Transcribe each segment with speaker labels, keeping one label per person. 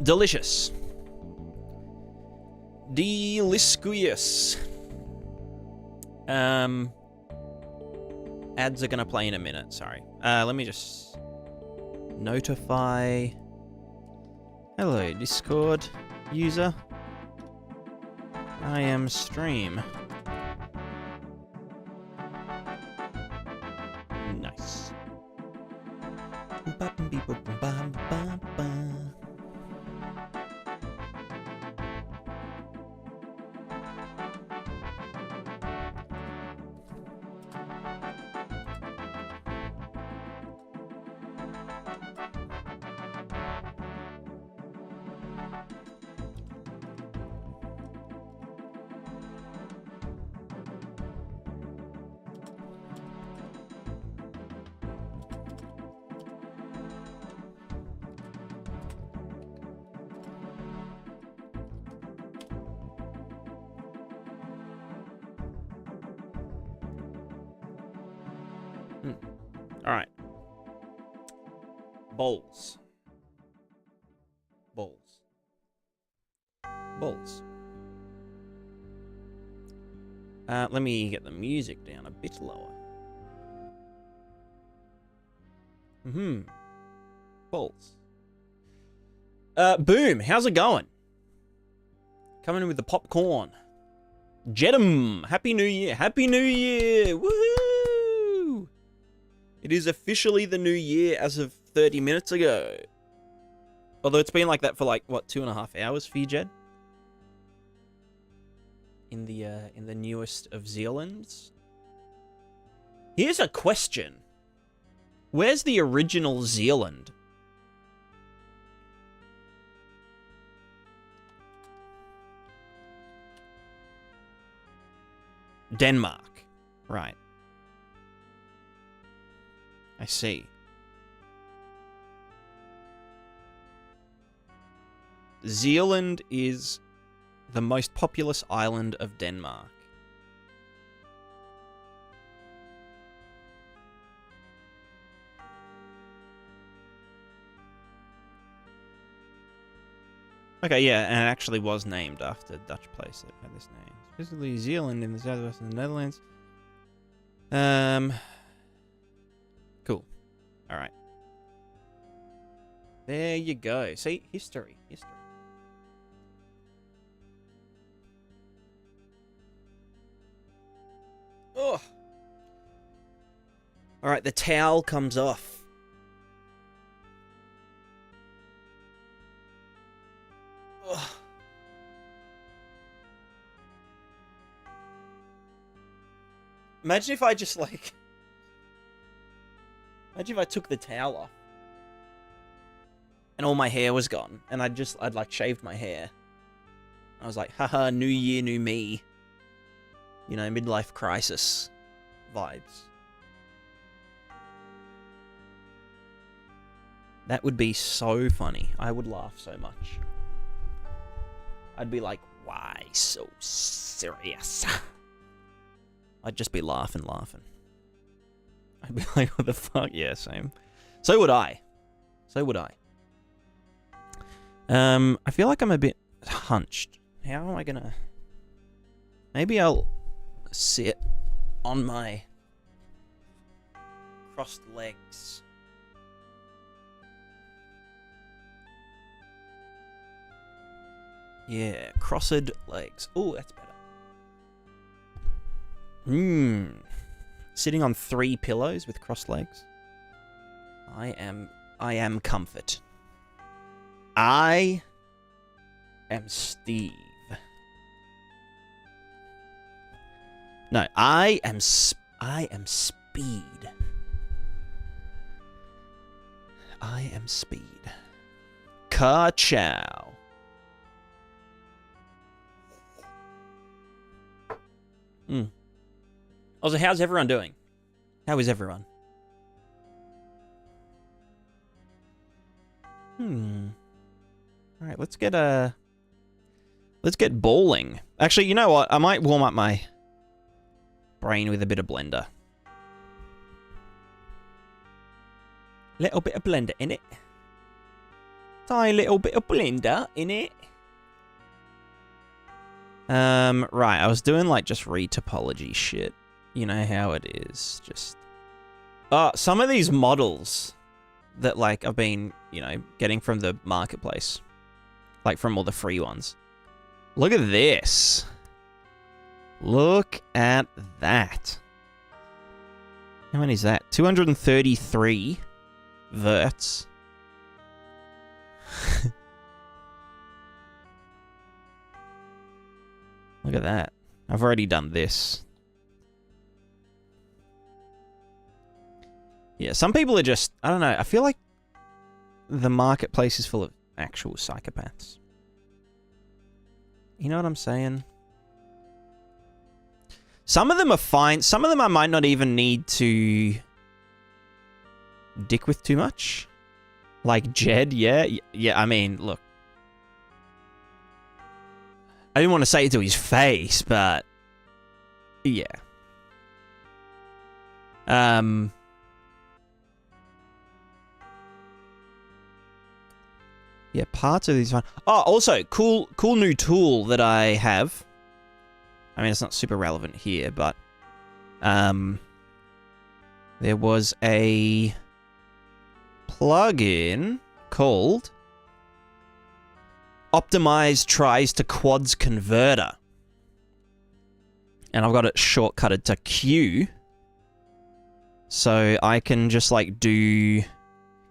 Speaker 1: Delicious. Deliscuous. Ads are gonna play in a minute, sorry. Let me just notify. Hello, Discord user. I am stream. Nice. Alright. Bowls. Bowls. Bowls. Let me get the music down a bit lower. Bowls. Boom. How's it going? Coming in with the popcorn. Jedum. Happy New Year. Happy New Year. Woohoo! It is officially the new year as of 30 minutes ago. Although it's been like that for like, what, 2.5 hours for you, Jed? In the newest of Zealands. Here's a question. Where's the original Zealand? Denmark. Right. I see. Zealand is the most populous island of Denmark. Okay, yeah, and it actually was named after a Dutch place that had this name. Specifically Zealand in the southwest of the Netherlands. Cool. Alright. There you go. See? History. History. Oh. Alright, the towel comes off. Ugh. Imagine if I just like... Imagine if I took the towel off. And all my hair was gone. And I'd like shaved my hair. I was like, haha, new year, new me. You know, midlife crisis vibes. That would be so funny. I would laugh so much. I'd be like, why so serious? I'd just be laughing. I'd be like, what the fuck? Yeah, same. So would I. So would I. I feel like I'm a bit hunched. How am I gonna... Maybe I'll sit on my crossed legs. Yeah, crossed legs. Oh, that's better. Sitting on 3 pillows with crossed legs. I am comfort. I am Steve. No, I am speed. I am speed. Ka-chow. Also, how's everyone doing? How is everyone? Alright, let's get bowling. Actually, you know what? I might warm up my brain with a bit of blender. Little bit of blender in it. Tiny little bit of blender in it. Right, I was doing like just retopology shit. You know how it is. Just some of these models that like I've been, you know, getting from the marketplace. Like from all the free ones. Look at this. Look at that. How many is that? 233 verts. Look at that. I've already done this. Yeah, some people are just... I don't know. I feel like the marketplace is full of actual psychopaths. You know what I'm saying? Some of them are fine. Some of them I might not even need to dick with too much. Like Jed, yeah. Yeah, I mean, look. I didn't want to say it to his face, but... yeah. Yeah, parts of these fine. Oh, also, cool new tool that I have. I mean, it's not super relevant here, but... there was a plugin called Optimize Tries to Quads Converter. And I've got it shortcutted to Q. So I can just like do...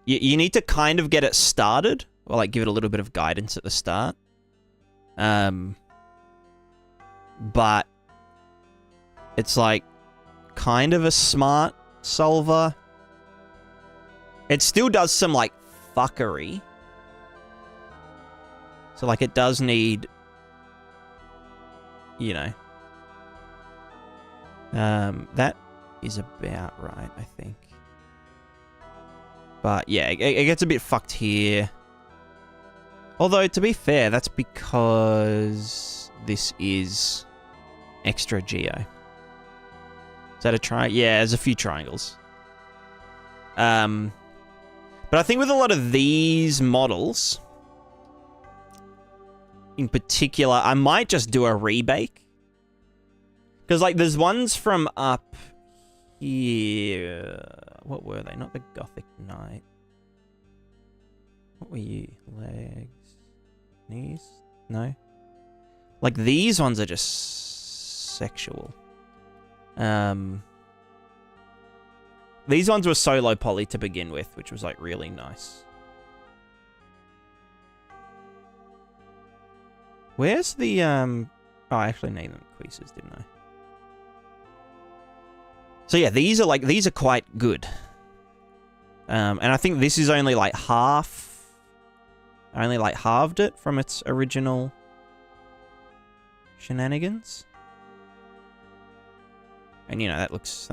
Speaker 1: You need to kind of get it started. Or like give it a little bit of guidance at the start. But it's like kind of a smart solver. It still does some like fuckery. So like it does need, you know, that is about right, I think. But yeah, it gets a bit fucked here. Although, to be fair, that's because this is extra geo. Is that a triangle? Yeah, there's a few triangles. But I think with a lot of these models, in particular, I might just do a rebake. Because, like, there's ones from up here. What were they? Not the Gothic Knight. What were you? Legs? Knees? No? Like, these ones are just sexual. These ones were solo poly to begin with, which was, like, really nice. Where's the, Oh, I actually named them quizzes, didn't I? So, yeah, these are quite good. And I think this is only, like, I only, like, halved it from its original shenanigans. And, you know, that looks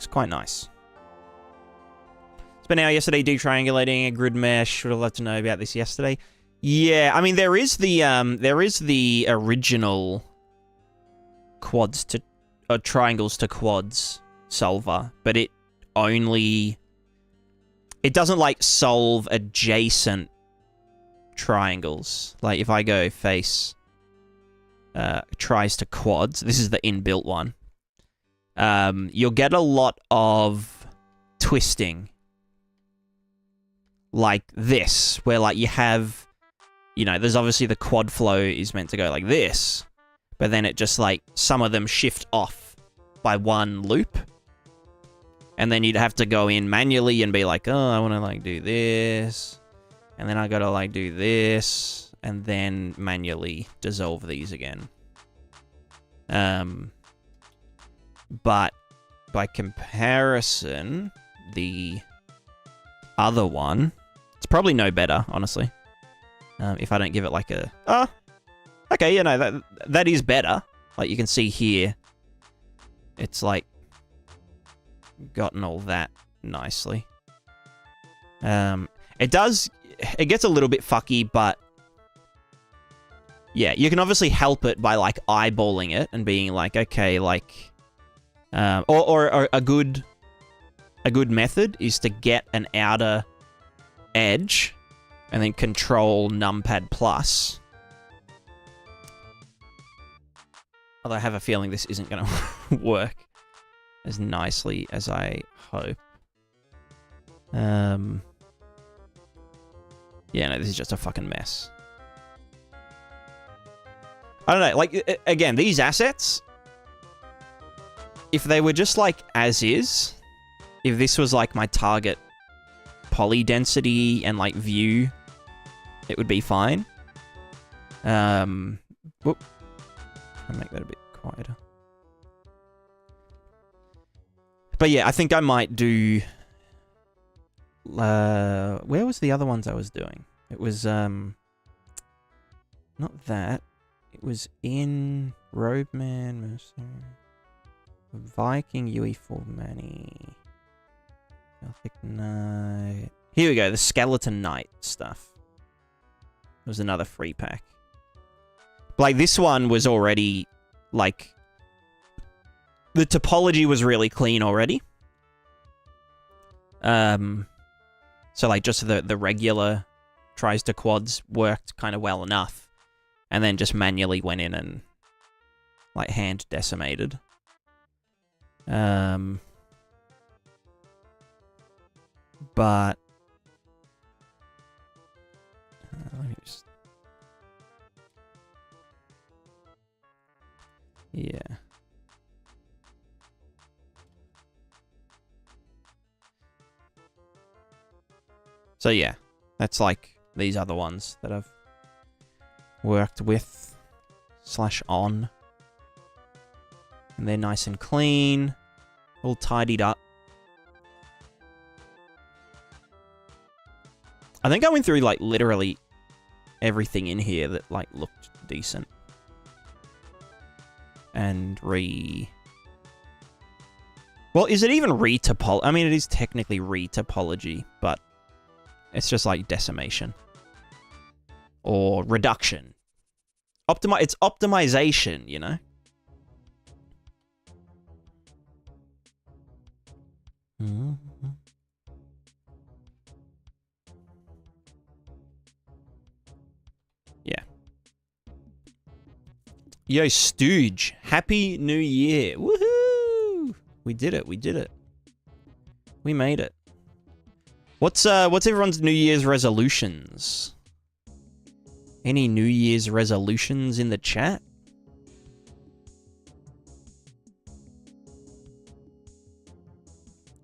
Speaker 1: quite nice. Spent an hour yesterday detriangulating a grid mesh. Would have loved to know about this yesterday. Yeah, I mean, there is the original quads to triangles to quads solver, but it only it doesn't like solve adjacent triangles. Like if I go face tries to quads, this is the inbuilt one. You'll get a lot of twisting like this, where like you have, you know, there's obviously the quad flow is meant to go like this, but then it just like, some of them shift off by one loop. And then you'd have to go in manually and be like, oh, I want to like do this. And then I got to like do this. And then manually dissolve these again. But by comparison, the other one, it's probably no better, honestly. If I don't give it like a... Oh, okay, you know, that is better. Like you can see here, it's like gotten all that nicely. It gets a little bit fucky, but yeah, you can obviously help it by like eyeballing it and being like, okay, like, or a good method is to get an outer edge and then control numpad plus. Although I have a feeling this isn't going to work as nicely as I hope. Yeah, no, this is just a fucking mess. I don't know, like, again, these assets, if they were just, like, as is, if this was, like, my target poly density and, like, view, it would be fine. Whoop. I'll make that a bit quieter. But yeah, I think I might do... where was the other ones I was doing? It was, not that. It was in Roadman, Viking, UE5 Manny, Gothic Knight. Here we go, the Skeleton Knight stuff. It was another free pack. Like, this one was already, like... The topology was really clean already. So, like, just the regular tries to quads worked kind of well enough. And then just manually went in and, like, hand decimated. But... let me just... Yeah. So yeah, that's like these other ones that I've worked with / on. And they're nice and clean, all tidied up. I think I went through like literally everything in here that like looked decent. And well, is it even retopology? I mean, it is technically retopology, but it's just like decimation. Or reduction. It's optimization, you know? Mm-hmm. Yeah. Yo, Stooge. Happy New Year. Woohoo! We did it. We did it. We made it. What's everyone's New Year's resolutions? Any New Year's resolutions in the chat?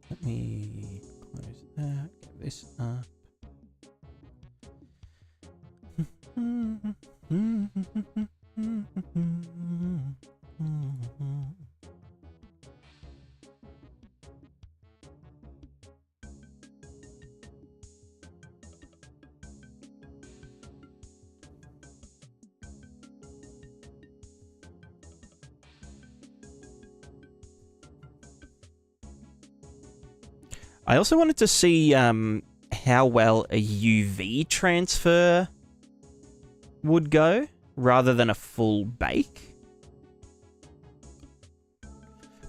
Speaker 1: Let me close that, get this up. I also wanted to see how well a UV transfer would go, rather than a full bake.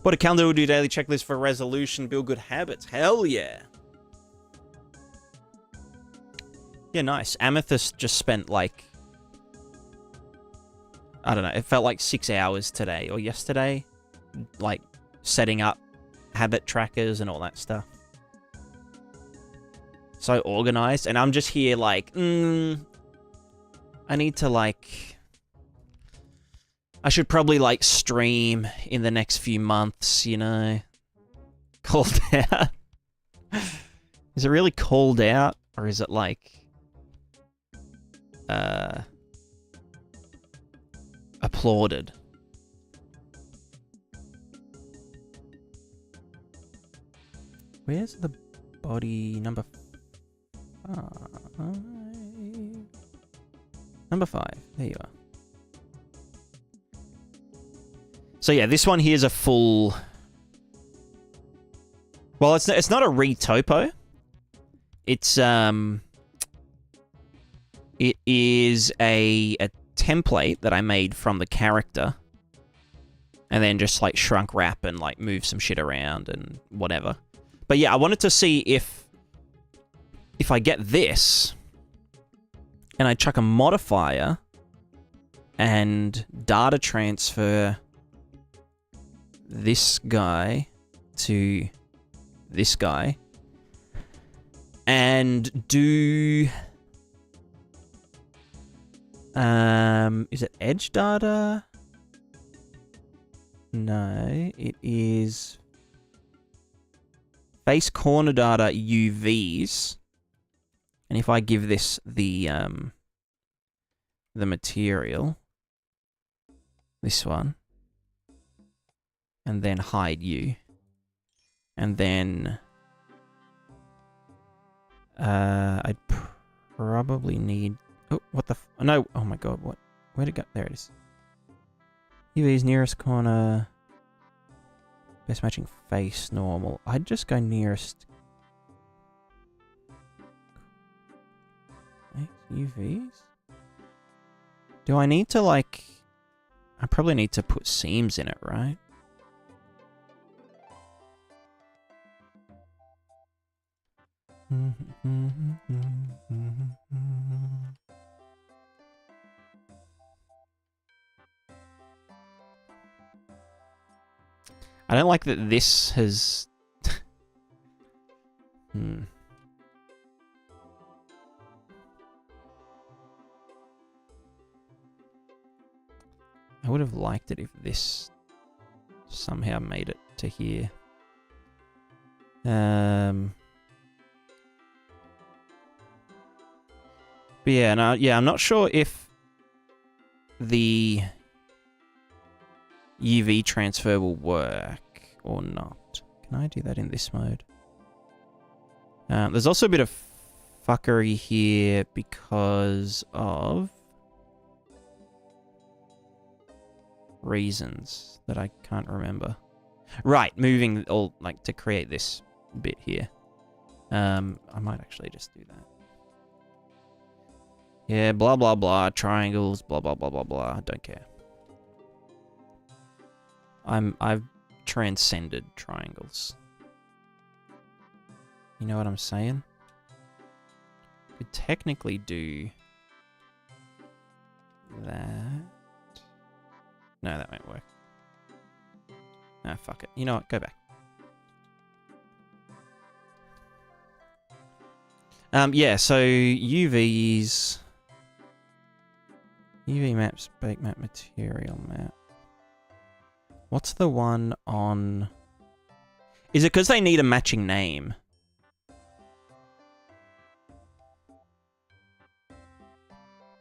Speaker 1: What a calendar will do daily checklist for resolution, build good habits. Hell yeah. Yeah, nice. Amethyst just spent like, I don't know, it felt like 6 hours today or yesterday, like setting up habit trackers and all that stuff. So organized, and I'm just here like, I need to like, I should probably like stream in the next few months, you know. Called out. Is it really called out, or is it like applauded? Where's the body number 5? Number 5. There you are. So yeah, this one here is a full. Well, it's not a retopo. It's it is a template that I made from the character, and then just like shrunk wrap and like move some shit around and whatever. But yeah, I wanted to see if I get this and I chuck a modifier and data transfer this guy to this guy and do is it edge data? No, it is face corner data UVs. And if I give this the material, this one, and then hide you, and then I'd probably need. Oh, what the? No! Oh my god! What? Where'd it go? There it is. UV's nearest corner. Best matching face normal. I'd just go nearest. UVs? Do I need to like... I probably need to put seams in it, right? I don't like that this has... I would have liked it if this somehow made it to here. But yeah, no, yeah, I'm not sure if the UV transfer will work or not. Can I do that in this mode? There's also a bit of fuckery here because of reasons that I can't remember. Right, moving all like to create this bit here. I might actually just do that. Yeah, blah blah blah, triangles, blah blah blah blah blah. Don't care. I've transcended triangles. You know what I'm saying? Could technically do that. No, that won't work. No, fuck it. You know what? Go back. Yeah, so UVs... UV maps, bake map, material map. What's the one on... Is it because they need a matching name?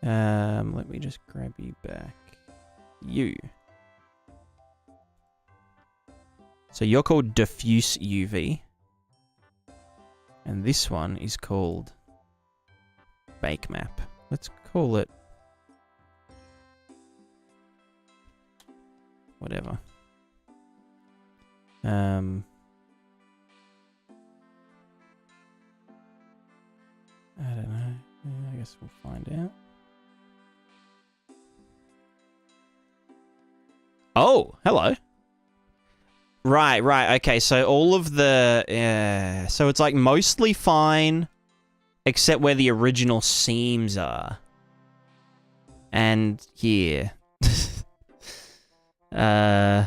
Speaker 1: Let me just grab you back. You. So you're called diffuse UV. And this one is called bake map. Let's call it whatever. I don't know. I guess we'll find out. Oh, hello. Right. Okay, so all of the... so it's like mostly fine, except where the original seams are. And here. Yeah,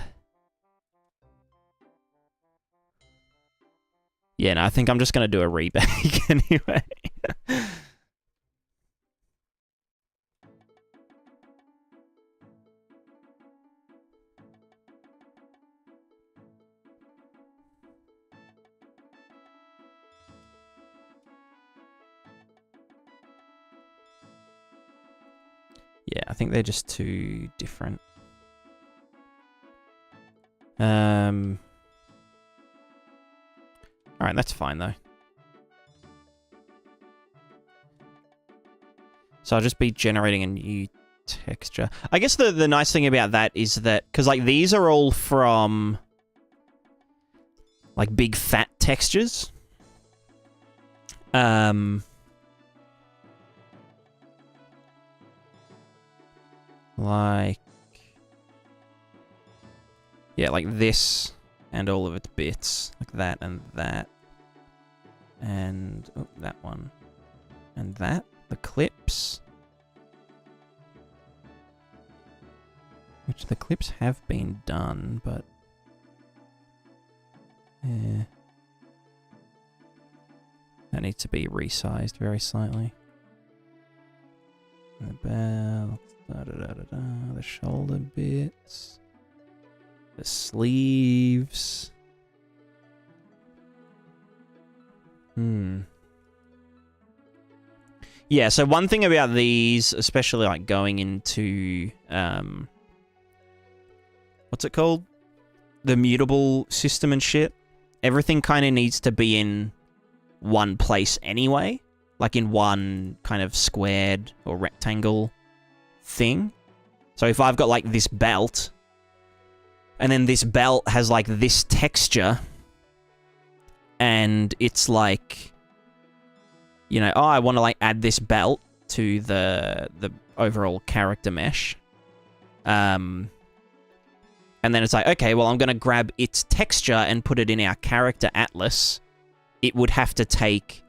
Speaker 1: no, I think I'm just going to do a rebake anyway. Yeah, I think they're just too different. Alright, that's fine though. So I'll just be generating a new texture. I guess the nice thing about that is that, because like these are all from like big fat textures. Like, yeah, like this and all of its bits, like that and that. And oh, that one. And that, the clips. Which the clips have been done, but yeah. That needs to be resized very slightly. The belt, the shoulder bits, the sleeves. Yeah, so one thing about these, especially like going into, what's it called? The mutable system and shit. Everything kind of needs to be in one place anyway. Like in one kind of squared or rectangle thing. So if I've got like this belt, and then this belt has like this texture, and it's like, you know, oh, I want to like add this belt to the overall character mesh. And then it's like, okay, well, I'm going to grab its texture and put it in our character atlas. It would have to take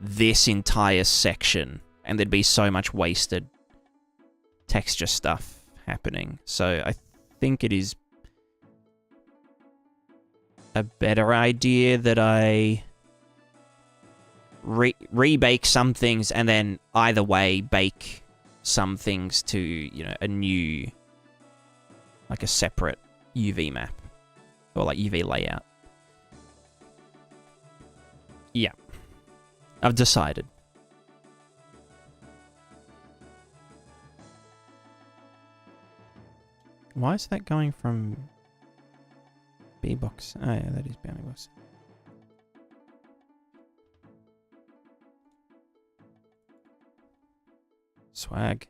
Speaker 1: this entire section, and there'd be so much wasted texture stuff happening. So I think it is a better idea that I rebake some things and then either way bake some things to, you know, a new, like a separate UV map or like UV layout. Yeah. I've decided. Why is that going from B-Box? Oh yeah, that is Bounty Box. Swag.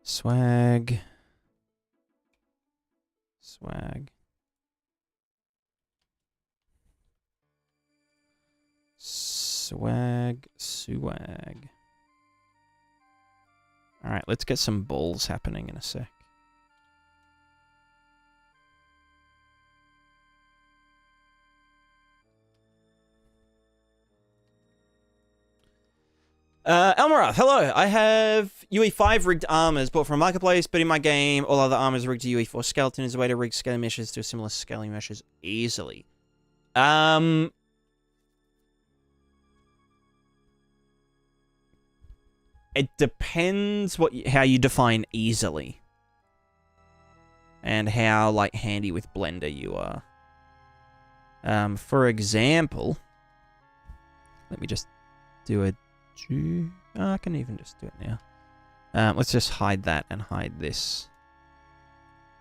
Speaker 1: Swag. Swag. Swag. Swag. Alright, let's get some balls happening in a sec. Elmarath, hello. I have UE5 rigged armors bought from a marketplace, but in my game, all other armors are rigged to UE4 skeleton is a way to rig scaling meshes to similar scaling meshes easily. It depends how you define easily. And how, like, handy with Blender you are. For example, let me just do a... I can even just do it now. Let's just hide that and hide this.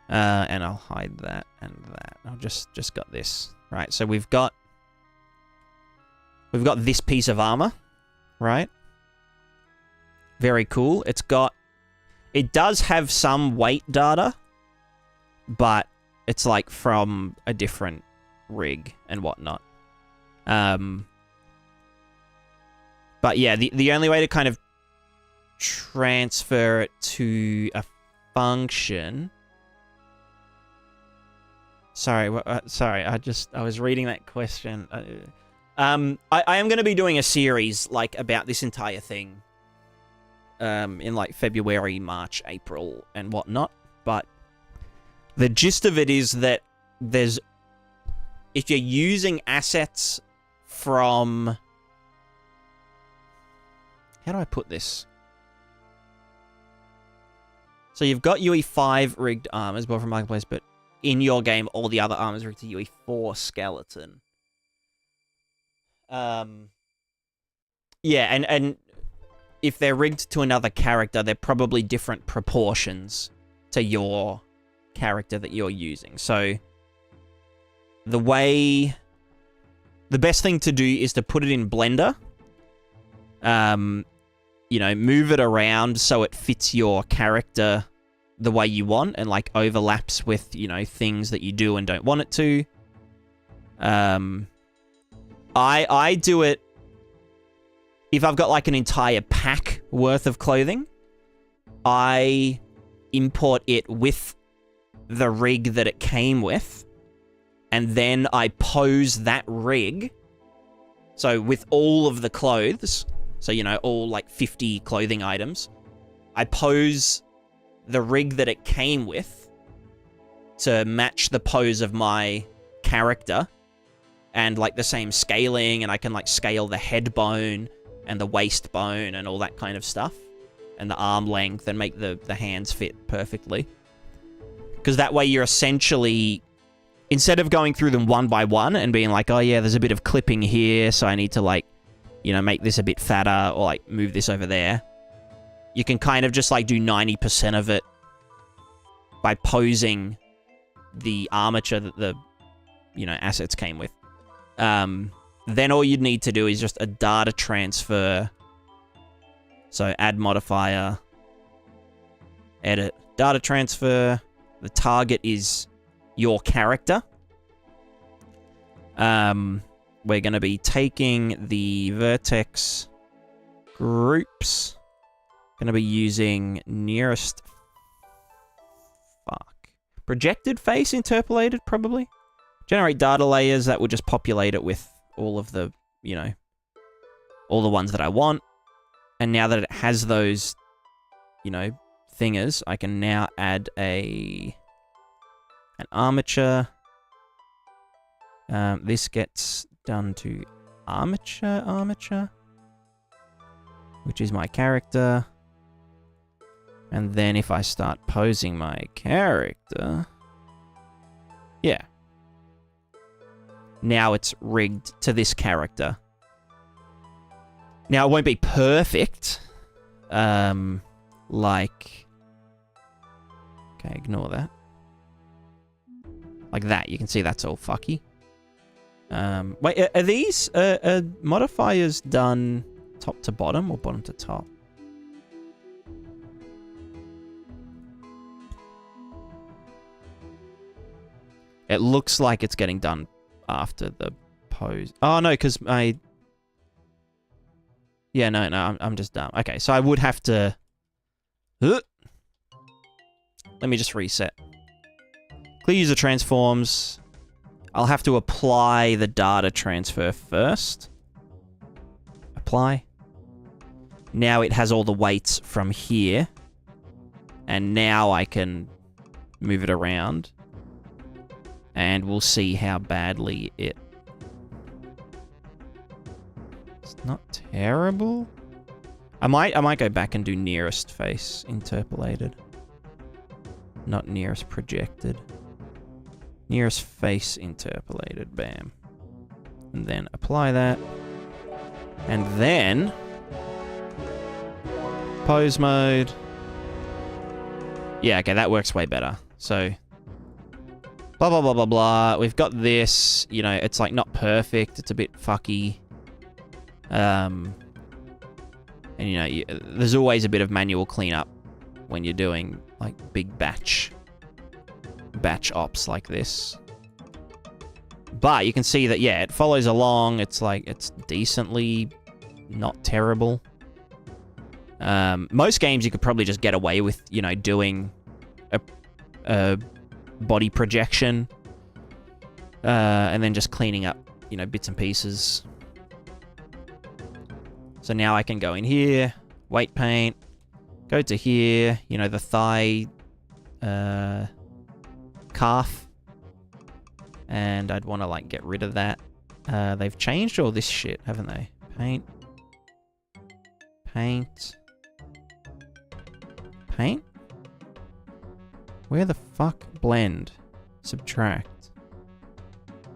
Speaker 1: And I'll hide that and that. I'll just got this. Right, so we've got this piece of armor, right? Very cool. It does have some weight data, but it's like from a different rig and whatnot. But yeah, the only way to kind of transfer it to a function... Sorry, sorry, I was reading that question. I am going to be doing a series, like, about this entire thing. In, like, February, March, April, and whatnot. But the gist of it is that there's... If you're using assets from... How do I put this? So you've got UE5 rigged armors, bought from Marketplace, but in your game, all the other armors are rigged to UE4 skeleton. Yeah, and if they're rigged to another character, they're probably different proportions to your character that you're using. So the best thing to do is to put it in Blender. You know, move it around so it fits your character the way you want and, like, overlaps with, you know, things that you do and don't want it to. I do it if I've got, like, an entire pack worth of clothing. I import it with the rig that it came with, and then I pose that rig. So with all of the clothes, so, you know, all, like, 50 clothing items, I pose the rig that it came with to match the pose of my character, and, like, the same scaling, and I can, like, scale the head bone and the waist bone and all that kind of stuff, and the arm length, and make the hands fit perfectly. Because that way you're essentially, instead of going through them one by one and being like, oh yeah, there's a bit of clipping here, so I need to, like, you know, make this a bit fatter, or, like, move this over there. You can kind of just, like, do 90% of it by posing the armature that the, you know, assets came with. Then all you'd need to do is just a data transfer. So add modifier, edit, data transfer. The target is your character. We're going to be taking the vertex groups. Going to be using nearest... projected face interpolated, probably. Generate data layers. That will just populate it with all of the, you know, all the ones that I want. And now that it has those, you know, thingers, I can now add an armature. This gets done to armature, which is my character. And then if I start posing my character, yeah. Now it's rigged to this character. Now it won't be perfect. Like, okay, ignore that. Like that, you can see that's all fucky. Wait, are these modifiers done top to bottom or bottom to top? It looks like it's getting done after the pose. Oh, no, because I... Yeah, no, I'm just dumb. Okay, so I would have to... Let me just reset. Clear user transforms. I'll have to apply the data transfer first. Apply. Now it has all the weights from here. And now I can move it around. And we'll see how badly it... It's not terrible. I might go back and do nearest face interpolated. Not nearest projected. Nearest face interpolated. Bam. And then apply that. And then... Pose mode. Yeah, okay, that works way better. So... Blah, blah, blah, blah, blah. We've got this. You know, it's, like, not perfect. It's a bit fucky. And, you know, there's always a bit of manual cleanup when you're doing, like, big batch ops like this. But you can see that, yeah, it follows along. It's, like, it's decently not terrible. Most games you could probably just get away with, you know, doing a body projection, and then just cleaning up, you know, bits and pieces. So now I can go in here, weight paint, go to here, you know, the thigh, calf. And I'd want to, like, get rid of that. They've changed all this shit, haven't they? Paint. Paint. Paint? Where the fuck? Blend. Subtract.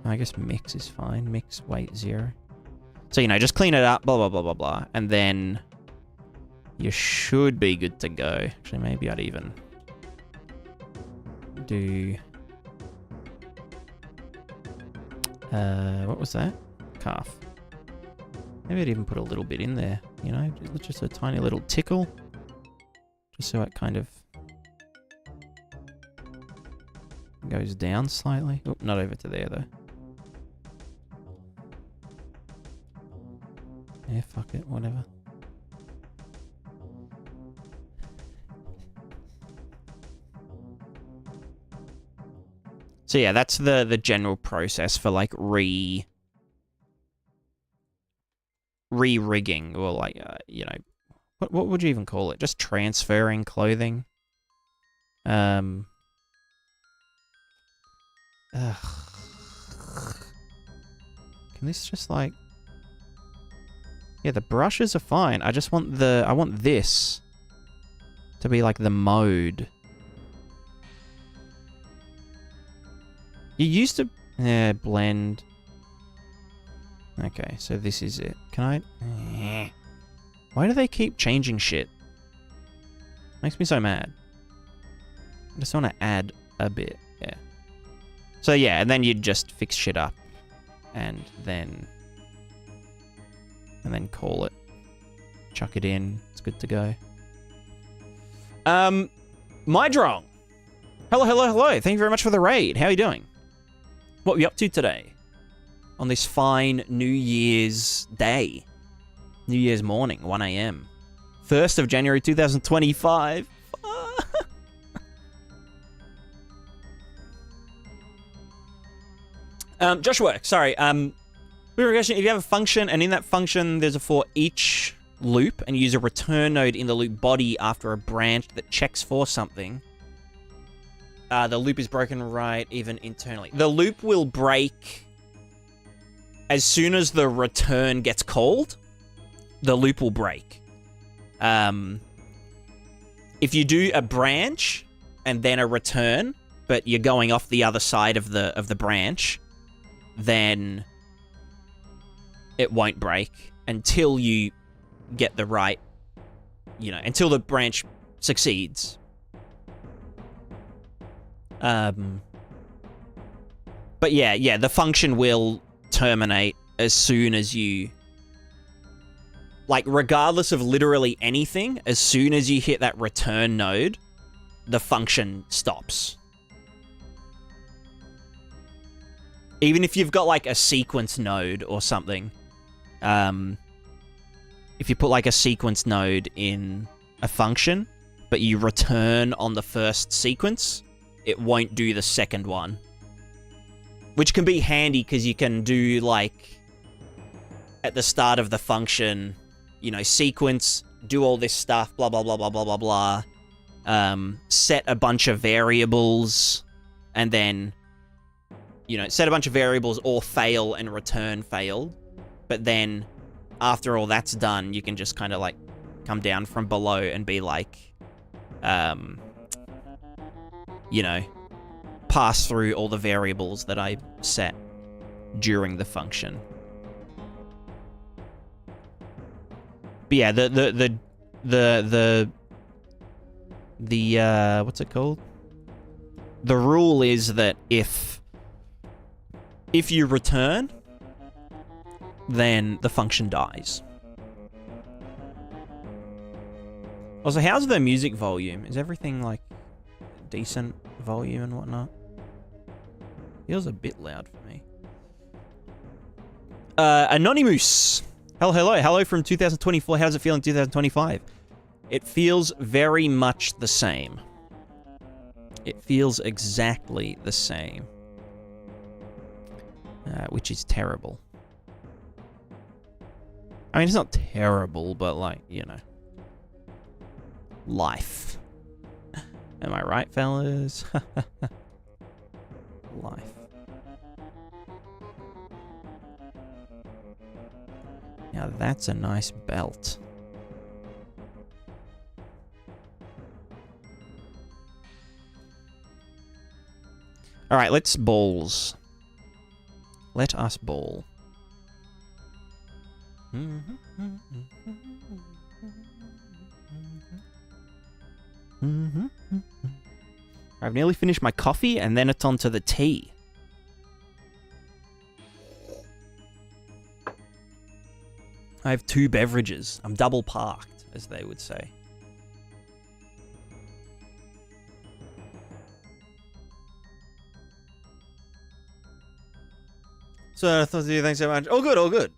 Speaker 1: I guess mix is fine. Mix, weight, 0. So, you know, just clean it up, blah, blah, blah, blah, blah. And then you should be good to go. Actually, maybe I'd even do... what was that? Calf. Maybe I'd even put a little bit in there, you know? Just a tiny little tickle. Just so it kind of goes down slightly. Oh, not over to there, though. Yeah, fuck it, whatever. So yeah, that's the general process for like re-rigging, or like, you know, what would you even call it? Just transferring clothing. Can this just like... Yeah, the brushes are fine. I just want I want this to be like the mode. You used to... Yeah, blend. Okay, so this is it. Can I... Why do they keep changing shit? Makes me so mad. I just want to add a bit. Yeah. So yeah, and then you'd just fix shit up. And then call it. Chuck it in. It's good to go. Mydrong. Hello, hello, hello. Thank you very much for the raid. How are you doing? What are we up to today? On this fine New Year's day. New Year's morning, 1 a.m. 1st of January 2025. Joshua, sorry. If you have a function, and in that function there's a for each loop, and you use a return node in the loop body after a branch that checks for something, the loop is broken right even internally. The loop will break as soon as the return gets called. The loop will break. If you do a branch and then a return, but you're going off the other side of the branch, then it won't break until you get the right, you know, until the branch succeeds. But yeah, the function will terminate as soon as you, like, regardless of literally anything, as soon as you hit that return node, the function stops. Even if you've got, like, a sequence node or something, if you put, like, a sequence node in a function, but you return on the first sequence, it won't do the second one. Which can be handy, because you can do, like, at the start of the function, you know, sequence, do all this stuff, blah, blah, blah, blah, blah, blah, blah. Set a bunch of variables, and then, you know, set a bunch of variables or fail and return failed. But then, after all that's done, you can just kind of, like, come down from below and be like, you know, pass through all the variables that I set during the function. But yeah, the what's it called? The rule is that if you return, then the function dies. Also, how's the music volume? Is everything, like, decent volume and whatnot? Feels a bit loud for me. Anonymous. Hello from 2024. How does it feel in 2025? It feels very much the same. It feels exactly the same. Which is terrible. I mean, it's not terrible, but like, you know. Life. Am I right, fellas? Life. Now that's a nice belt. Alright, let's balls. Let us ball. I've nearly finished my coffee and then it's on to the tea. I have 2 beverages. I'm double parked, as they would say. So, thanks so much. All good, all good.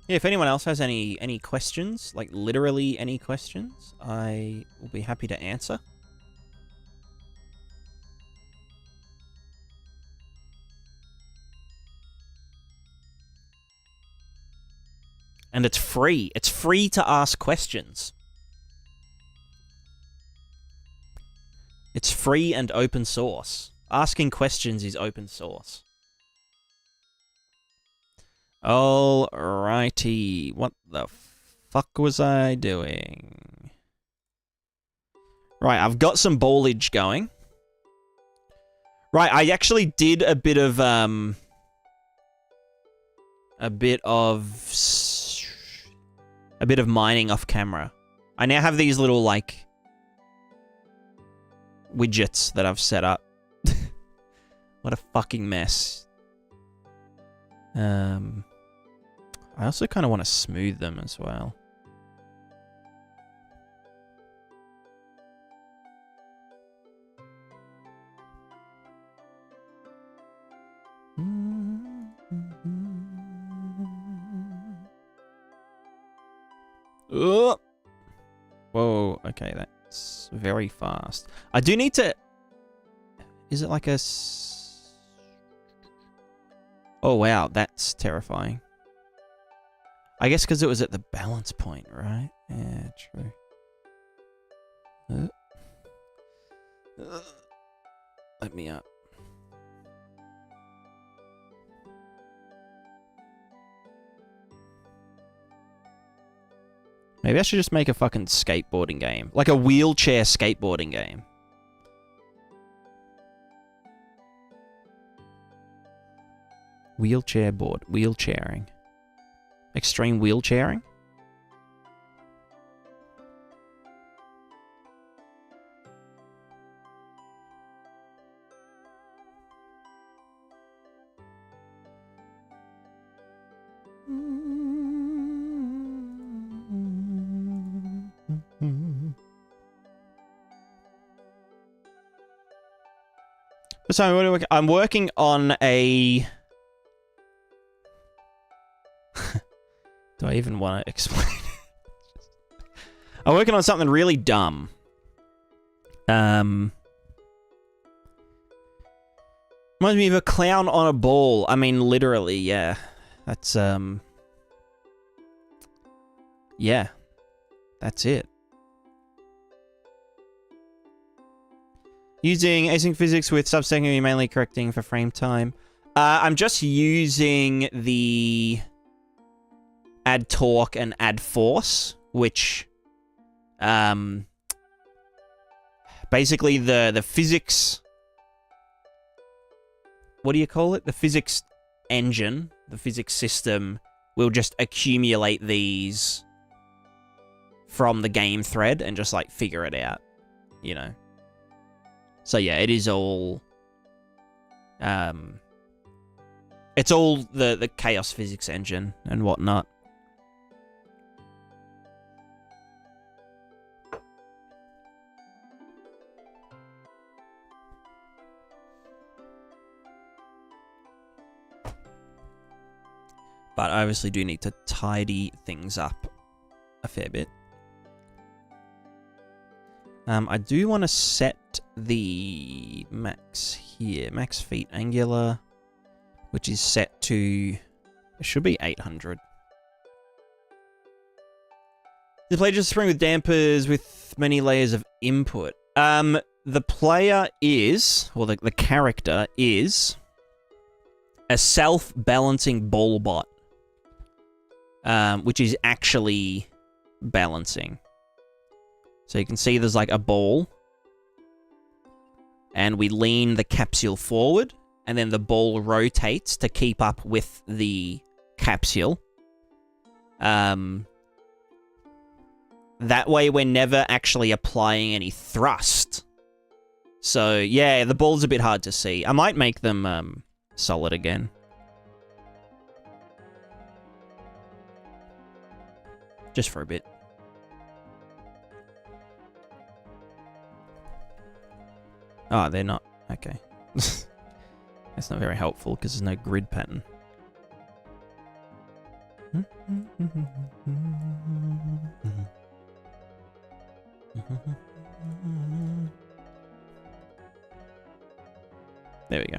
Speaker 1: Yeah, if anyone else has any questions, like literally any questions, I will be happy to answer. And it's free. It's free to ask questions. It's free and open source. Asking questions is open source. Alrighty. What the fuck was I doing? Right, I've got some ballage going. Right, I actually did a bit of mining off camera. I now have these little, like, widgets that I've set up. What a fucking mess. I also kind of want to smooth them as well. Oh. Whoa, okay, that's very fast. I do need to... Is it like a... Oh, wow, that's terrifying. I guess because it was at the balance point, right? Yeah, true. Let me up. Maybe I should just make a fucking skateboarding game. Like a wheelchair skateboarding game. Wheelchair board. Wheelchairing. Extreme wheelchairing? So I'm working on a... Do I even want to explain it? I'm working on something really dumb. Reminds me of a clown on a ball. I mean, literally, yeah. That's, yeah. That's it. Using async physics with subsecondary mainly correcting for frame time. I'm just using the add torque and add force, which basically the physics, what do you call it? The physics engine, the physics system will just accumulate these from the game thread and just like figure it out, you know. So yeah, it is all it's all the chaos physics engine and whatnot. But I obviously do need to tidy things up a fair bit. I do want to set the max here, max feet angular, which is set to, it should be 800. The player just spring with dampers with many layers of input. The player is, or the character is, a self-balancing ball bot, which is actually balancing. So you can see there's like a ball, and we lean the capsule forward, and then the ball rotates to keep up with the capsule. That way we're never actually applying any thrust. So, yeah, the ball's a bit hard to see. I might make them solid again. Just for a bit. Oh, they're not. Okay. That's not very helpful because there's no grid pattern. There we go.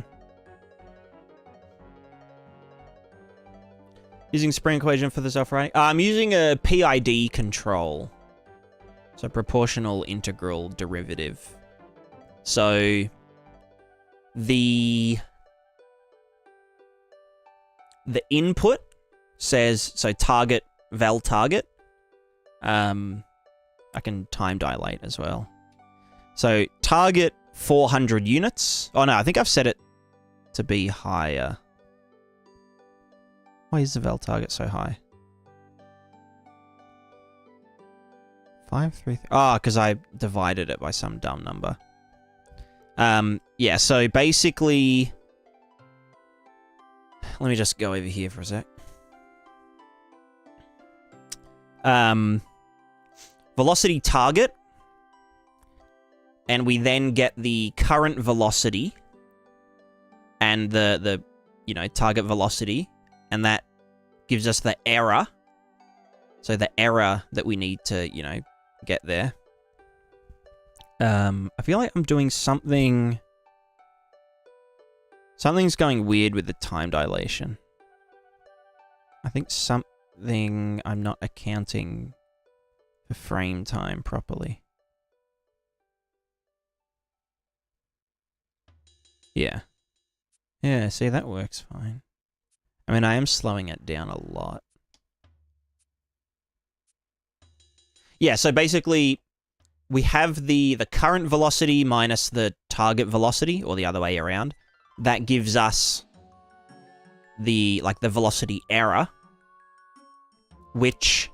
Speaker 1: Using spring equation for the self-writing. I'm using a PID control. So proportional integral derivative. So the input says, so target, val target. I can time dilate as well. So target 400 units. Oh no, I think I've set it to be higher. Why is the val target so high? 533. Oh, because I divided it by some dumb number. Yeah, so basically, let me just go over here for a sec. Velocity target, and we then get the current velocity and the target velocity, and that gives us the error. So the error that we need to, get there. I feel like I'm doing something. Something's going weird with the time dilation. I think something I'm not accounting for frame time properly. Yeah. Yeah, see, that works fine. I mean, I am slowing it down a lot. Yeah, so basically, we have the current velocity minus the target velocity, or the other way around. That gives us the velocity error, which,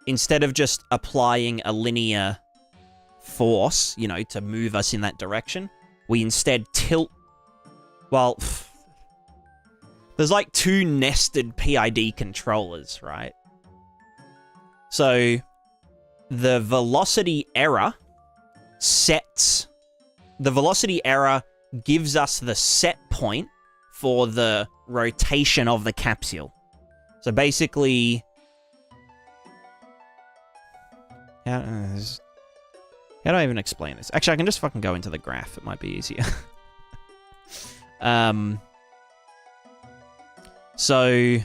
Speaker 1: instead of just applying a linear force, to move us in that direction, we instead tilt. Well, there's like two nested PID controllers, right? So the velocity error gives us the set point for the rotation of the capsule. So basically, how do I even explain this? Actually, I can just fucking go into the graph. It might be easier. So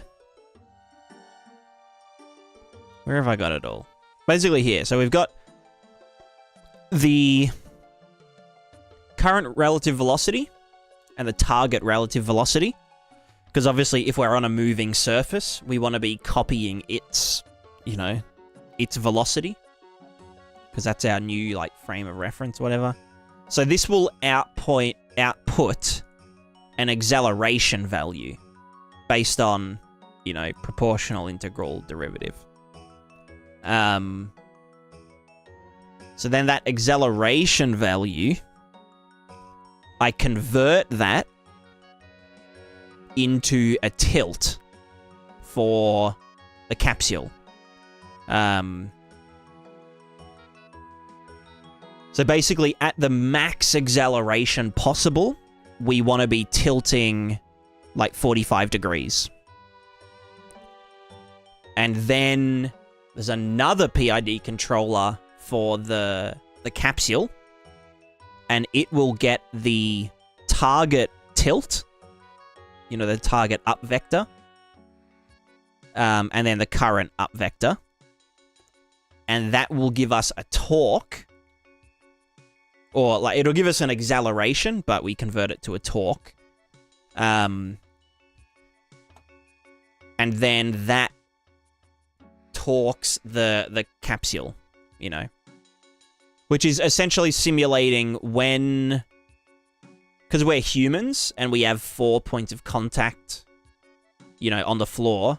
Speaker 1: where have I got it all? Basically here. So we've got the current relative velocity and the target relative velocity. Because obviously, if we're on a moving surface, we want to be copying its, its velocity. Because that's our new, frame of reference, whatever. So this will output an acceleration value based on, proportional integral derivative. So then that acceleration value, I convert that into a tilt for the capsule. So basically, at the max acceleration possible, we want to be tilting 45 degrees. And then there's another PID controller for the capsule, and it will get the target tilt, the target up vector, and then the current up vector. and that will give us a torque. Or, like, it'll give us an acceleration, but we convert it to a torque. And then that torques the capsule, you know. Which is essentially simulating when... Because we're humans, and we have 4 points of contact, you know, on the floor.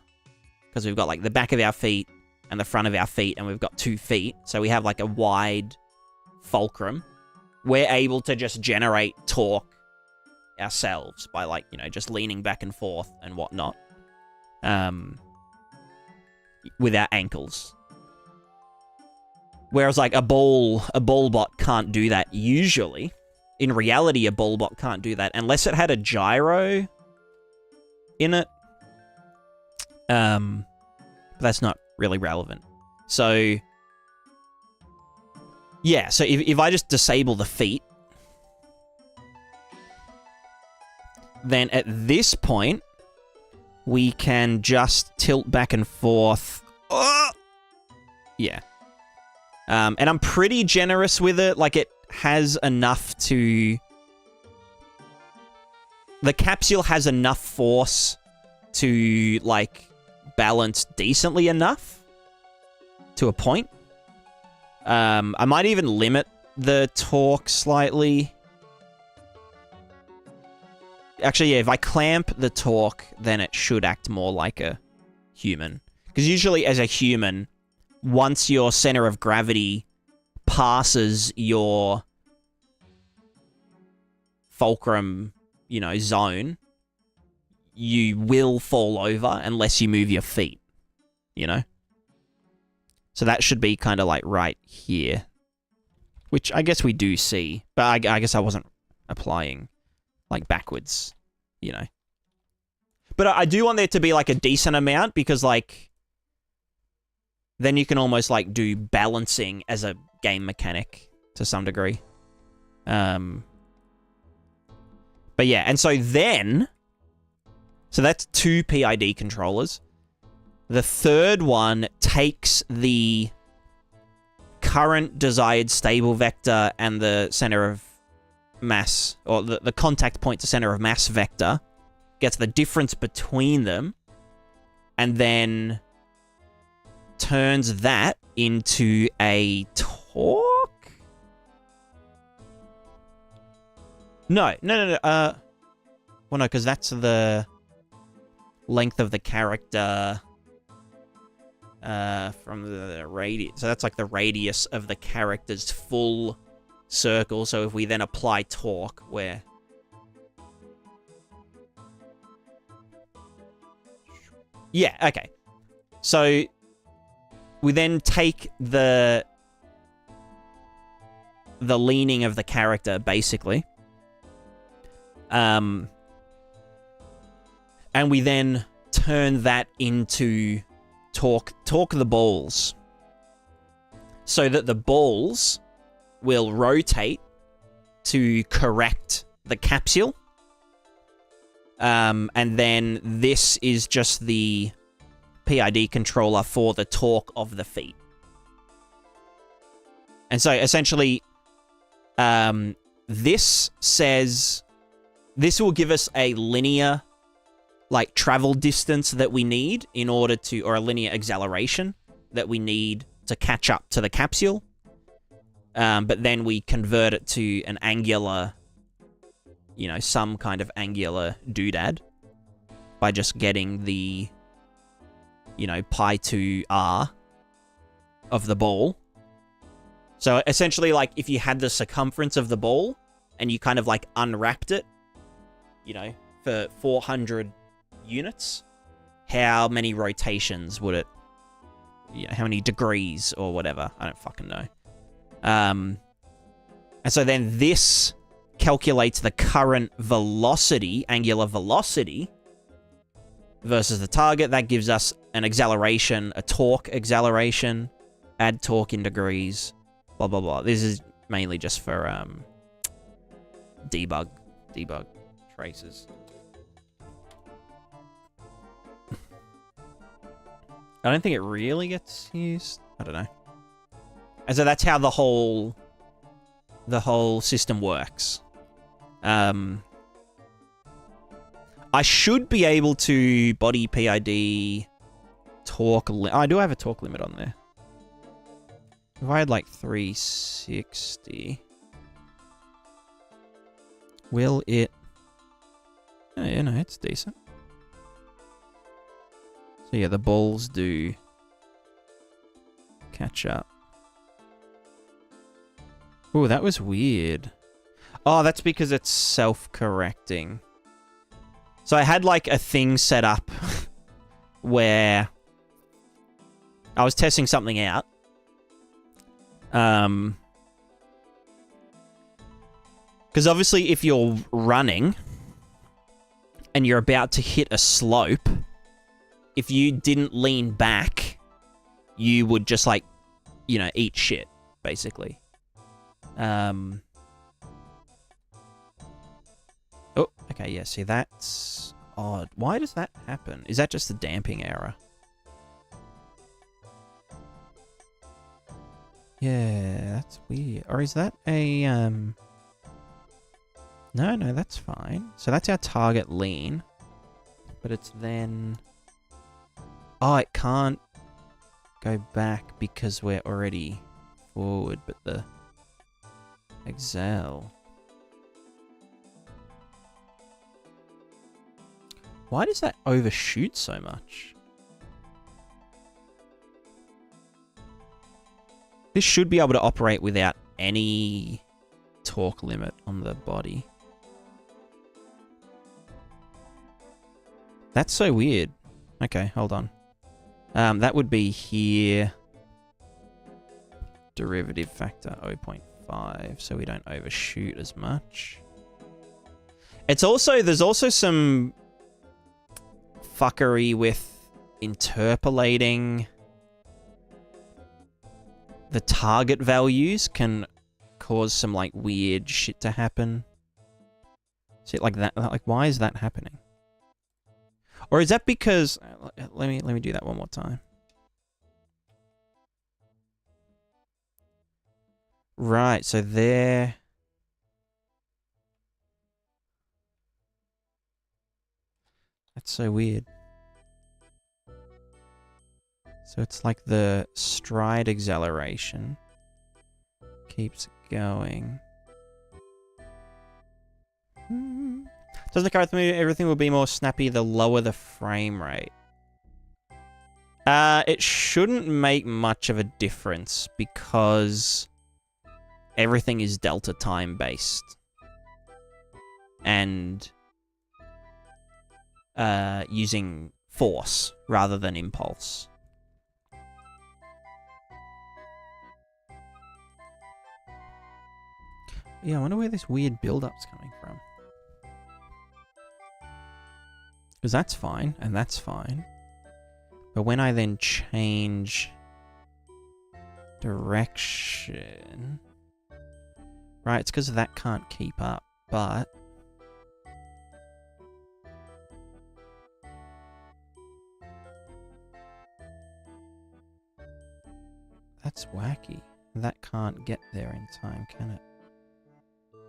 Speaker 1: Because we've got, like, the back of our feet and the front of our feet, and we've got 2 feet. So we have, like, a wide fulcrum. We're able to just generate torque ourselves by, like, you know, just leaning back and forth and whatnot. With our ankles. Whereas, like, a ball bot can't do that usually. In reality, a ball bot can't do that unless it had a gyro in it. But that's not really relevant. So, yeah, so if I just disable the feet, then at this point, we can just tilt back and forth. Yeah. And I'm pretty generous with it. Like, it has enough to... The capsule has enough force to, like, balance decently enough to a point. I might even limit the torque slightly. Actually, yeah, if I clamp the torque, then it should act more like a human. Because usually as a human, once your center of gravity passes your fulcrum, you know, zone, you will fall over unless you move your feet, you know? So that should be kind of like right here. Which I guess we do see. But I guess I wasn't applying, like, backwards, you know? But I do want there to be, like, a decent amount because, like, then you can almost, like, do balancing as a game mechanic to some degree. But yeah, and so then... So that's 2 PID controllers. The third one takes the current desired stable vector and the center of mass, or the contact point to center of mass vector, gets the difference between them, and then turns that into a torque? No. Well, no, because that's the length of the character from the radius. So that's like the radius of the character's full circle. So if we then apply torque, where... Yeah, okay. So we then take the leaning of the character, basically. And we then turn that into torque the balls. So that the balls will rotate to correct the capsule. And then this is just the PID controller for the torque of the feet. And so essentially, this will give us a linear, like, travel distance that we need in order to, or a linear acceleration that we need to catch up to the capsule. But then we convert it to an angular, you know, some kind of angular doodad by just getting the, you know, pi 2r of the ball. So essentially, like, if you had the circumference of the ball and you kind of, like, unwrapped it, you know, for 400 units, how many rotations would it, you know, how many degrees or whatever? I don't fucking know. And so then this calculates the current velocity, angular velocity, versus the target. That gives us an acceleration, a torque acceleration, add torque in degrees, blah, blah, blah. This is mainly just for debug traces. I don't think it really gets used. I don't know. And so that's how the whole system works. I should be able to body PID torque. I do have a torque limit on there. If I had like 360, will it? Oh, yeah, no, it's decent. So yeah, the balls do catch up. Oh, that was weird. Oh, that's because it's self-correcting. So I had like a thing set up where I was testing something out. Because obviously if you're running and you're about to hit a slope, if you didn't lean back, you would just like, you know, eat shit, basically. Oh, okay, yeah, see, that's odd. Why does that happen? Is that just a damping error? Yeah, that's weird. Or is that a, No, that's fine. So that's our target lean. But it's then... Oh, it can't go back because we're already forward, but the... Excel. Why does that overshoot so much? This should be able to operate without any torque limit on the body. That's so weird. Okay, hold on. That would be here. Derivative factor 0.5, so we don't overshoot as much. It's also, there's also some fuckery with interpolating. The target values can cause some like weird shit to happen. See, like that, like why is that happening? Or is that because, let me do that one more time. Right, so there. That's so weird. So it's like the stride acceleration keeps going. Doesn't the current move everything will be more snappy the lower the frame rate? It shouldn't make much of a difference because everything is delta time based. And using force rather than impulse. Yeah, I wonder where this weird build-up's coming from. Because that's fine, and that's fine. But when I then change direction... Right, it's because that can't keep up, but... That's wacky. That can't get there in time, can it?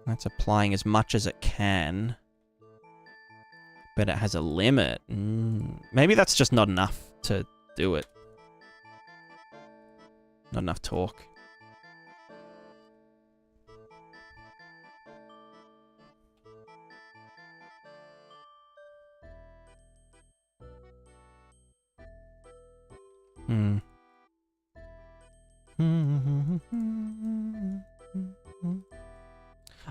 Speaker 1: That's applying as much as it can. But it has a limit. Maybe that's just not enough to do it. Not enough torque.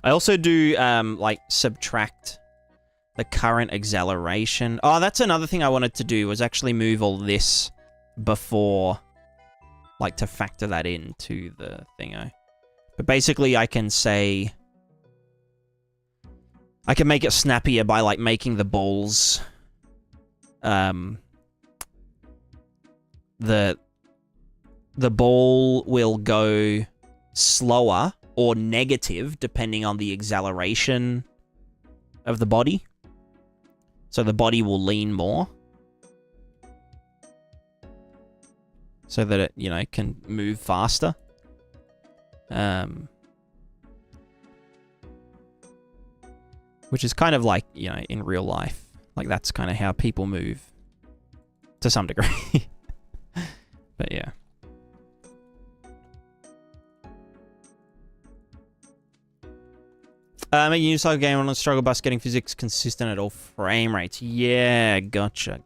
Speaker 1: I also do, like, subtract the current acceleration. Oh, that's another thing I wanted to do, was actually move all this before, like, to factor that into the thingo. But basically, I can say... I can make it snappier by, like, making the balls... The ball will go slower or negative depending on the acceleration of the body. So the body will lean more. So that it, you know, can move faster. Which is kind of like, you know, in real life. Like, that's kind of how people move. To some degree. But yeah. Making use of a game on a struggle bus, getting physics consistent at all frame rates. Yeah, gotcha.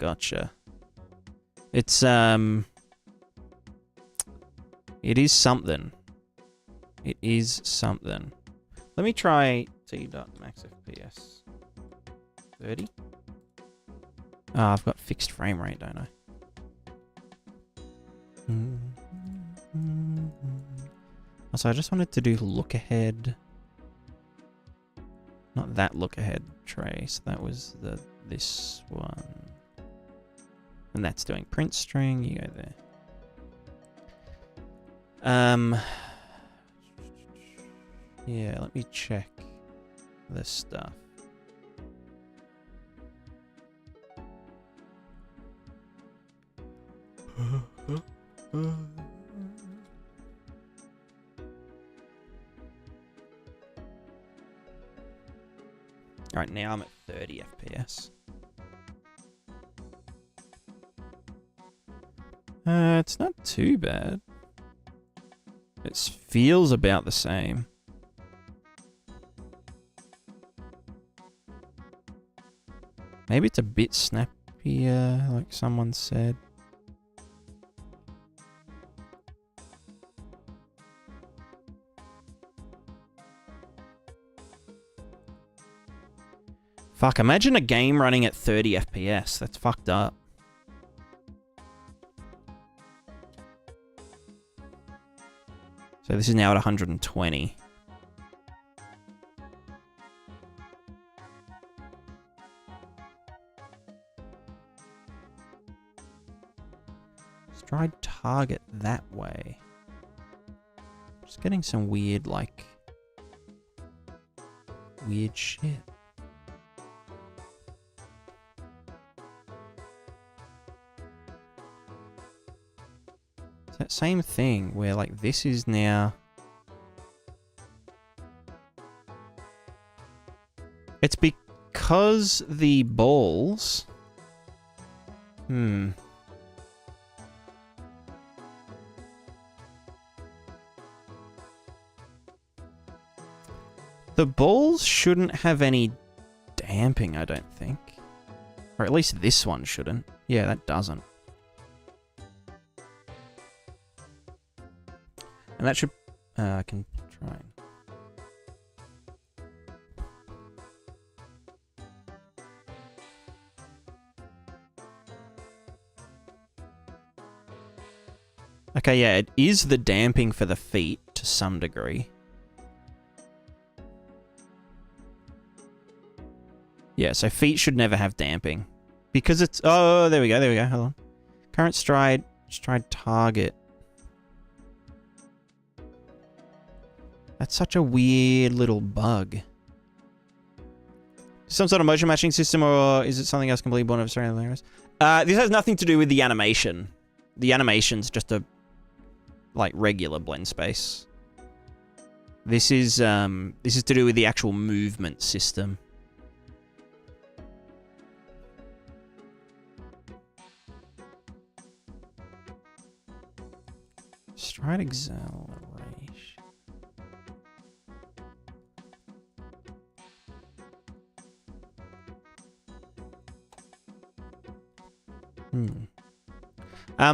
Speaker 1: It's, it is something. It is something. Let me try t.max FPS. 30? Oh, I've got fixed frame rate, don't I? Also, I just wanted to do look ahead. Not that look ahead trace. That was this one. And that's doing print string. You go there. Yeah, let me check this stuff. Alright, now I'm at 30 FPS. It's not too bad. It feels about the same. Maybe it's a bit snappier, like someone said. Fuck, imagine a game running at 30 FPS. That's fucked up. So this is now at 120. Let's try target that way. Just getting some weird, like... weird shit. That same thing where like this is now, it's because the balls, the balls shouldn't have any damping, I don't think, or at least this one shouldn't. Yeah, that doesn't. And that should, I can try. Okay, yeah, it is the damping for the feet to some degree. Yeah, so feet should never have damping. Because it's, oh, there we go, hold on. Current stride target. That's such a weird little bug. Some sort of motion matching system, or is it something else completely born of Australian language? This has nothing to do with the animation. The animation's just a, like, regular blend space. This is to do with the actual movement system. Stride acceleration.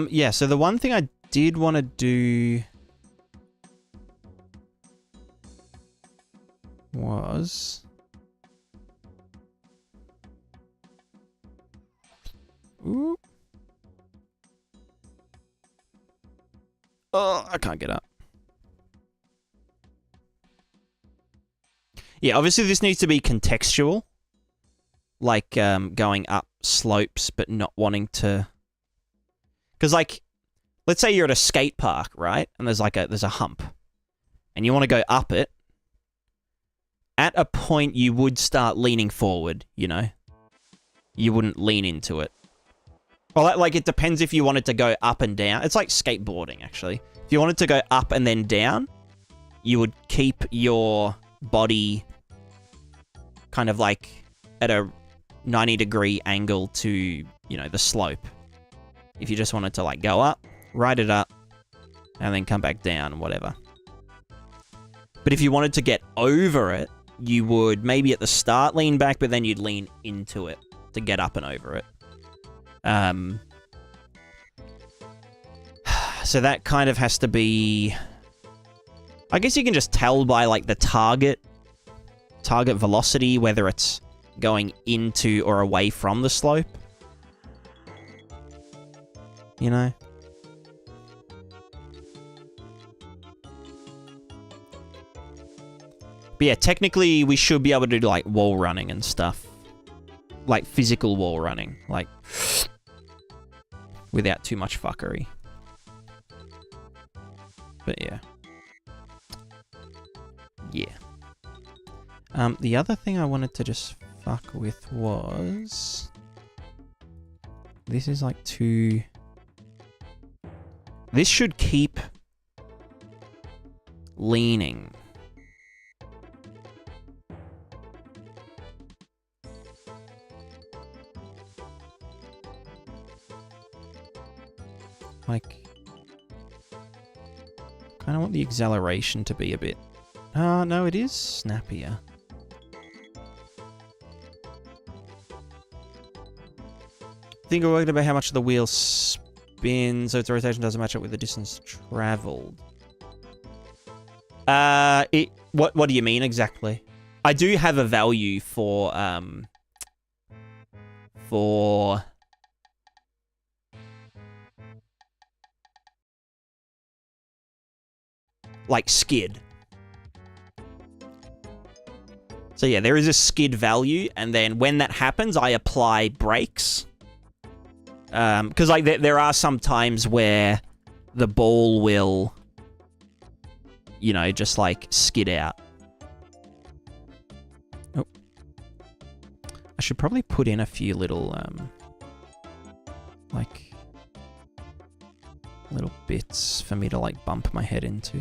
Speaker 1: Yeah, so the one thing I did want to do was... Ooh. Oh, I can't get up. Yeah, obviously this needs to be contextual. Like, going up slopes, but not wanting to... Because, like, let's say you're at a skate park, right? And there's a hump. And you want to go up it. At a point, you would start leaning forward, you know? You wouldn't lean into it. Well, like, it depends if you wanted to go up and down. It's like skateboarding, actually. If you wanted to go up and then down, you would keep your body kind of like at a 90-degree angle to, you know, the slope. If you just wanted to like go up, ride it up, and then come back down, whatever. But if you wanted to get over it, you would maybe at the start lean back, but then you'd lean into it to get up and over it. So that kind of has to be... I guess you can just tell by like the target velocity whether it's going into or away from the slope. You know? But yeah, technically we should be able to do like wall running and stuff. Like physical wall running. Like without too much fuckery. But yeah. Yeah. The other thing I wanted to just fuck with was... This is like too... This should keep leaning. Like, kind of want the acceleration to be a bit... no, it is snappier. Think we're worried about how much the wheel spins, so its rotation doesn't match up with the distance traveled. What do you mean exactly? I do have a value for like skid. So yeah, there is a skid value, and then when that happens, I apply brakes. Because like there are some times where the ball will, you know, just like skid out. Oh, I should probably put in a few little like little bits for me to like bump my head into.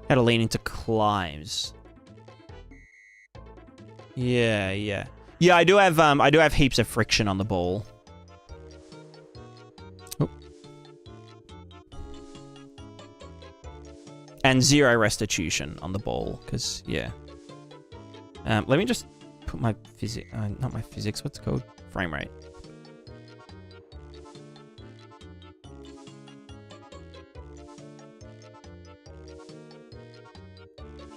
Speaker 1: How to lean into climbs. Yeah. Yeah, I do have heaps of friction on the ball. Oh. And 0 restitution on the ball, because, yeah. Let me just put my not my physics, what's it called? Frame rate.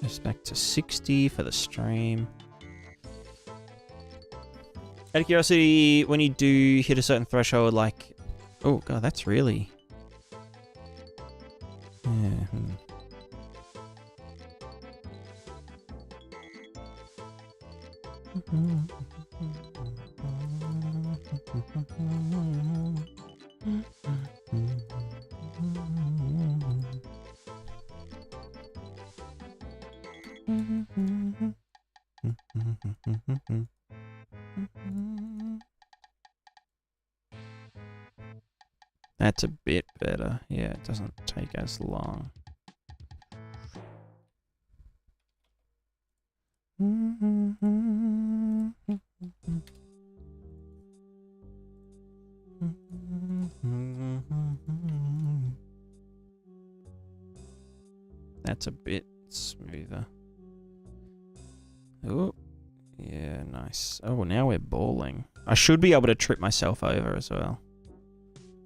Speaker 1: Just back to 60 for the stream. Out of curiosity, when you do hit a certain threshold, like... Oh, God, that's really... Yeah. That's a bit better. Yeah, it doesn't take as long. That's a bit smoother. Oh, yeah, nice. Oh, now we're balling. I should be able to trip myself over as well.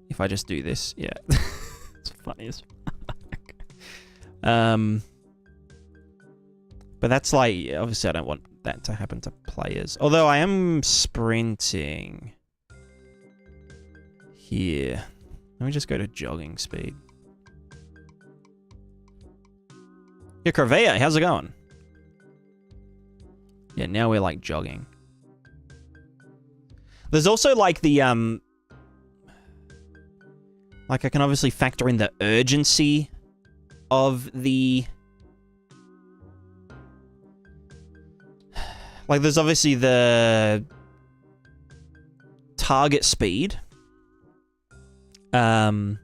Speaker 1: If I just do this, yeah. It's funny as fuck. But that's like, obviously I don't want that to happen to players. Although I am sprinting here. Let me just go to jogging speed. Yeah, Corvea, how's it going? Yeah, now we're like jogging. There's also like the Like, I can obviously factor in the urgency of the... Like, there's obviously the target speed. But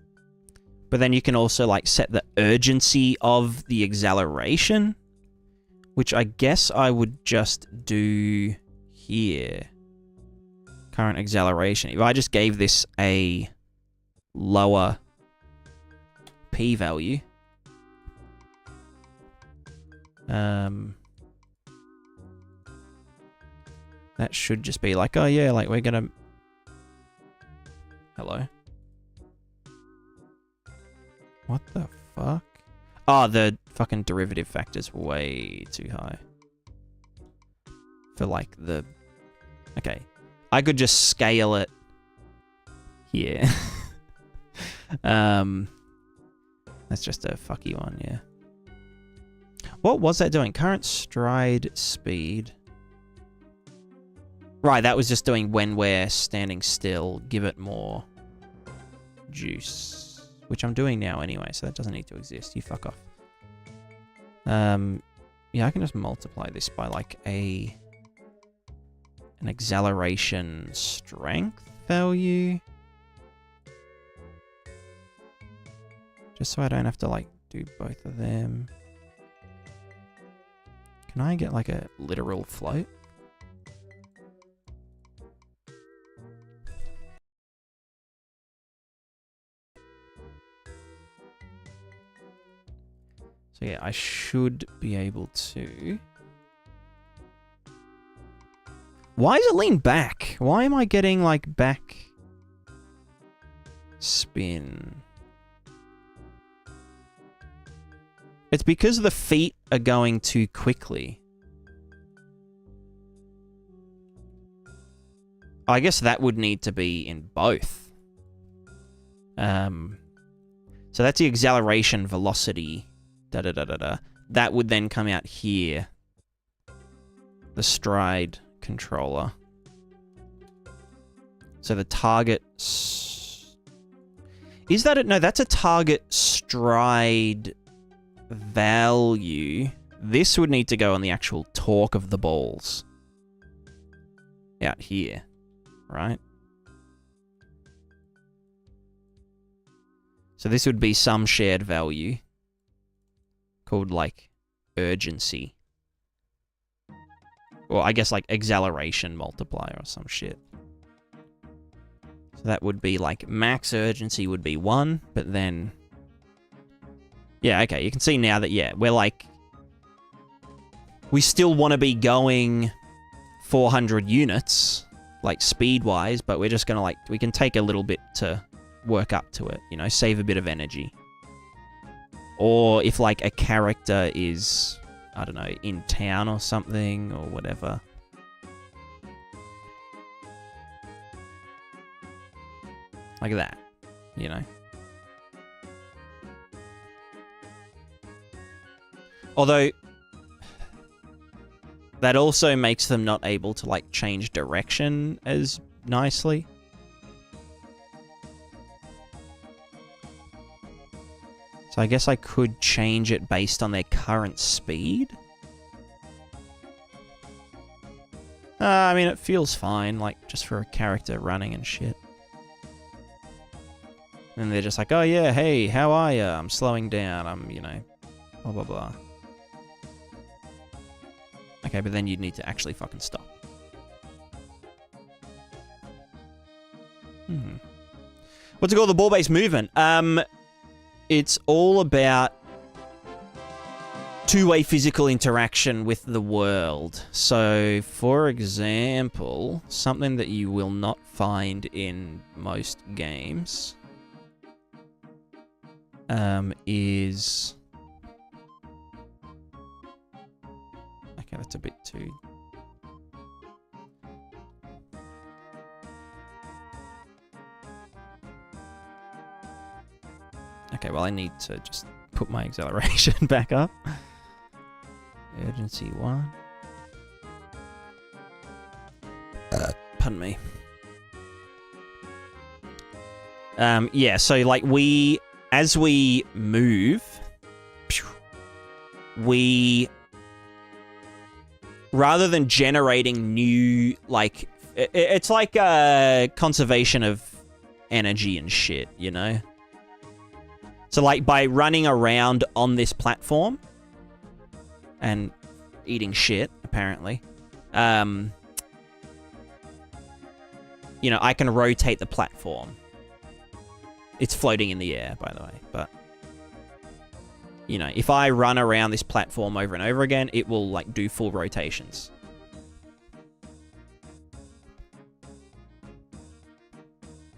Speaker 1: then you can also, like, set the urgency of the acceleration, which I guess I would just do here. Current acceleration. If I just gave this a lower p-value, that should just be like, oh yeah, like we're gonna... Hello? What the fuck? Oh, the fucking derivative factor's way too high. For like the... Okay. I could just scale it here. That's just a fucky one, yeah. What was that doing? Current stride speed. Right, that was just doing when we're standing still. Give it more juice. Which I'm doing now anyway, so that doesn't need to exist. You fuck off. Yeah, I can just multiply this by like an acceleration strength value. Just so I don't have to like do both of them. Can I get like a literal float? So yeah, I should be able to... Why is it lean back? Why am I getting like back spin? It's because the feet are going too quickly. I guess that would need to be in both. So that's the acceleration velocity. That would then come out here. The stride controller. So the target... Is that it? No, that's a target stride value. This would need to go on the actual torque of the balls. Out here. Right? So this would be some shared value. Called, like, urgency. Or I guess, like, acceleration multiplier or some shit. So that would be, like, max urgency would be 1, but then... Yeah, okay, you can see now that, yeah, we're, like... We still want to be going 400 units, like, speed-wise, but we're just gonna, like... We can take a little bit to work up to it, you know, save a bit of energy. Or if, like, a character is, I don't know, in town or something, or whatever. Like that, you know? Although, that also makes them not able to, like, change direction as nicely. So I guess I could change it based on their current speed. I mean, it feels fine, like, just for a character running and shit. And they're just like, oh yeah, hey, how are ya? I'm slowing down, I'm, you know, blah blah blah. Okay, but then you'd need to actually fucking stop. What's it called? The ball-based movement. It's all about two-way physical interaction with the world. So, for example, something that you will not find in most games is... Okay, that's a bit too... Okay, well, I need to just put my acceleration back up. Urgency 1. Pardon me. Yeah, so like as we move, rather than generating new, like, it's like conservation of energy and shit, you know? So like by running around on this platform and eating shit, apparently, you know, I can rotate the platform. It's floating in the air, by the way, but, you know, if I run around this platform over and over again, it will, like, do full rotations.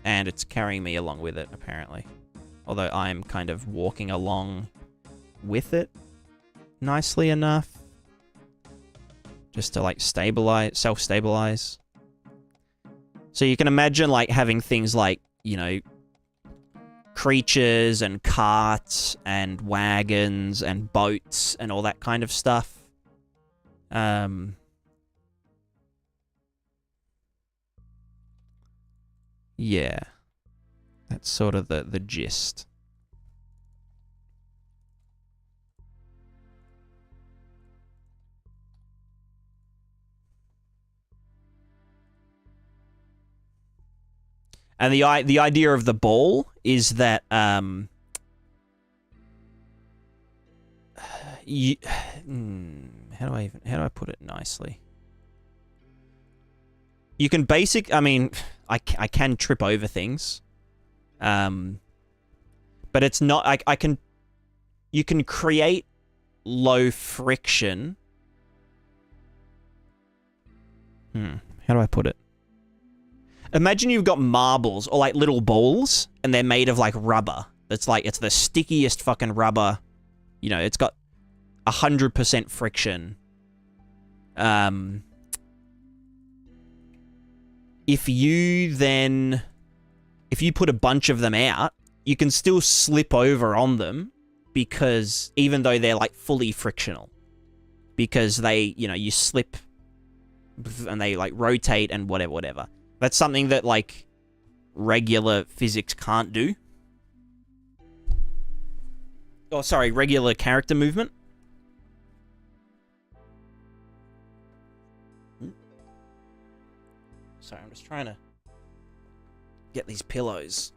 Speaker 1: And it's carrying me along with it, apparently. Although I'm kind of walking along with it nicely enough. Just to, like, stabilize, self-stabilize. So you can imagine, like, having things like, you know, creatures and carts and wagons and boats and all that kind of stuff. Yeah. That's sort of the gist. And the idea of the ball is that how do I put it nicely? You can I mean, I can trip over things, but it's not. You can create low friction. How do I put it? Imagine you've got marbles or like little balls and they're made of like rubber. It's the stickiest fucking rubber. You know, it's got 100% friction. If you put a bunch of them out, you can still slip over on them because even though they're like fully frictional, because they, you know, you slip and they like rotate and whatever. That's something that, like, regular physics can't do. Oh, sorry, regular character movement. Sorry, I'm just trying to get these pillows.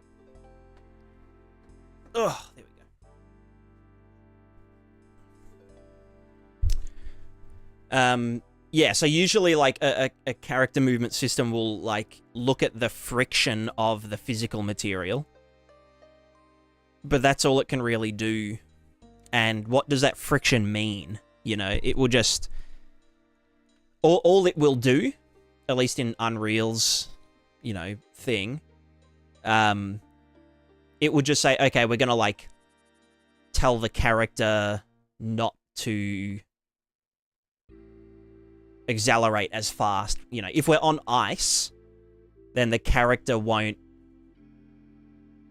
Speaker 1: Ugh, there we go. Yeah, so usually, like, a character movement system will, like, look at the friction of the physical material. But that's all it can really do. And what does that friction mean? You know, it will just... All it will do, at least in Unreal's, you know, thing, it would just say, okay, we're gonna, like, tell the character not to accelerate as fast. You know, if we're on ice, then the character won't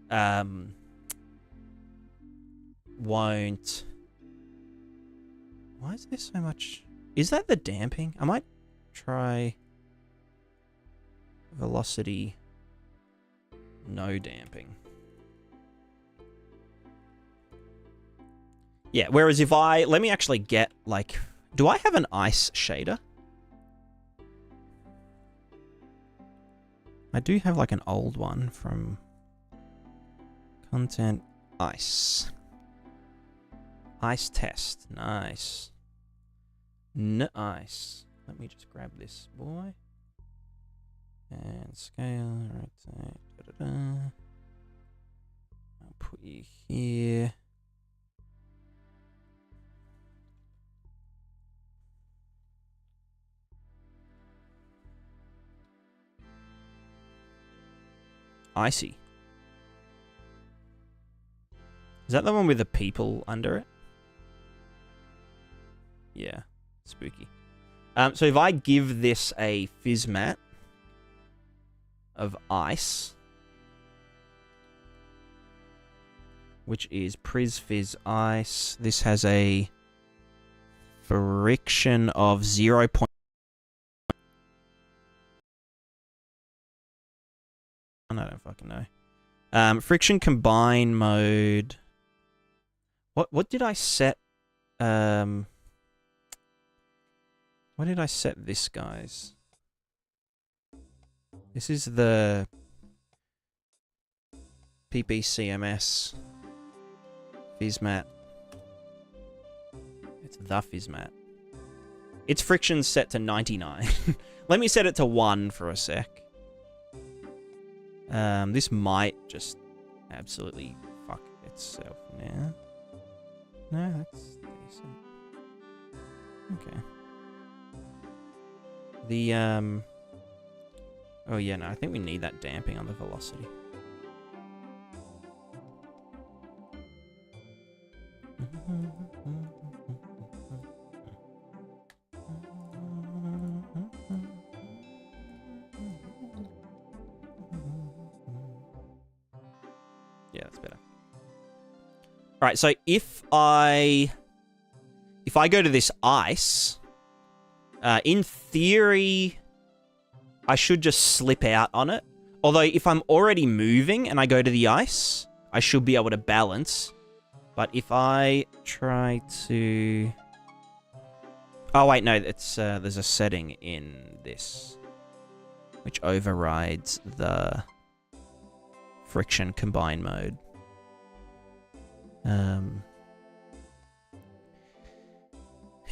Speaker 1: why is there so much? Is that the damping? I might try velocity, no damping. Yeah, whereas if let me actually get, like, do I have an ice shader? I do have, like, an old one from Content Ice. Ice test. Nice. Nice. Let me just grab this boy. And scale. Rotate. I'll put you here. Icy. Is that the one with the people under it? Yeah. Spooky. So if I give this a fizz mat of ice, which is Pris Fizz Ice, this has a friction of 0. I don't fucking know. Friction combine mode. What did I set? What did I set this, guys? This is the PPCMS Fizmat. It's the Fizmat. Its friction's set to 99. Let me set it to 1 for a sec. This might just absolutely fuck itself now. No, that's decent. Okay. The, oh yeah, no, I think we need that damping on the velocity. Yeah, that's better. All right, so if I go to this ice, in theory, I should just slip out on it. Although if I'm already moving and I go to the ice, I should be able to balance. But if I try to... Oh, wait, no, it's there's a setting in this which overrides the friction combine mode.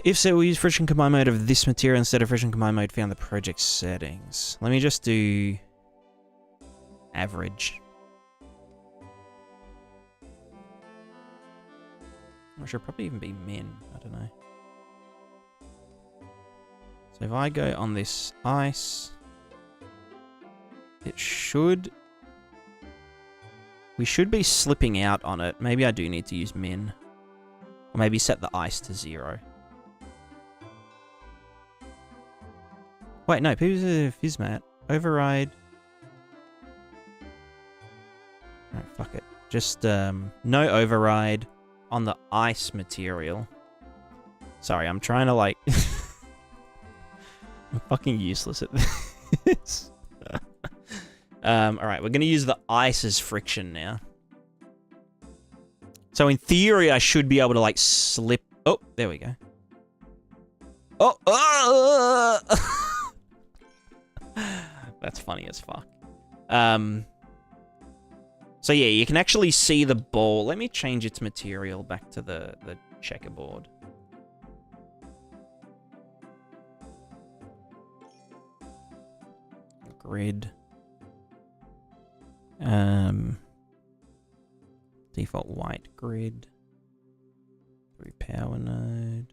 Speaker 1: If so, we'll use friction combine mode of this material instead of friction combine mode found in the project settings. Let me just do average. Or should probably even be min. I don't know. So if I go on this ice, it should... We should be slipping out on it. Maybe I do need to use min. Or maybe set the ice to 0. Wait, no, Fizmat. Override. Alright, fuck it. Just, no override on the ice material. Sorry, I'm trying to, like... I'm fucking useless at this. Alright, we're going to use the ice as friction now. So in theory, I should be able to, like, slip... Oh, there we go. Oh! That's funny as fuck. So yeah, you can actually see the ball. Let me change its material back to the checkerboard. Grid. Default white grid. Through power node.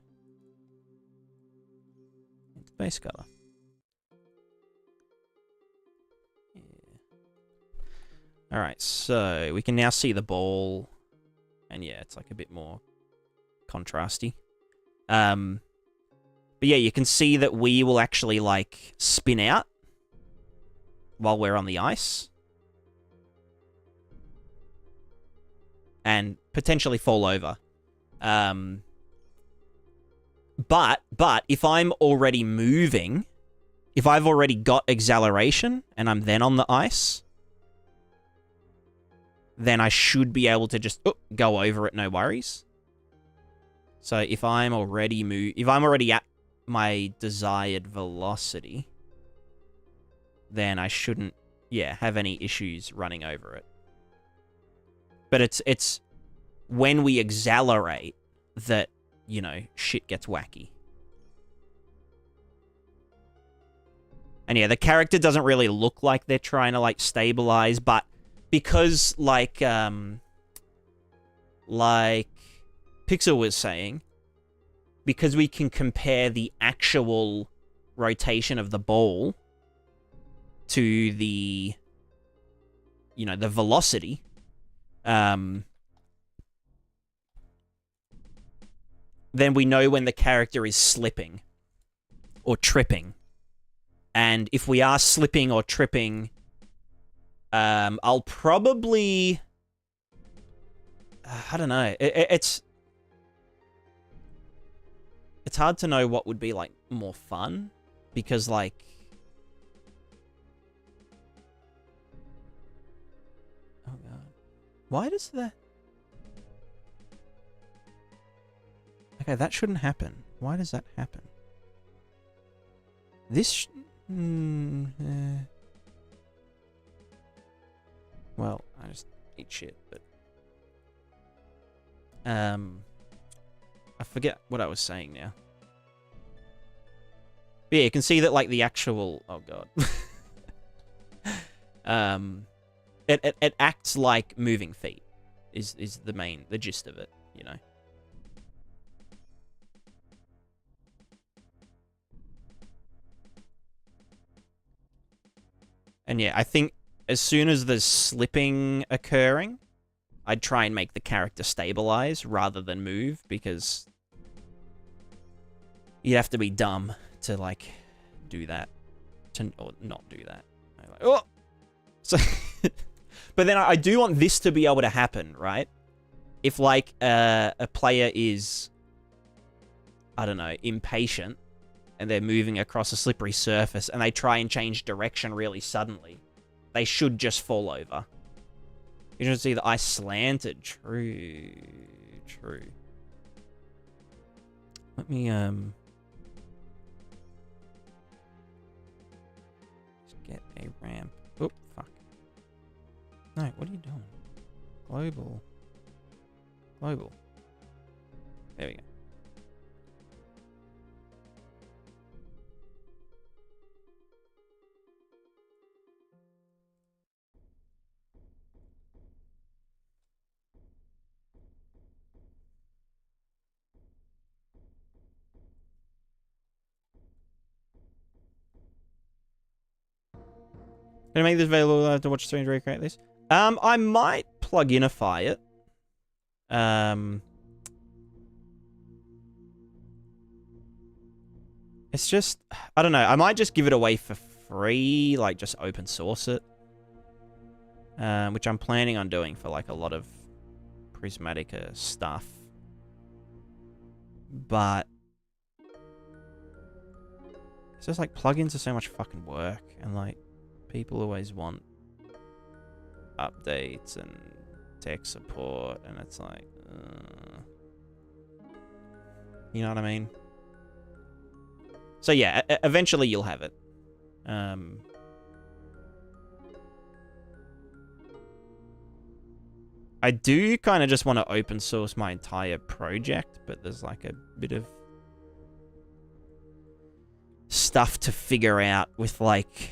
Speaker 1: It's base color. Yeah. Alright, so we can now see the ball. And yeah, it's like a bit more contrasty. But yeah, you can see that we will actually like spin out while we're on the ice. And potentially fall over. But if I'm already moving, if I've already got acceleration and I'm then on the ice, then I should be able to just go over it, no worries. So if I'm already at my desired velocity, then I shouldn't, have any issues running over it. But it's when we accelerate that, you know, shit gets wacky. And yeah, the character doesn't really look like they're trying to, like, stabilize, but because, like Pixel was saying, because we can compare the actual rotation of the ball to the, you know, the velocity, then we know when the character is slipping or tripping. And if we are slipping or tripping, I'll probably... I don't know. It's hard to know what would be, like, more fun. Because, like... Oh, God. Why does that... Okay, that shouldn't happen. Why does that happen? This... Well, I just eat shit, but... I forget what I was saying now. But yeah, you can see that, like, the actual... Oh, God. It acts like moving feet, is the gist of it, you know? And yeah, I think as soon as there's slipping occurring, I'd try and make the character stabilize rather than move, because you'd have to be dumb to, like, do that. Or not do that. Like, oh! So, but then I do want this to be able to happen, right? If, like, a player is, I don't know, impatient, and they're moving across a slippery surface, and they try and change direction really suddenly, they should just fall over. You should see the ice slanted. True. True. Let me, just get a ramp. Oh, fuck. No, what are you doing? Global. Global. There we go. Can I make this available to watch streams recreate this? I might pluginify it. It's just, I don't know. I might just give it away for free, like just open source it. Which I'm planning on doing for like a lot of Prismatica stuff. But it's just like plugins are so much fucking work, and like people always want updates and tech support, and it's like, you know what I mean? So yeah, eventually you'll have it. I do kind of just want to open source my entire project, but there's like a bit of stuff to figure out with like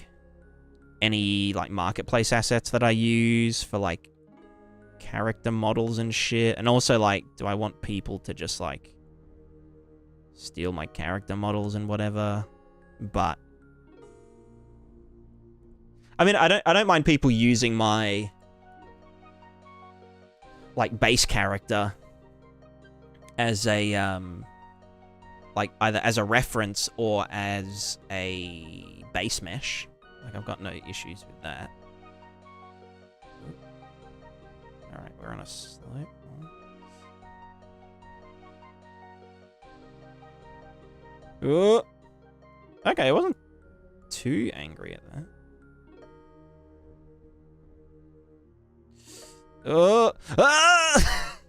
Speaker 1: any like marketplace assets that I use for like character models and shit. And also like, do I want people to just like steal my character models and whatever? But I mean, I don't mind people using my like base character as a like either as a reference or as a base mesh. Like I've got no issues with that. All right, we're on a slope. Oh. Okay, I wasn't too angry at that. Oh. Ah!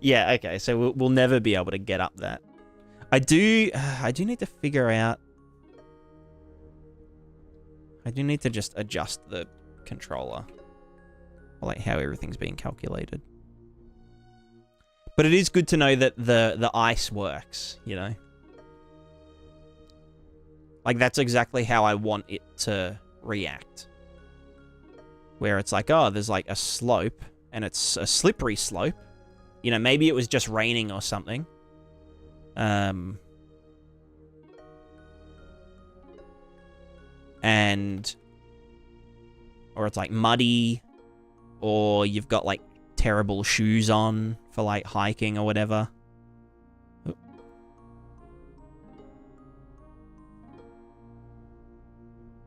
Speaker 1: Yeah, okay, so we'll never be able to get up that. I do need to figure out. I do need to just adjust the controller, like how everything's being calculated. But it is good to know that the ice works, you know? Like, that's exactly how I want it to react. Where it's like, oh, there's like a slope, and it's a slippery slope. You know, maybe it was just raining or something. Or it's like muddy, or you've got like terrible shoes on for like hiking or whatever. Oop.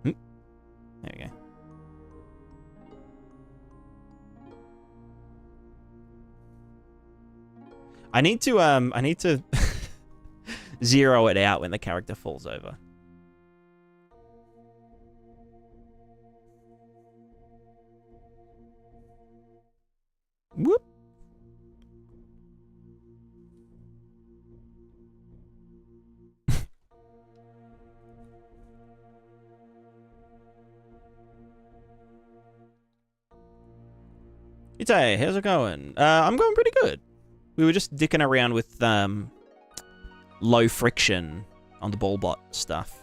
Speaker 1: There we go. I need to zero it out when the character falls over. Hey, how's it going? I'm going pretty good. We were just dicking around with low friction on the ball bot stuff.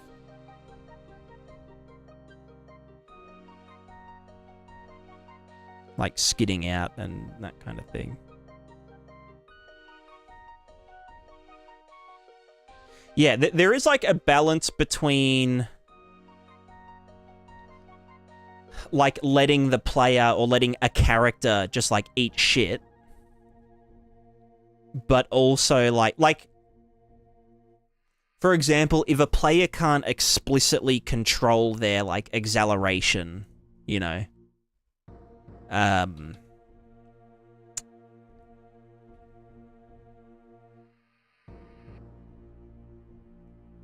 Speaker 1: Like skidding out and that kind of thing. Yeah, there is like a balance between like letting the player or letting a character just like eat shit, but also like for example, if a player can't explicitly control their like acceleration, you know,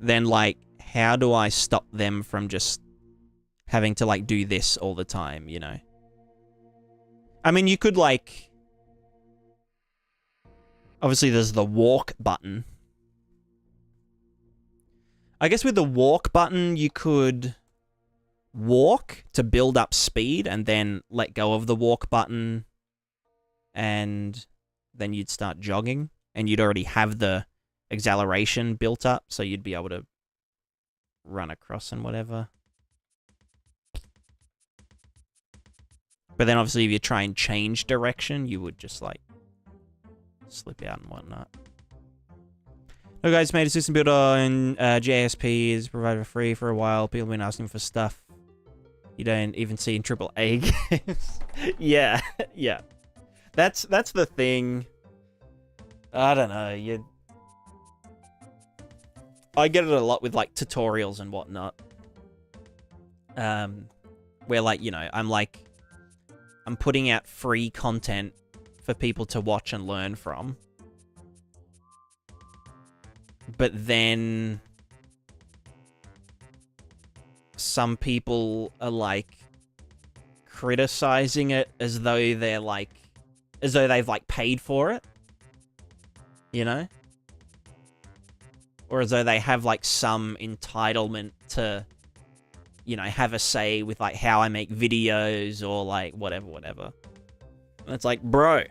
Speaker 1: then like how do I stop them from just having to like do this all the time, you know? I mean, you could like obviously there's the walk button. I guess with the walk button you could walk to build up speed and then let go of the walk button and then you'd start jogging and you'd already have the acceleration built up, so you'd be able to run across and whatever. But then obviously if you try and change direction, you would just like slip out and whatnot. No guys, made a system builder in JSP is provided for free for a while. People have been asking for stuff you don't even see in AAA games. Yeah, yeah. That's the thing. I don't know. I get it a lot with like tutorials and whatnot. Where like, you know, I'm putting out free content for people to watch and learn from. But then some people are like criticizing it as though they're like, as though they've like paid for it, you know? Or as though they have like some entitlement to, you know, have a say with like how I make videos or like whatever. And it's like, bro,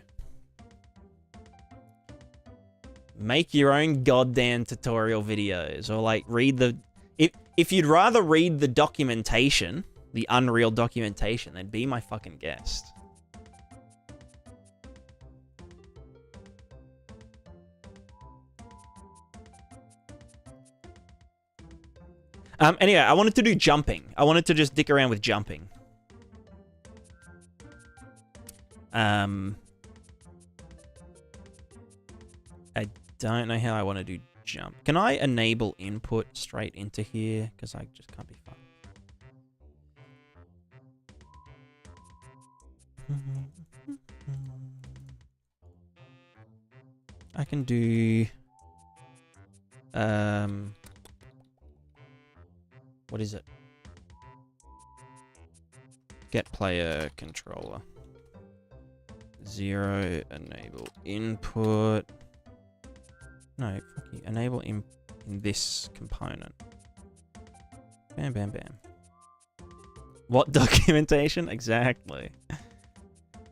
Speaker 1: make your own goddamn tutorial videos, or like read the... If you'd rather read the documentation, the Unreal documentation, then be my fucking guest. Anyway, I wanted to do jumping. I wanted to just dick around with jumping. I don't know how I want to do jump. Can I enable input straight into here? Because I just can't be fucked. I can do... what is it? Get player controller. 0, enable input. No, fuck you. Enable in this component. Bam, bam, bam. What documentation? Exactly.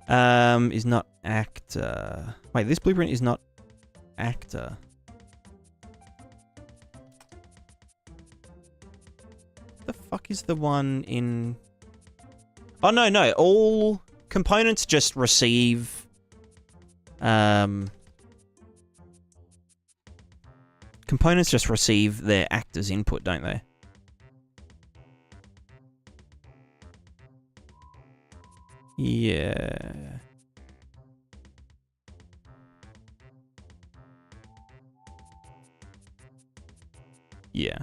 Speaker 1: Is not actor. Wait, this blueprint is not actor. The fuck is the one in... Oh, no. All components just receive... Components just receive their actor's input, don't they? Yeah. Yeah.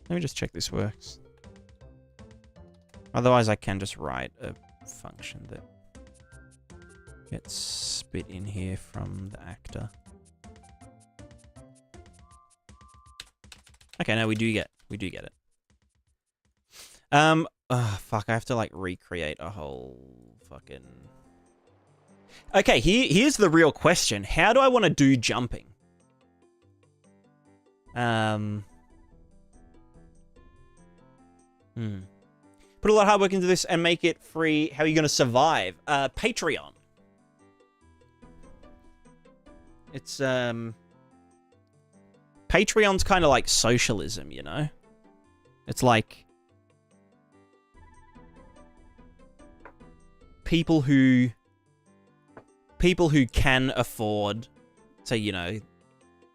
Speaker 1: Let me just check this works. Otherwise, I can just write a function that gets spit in here from the actor. Okay, no, we do get it. Oh, fuck, I have to, like, recreate a whole fucking... Okay, here's the real question. How do I want to do jumping? Put a lot of hard work into this and make it free. How are you going to survive? Patreon. It's, Patreon's kind of like socialism, you know? It's like people who can afford to, you know,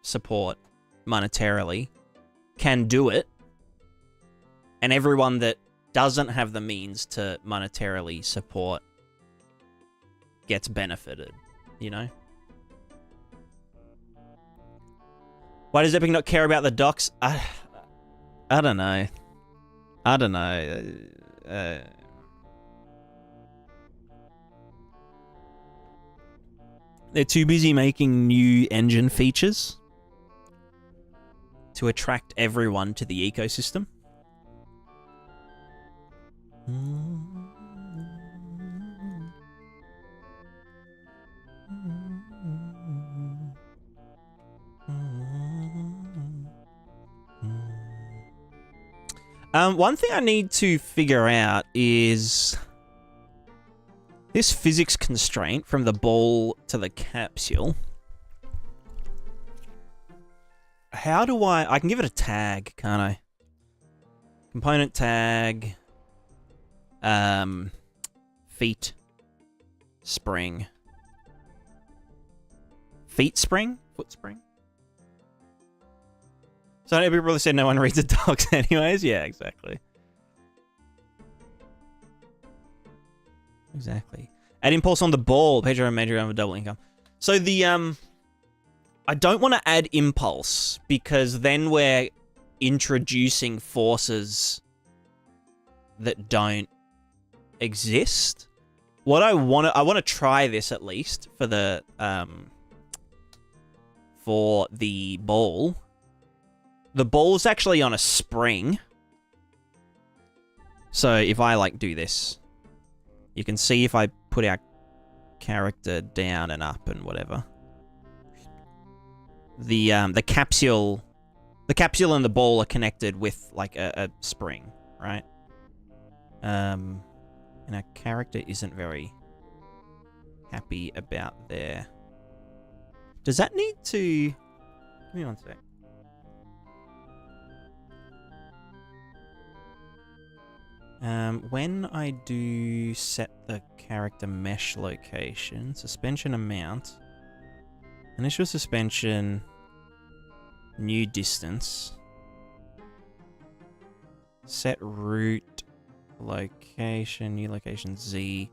Speaker 1: support monetarily can do it, and everyone that doesn't have the means to monetarily support gets benefited, you know? Why does Epic not care about the docs? I don't know. I don't know. They're too busy making new engine features to attract everyone to the ecosystem. One thing I need to figure out is this physics constraint from the ball to the capsule. How do I can give it a tag, can't I? Component tag, feet spring. Feet spring? Foot spring? So people probably said no one reads the docs anyways. Yeah, exactly. Exactly. Add impulse on the ball. Pedro and Major have a double income. So the I don't want to add impulse because then we're introducing forces that don't exist. What I want to try this at least for the ball. The ball's actually on a spring. So if I like do this, you can see if I put our character down and up and whatever. The capsule and the ball are connected with like a spring, right? And our character isn't very happy about there. Does that need to... Give me one sec. When I do set the character mesh location, suspension amount, initial suspension, new distance, set root, location, new location Z,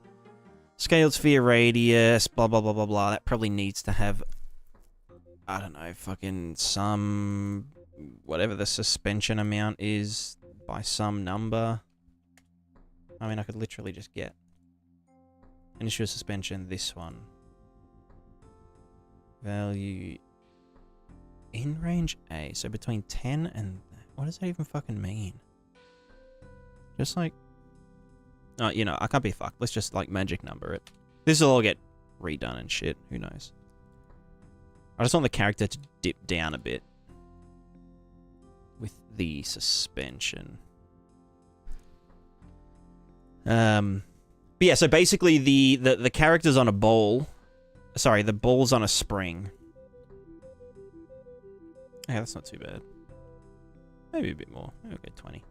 Speaker 1: scaled sphere radius, blah, blah, blah, blah, blah. That probably needs to have, I don't know, fucking some, whatever the suspension amount is by some number. I mean, I could literally just get initial suspension, this one. Value in range A. So between 10 and... What does that even fucking mean? Just like... Oh, you know, I can't be fucked. Let's just, like, magic number it. This will all get redone and shit. Who knows? I just want the character to dip down a bit with the suspension. But yeah, so basically the character's on a ball. Sorry, the ball's on a spring. Yeah, that's not too bad. Maybe a bit more. Maybe we'll get 20.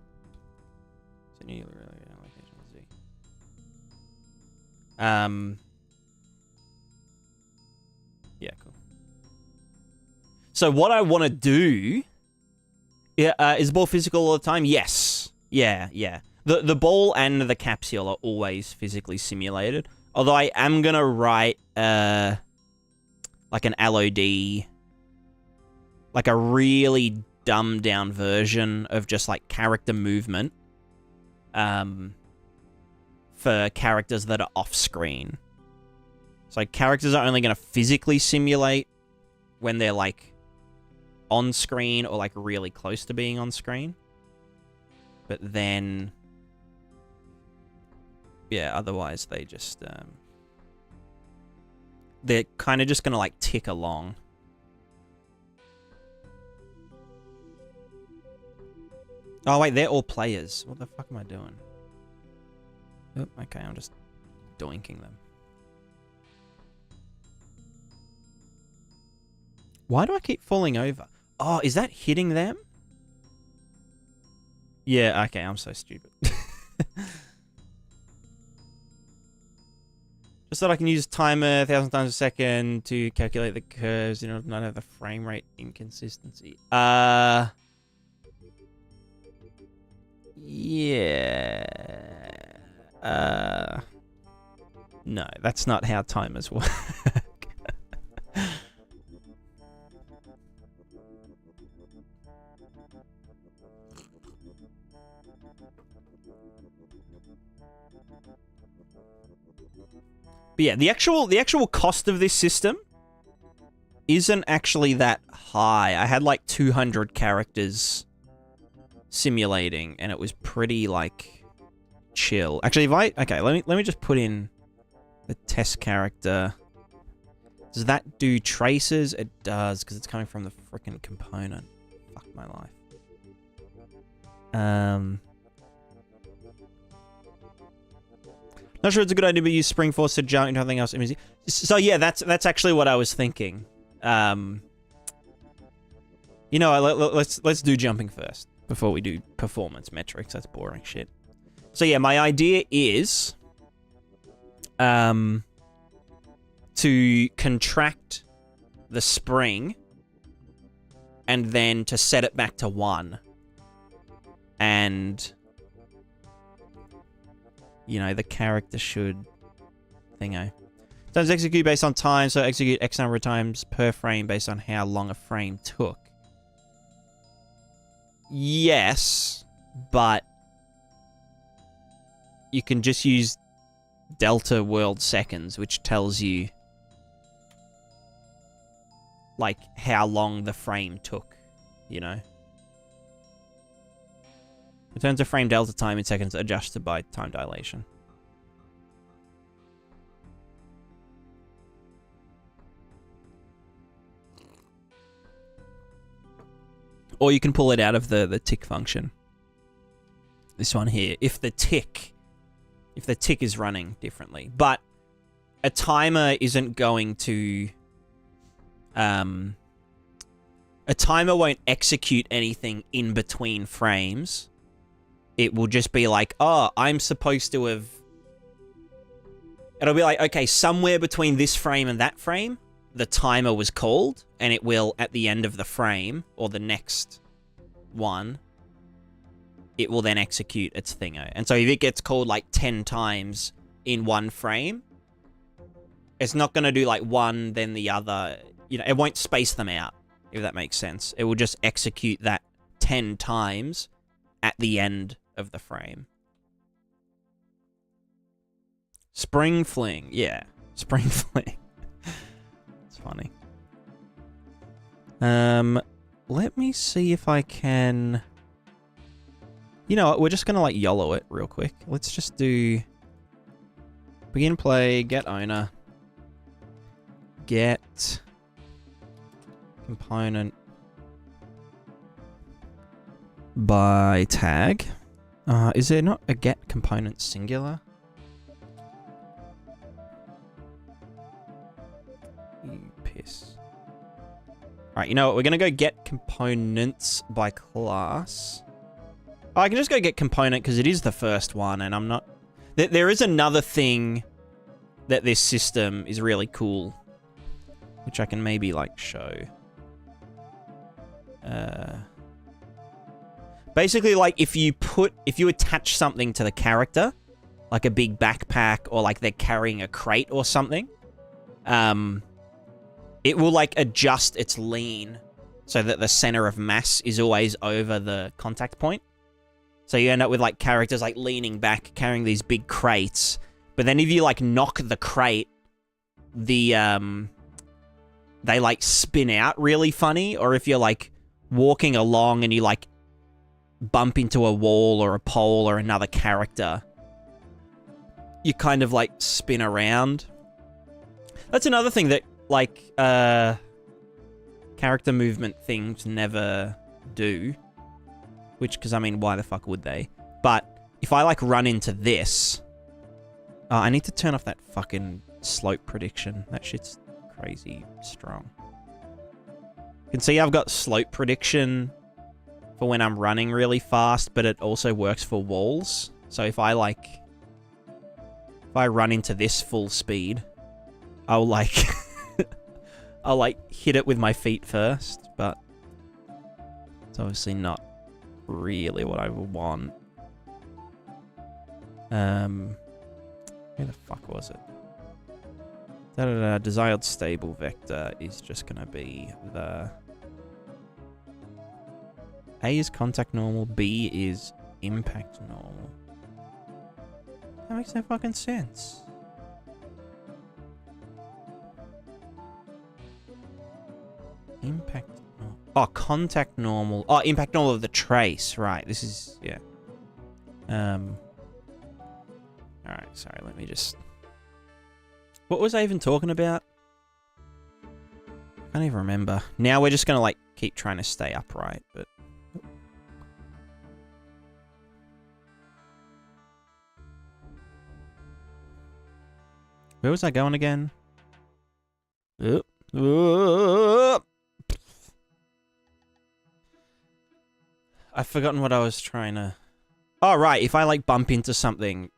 Speaker 1: So new location Z. Yeah, cool. So what I want to do... Yeah, is the ball physical all the time? Yes. Yeah. The ball and the capsule are always physically simulated. Although I am going to write, like an LOD, like a really dumbed down version of just like character movement, for characters that are off screen. So characters are only going to physically simulate when they're like on screen or like really close to being on screen. But then... Yeah, otherwise they just, they're kind of just going to, like, tick along. Oh, wait, they're all players. What the fuck am I doing? Oh, okay, I'm just doinking them. Why do I keep falling over? Oh, is that hitting them? Yeah, okay, I'm so stupid. Just thought I can use timer 1,000 times a second to calculate the curves in order to not have the frame rate inconsistency. Yeah. No, that's not how timers work. But yeah, the actual cost of this system isn't actually that high. I had like 200 characters simulating, and it was pretty like chill. Actually, let me just put in the test character. Does that do traces? It does, because it's coming from the frickin' component. Fuck my life. Not sure it's a good idea, but use Spring Force to jump into something else. So yeah, that's actually what I was thinking. You know, let's do jumping first before we do performance metrics. That's boring shit. So yeah, my idea is to contract the spring and then to set it back to 1. And you know, the character should thingo. Times execute based on time, so execute X number of times per frame based on how long a frame took. Yes, but you can just use delta world seconds, which tells you like how long the frame took, you know? Returns a frame delta time in seconds adjusted by time dilation. Or you can pull it out of the tick function. This one here. If the tick is running differently. But a timer isn't going to a timer won't execute anything in between frames. It will just be like, oh, I'm supposed to have... It'll be like, okay, somewhere between this frame and that frame, the timer was called, and it will, at the end of the frame, or the next one, it will then execute its thingo. And so if it gets called like 10 times in one frame, it's not going to do like one, then the other. You know, it won't space them out, if that makes sense. It will just execute that 10 times at the end of the frame. Spring fling. Yeah. Spring fling. It's funny. Let me see if I can... You know what? We're just going to like YOLO it real quick. Let's just do... Begin play, get owner. Get... Component... By tag. Is there not a get component singular? You piss. Alright, you know what? We're gonna go get components by class. Oh, I can just go get component because it is the first one and I'm not... There is another thing that this system is really cool, which I can maybe like show. Basically, like, if you attach something to the character, like a big backpack, or like they're carrying a crate or something, it will, like, adjust its lean so that the center of mass is always over the contact point. So you end up with, like, characters, like, leaning back, carrying these big crates, but then if you, like, knock the crate, they, like, spin out really funny, or if you're, like, walking along and you, like, bump into a wall or a pole or another character, you kind of like spin around. That's another thing that like character movement things never do, which, because I mean, why the fuck would they? But if I like run into this, Oh, I need to turn off that fucking slope prediction. That shit's crazy strong. You can see I've got slope prediction for when I'm running really fast, but it also works for walls. So if I run into this full speed, I'll like I'll like hit it with my feet first, but it's obviously not really what I would want. Where the fuck was it? Desired stable vector is just gonna be the A is contact normal, B is impact normal. That makes no fucking sense. Impact normal. Oh, contact normal. Oh, impact normal of the trace. Right, this is, yeah. Alright, sorry, let me just... What was I even talking about? I can't even remember. Now we're just gonna, like, keep trying to stay upright, but... Where was I going again? I've forgotten what I was trying to... Oh, right, if I, like, bump into something...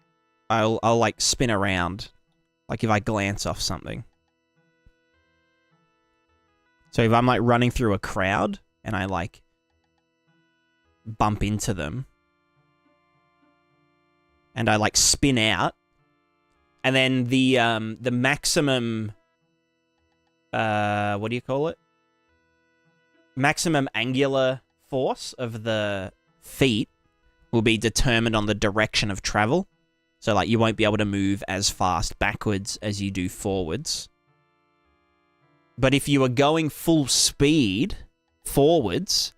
Speaker 1: I'll like spin around, like if I glance off something. So if I'm like running through a crowd and I like bump into them and I like spin out, and then the maximum what do you call it? Maximum angular force of the feet will be determined on the direction of travel. So, like, you won't be able to move as fast backwards as you do forwards. But if you were going full speed forwards,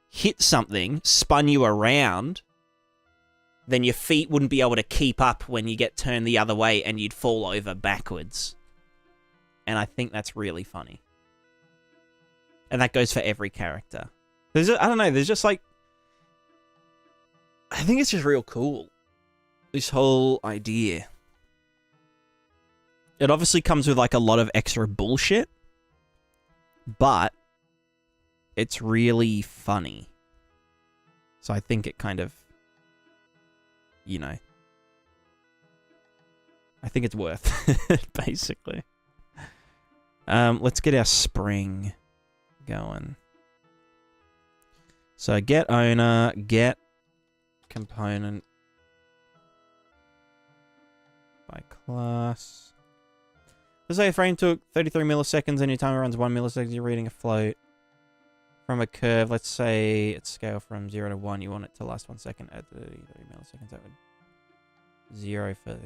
Speaker 1: hit something, spun you around, then your feet wouldn't be able to keep up when you get turned the other way and you'd fall over backwards. And I think that's really funny. And that goes for every character. I don't know, there's just, like... I think it's just real cool. This whole idea. It obviously comes with like a lot of extra bullshit, but it's really funny. So I think it kind of, you know, I think it's worth it, basically. Let's get our spring going. So get owner, get component by class. Let's say a frame took 33 milliseconds and your timer runs 1 millisecond. You're reading a float from a curve. Let's say it's scale from 0 to 1. You want it to last 1 second at 30 milliseconds. That would 0 for...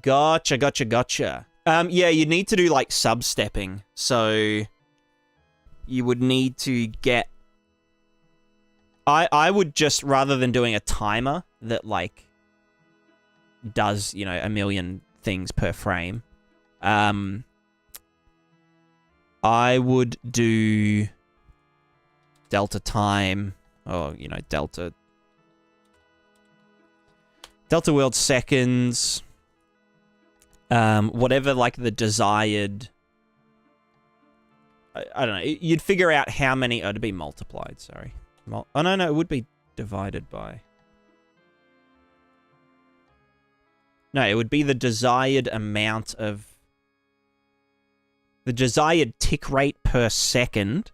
Speaker 1: Gotcha. Yeah, you need to do like sub-stepping. So you would need to get... I would just, rather than doing a timer that like does, you know, a million things per frame, I would do delta time, or, you know, delta world seconds, whatever, like, the desired... I don't know. You'd figure out how many... Oh, it'd be multiplied, sorry. Oh, no, it would be divided by... No, it would be the desired amount of... The desired tick rate per second,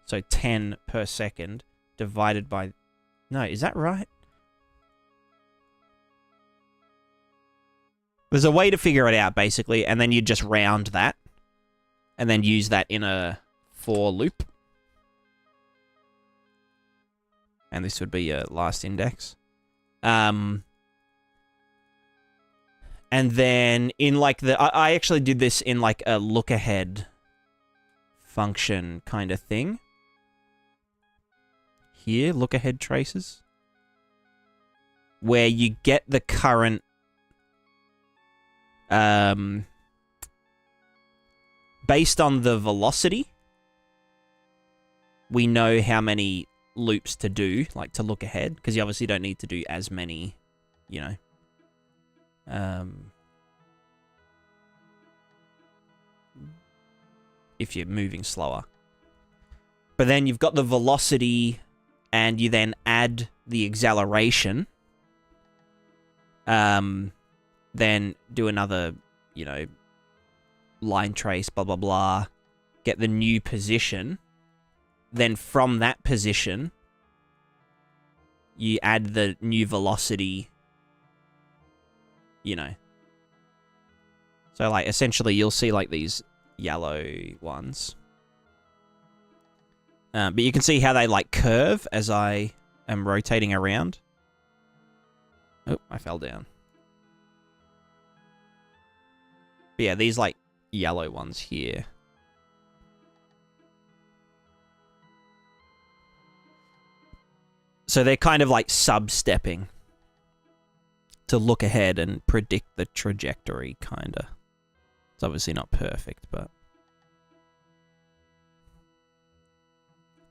Speaker 1: so 10 per second, divided by... No, is that right? There's a way to figure it out, basically, and then you just round that, and then use that in a for loop. And this would be your last index. And then in like the... I actually did this in like a look ahead function kind of thing. Here, look ahead traces. Where you get the current... based on the velocity, we know how many loops to do, like to look ahead, because you obviously don't need to do as many, you know, If you're moving slower. But then you've got the velocity, and you then add the acceleration. Then do another, you know, line trace, blah, blah, blah. Get the new position. Then from that position, you add the new velocity, you know. So, like, essentially, you'll see, like, these yellow ones. But you can see how they, like, curve as I am rotating around. Oh, I fell down. But yeah, these, like, yellow ones here. So they're kind of, like, sub-stepping to look ahead and predict the trajectory, kind of. It's obviously not perfect, but...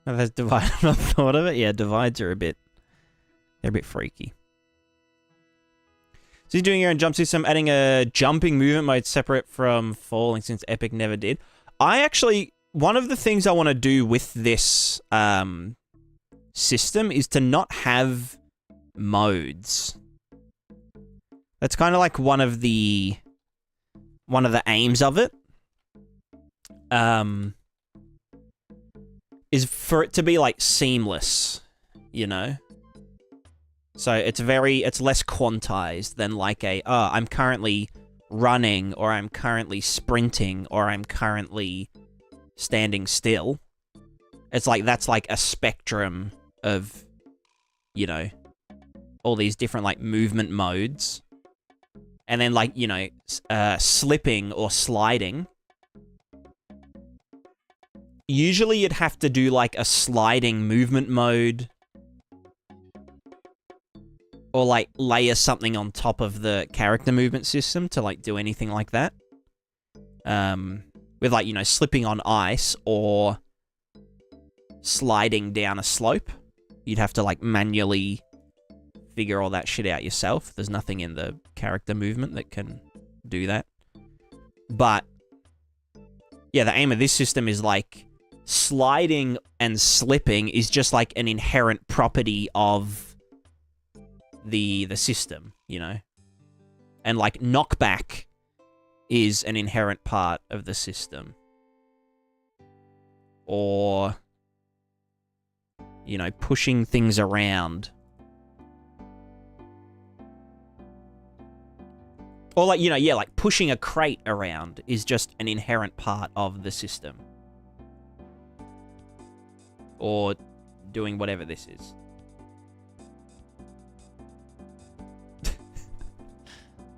Speaker 1: Oh, that's divide. I've not thought of it. Yeah, divides are they're a bit freaky. So you're doing your own jump system, adding a jumping movement mode separate from falling, since Epic never did. One of the things I want to do with this system is to not have modes. That's kind of like one of the aims of it. Is for it to be, like, seamless, you know? So it's less quantized than, like, I'm currently running, or I'm currently sprinting, or I'm currently standing still. It's like, that's like a spectrum of, you know, all these different, like, movement modes. And then, like, you know, slipping or sliding. Usually you'd have to do, like, a sliding movement mode. Or, like, layer something on top of the character movement system to, like, do anything like that. With, like, you know, slipping on ice or sliding down a slope. You'd have to, like, manually figure all that shit out yourself. There's nothing in the character movement that can do that. But, yeah, the aim of this system is, like, sliding and slipping is just, like, an inherent property of the system, you know? And, like, knockback is an inherent part of the system. Or, you know, pushing things around. Or, like, you know, yeah, like, pushing a crate around is just an inherent part of the system. Or doing whatever this is.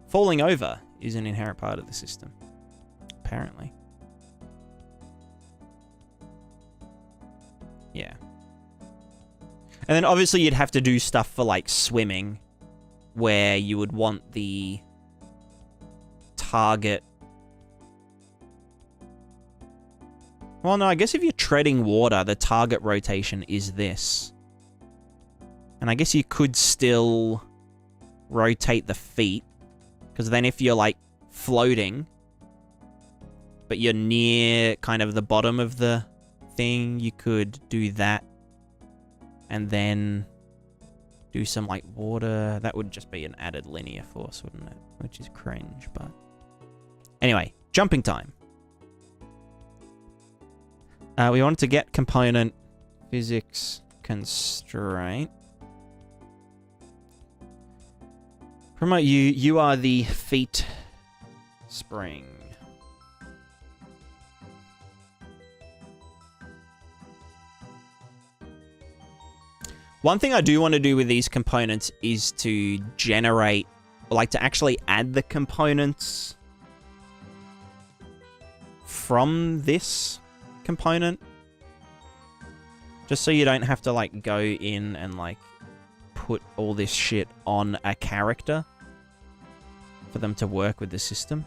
Speaker 1: Falling over is an inherent part of the system. Apparently. Yeah. And then obviously you'd have to do stuff for, like, swimming, where you would want the target. Well, no, I guess if you're treading water, the target rotation is this. And I guess you could still rotate the feet, because then if you're, like, floating, but you're near kind of the bottom of the thing, you could do that. And then do some, like, water. That would just be an added linear force, wouldn't it? Which is cringe, but... Anyway, jumping time. We wanted to get component physics constraint. Promote you. You are the feet spring. One thing I do want to do with these components is to generate, like, to actually add the components from this component. Just so you don't have to, like, go in and, like, put all this shit on a character for them to work with the system.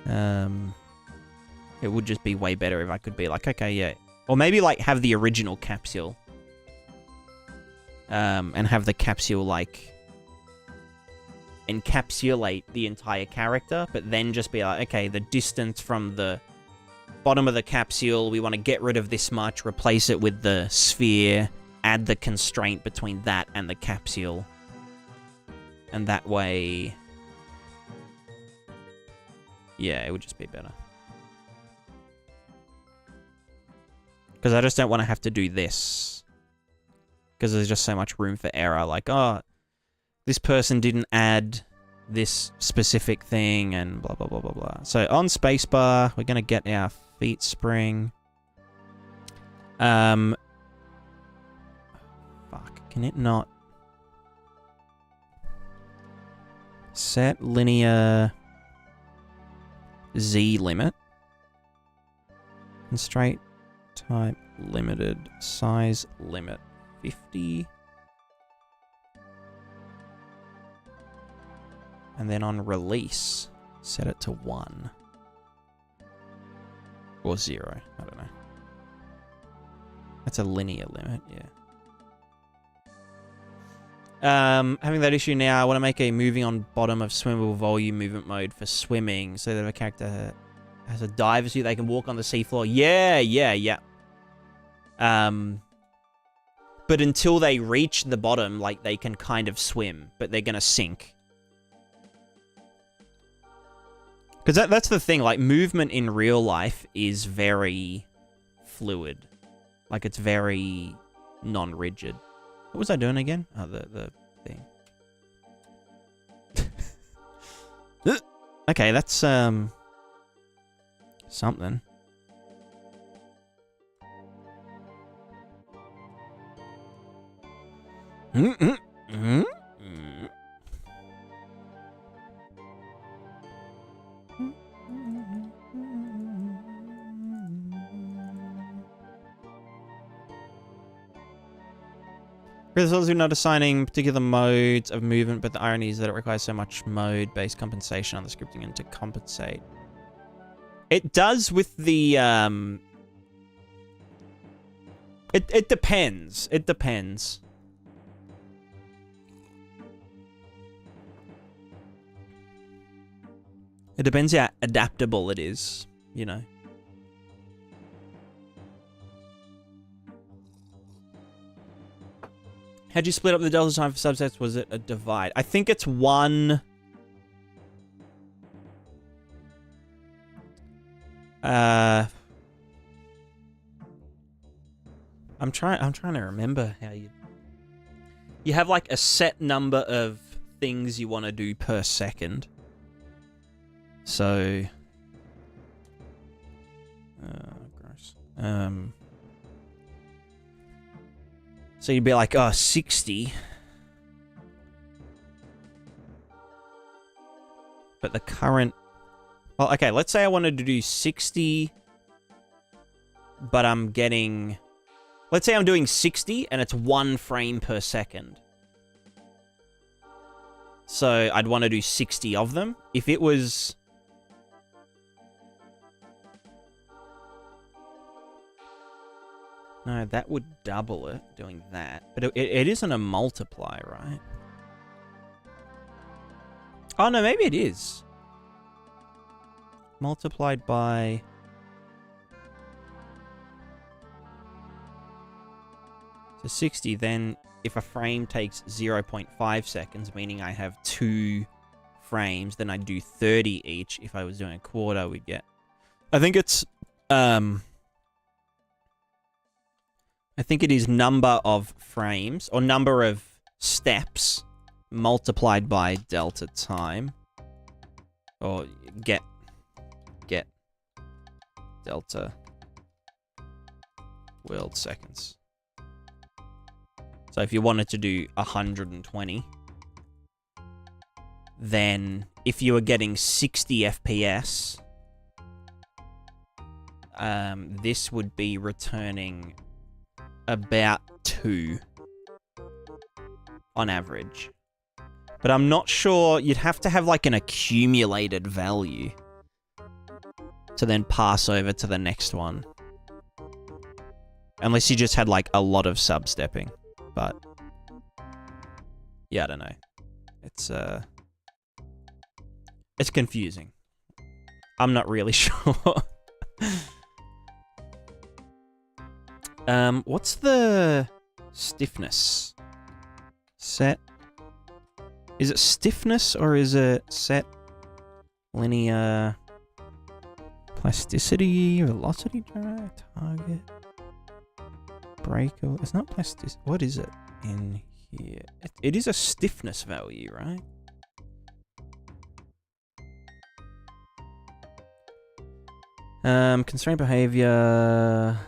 Speaker 1: It would just be way better if I could be like, okay, yeah. Or maybe, like, have the original capsule. And have the capsule, like, encapsulate the entire character, but then just be like, okay, the distance from the bottom of the capsule, we want to get rid of this much, replace it with the sphere, add the constraint between that and the capsule. And that way... yeah, it would just be better. Because I just don't want to have to do this. Because there's just so much room for error. Like, oh, this person didn't add this specific thing and blah, blah, blah, blah, blah. So on spacebar, we're going to get our feet spring. Fuck, can it not? Set linear Z limit. Constraint type limited size limit 50. And then on release, set it to 1. Or 0, I don't know. That's a linear limit, yeah. Having that issue now, I want to make a moving on bottom of swimmable volume movement mode for swimming, so that if a character has a diver suit, they can walk on the seafloor. Yeah. But until they reach the bottom, like, they can kind of swim, but they're gonna sink. Because that's the thing, like, movement in real life is very fluid. Like, it's very non-rigid. What was I doing again? Oh, the thing. Okay, that's, something. There's also not assigning particular modes of movement, but the irony is that it requires so much mode-based compensation on the scripting and to compensate. It does with the, It depends. It depends. It depends how adaptable it is, you know. How'd you split up the delta time for subsets? Was it a divide? I think it's one... I'm trying to remember how you... You have like a set number of things you want to do per second. So... gross. So you'd be like, oh, 60. But the current... Well, okay, let's say I wanted to do 60, but I'm getting... Let's say I'm doing 60, and it's 1 frame per second. So I'd want to do 60 of them. If it was... No, that would double it, doing that. But it isn't a multiply, right? Oh, no, maybe it is. Multiplied by... So 60, then if a frame takes 0.5 seconds, meaning I have 2 frames, then I'd do 30 each. If I was doing a quarter, we'd get... I think it's... I think it is number of frames, or number of steps, multiplied by delta time. Or get delta world seconds. So if you wanted to do 120, then if you were getting 60 FPS, this would be returning about 2 on average. But I'm not sure, you'd have to have like an accumulated value to then pass over to the next one. Unless you just had like a lot of sub-stepping. But yeah, I don't know. It's It's confusing. I'm not really sure. What's the stiffness? Set. Is it stiffness or is it set linear plasticity, velocity drag, target, breaker? It's not plasticity. What is it in here? It is a stiffness value, right? Constraint behavior,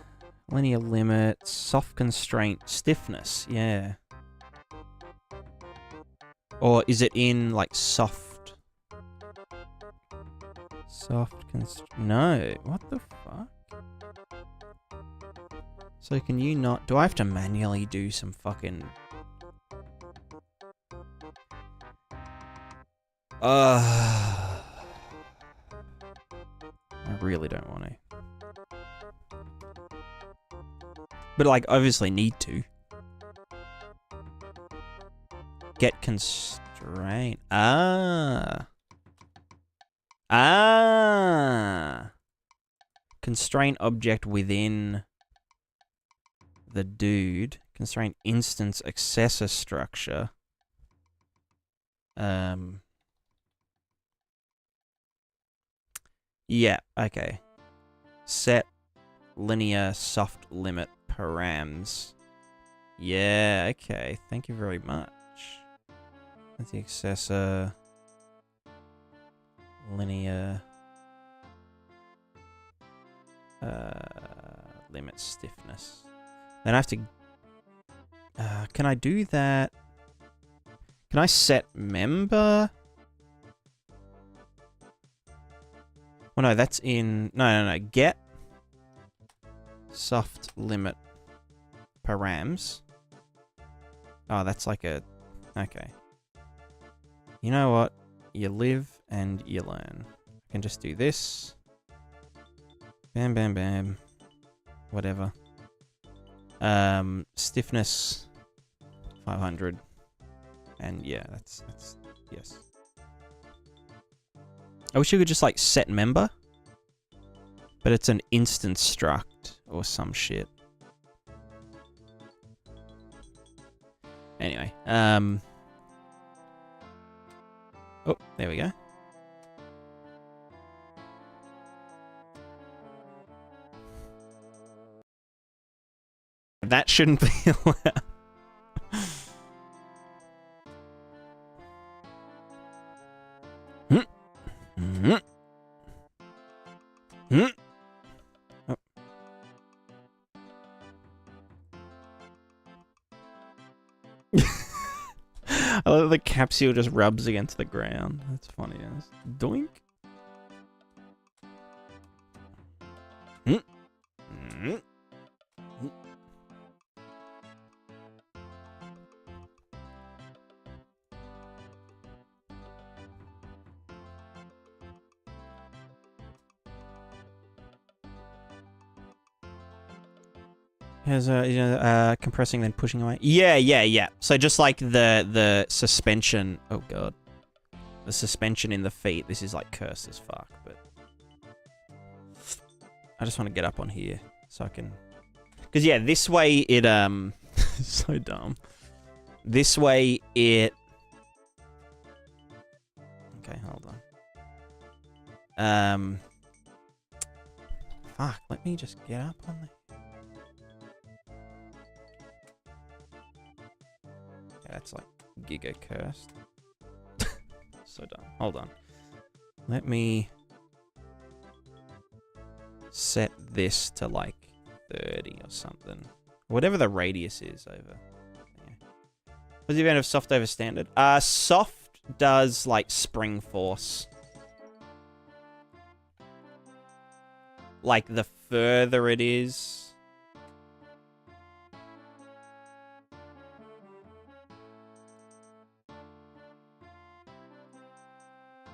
Speaker 1: linear limit, soft constraint, stiffness, yeah. Or is it in, like, soft? Soft constraint, no, what the fuck? So can you not, do I have to manually do some fucking... I really don't want to. But, like, obviously need to. Get constraint. Ah. Constraint object within the dude. Constraint instance accessor structure. Yeah, okay. Set linear soft limit params. Yeah, okay. Thank you very much. That's the accessor. Linear. Limit stiffness. Then I have to... can I do that? Can I set member? Well, no, that's in... No. Get soft limit params. Oh, that's like a... Okay. You know what? You live and you learn. I can just do this. Bam, bam, bam. Whatever. Stiffness 500. And yeah, that's yes. I wish you could just like set member. But it's an instance struct or some shit. Anyway, oh, there we go. That shouldn't be allowed. Oh. I love the capsule just rubs against the ground. That's funny. Doink. Has compressing then pushing away. Yeah. So just like the suspension. Oh god, the suspension in the feet. This is like cursed as fuck. But I just want to get up on here so I can. Because yeah, this way it so dumb. This way it. Okay, hold on. Fuck. Let me just get up on the. That's like giga cursed. So dumb. Hold on. Let me set this to like 30 or something. Whatever the radius is over. Yeah. What's the event of soft over standard? Soft does like spring force. Like the further it is.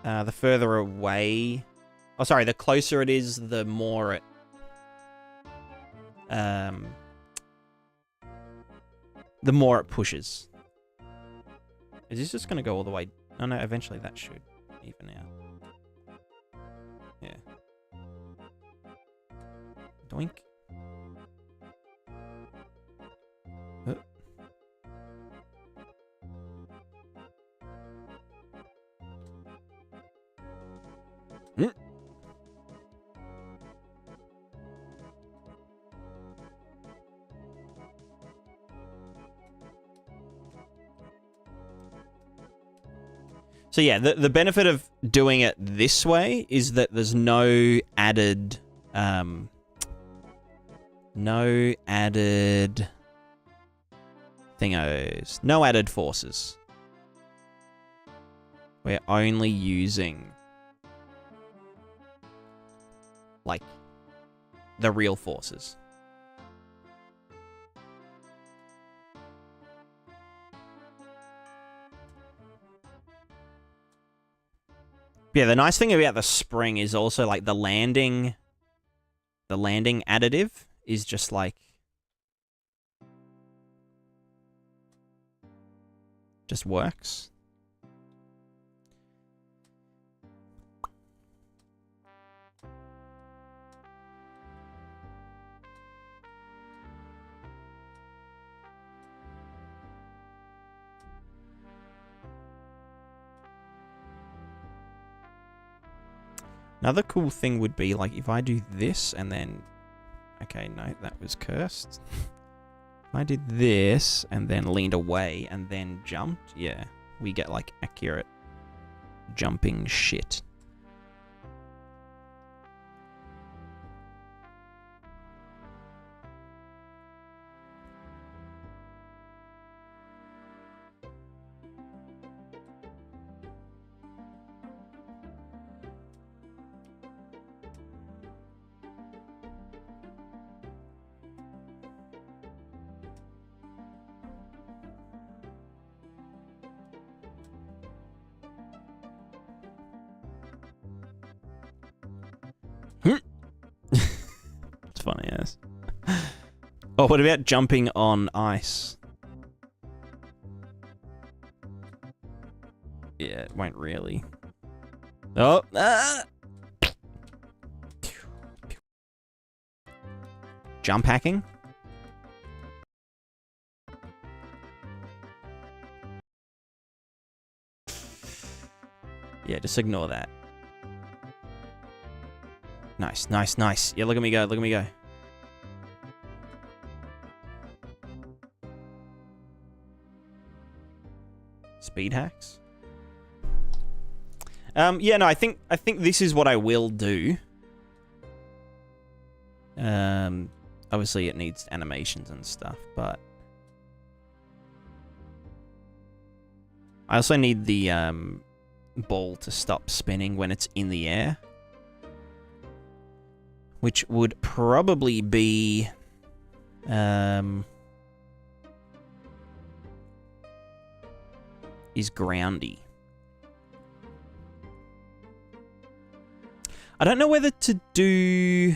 Speaker 1: The further away... Oh, sorry, the closer it is, the more it... the more it pushes. Is this just going to go all the way... Oh, no, eventually that should even out. Boink. So yeah, the benefit of doing it this way is that there's no added thingos, no added forces. We're only using like the real forces. Yeah, the nice thing about the spring is also like the landing additive is just like just works. Another cool thing would be, like, if I do this and then... Okay, no, that was cursed. If I did this and then leaned away and then jumped, yeah, we get, like, accurate jumping shit. It's funny, yes. Oh, what about jumping on ice? Yeah, it won't really. Oh! Ah! Jump hacking? Yeah, just ignore that. Nice, nice, nice. Yeah, look at me go, look at me go. Speed hacks? Yeah, no, I think this is what I will do. Obviously it needs animations and stuff, but I also need the ball to stop spinning when it's in the air, which would probably be is groundy. I don't know whether to do...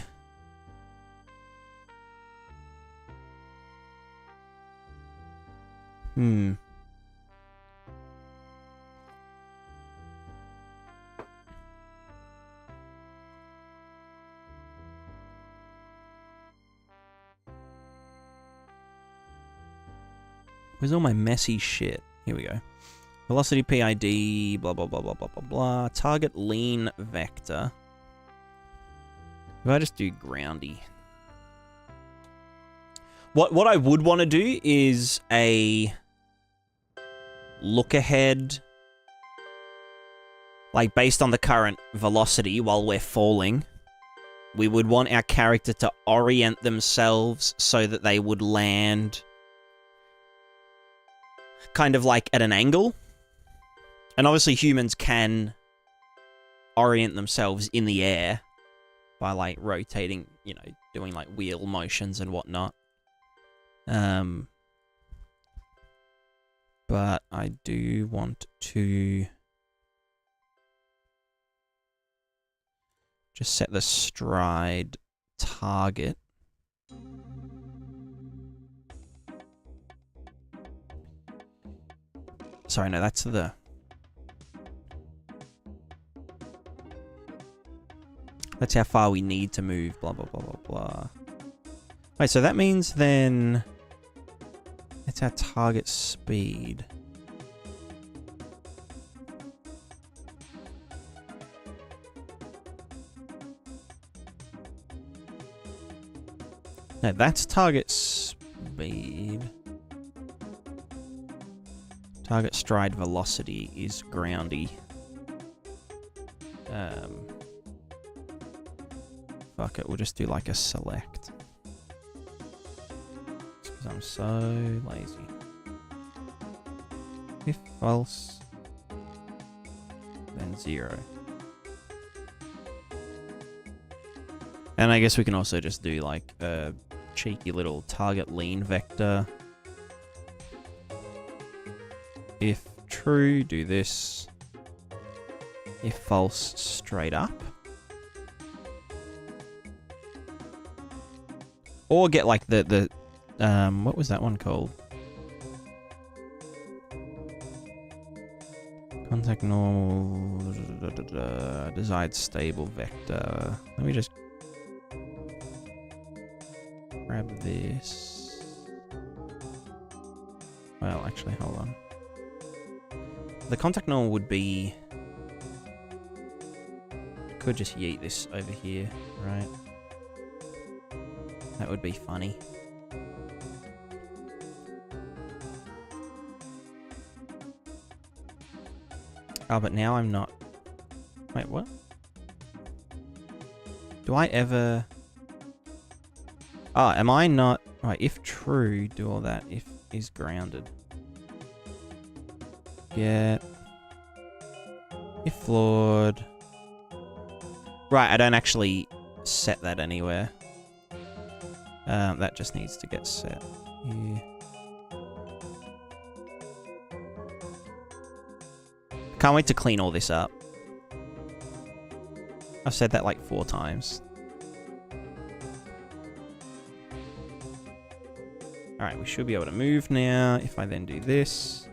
Speaker 1: Where's all my messy shit? Here we go. Velocity PID, blah, blah, blah, blah, blah, blah, blah. Target lean vector. If I just do groundy. What I would want to do is a look ahead, like based on the current velocity while we're falling. We would want our character to orient themselves so that they would land kind of like at an angle. And obviously humans can orient themselves in the air by like rotating, you know, doing like wheel motions and whatnot. But I do want to just set the stride target. Sorry, no, that's the... That's how far we need to move, blah, blah, blah, blah, blah. Wait, so that means then it's our target speed. No, that's target speed. Target stride velocity is groundy. Fuck it, we'll just do like a select. Because I'm so lazy. If false, then 0. And I guess we can also just do like a cheeky little target lean vector. If true, do this. If false, straight up. Or get like the what was that one called? Contact normal, desired stable vector. Let me just grab this. Well, actually, hold on. The contact normal would be... I could just yeet this over here, right? That would be funny. Oh, but now I'm not... Wait, what? Do I ever... Oh, am I not... Right, if true, do all that. If is grounded. Get... If flawed... Right, I don't actually set that anywhere. That just needs to get set here. Can't wait to clean all this up. I've said that like 4 times. Alright, we should be able to move now. If I then do this...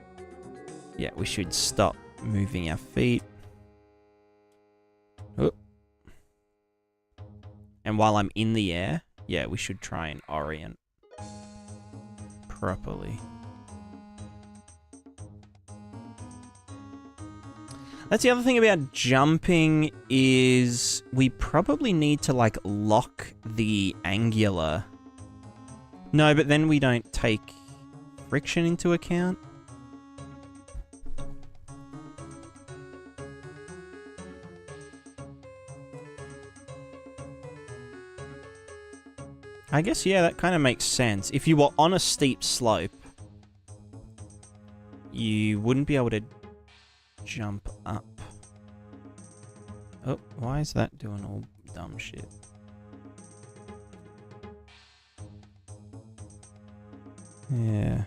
Speaker 1: Yeah, we should stop moving our feet. Oop. And while I'm in the air, yeah, we should try and orient properly. That's the other thing about jumping is we probably need to like lock the angular. No, but then we don't take friction into account. I guess, yeah, that kind of makes sense. If you were on a steep slope, you wouldn't be able to jump up. Oh, why is that doing all dumb shit? Yeah.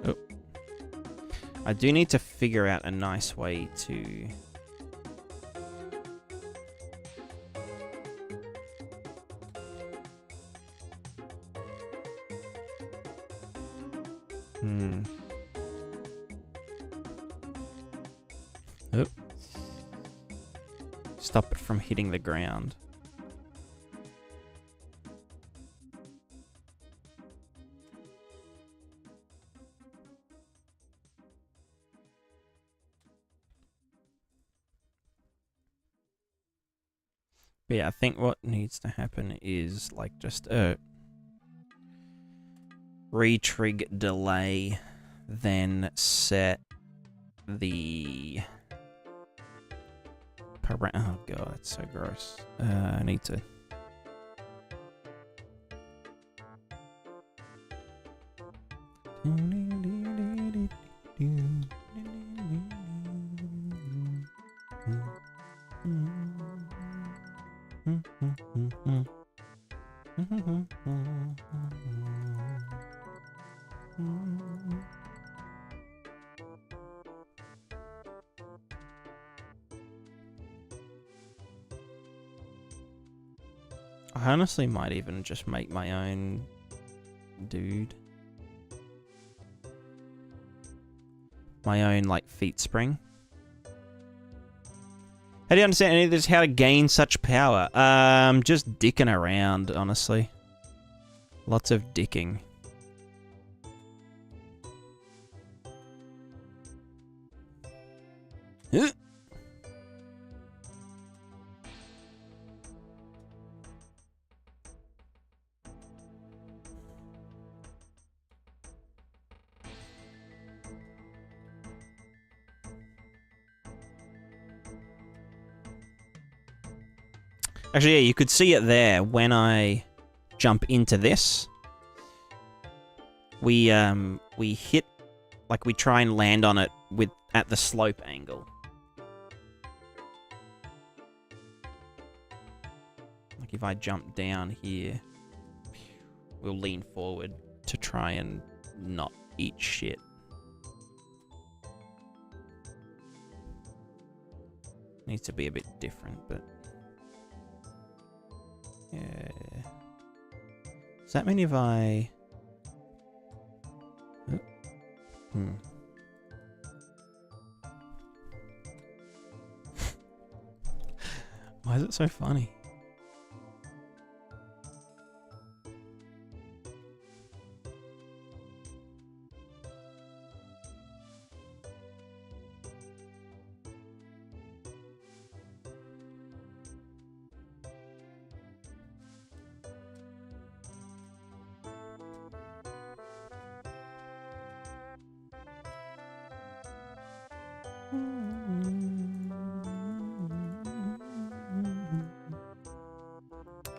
Speaker 1: Oh. I do need to figure out a nice way to... Oh. Stop it from hitting the ground. But yeah, I think what needs to happen is like just a retrig delay, then set the... Oh god, that's so gross. I need to... I honestly might even just make my own dude. my own, like, feet spring. How do you understand any of this? How to gain such power? Just dicking around, honestly. Lots of dicking. Actually, yeah, you could see it there when I jump into this. We hit, like, we try and land on it at the slope angle. Like, if I jump down here, we'll lean forward to try and not eat shit. Needs to be a bit different, but... yeah. Does that mean if I... Why is it so funny?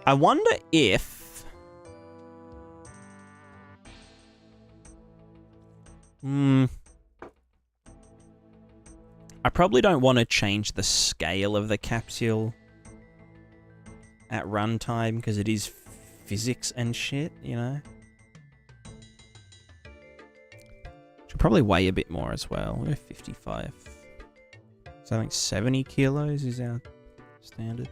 Speaker 1: I wonder if... I probably don't want to change the scale of the capsule at runtime, because it is physics and shit, you know? Should probably weigh a bit more as well. We're 55. So I think 70 kilos is our standard.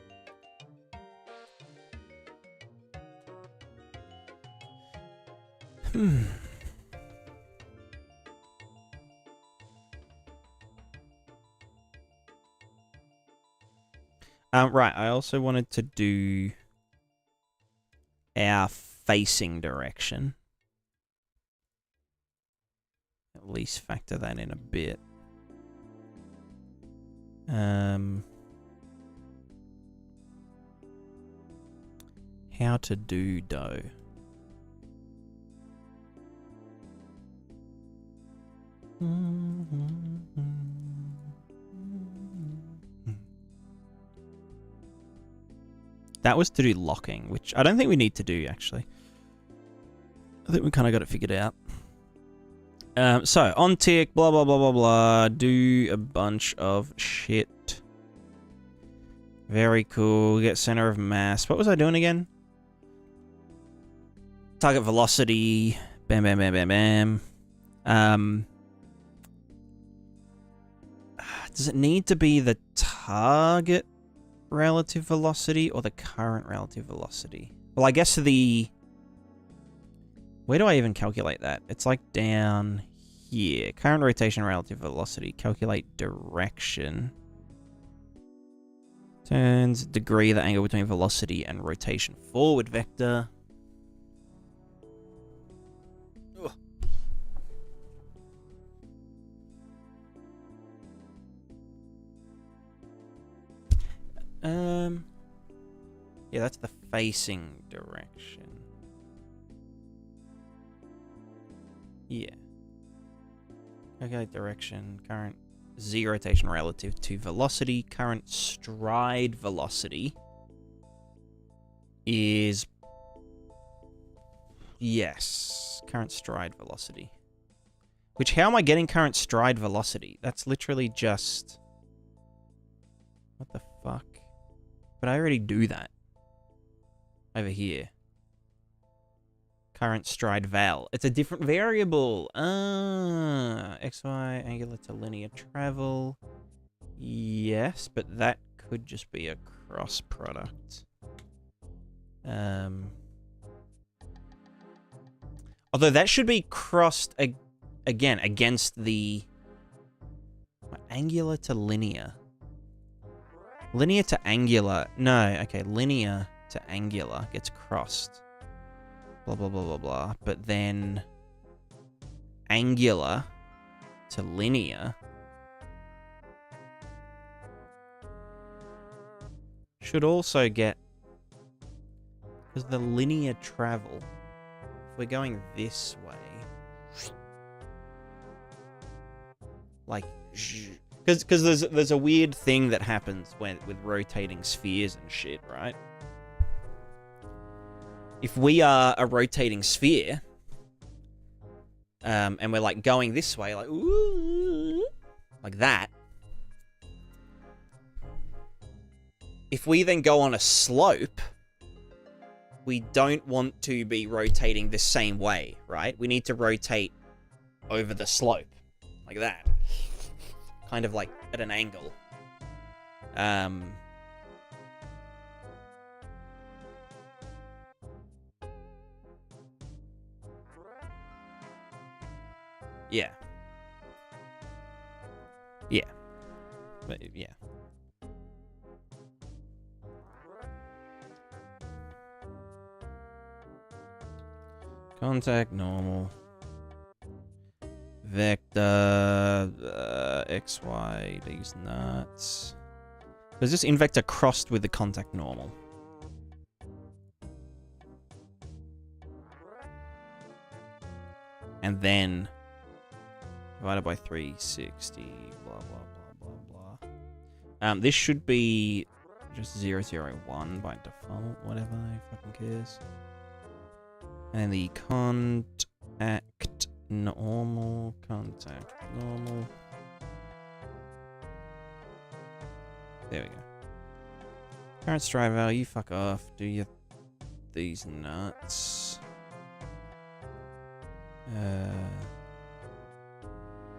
Speaker 1: Right, I also wanted to do our facing direction. At least factor that in a bit. How to do dough. That was to do locking, which I don't think we need to do, actually. I think we kind of got it figured out. So, on tick, blah, blah, blah, blah, blah. Do a bunch of shit. Very cool. Get center of mass. What was I doing again? Target velocity. Bam, bam, bam, bam, bam. Does it need to be the target relative velocity or the current relative velocity? Well, I guess the... Where do I even calculate that? It's like down here. Current rotation relative velocity. Calculate direction. Turns degree, the angle between velocity and rotation forward vector. Ugh. Yeah, that's the facing direction. Yeah. Calculate direction, current z rotation relative to velocity. Current stride velocity is... Yes, current stride velocity. Which, how am I getting current stride velocity? That's literally just... What the fuck? But I already do that. Over here. Current stride val. It's a different variable. XY, angular to linear travel. Yes, but that could just be a cross product. Although that should be crossed again against the angular to linear. Linear to angular. No, okay, linear to angular gets crossed. Blah, blah, blah, blah, blah. But then angular to linear should also get, because the linear travel, if we're going this way, like, because there's a weird thing that happens with rotating spheres and shit, right? If we are a rotating sphere, and we're like going this way, like ooh, like that. If we then go on a slope, we don't want to be rotating the same way, right? We need to rotate over the slope, like that. Kind of like at an angle. Yeah. Yeah. But, yeah. Contact normal. Vector, XY, these nuts. There's this invector crossed with the contact normal. And then divided by 360, blah, blah, blah, blah, blah. This should be just 001 by default, whatever, who fucking cares. And then the contact normal, contact normal. There we go. Current stride value, fuck off. Do you these nuts?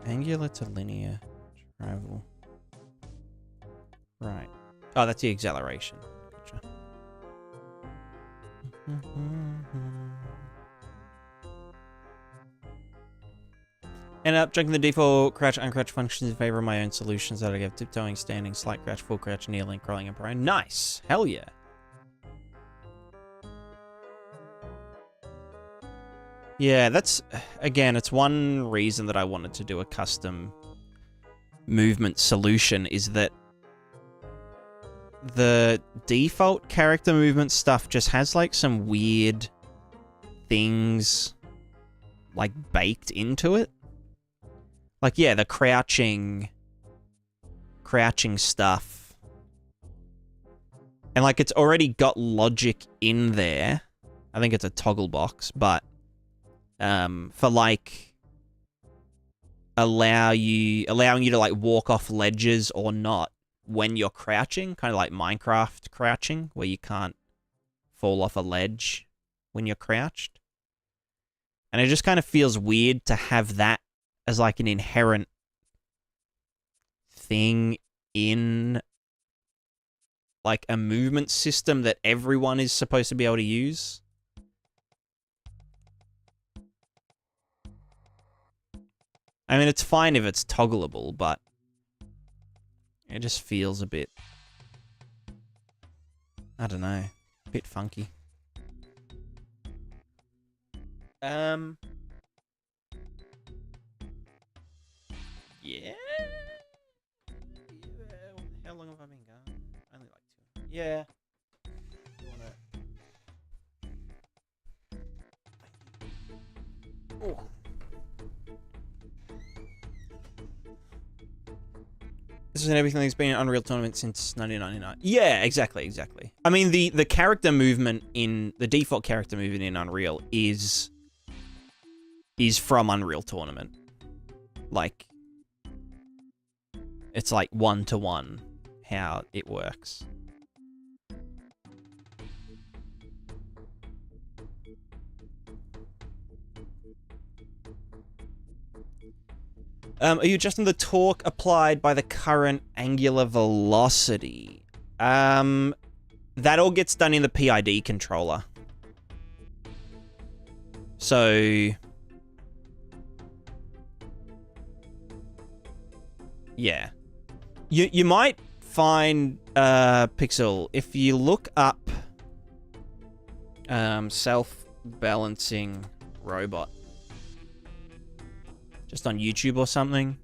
Speaker 1: Angular to linear travel. Right. Oh, that's the acceleration. Gotcha. Ended up checking the default crouch uncrouch functions in favor of my own solutions that I give tiptoeing, standing, slight crouch, full crouch, kneeling, crawling, and prone. Nice! Hell yeah. Yeah, that's, again, it's one reason that I wanted to do a custom movement solution, is that the default character movement stuff just has, like, some weird things, like, baked into it. Like, yeah, the crouching stuff. And, like, it's already got logic in there. I think it's a toggle box, but for, like, allowing you to, like, walk off ledges or not when you're crouching, kind of like Minecraft crouching, where you can't fall off a ledge when you're crouched. And it just kind of feels weird to have that as, like, an inherent thing in, like, a movement system that everyone is supposed to be able to use. I mean, it's fine if it's toggleable, but it just feels a bit, I don't know, a bit funky. Yeah. How long have I been going? Only like 2. Yeah. Oh. This is everything that's been in Unreal Tournament since 1999. Yeah, exactly. I mean, the character movement in the default character movement in Unreal is from Unreal Tournament. Like, it's like 1-to-1 how it works. Are you adjusting the torque applied by the current angular velocity? That all gets done in the PID controller. So, yeah. You might find, Pixel, if you look up self-balancing robot just on YouTube or something.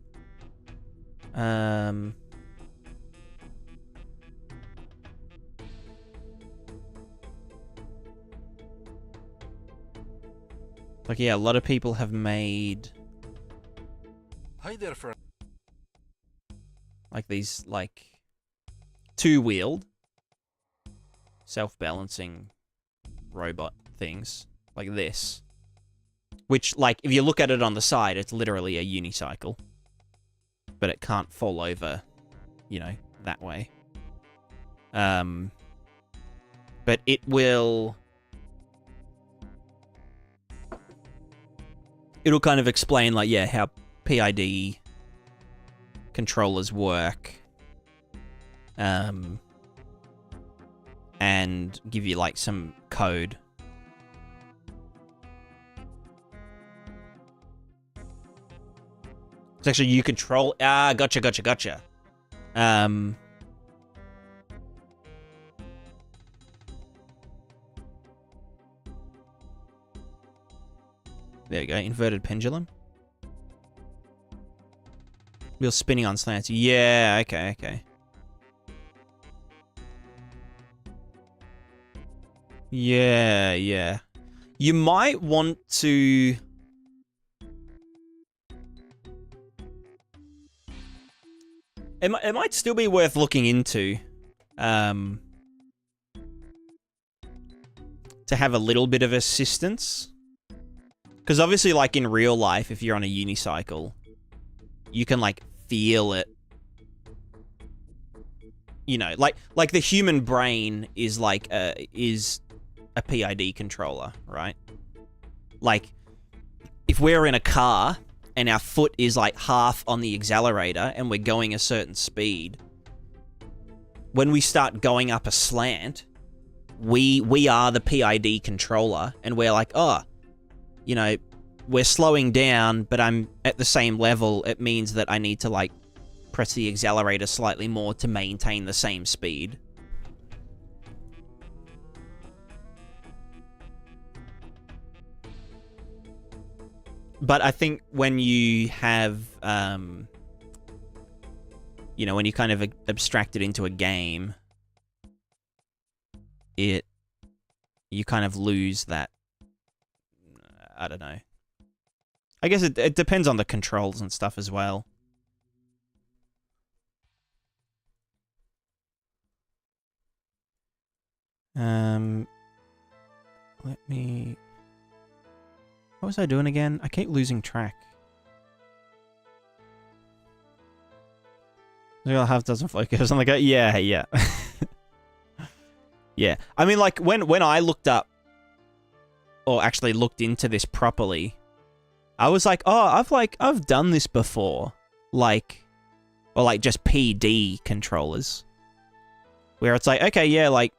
Speaker 1: Like, yeah, a lot of people have made...
Speaker 2: Hi there, friend.
Speaker 1: Like these, like, two-wheeled self-balancing robot things. Like this. Which, like, if you look at it on the side, it's literally a unicycle. But it can't fall over, you know, that way. But it will... It'll kind of explain, like, yeah, how PID controllers work. And give you, like, some code. It's actually you control... Ah, gotcha. There you go, inverted pendulum. Wheel spinning on slants. Yeah, okay. Yeah. You might want to... It might still be worth looking into. To have a little bit of assistance. Because obviously, like, in real life, if you're on a unicycle, you can, like, feel it. You know, like the human brain is, like, is a PID controller, right? Like, if we're in a car and our foot is, like, half on the accelerator and we're going a certain speed, when we start going up a slant, we are the PID controller, and we're like, oh... You know, we're slowing down, but I'm at the same level. It means that I need to, like, press the accelerator slightly more to maintain the same speed. But I think when you have, you know, when you kind of abstract it into a game, you kind of lose that. I don't know. I guess it depends on the controls and stuff as well. Let me... What was I doing again? I keep losing track. I'll have doesn't focus. I'm like, yeah. Yeah. I mean, like, when I looked up, or actually looked into this properly, I was like, oh, I've done this before. Like, or like just PD controllers. Where it's like, okay, yeah, like,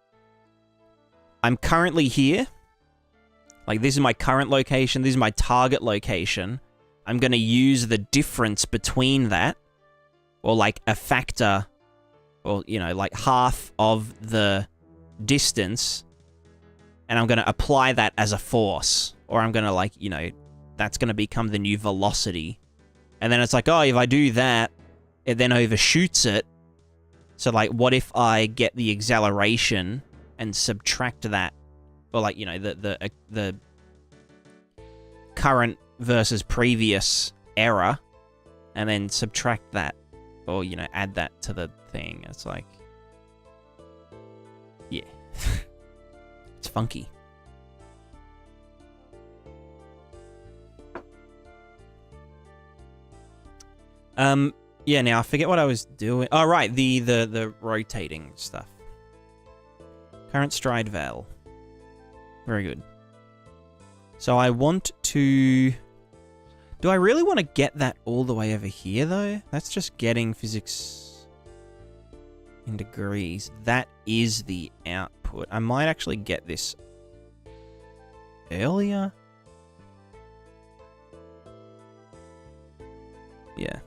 Speaker 1: I'm currently here. Like, this is my current location. This is my target location. I'm going to use the difference between that, or like a factor, or, you know, like half of the distance, and I'm going to apply that as a force. Or I'm going to, like, you know, that's going to become the new velocity. And then it's like, oh, if I do that, it then overshoots it. So, like, what if I get the acceleration and subtract that? Or, like, you know, the current versus previous error, and then subtract that. Or, you know, add that to the thing. It's like... Yeah. It's funky. Yeah, now I forget what I was doing. Oh, right, the rotating stuff. Current stride val. Very good. So I want to... Do I really want to get that all the way over here, though? That's just getting physics in degrees. That is the output. I might actually get this earlier. Yeah.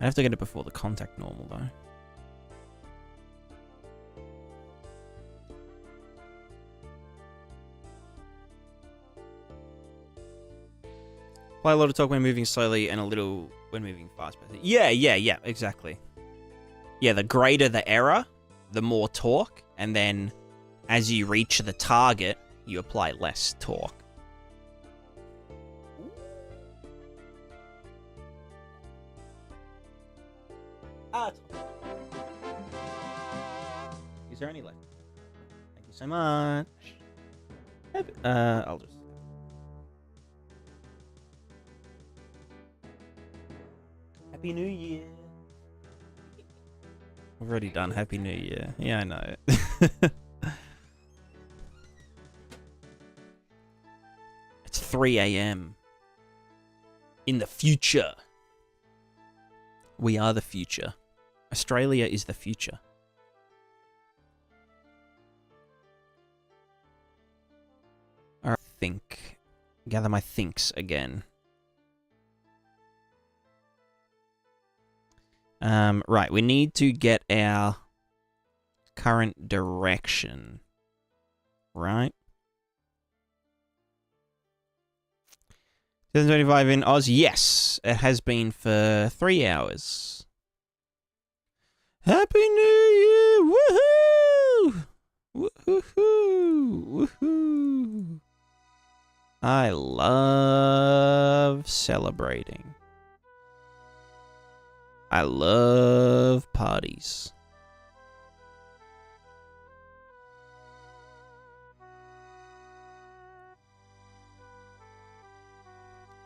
Speaker 1: I have to get it before the contact normal, though. Apply a lot of torque when moving slowly and a little when moving fast. Yeah, exactly. Yeah, the greater the error, the more torque, and then as you reach the target, you apply less torque. Is there any left? Thank you so much. I'll just... Happy New Year. I've already done Happy New Year. Yeah, I know. It's 3 a.m. in the future. We are the future. Australia is the future. Alright, think. Gather my thinks again. Right, we need to get our current direction. Right? 2025 in Oz? Yes, it has been for 3 hours. Happy New Year! Woohoo! Woohoo! Woohoo! I love celebrating. I love parties.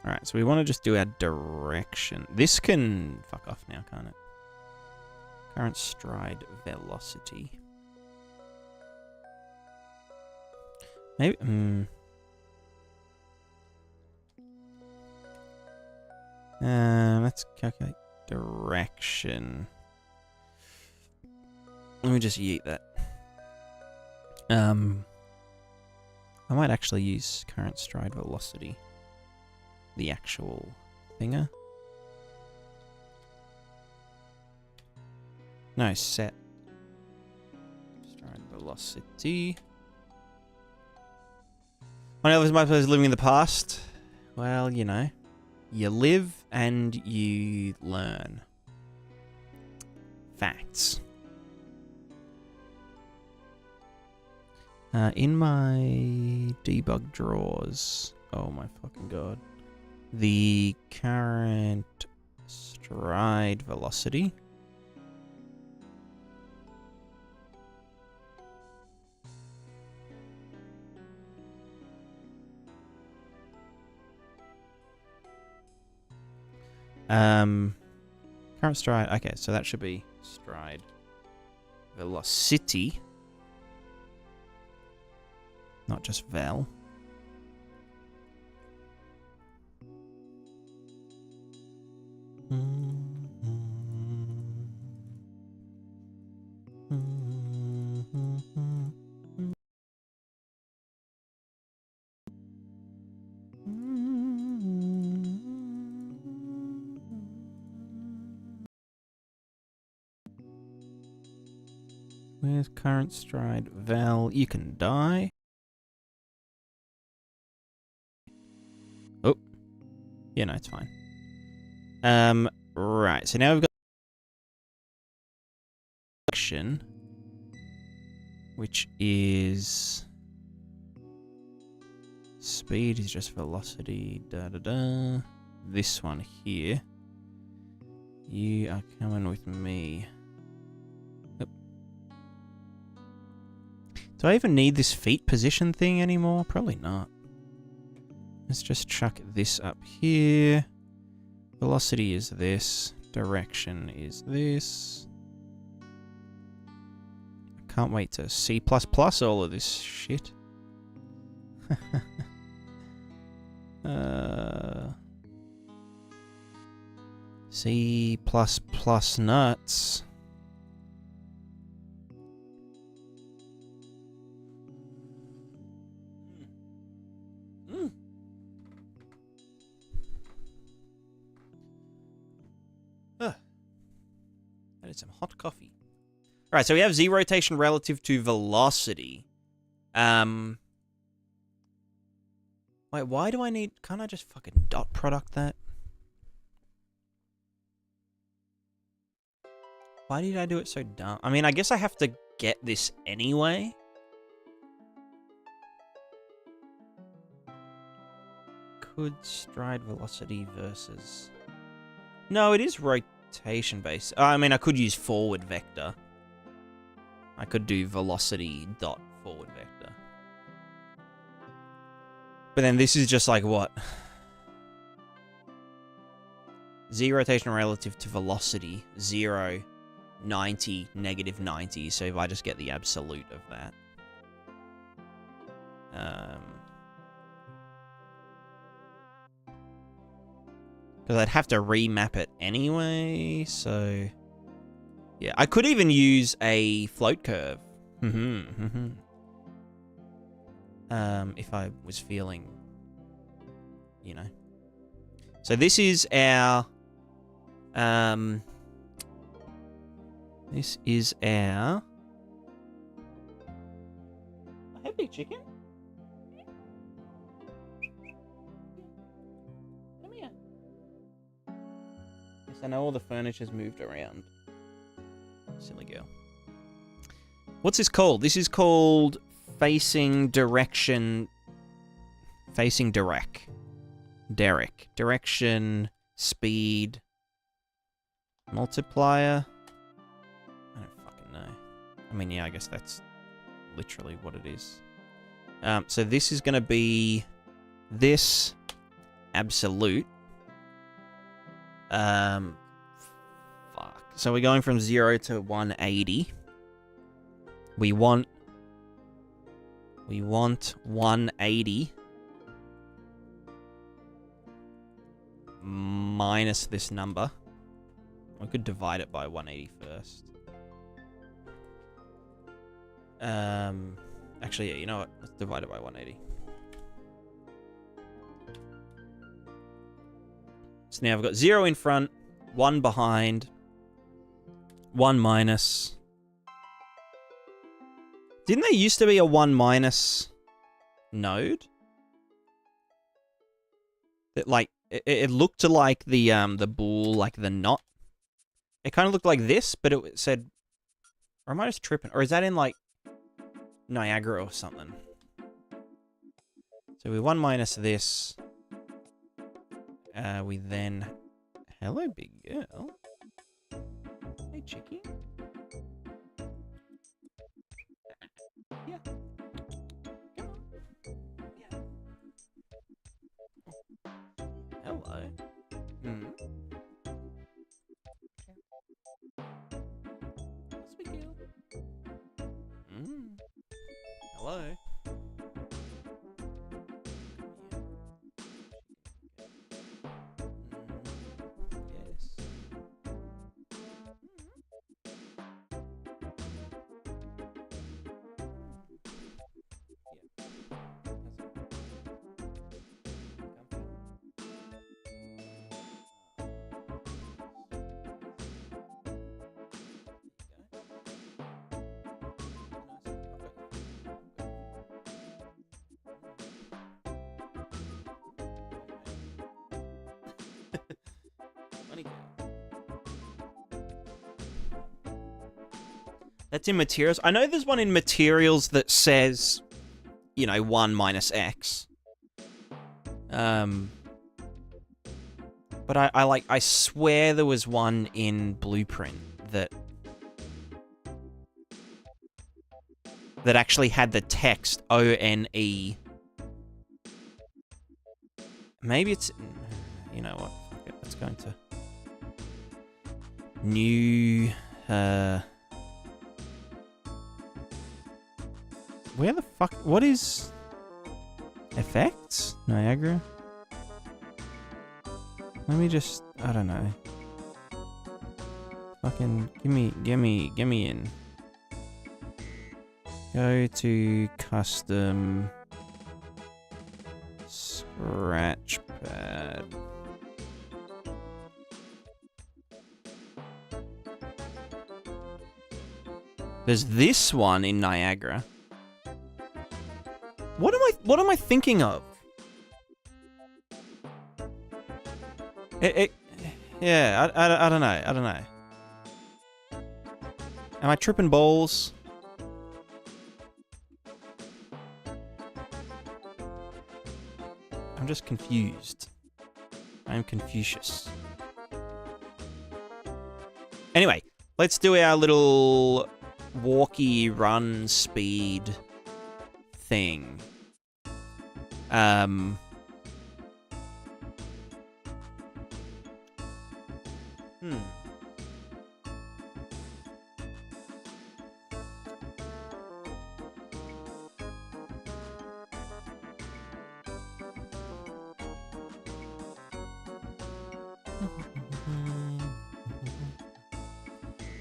Speaker 1: Alright, so we want to just do our direction. This can fuck off now, can't it? Current stride velocity. Maybe... let's calculate direction. Let me just yeet that. I might actually use current stride velocity. The actual thinger. No, set. Stride velocity. One of my players living in the past. Well, you know. You live and you learn. Facts. In my debug drawers. Oh my fucking god. The current stride velocity. Current stride. Okay, so that should be stride velocity. Not just vel. Where's current stride vel? You can die. Oh. Yeah, no, it's fine. Right, so now we've got action, which is speed is just velocity, This one here. You are coming with me. Oh. Do I even need this feet position thing anymore? Probably not. Let's just chuck this up here. Velocity is this. Direction is this. I can't wait to C++ all of this shit. C++ nuts. need some hot coffee. All right, so we have Z rotation relative to velocity. Wait, why do I need... Can't I just fucking dot product that? Why did I do it so dumb? I mean, I guess I have to get this anyway. Could stride velocity versus... No, it is rotation based. I mean, I could use forward vector. I could do velocity dot forward vector. But then this is just like what? Z rotation relative to velocity, 0, 90, negative 90. So if I just get the absolute of that. Because I'd have to remap it anyway, so... Yeah, I could even use a float curve. If I was feeling... You know. So this is our... This is our... Hey, big chicken. Come here. Yes, I know all the furniture's moved around. Silly girl. What's this called? This is called facing direction... Facing direct. Derek. Direction, speed, multiplier. I don't fucking know. I mean, yeah, I guess that's literally what it is. So this is going to be this absolute. Fuck. So we're going from 0 to 180. We want 180 minus this number. We could divide it by 180 first. Actually, yeah, you know what? Let's divide it by 180. So now I've got 0 in front, 1 behind, 1 minus. Didn't there used to be a 1 minus node? That, like, it looked like the bool, like the knot. It kind of looked like this, but it said... Or am I just tripping? Or is that in, like, Niagara or something? So we 1 minus this. We then... Hello, big girl. Hey, chickie. Yeah. Come on. Yeah. Hello. Sweet girl. Hello. Yes. That's in materials. I know there's one in materials that says, you know, 1 minus X. But I swear there was one in Blueprint that actually had the text ONE. Maybe it's, you know what? Fuck it. Let's go into new, where the fuck? What is effects? Niagara? Let me just, I don't know. Fucking give me in. Go to custom scratch pad. There's this one in Niagara. What am I thinking of? Yeah, I don't know. I don't know. Am I tripping balls? I'm just confused. I'm Confucius. Anyway, let's do our little walkie run speed thing.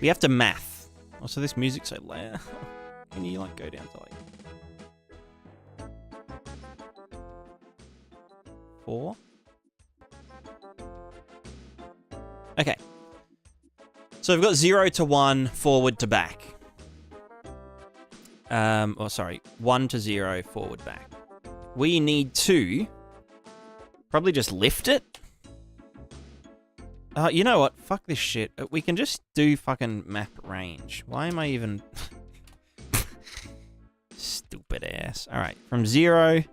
Speaker 1: We have to math. Oh, so this music's so loud. Can you like go down to like 4? Okay. So we've got 0 to 1, forward to back. Oh, sorry. 1 to 0, forward, back. We need to probably just lift it. You know what? Fuck this shit. We can just do fucking map range. Why am I even... Stupid ass. Alright, from 0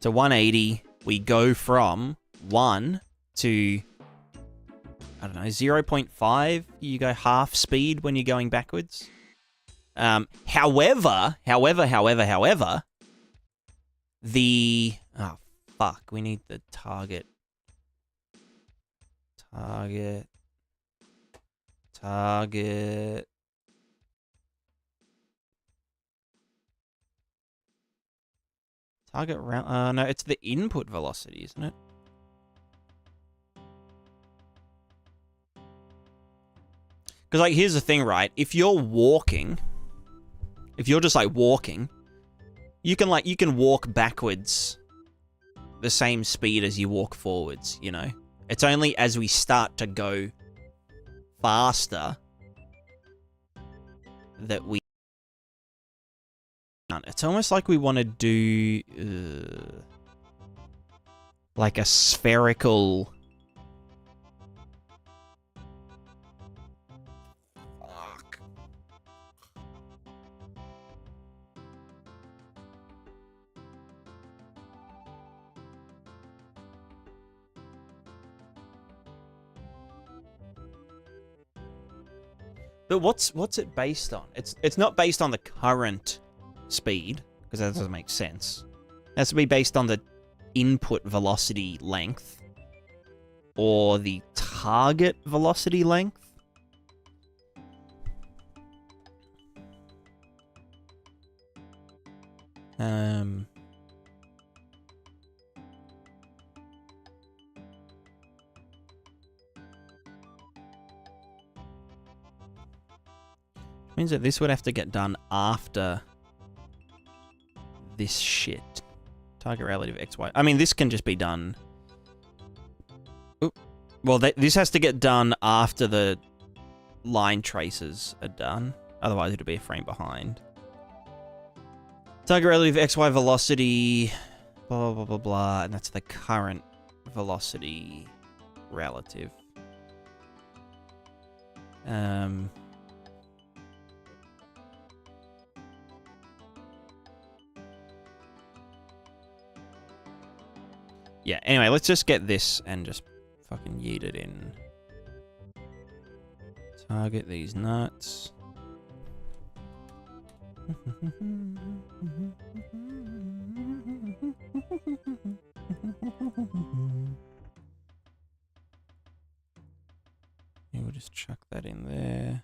Speaker 1: to 180, we go from 1 to... I don't know, 0.5. You go half speed when you're going backwards. However, the... Oh, fuck. We need the target. Target round. No, it's the input velocity, isn't it? Because, like, here's the thing, right? If you're walking, if you're just, like, walking, you can walk backwards the same speed as you walk forwards, you know? It's only as we start to go faster that we... It's almost like we want to do... like a spherical... Fuck. But what's it based on? It's not based on the current speed, because that doesn't make sense. It has to be based on the input velocity length or the target velocity length. Means that this would have to get done after this shit. Target relative XY. I mean, this can just be done... Oop. Well, this has to get done after the line traces are done. Otherwise, it'll be a frame behind. Target relative XY velocity... Blah, blah, blah, blah. And that's the current velocity relative. Yeah, anyway, let's just get this and just fucking yeet it in. Target these nuts. Yeah, we'll just chuck that in there.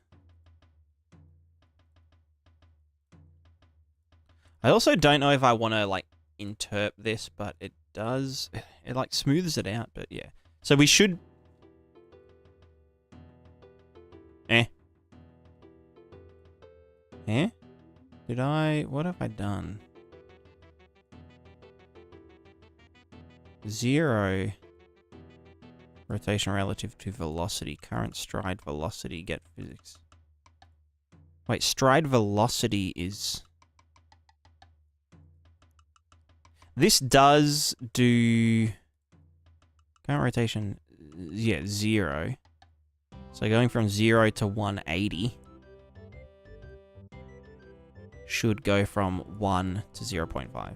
Speaker 1: I also don't know if I want to, like, interp this, but it does. It, like, smooths it out, but yeah. So we should... Eh? Did I... What have I done? 0 rotation relative to velocity. Current stride velocity. Get physics. Wait, stride velocity is... This does do... Current rotation, yeah, 0. So going from 0 to 180 should go from 1 to 0.5.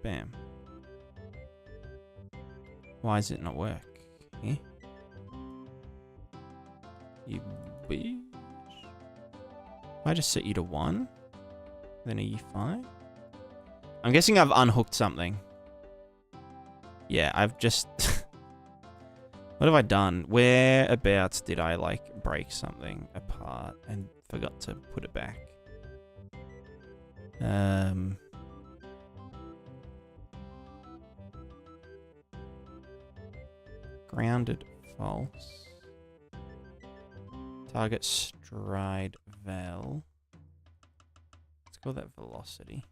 Speaker 1: Bam. Why does it not work? Yeah. You bitch. I just set you to 1, then a UE5. I'm guessing I've unhooked something. Yeah, I've just... What have I done? Whereabouts did I, like, break something apart and forgot to put it back? Grounded false. Target stride vel. Let's call that velocity.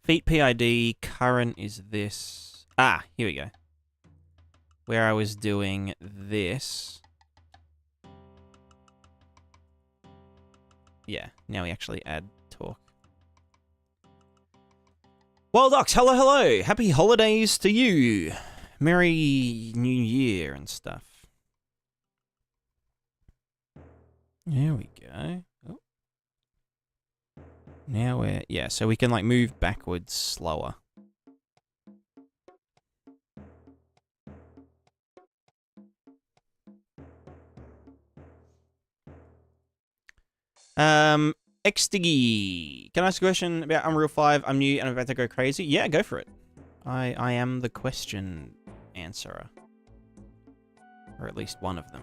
Speaker 1: Feet PID, current is this. Ah, here we go. Where I was doing this. Yeah, now we actually add torque. Wild Ox, hello, hello. Happy holidays to you. Merry New Year and stuff. There we go. Oh. Now we're... Yeah, so we can, like, move backwards slower. Xdiggy. Can I ask a question about Unreal 5? I'm new and I'm about to go crazy. Yeah, go for it. I am the question answerer. Or at least one of them.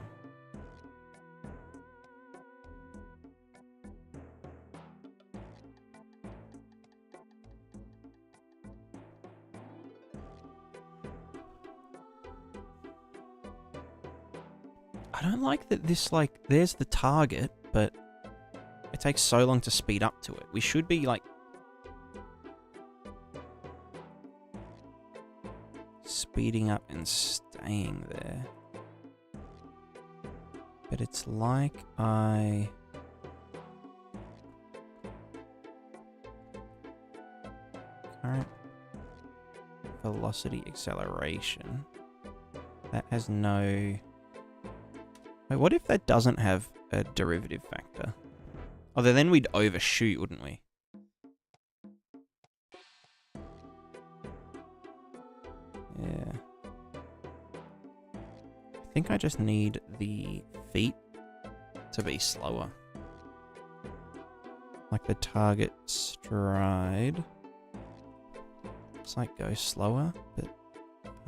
Speaker 1: I don't like that this, like, there's the target, but it takes so long to speed up to it. We should be, like, speeding up and staying there. But it's like I... Current velocity acceleration. That has no... Wait, what if that doesn't have a derivative factor? Although then we'd overshoot, wouldn't we? Yeah. I think I just need the feet to be slower. Like the target stride. It's like go slower, but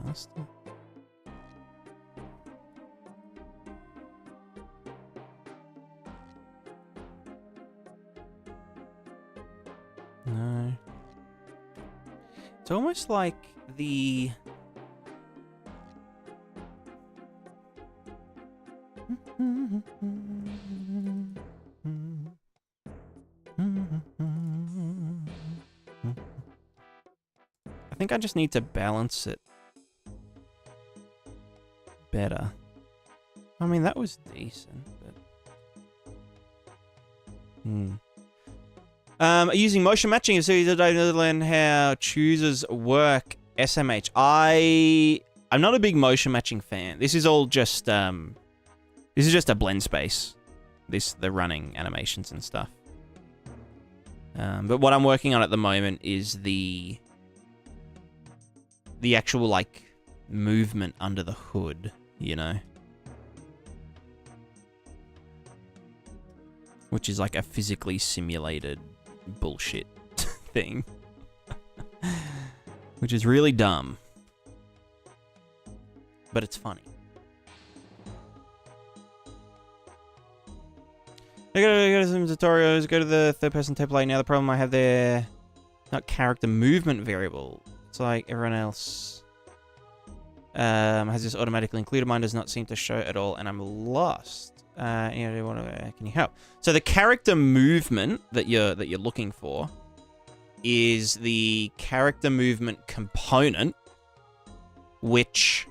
Speaker 1: faster. No. It's almost like the... I think I just need to balance it better. I mean, that was decent, but... using motion matching, so you don't learn how choosers work. SMH. I'm not a big motion matching fan. This is all just this is just a blend space. The running animations and stuff. But what I'm working on at the moment is the actual, like, movement under the hood, you know? Which is like a physically simulated bullshit thing. Which is really dumb. But it's funny. I gotta go to some tutorials, go to the third-person template. Now the problem I have there, not character movement variable. It's like everyone else has this automatically included. Mine does not seem to show at all, and I'm lost. Can you help? So the character movement that you're looking for is the character movement component, which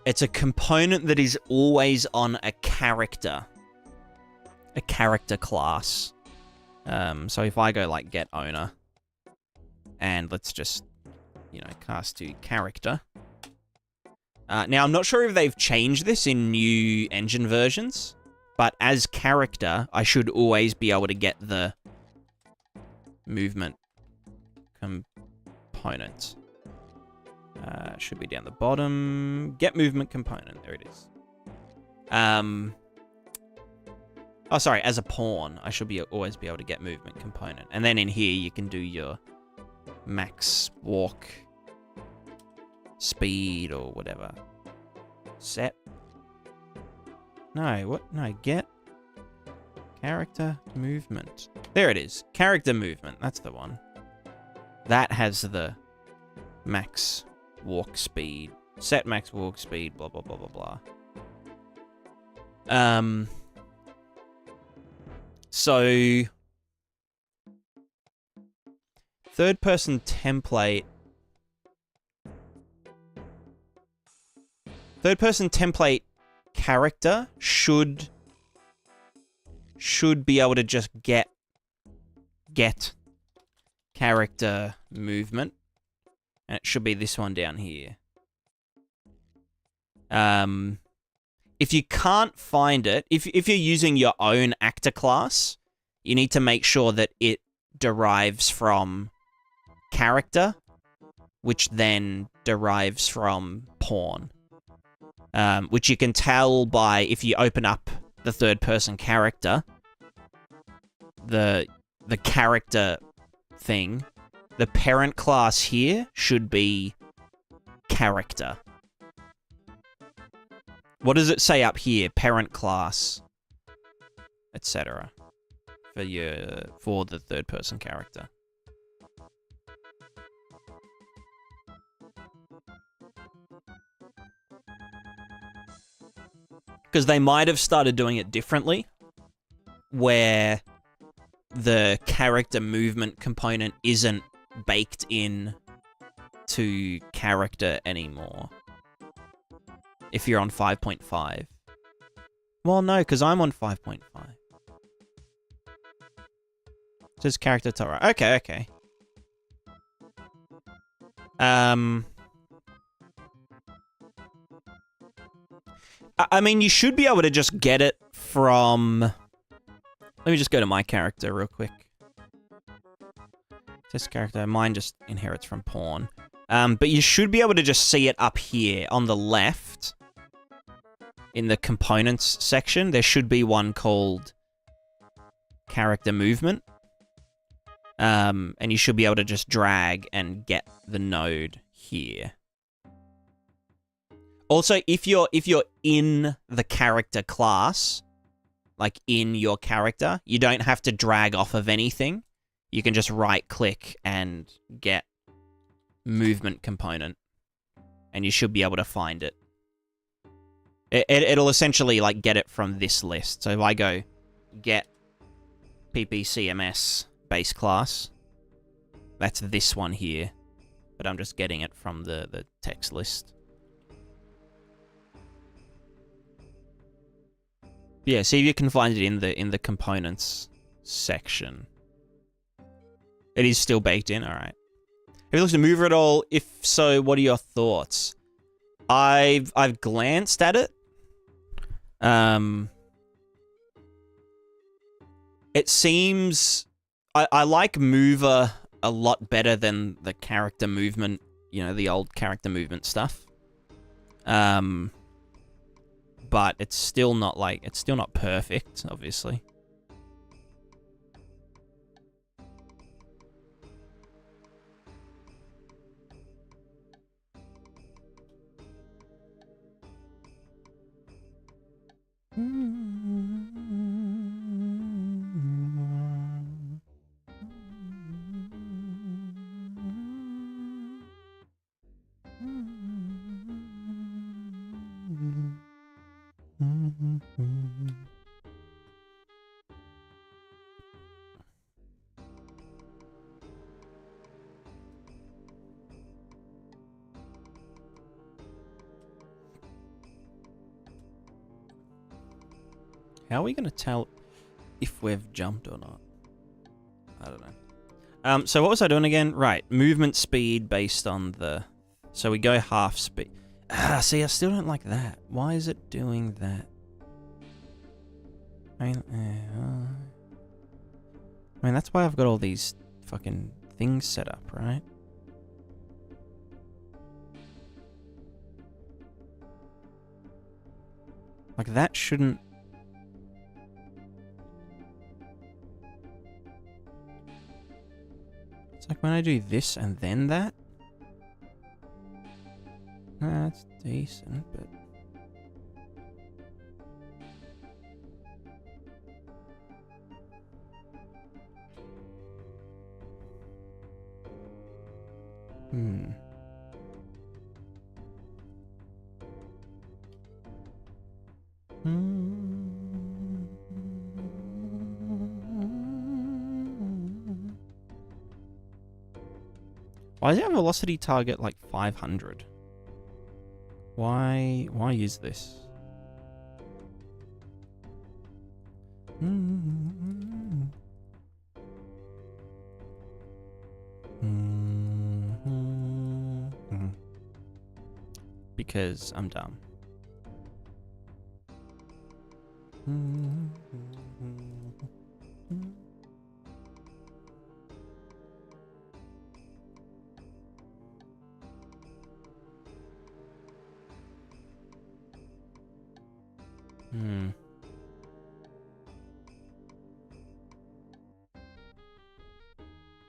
Speaker 1: It's a component that is always on a character class. So if I go like get owner, and let's just, you know, cast to character. Now, I'm not sure if they've changed this in new engine versions, but as character, I should always be able to get the movement component. Should be down the bottom. Get movement component. There it is. Oh, sorry. As a pawn, I should always be able to get movement component. And then in here, you can do your max walk speed or whatever. Set. No, what? No, get character movement. There it is. Character movement. That's the one. That has the max walk speed. Set max walk speed, blah, blah, blah, blah, blah. So third person template. Third person template character should be able to just get character movement. And it should be this one down here. If you can't find it, if you're using your own actor class, you need to make sure that it derives from character, which then derives from pawn. Which you can tell by if you open up the third person character, the character thing, the parent class here should be character. What does it say up here? Parent class, etc. for the third person character. Because they might have started doing it differently, where the character movement component isn't baked in to character anymore. If you're on 5.5. Well, no, because I'm on 5.5. It says character Torah. Okay. I mean, you should be able to just get it from... Let me just go to my character real quick. This character, mine just inherits from pawn. But you should be able to just see it up here on the left. In the components section, there should be one called character movement. And you should be able to just drag and get the node here. Also, if you're in the character class, like in your character, you don't have to drag off of anything. You can just right-click and get movement component, and you should be able to find it. It'll essentially like get it from this list. So if I go get PPCMS base class, that's this one here, but I'm just getting it from the text list. Yeah, see if you can find it in the components section. It is still baked in, alright. Have you looked at Mover at all? If so, what are your thoughts? I've glanced at it. It seems I like Mover a lot better than the character movement, you know, the old character movement stuff. But it's still not perfect, obviously. How are we going to tell if we've jumped or not? I don't know. So what was I doing again? Right, movement speed based on the... So we go half speed. See, I still don't like that. Why is it doing that? I mean, that's why I've got all these fucking things set up, right? Like, that shouldn't... It's like when I do this and then that. That's decent, but... Why is our velocity target like 500? Why is this? Because I'm dumb.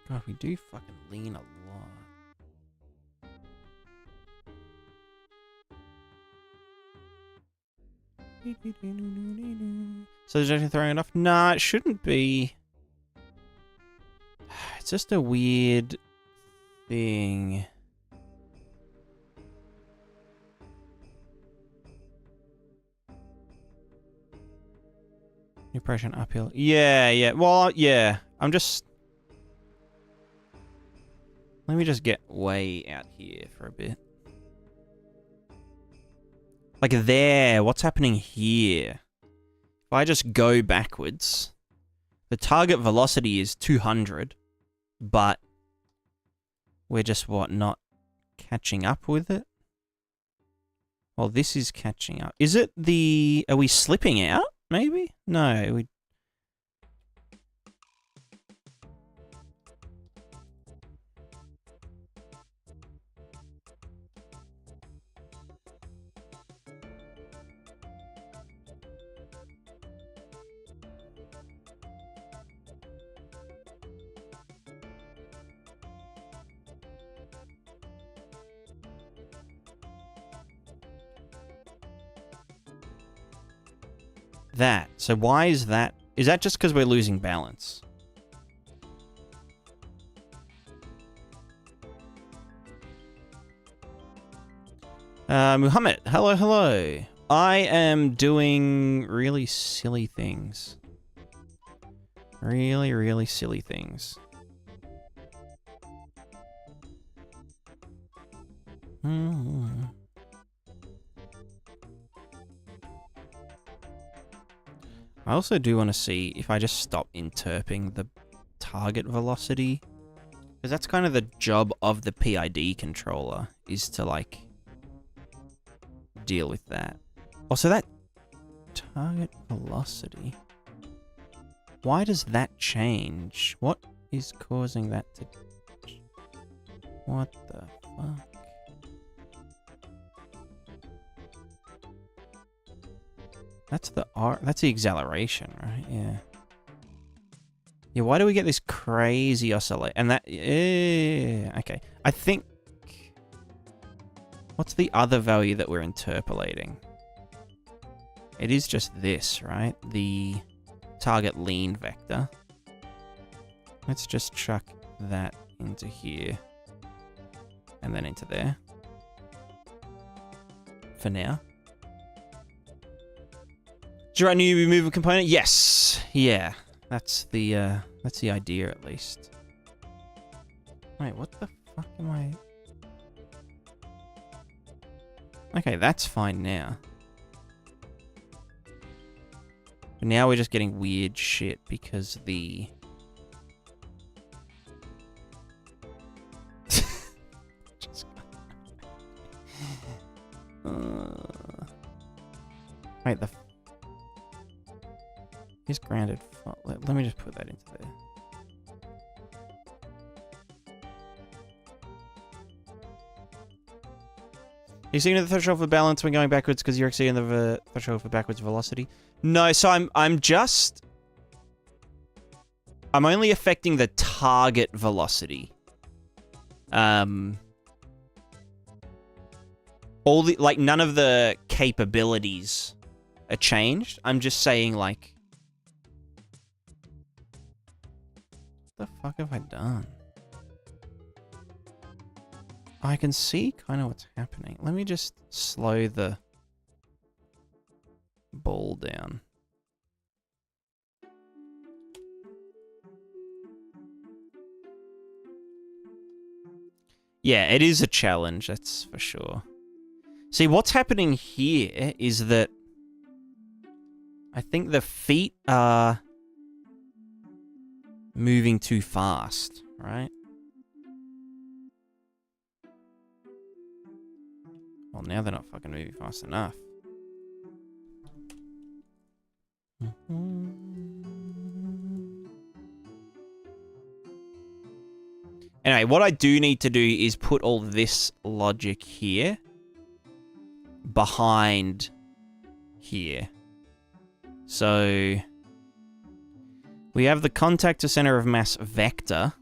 Speaker 1: God, we do fucking lean a lot. So there's actually throwing it off? Nah, it shouldn't be. It's just a weird thing. Depression uphill. Yeah. Well, yeah. I'm just... Let me just get way out here for a bit. Like there, what's happening here? If I just go backwards, the target velocity is 200, but we're just, what, not catching up with it? Well, this is catching up. Is it the... Are we slipping out, maybe? No, we... That. So why is that? Is that just because we're losing balance? Muhammad, hello. I am doing really silly things. Really silly things. I also do want to see if I just stop interping the target velocity. Because that's kind of the job of the PID controller, is to, like, deal with that. Also, that target velocity... Why does that change? What is causing that to... What the fuck? That's the acceleration, right? Yeah. Yeah, why do we get this crazy oscillate? And that... okay. I think... What's the other value that we're interpolating? It is just this, right? The target lean vector. Let's just chuck that into here. And then into there. For now. Did you write a new movement component? Yes. Yeah. That's the idea, at least. Wait, what the fuck am I... Okay, that's fine now. But now we're just getting weird shit because the... Wait, the... Here's grounded. Let me just put that into there. Are you seeing the threshold for balance when going backwards because you're exceeding the threshold for backwards velocity? No, so I'm only affecting the target velocity. All the, like, none of the capabilities are changed. I'm just saying, like, what the fuck have I done? I can see kind of what's happening. Let me just slow the ball down. Yeah, it is a challenge, that's for sure. See, what's happening here is that I think the feet are moving too fast, right? Well, now they're not fucking moving fast enough. Anyway, what I do need to do is put all this logic here behind here. So we have the contact to center of mass vector,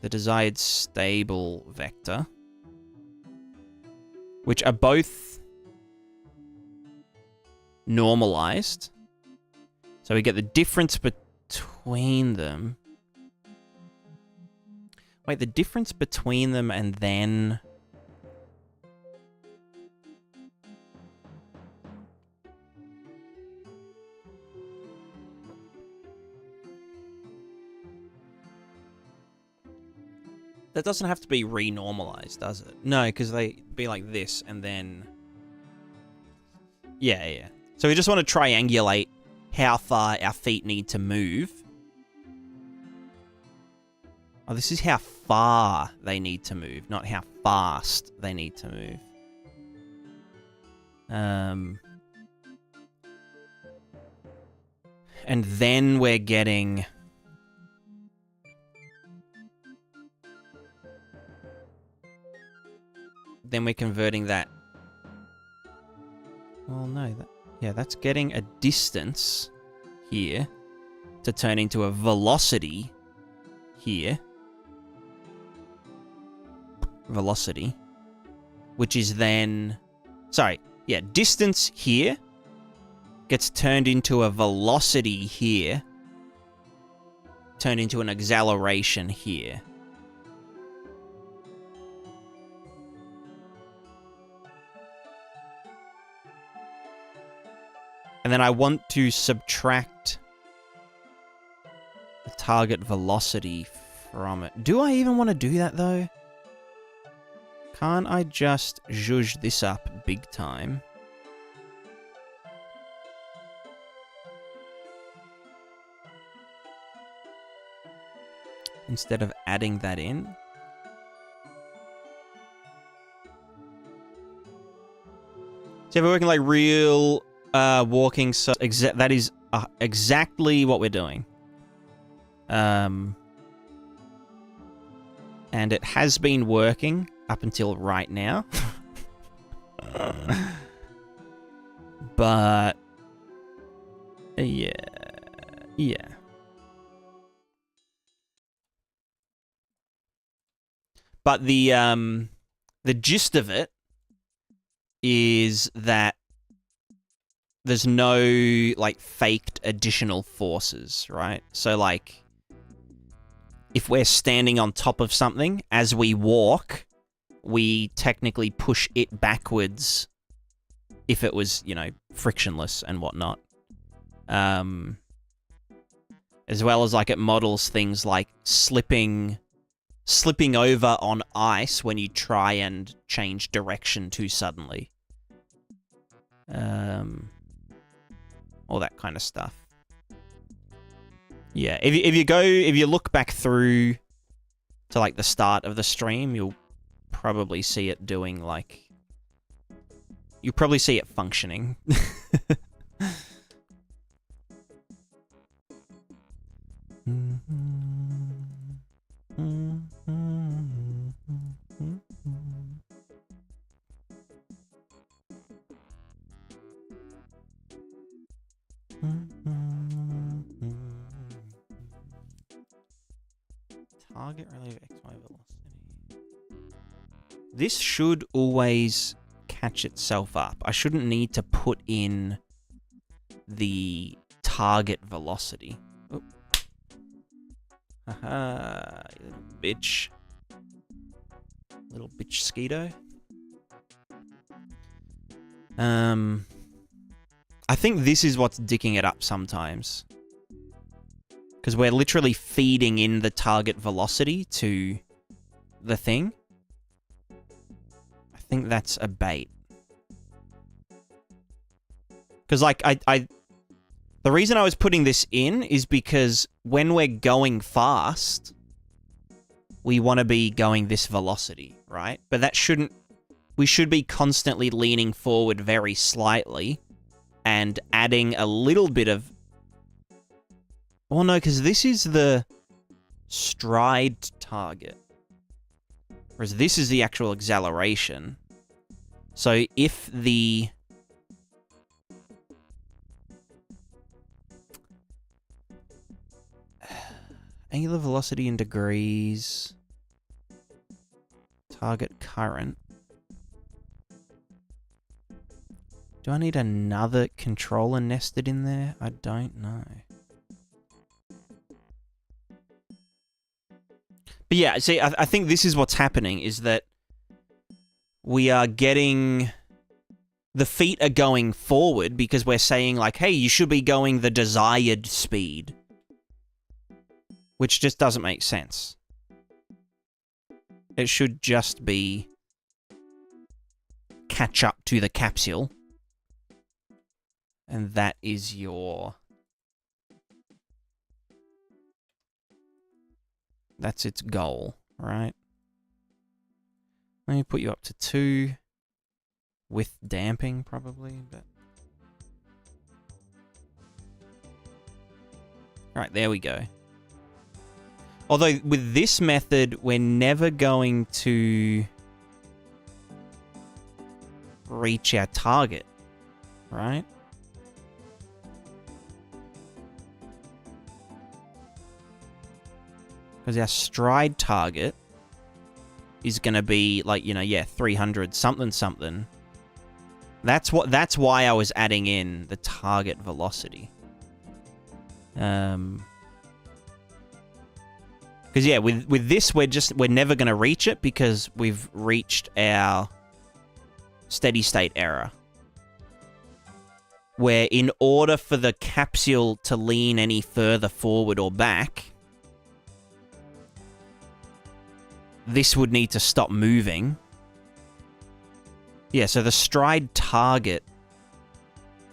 Speaker 1: the desired stable vector, which are both normalized. So we get the difference between them. Wait, the difference between them and then... That doesn't have to be renormalized, does it? No, because they be like this, and then... Yeah. So we just want to triangulate how far our feet need to move. Oh, this is how far they need to move, not how fast they need to move. And then we're getting... Then we're converting that. Well, no. That's getting a distance here to turn into a velocity here. Velocity. Which is then... Sorry. Yeah, distance here gets turned into a velocity here. Turned into an acceleration here. And then I want to subtract the target velocity from it. Do I even want to do that, though? Can't I just zhuzh this up big time? Instead of adding that in? So if we're working like real... walking, so that is exactly what we're doing. And it has been working up until right now. But yeah. But the gist of it is that there's no, like, faked additional forces, right? So, like, if we're standing on top of something, as we walk, we technically push it backwards if it was, you know, frictionless and whatnot. As well as, like, it models things like slipping over on ice when you try and change direction too suddenly. all that kind of stuff. Yeah, if you look back through to like the start of the stream, you'll probably see it doing like, you'll probably see it functioning. Target relative XY velocity. This should always catch itself up. I shouldn't need to put in the target velocity. Oh. Haha, you little bitch. Little bitch Skeeto. I think this is what's dicking it up sometimes. Because we're literally feeding in the target velocity to the thing. I think that's a bait. Because, like, the reason I was putting this in is because when we're going fast, we want to be going this velocity, right? But that shouldn't... We should be constantly leaning forward very slightly and adding a little bit of... Oh no, because this is the stride target. Whereas this is the actual acceleration. So if the... Angular velocity in degrees... Target current... Do I need another controller nested in there? I don't know. But yeah, see, I think this is what's happening, is that we are getting... The feet are going forward because we're saying, like, hey, you should be going the desired speed. Which just doesn't make sense. It should just be... catch up to the capsule. And that is your... That's its goal, right? Let me put you up to 2 with damping, probably, but... Alright, there we go. Although, with this method, we're never going to reach our target, right? Because our stride target is going to be, like, you know, yeah, 300 something something. That's why I was adding in the target velocity. Because, yeah, with this, we're never going to reach it because we've reached our steady state error. Where in order for the capsule to lean any further forward or back... This would need to stop moving. Yeah, so the stride target...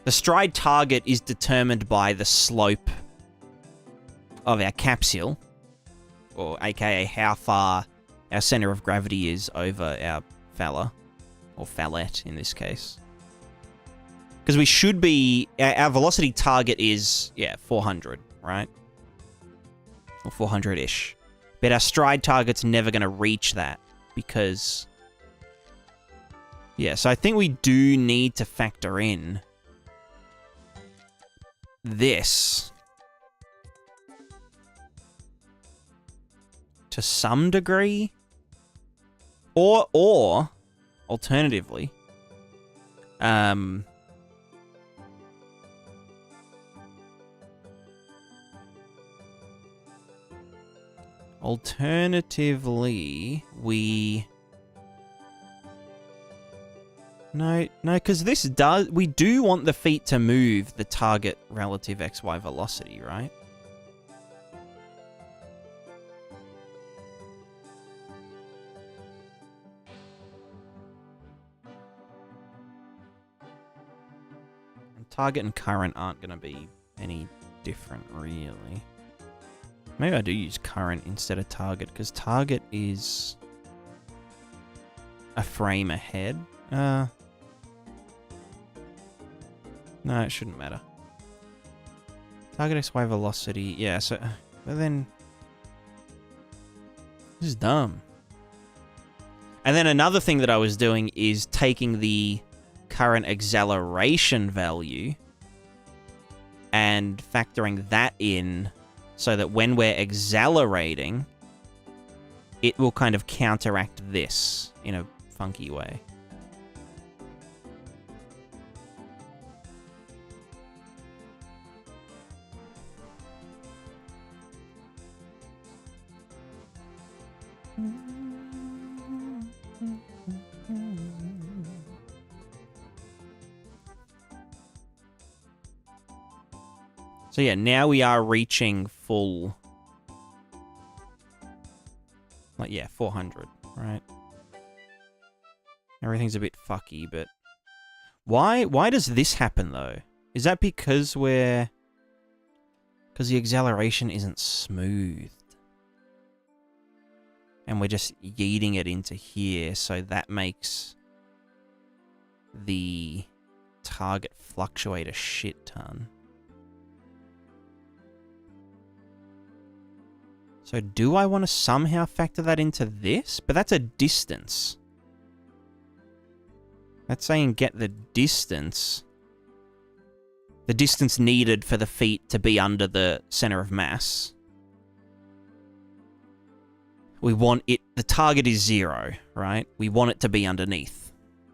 Speaker 1: The stride target is determined by the slope of our capsule. Or aka how far our center of gravity is over our falla. Or fallette in this case. Because we should be... Our velocity target is, yeah, 400, right? Or 400-ish. But our stride target's never going to reach that because... Yeah, so I think we do need to factor in this to some degree. Or alternatively, we... No, because this does... We do want the feet to move the target relative XY velocity, right? I'm Target and current aren't going to be any different, really. Maybe I do use current instead of target, because target is a frame ahead. No, it shouldn't matter. Target XY velocity, yeah, so... But then... This is dumb. And then another thing that I was doing is taking the current acceleration value and factoring that in so that when we're accelerating, it will kind of counteract this in a funky way. So yeah, now we are reaching full... Like, yeah, 400, right? Everything's a bit fucky, but... Why does this happen, though? Is that because we're... Because the acceleration isn't smooth. And we're just yeeting it into here, so that makes the target fluctuate a shit ton. So do I want to somehow factor that into this? But that's a distance. That's saying get the distance. The distance needed for the feet to be under the center of mass. We want it... The target is 0, right? We want it to be underneath.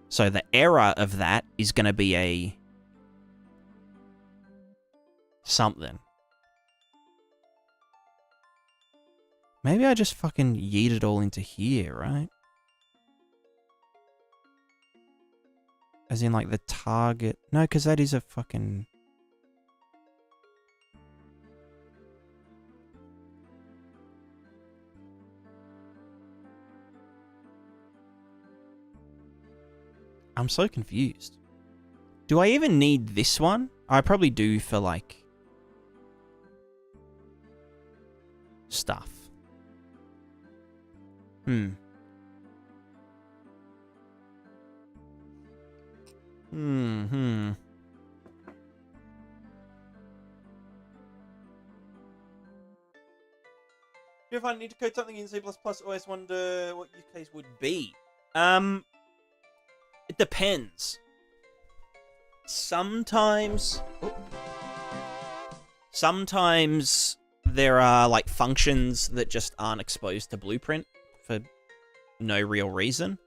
Speaker 1: So the error of that is going to be a... something. Maybe I just fucking yeet it all into here, right? As in, like, the target... No, because that is a fucking... I'm so confused. Do I even need this one? I probably do for, like... stuff. Do if I need to code something in C++, I always wonder what use case would be. It depends. Sometimes there are, like, functions that just aren't exposed to Blueprint for no real reason.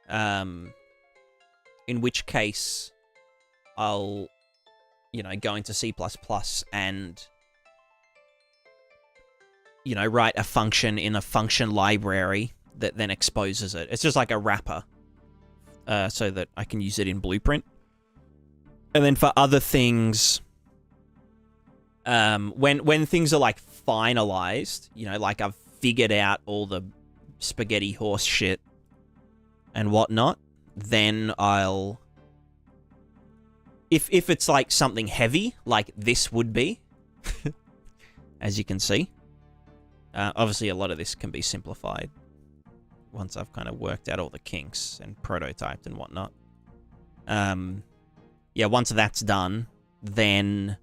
Speaker 1: In which case, I'll, you know, go into C++ and, you know, write a function in a function library that then exposes it. It's just like a wrapper, so that I can use it in Blueprint. And then for other things, when things are, like, finalized, you know, like I've figured out all the spaghetti horse shit and whatnot, then I'll... If it's, like, something heavy, like this would be, as you can see. Obviously, a lot of this can be simplified once I've kind of worked out all the kinks and prototyped and whatnot. Yeah, once that's done, then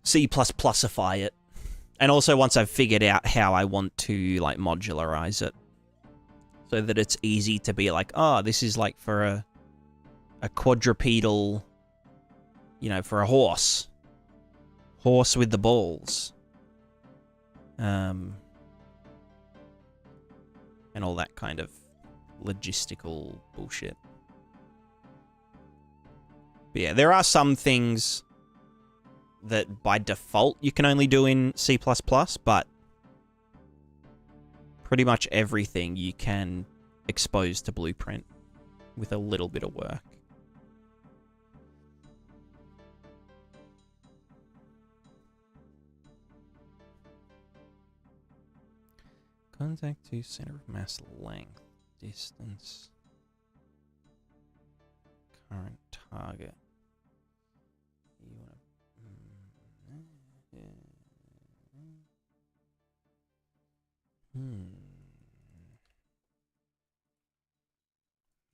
Speaker 1: C++ify it. And also once I've figured out how I want to, like, modularize it. So that it's easy to be like, oh, this is, like, for a quadrupedal, you know, for a horse. Horse with the balls. And all that kind of logistical bullshit. But yeah, there are some things that by default you can only do in C++, but pretty much everything you can expose to Blueprint with a little bit of work. Contact to center of mass length, distance, current target.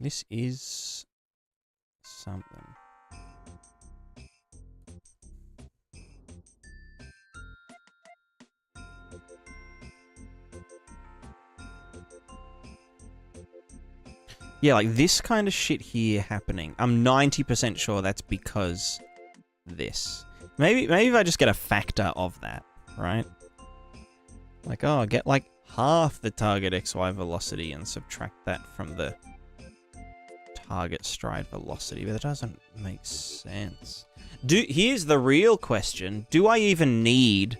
Speaker 1: This is something. Yeah, like this kind of shit here happening. I'm 90% sure that's because this. Maybe if I just get a factor of that, right? Like, oh, get like half the target XY velocity and subtract that from the target stride velocity, but that doesn't make sense. Here's the real question. Do I even need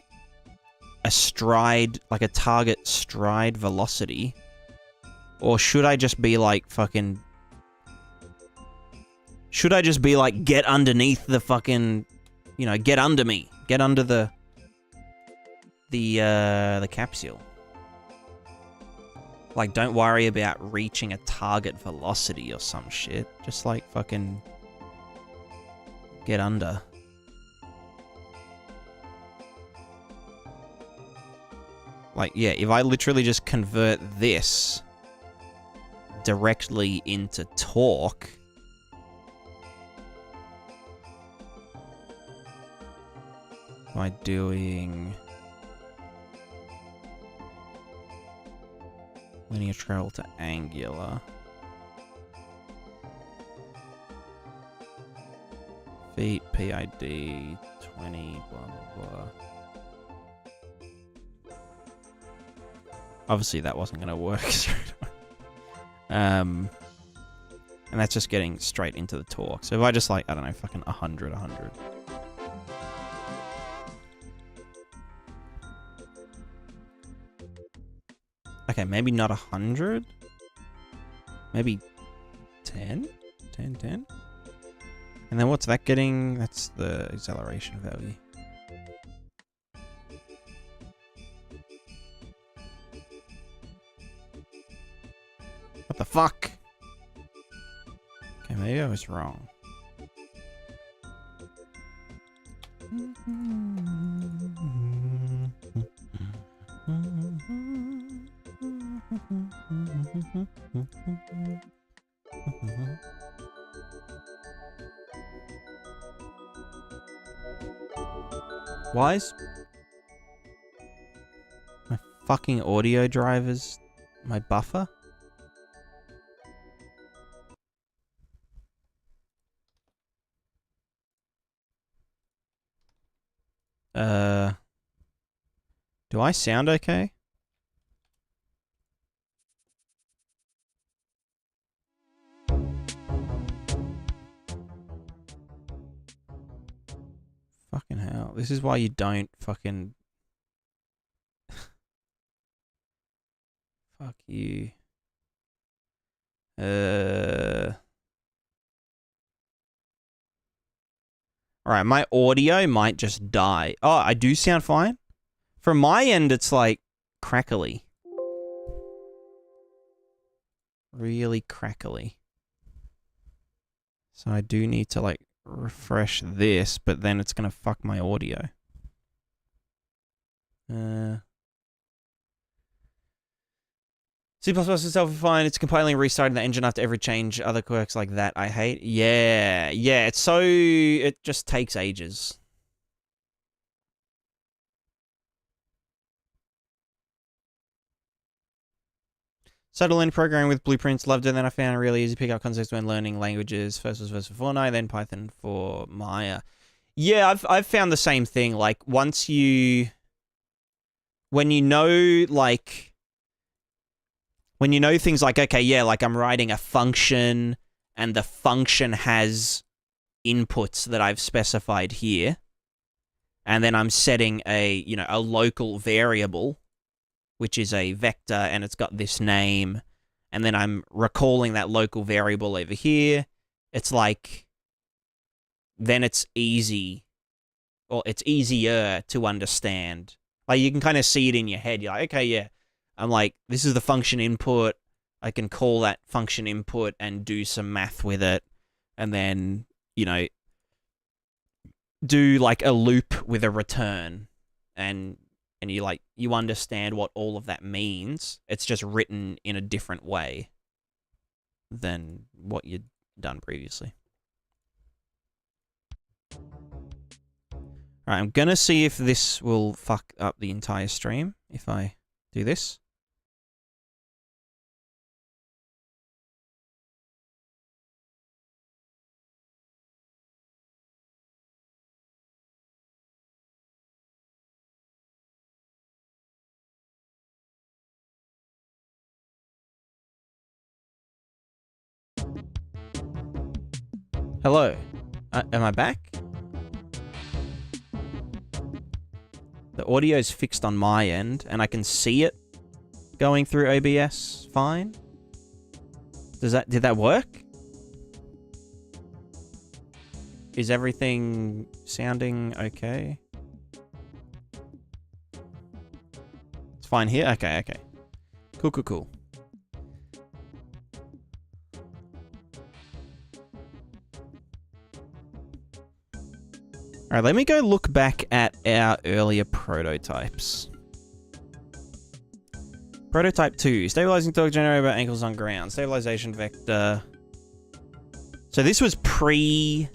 Speaker 1: a stride, like a target stride velocity? Or should I just be like fucking... Should I just be like, get underneath the fucking... You know, get under me. Get under the capsule. Like, don't worry about reaching a target velocity or some shit. Just like fucking... Get under. Like, yeah, if I literally just convert this directly into torque, by doing linear travel to angular, feet, PID, 20, blah, blah, blah. Obviously that wasn't going to work straight away. And that's just getting straight into the torque. So if I just like, I don't know, fucking 100. Okay, maybe not 100. Maybe 10? 10? And then what's that getting? That's the acceleration value. What the fuck? Okay, maybe I was wrong. Why is my fucking audio drivers my buffer? Do I sound okay? Fucking hell. This is why you don't fucking... Fuck you. Alright, my audio might just die. Oh, I do sound fine? From my end, it's like crackly. Really crackly. So I do need to like refresh this, but then it's gonna fuck my audio. C++ itself is fine. It's compiling and restarting the engine after every change. Other quirks like that I hate. Yeah, it's so... It just takes ages. Started learning programming with blueprints, loved it, then I found it really easy to pick up concepts when learning languages. First was Versa for Fortnite, then Python for Maya. Yeah, I've found the same thing. Like, once you... When you know, like... When you know things like, okay, yeah, like I'm writing a function, and the function has inputs that I've specified here, and then I'm setting a, you know, a local variable, which is a vector, and it's got this name, and then I'm recalling that local variable over here. It's like, then it's easy, or it's easier to understand. Like, you can kind of see it in your head. You're like, okay, yeah, I'm like, this is the function input. I can call that function input and do some math with it, and then, you know, do like a loop with a return, and you understand what all of that means. It's just written in a different way than what you'd done previously. Alright, I'm gonna see if this will fuck up the entire stream if I do this. Hello. Am I back? The audio's fixed on my end, and I can see it going through OBS fine. Did that work? Is everything sounding okay? It's fine here? Okay. Cool. Alright, let me go look back at our earlier prototypes. Prototype 2. Stabilizing torque generated by ankles on ground. Stabilization vector. So this was pre-PID.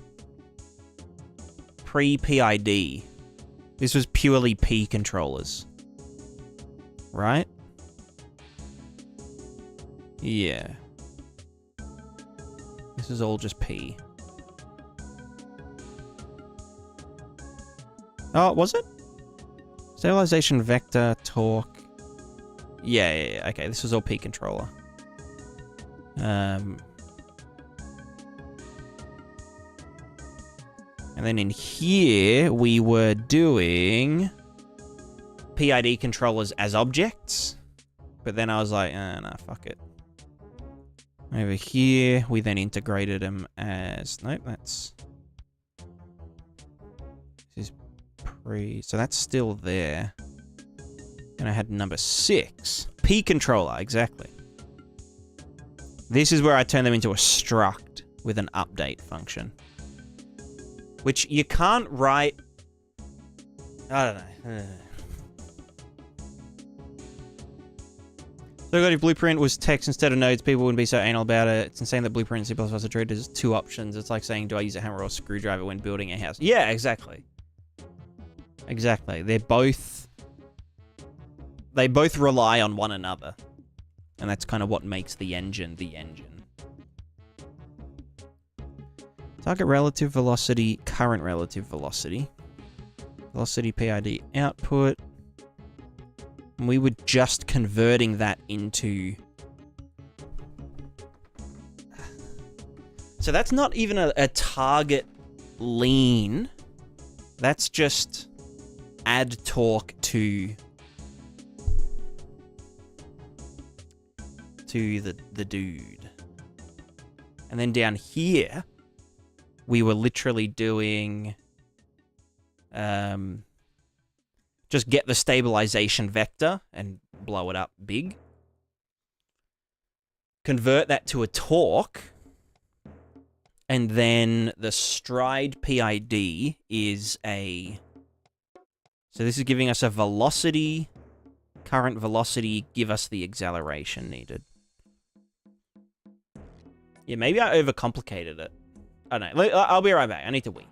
Speaker 1: This was purely P controllers. Right? Yeah. This is all just P. Oh, was it? Stabilization vector, torque. Yeah. Okay, this was all P controller. And then in here, we were doing PID controllers as objects. But then I was like, nah, fuck it. Over here, we then integrated them as... Nope, that's... This is pre... So that's still there. And I had number 6. P controller, exactly. This is where I turn them into a struct with an update function. Which you can't write... I don't know. So if Blueprint was text instead of nodes, people wouldn't be so anal about it. It's insane that Blueprint and C++ are treated as 2 options. It's like saying, do I use a hammer or a screwdriver when building a house? Yeah, exactly. Exactly. They both rely on one another. And that's kind of what makes the engine the engine. Target relative velocity, current relative velocity. Velocity PID output. And we were just converting that into... So that's not even a target lean. That's just add torque to the dude. And then down here, we were literally doing... just get the stabilization vector and blow it up big. Convert that to a torque. And then the stride PID is a... So this is giving us a velocity. Current velocity, give us the acceleration needed. Yeah, maybe I overcomplicated it. I don't know. I'll be right back. I need to wee.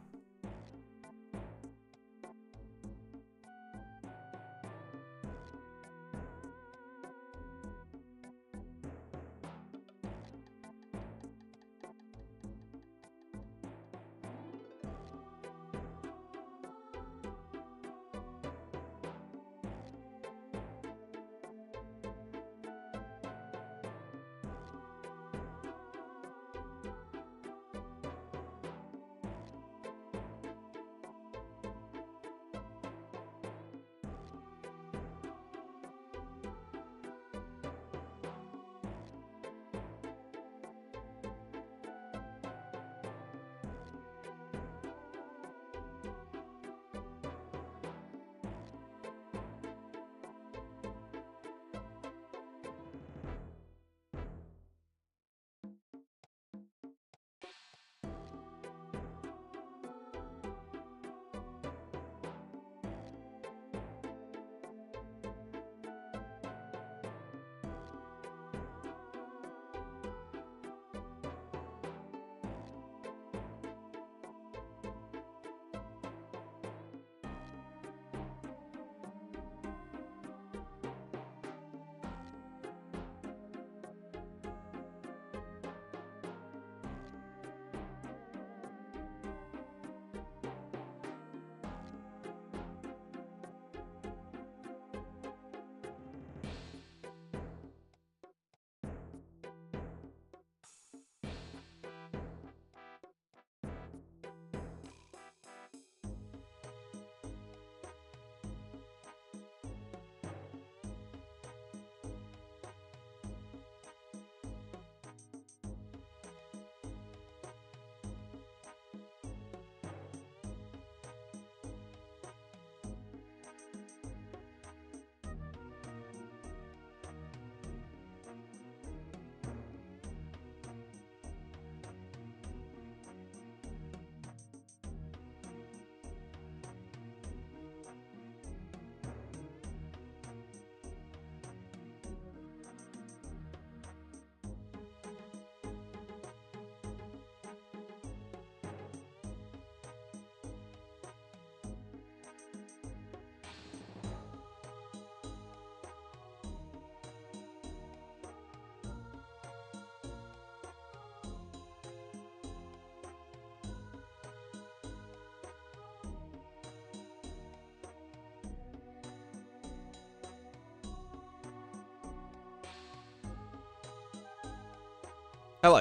Speaker 1: Hello.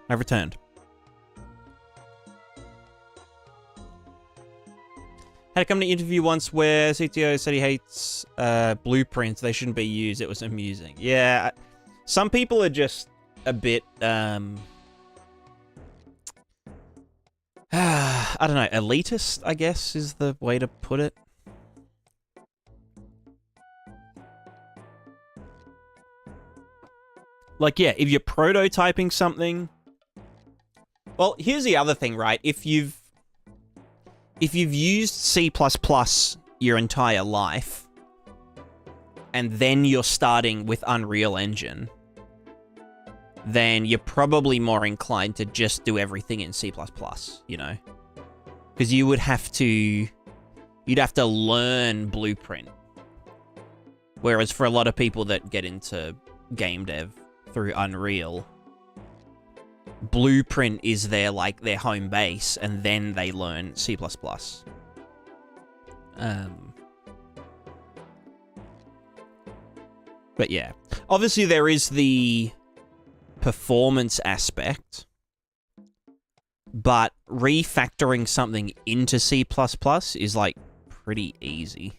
Speaker 1: I've returned. Had a company interview once where CTO said he hates blueprints. They shouldn't be used. It was amusing. Yeah, some people are just a bit, I don't know, elitist, I guess, is the way to put it. Like, yeah, if you're prototyping something... Well, here's the other thing, right? If you've used C++ your entire life, and then you're starting with Unreal Engine, then you're probably more inclined to just do everything in C++, you know? Because you would have to... You'd have to learn Blueprint. Whereas for a lot of people that get into game dev through Unreal, Blueprint is their home base, and then they learn C++. But yeah, obviously there is the performance aspect, but refactoring something into C++ is like pretty easy.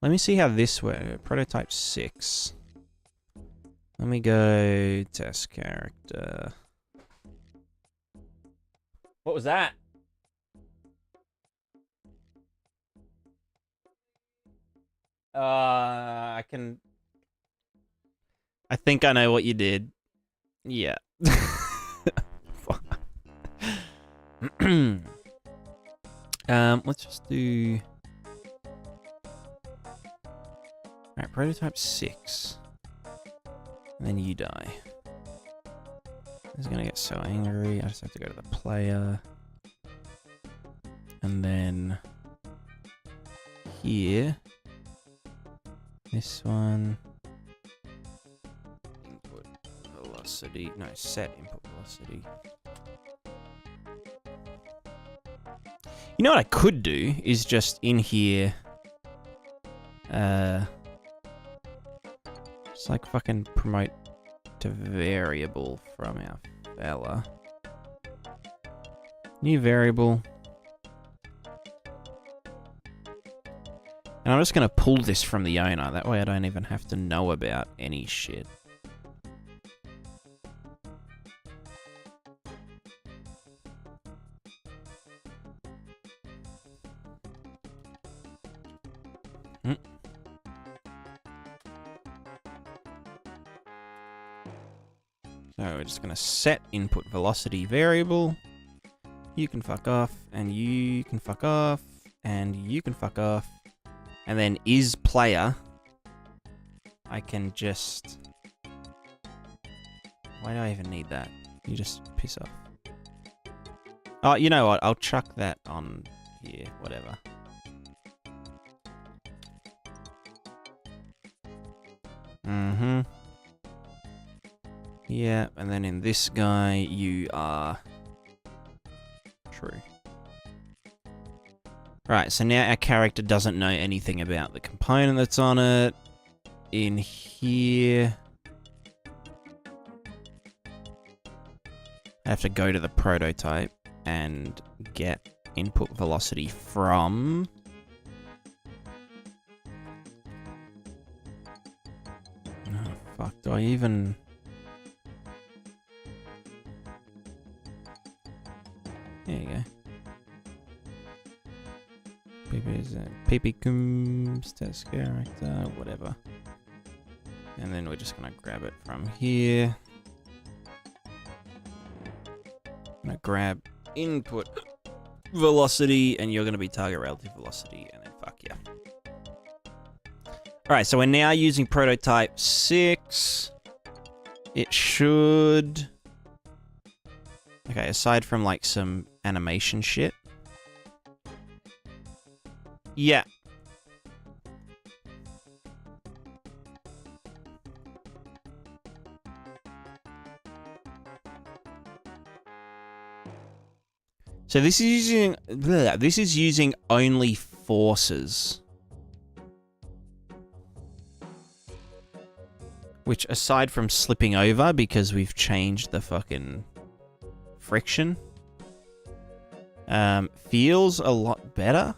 Speaker 1: Let me see how this works. Prototype 6. Let me go test character. What was that? I think I know what you did. Yeah. Let's just do... Alright, prototype 6. And then you die. He's gonna get so angry. I just have to go to the player. And then... here. This one. Input velocity. No, set input velocity. You know what I could do is just in here... Just like fucking promote to variable from our fella. New variable. And I'm just going to pull this from the owner. That way I don't even have to know about any shit. So we're just going to set input velocity variable. You can fuck off, and you can fuck off, and you can fuck off. And then is player, I can just... Why do I even need that? You just piss off. Oh, you know what? I'll chuck that on here, whatever. Mm-hmm. Yeah, and then in this guy, you are true. Right, so now our character doesn't know anything about the component that's on it. In here... I have to go to the prototype and get input velocity from... Oh, fuck, do I even... There you go. PPCums, test character, whatever. And then we're just gonna grab it from here. I'm gonna grab input velocity, and you're gonna be target relative velocity, and then fuck yeah. Alright, so we're now using prototype 6. It should... Okay, aside from like some animation shit. Yeah. So this is using only forces. Which, aside from slipping over because we've changed the fucking friction, feels a lot better.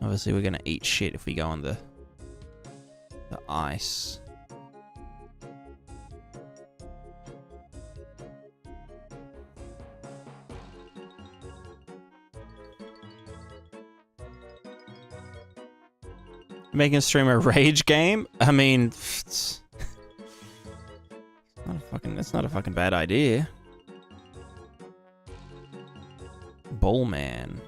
Speaker 1: Obviously, we're gonna eat shit if we go on the ice. Making a stream a rage game? I mean, it's not a fucking bad idea. Ball man.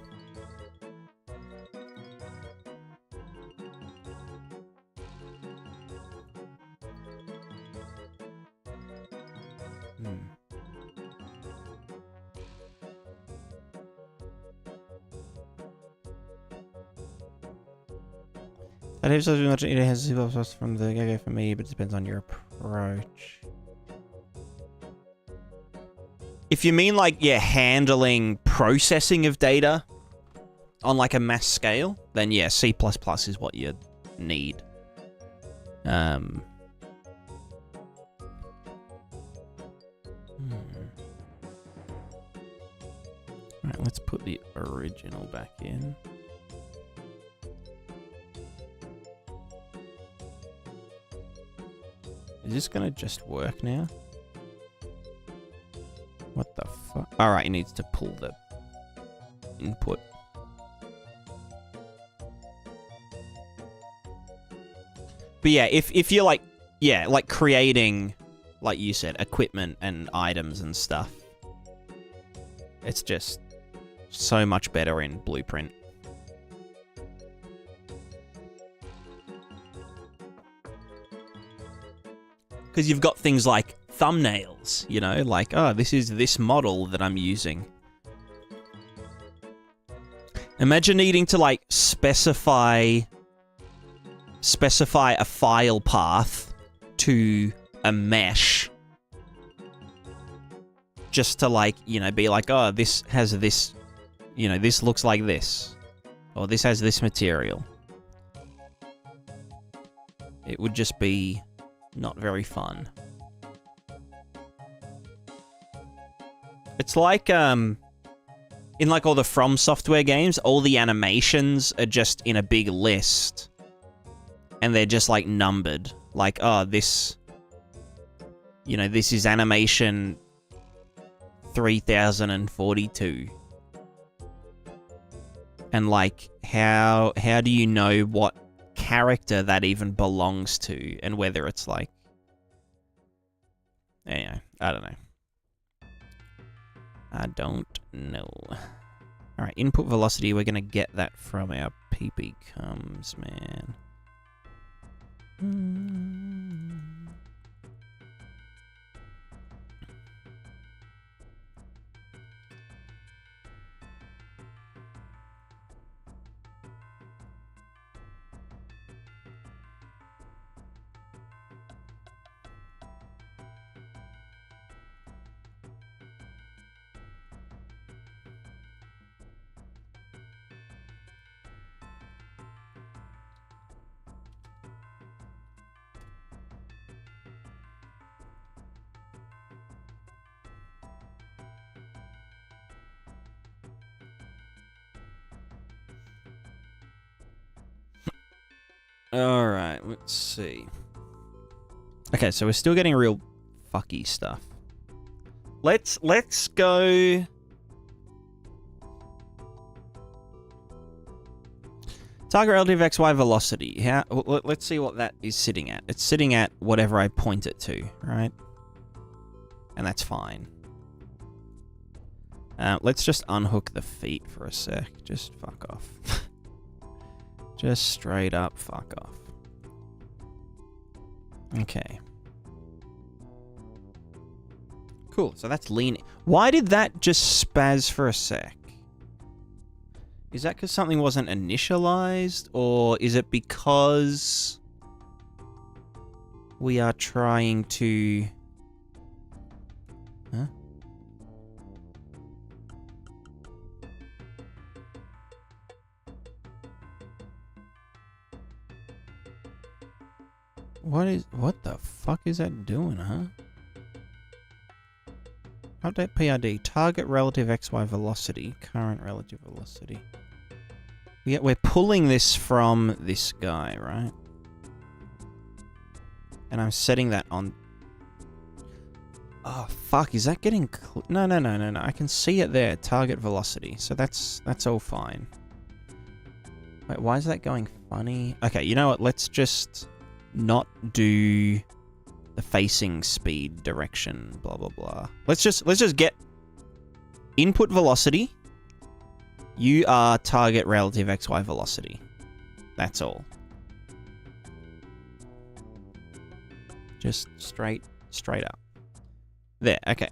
Speaker 1: That helps us much. It has zero from the get-go for me, but it depends on your approach. If you mean like, yeah, handling processing of data on like a mass scale, then yeah, C++ is what you need. Alright, let's put the original back in. Is this gonna just work now? What the fuck? Alright, it needs to pull the input. But yeah, if you're like, yeah, like creating, like you said, equipment and items and stuff, it's just so much better in Blueprint. Because you've got things like thumbnails, you know, like, oh, this is this model that I'm using. Imagine needing to, like, specify a file path to a mesh just to, like, you know, be like, oh, this has this, you know, this looks like this, or this has this material. It would just be not very fun. It's like, in like all the From Software games, all the animations are just in a big list. And they're just like numbered. Like, oh, this, you know, this is animation 3042. And like, how do you know what character that even belongs to, and whether it's like, anyway, I don't know. Alright, input velocity, we're gonna get that from our PP comes, man. Alright, let's see. Okay, so we're still getting real fucky stuff. Let's go. Target relative XY velocity. Let's see what that is sitting at. It's sitting at whatever I point it to, right? And that's fine. Let's just unhook the feet for a sec. Just fuck off. Just straight up fuck off. Okay. Cool, so that's leaning. Why did that just spaz for a sec? Is that because something wasn't initialized? Or is it because we are trying to... Huh? What the fuck is that doing, huh? Update PRD. Target relative XY velocity. Current relative velocity. We're pulling this from this guy, right? And I'm setting that on... Oh, fuck. Is that getting... No. I can see it there. Target velocity. So that's all fine. Wait, why is that going funny? Okay, you know what? Let's just not do the facing speed direction, blah, blah, blah. Let's just get input velocity. You are target relative XY velocity. That's all. Just straight up. There, okay.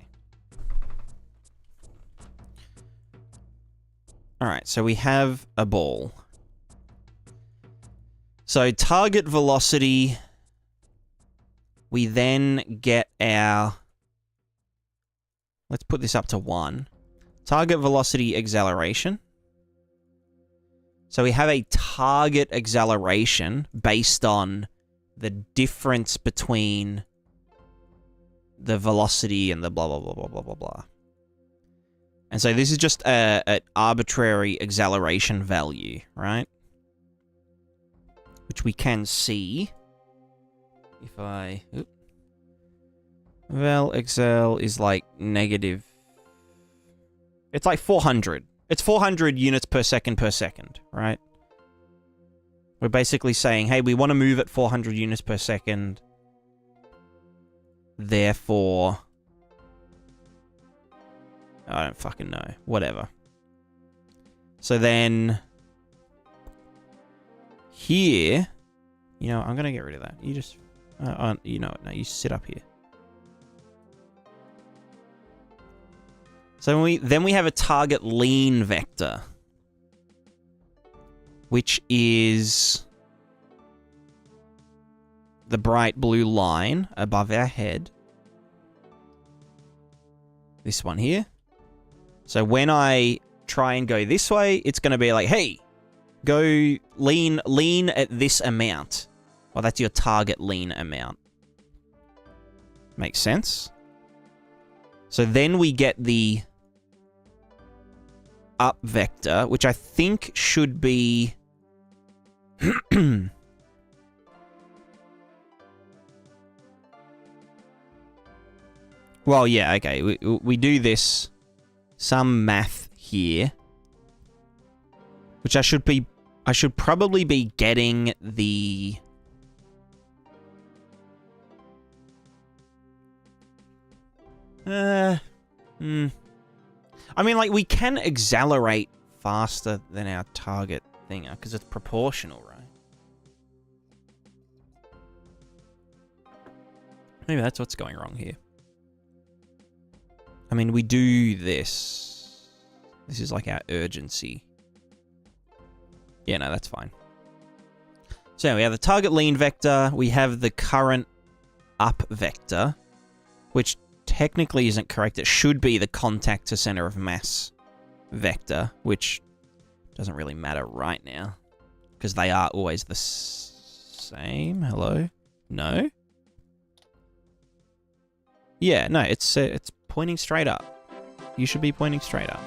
Speaker 1: Alright, so we have a ball. So target velocity, we then get our... Let's put this up to 1. Target velocity acceleration. So we have a target acceleration based on the difference between the velocity and the blah, blah, blah, blah, blah, blah, blah. And so this is just an arbitrary acceleration value, right? Which we can see if I... Oop. Vel excel is like negative... It's like 400. It's 400 units per second, right? We're basically saying, hey, we want to move at 400 units per second. Therefore... I don't fucking know. Whatever. So then... Here... You know, I'm going to get rid of that. You just... you know what? No, you sit up here. So then we have a target lean vector, which is the bright blue line above our head. This one here. So when I try and go this way, it's going to be like, hey, go lean at this amount. Well, that's your target lean amount. Makes sense? So then we get the up vector, which I think should be... Well, yeah, okay. We do this, some math here, which I should probably be getting the... I mean, like, we can accelerate faster than our target thing, because it's proportional, right? Maybe that's what's going wrong here. I mean, we do this. This is like our urgency. Yeah, no, that's fine. So we have the target lean vector. We have the current up vector, which technically isn't correct. It should be the contact to center of mass vector, which doesn't really matter right now because they are always the same. Hello? No? Yeah, no, it's pointing straight up. You should be pointing straight up.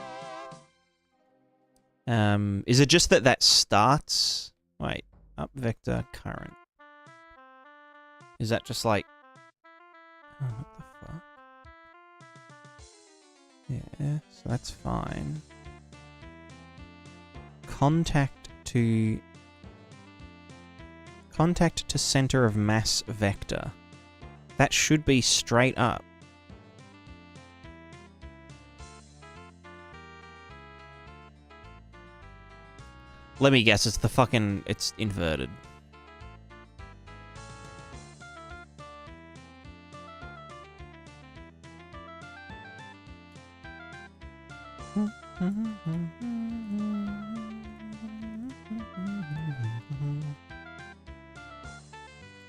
Speaker 1: Is it just that starts... Wait, up vector current. Is that just like... Oh, what the fuck? Yeah, so that's fine. Contact to center of mass vector. That should be straight up. Let me guess, it's inverted.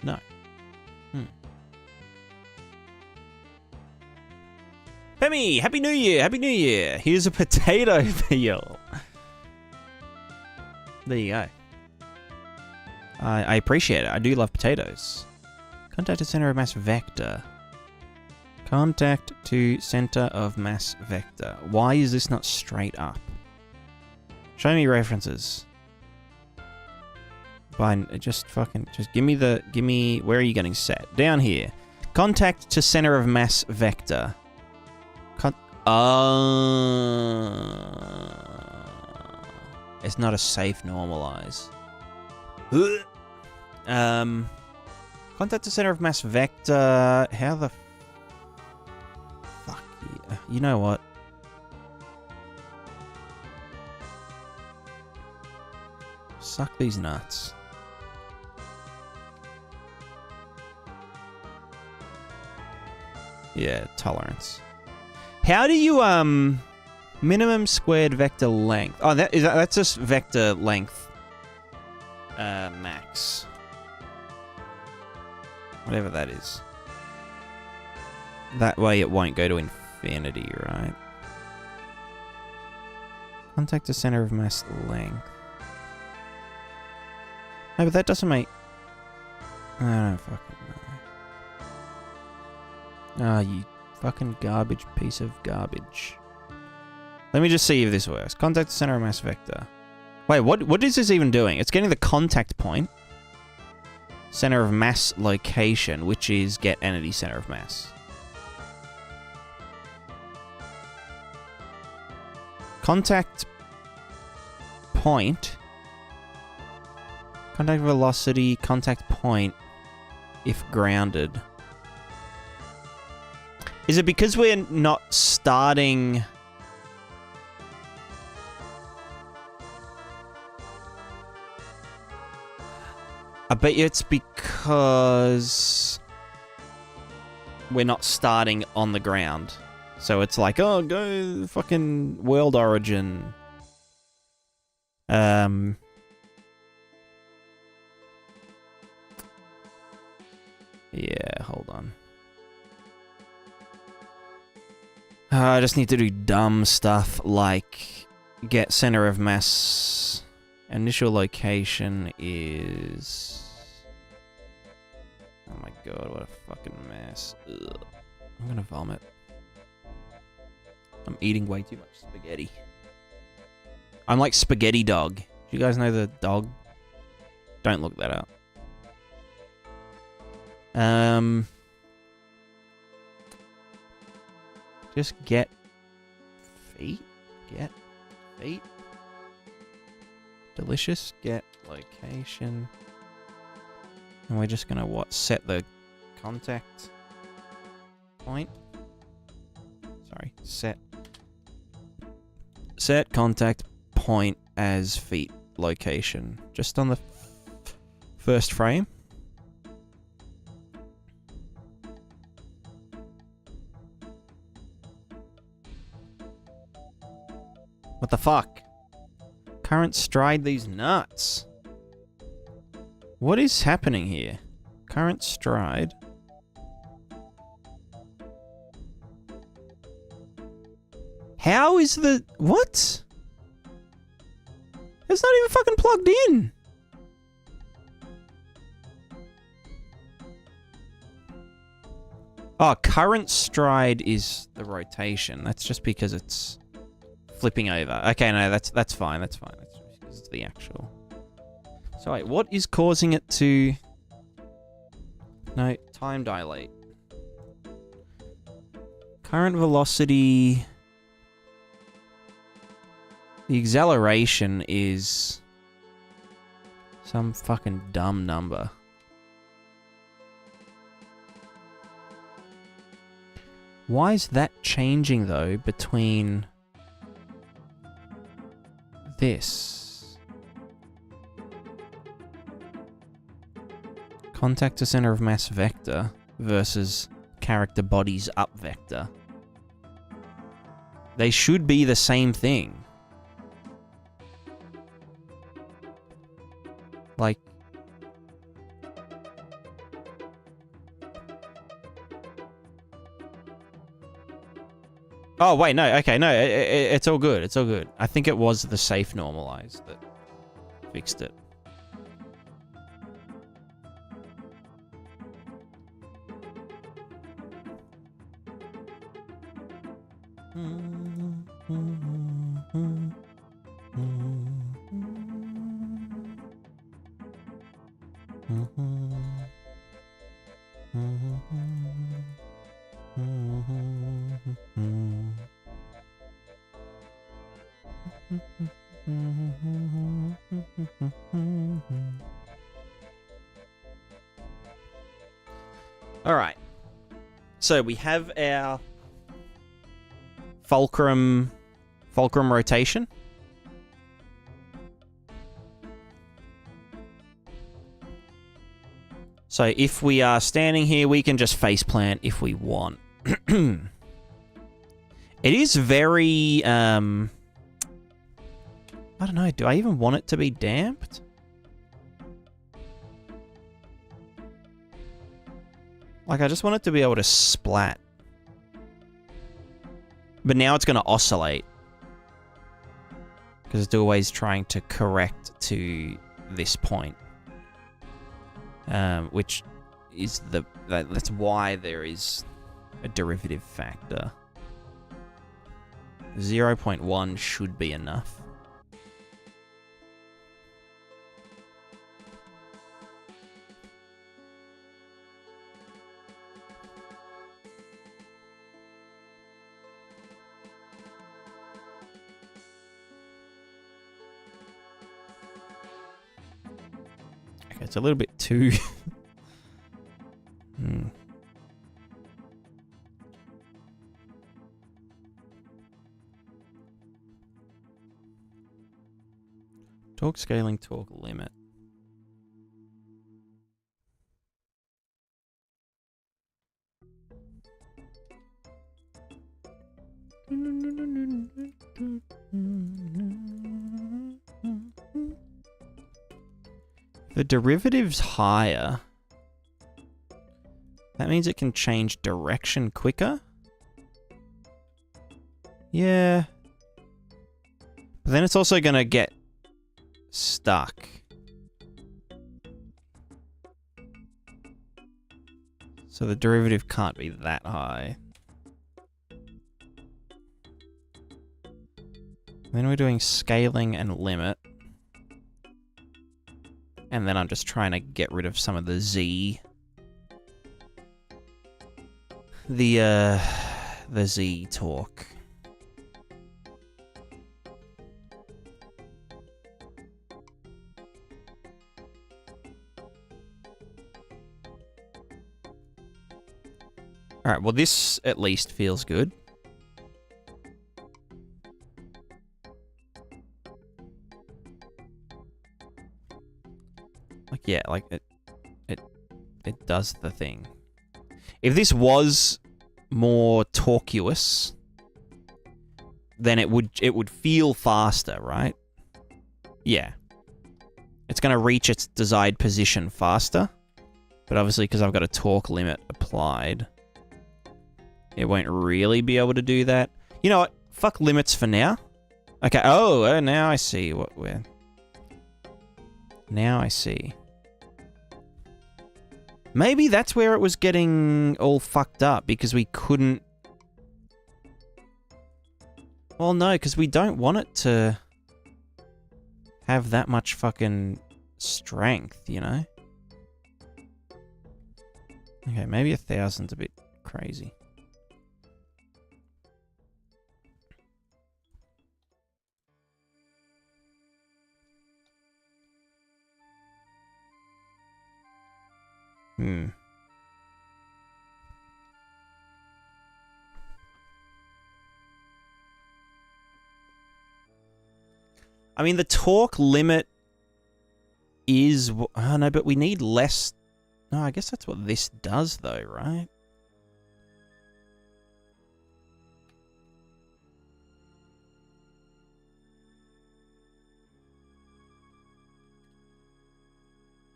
Speaker 1: No. Femi, Happy New Year! Happy New Year! Here's a potato peel. There you go. I appreciate it. I do love potatoes. Contact to center of mass vector. Contact to center of mass vector. Why is this not straight up? Show me references. Fine, just give me, where are you getting set? Down here. Contact to center of mass vector. It's not a safe normalize. Contact to center of mass vector. How the fuck? Yeah. You know what? Suck these nuts. Yeah, tolerance. How do you minimum squared vector length? Oh, that's just vector length. Max. Whatever that is. That way it won't go to infinity, right? Contact to center of mass length. No, but that doesn't make... I don't fucking know. Ah, you fucking garbage piece of garbage. Let me just see if this works. Contact to center of mass vector. Wait, what is this even doing? It's getting the contact point. Center of mass location, which is get entity center of mass. Contact point. Contact velocity, contact point, if grounded. Is it because we're not starting... I bet you it's because we're not starting on the ground. So it's like, oh, go fucking world origin. Yeah, hold on. I just need to do dumb stuff like get center of mass. Initial location is... Oh my god, what a fucking mess. Ugh. I'm gonna vomit. I'm eating way too much spaghetti. I'm like spaghetti dog. Do you guys know the dog? Don't look that up. Just get feet. Get feet. Delicious. Get location. And we're just gonna what? Set the contact point. Sorry. Set contact point as feet location. Just on the first frame. What the fuck? Current stride these nuts. What is happening here? Current stride. How is the... What? It's not even fucking plugged in. Oh, current stride is the rotation. That's just because it's flipping over. Okay, no, that's fine. That's fine. That's just because it's the actual. So wait, what is causing it to... No, time dilate. Current velocity... The acceleration is... some fucking dumb number. Why is that changing, though, between... this? Contact to center of mass vector versus character bodies up vector. They should be the same thing. Like... Oh, wait, no, okay, no, it's all good, it's all good. I think it was the safe normalize that fixed it. All right. So we have our fulcrum rotation. So if we are standing here, we can just faceplant if we want. It is very, I don't know, do I even want it to be damped? Like, I just want it to be able to splat. But now it's going to oscillate. Because it's always trying to correct to this point. Which is that's why there is a derivative factor. 0.1 should be enough. Okay, it's a little bit too... Torque scaling, torque limit. The derivative's higher. That means it can change direction quicker? Yeah. But then it's also going to get stuck. So the derivative can't be that high. Then we're doing scaling and limit. And then I'm just trying to get rid of some of the Z. The Z torque. Alright, well this at least feels good. Like, yeah, like it does the thing. If this was more tortuous, then it would feel faster, right? Yeah. It's going to reach its desired position faster. But obviously, because I've got a torque limit applied, it won't really be able to do that. You know what? Fuck limits for now. Okay, oh, now I see what we're... Now I see. Maybe that's where it was getting all fucked up, because we couldn't... Well, no, because we don't want it to have that much fucking strength, you know? Okay, maybe 1,000's a bit crazy. I mean, the torque limit is... Oh, no, but we need less... No, I guess that's what this does, though, right?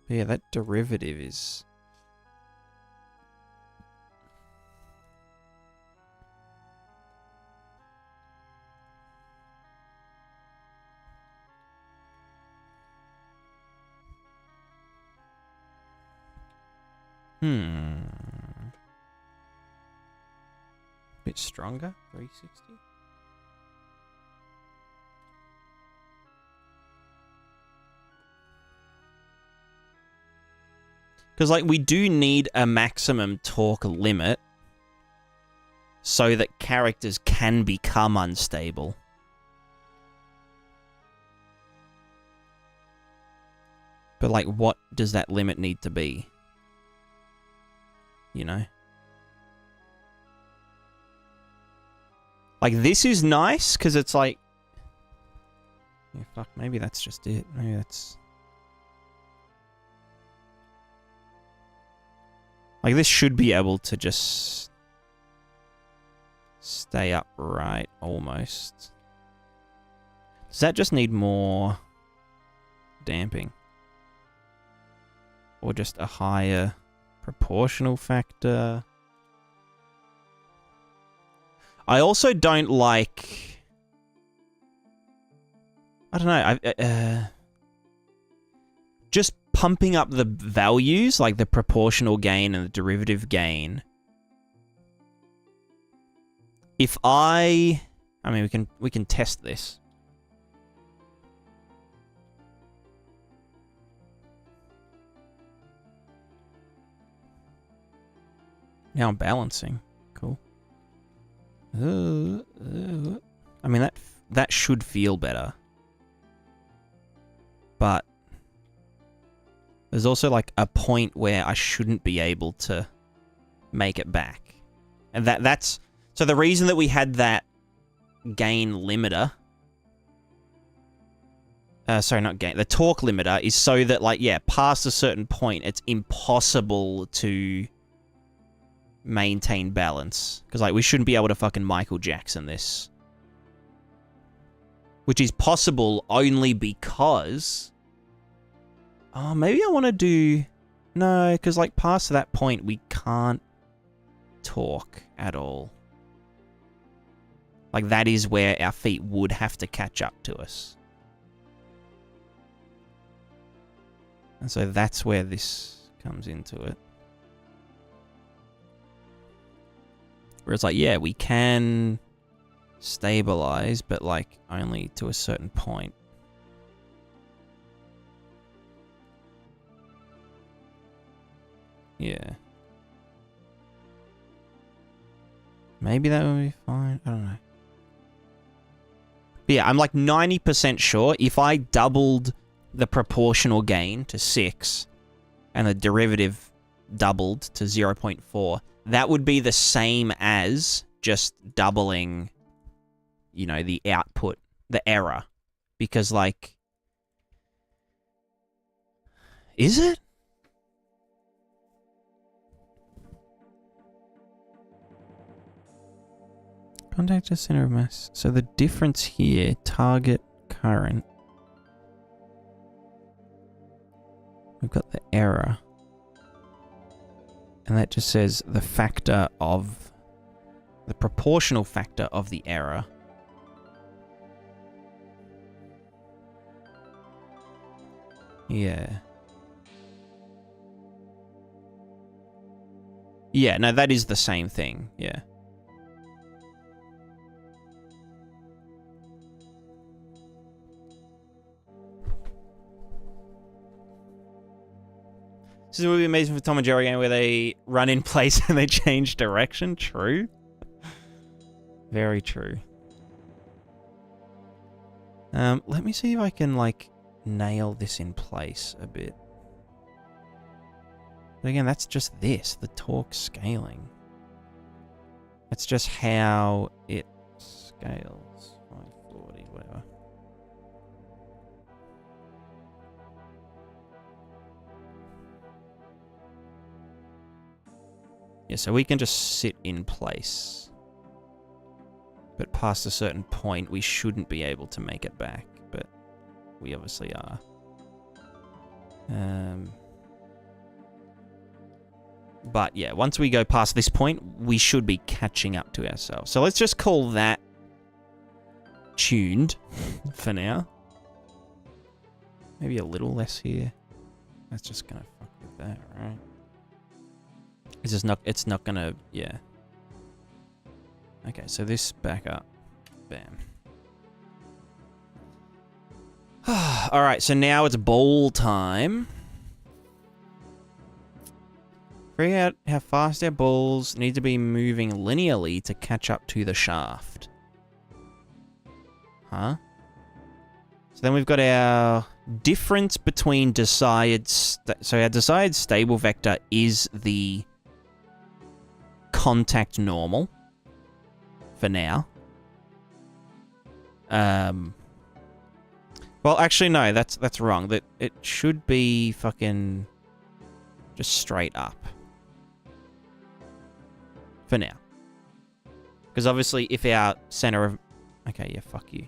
Speaker 1: But yeah, that derivative is... Bit stronger, 360. Because, like, we do need a maximum torque limit so that characters can become unstable. But, like, what does that limit need to be? You know? Like, this is nice, because it's like... Yeah, fuck, maybe that's just it. Maybe that's... Like, this should be able to just... stay upright, almost. Does that just need more... damping? Or just a higher proportional factor? I also don't like... I don't know. Just pumping up the values, like the proportional gain and the derivative gain. If I mean, we can test this. Now I'm balancing. Cool. I mean, that should feel better. But there's also like a point where I shouldn't be able to make it back. And that's so the reason that we had that gain limiter, sorry, not gain, the torque limiter is so that, like, yeah, past a certain point it's impossible to maintain balance. Because, like, we shouldn't be able to fucking Michael Jackson this. Which is possible only because... Oh, maybe I want to do... No, because, like, past that point, we can't torque at all. Like, that is where our feet would have to catch up to us. And so that's where this comes into it. Where it's like, yeah, we can stabilize, but, like, only to a certain point. Yeah. Maybe that would be fine. I don't know. But yeah, I'm like 90% sure if I doubled the proportional gain to 6 and the derivative doubled to 0.4, that would be the same as just doubling, you know, the output, the error. Because, like... Is it? Contact the center of mass. So the difference here, target current. We've got the error. And that just says the factor of... the proportional factor of the error. Yeah. Yeah, no, that is the same thing. Yeah. This would be amazing for Tom and Jerry game where they run in place and they change direction. True. Very true. Let me see if I can, like, nail this in place a bit. But again, that's just this, the torque scaling. That's just how it scales. 540, whatever. Yeah, so we can just sit in place. But past a certain point, we shouldn't be able to make it back. But we obviously are. But yeah, once we go past this point, we should be catching up to ourselves. So let's just call that tuned for now. Maybe a little less here. That's just gonna fuck with that, right? It's just not, it's not gonna, yeah. Okay, so this back up. Bam. Alright, so now it's bowl time. Figure out how fast our balls need to be moving linearly to catch up to the shaft. Huh? So then we've got our difference between desired... So our desired stable vector is the contact normal for now. Well, actually, no, that's wrong. That it should be fucking just straight up. For now. Because obviously, if our center of... Okay, yeah, fuck you.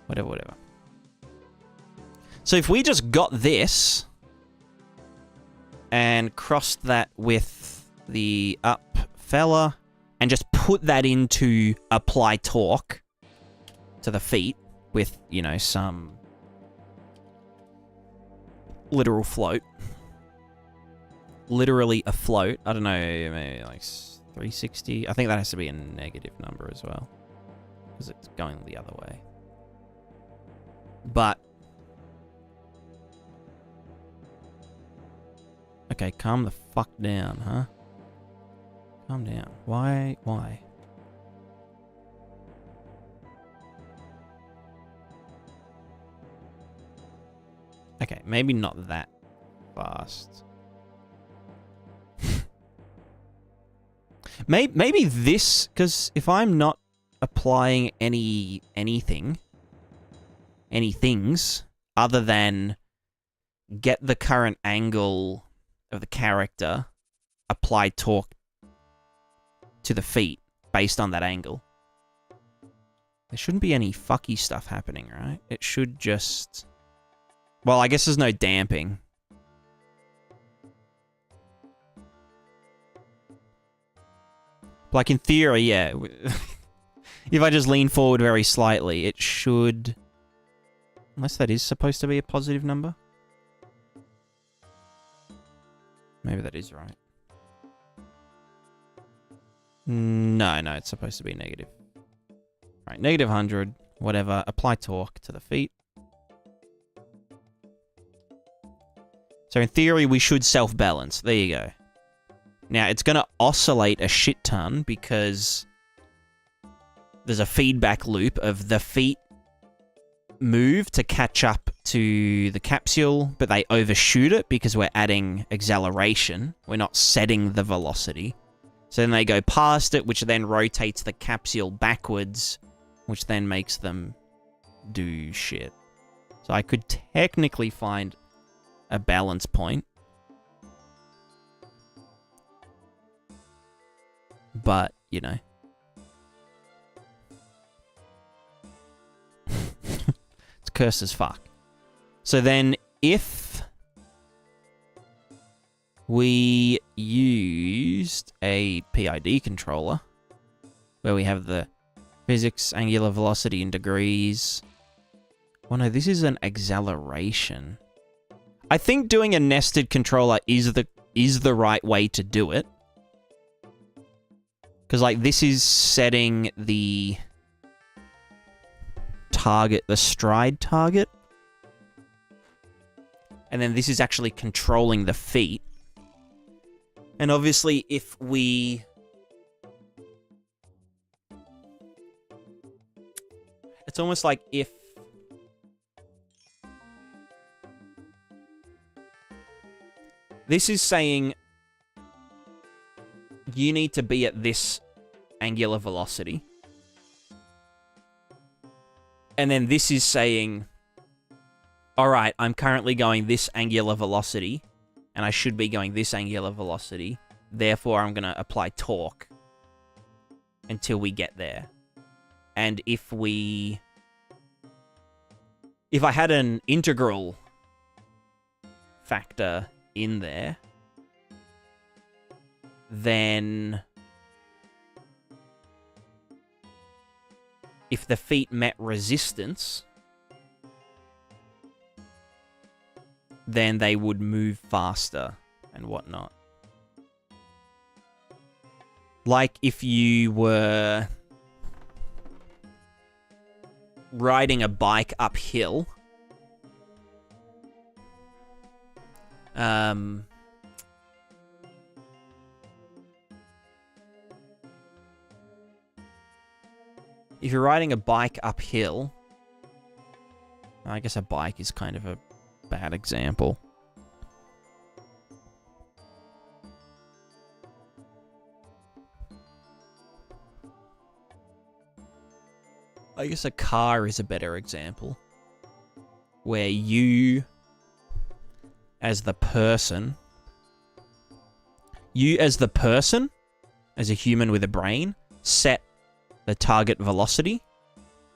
Speaker 1: Whatever. So if we just got this and crossed that with the up fella and just put that into apply torque to the feet with, you know, some literal float. Literally a float. I don't know, maybe like 360. I think that has to be a negative number as well. Because it's going the other way. But... Okay, calm the fuck down, huh? Calm down. Why? Okay, maybe not that fast. Maybe this, because if I'm not applying anythings other than get the current angle of the character, apply torque to the feet based on that angle. There shouldn't be any fucky stuff happening, right? It should just... Well, I guess there's no damping. Like, in theory, yeah. If I just lean forward very slightly, it should... Unless that is supposed to be a positive number. Maybe that is right. No, it's supposed to be negative. Right, negative 100, whatever. Apply torque to the feet. So in theory, we should self-balance. There you go. Now, it's going to oscillate a shit ton because there's a feedback loop of the feet move to catch up to the capsule, but they overshoot it because we're adding acceleration. We're not setting the velocity. So then they go past it, which then rotates the capsule backwards, which then makes them do shit. So I could technically find a balance point. But, you know. It's cursed as fuck. So then, if we used a PID controller, where we have the physics, angular velocity in degrees... Oh no, this is an acceleration. I think doing a nested controller is the right way to do it. Because, like, this is setting the target, the stride target. And then this is actually controlling the feet. And obviously, if we... It's almost like if... This is saying you need to be at this angular velocity. And then this is saying, alright, I'm currently going this angular velocity, and I should be going this angular velocity. Therefore, I'm going to apply torque until we get there. And if I had an integral factor in there, then if the feet met resistance, then they would move faster and whatnot. Like if you were riding a bike uphill, if you're riding a bike uphill, I guess a bike is kind of a bad example. I guess a car is a better example. Where you, as the person, as a human with a brain, set the target velocity.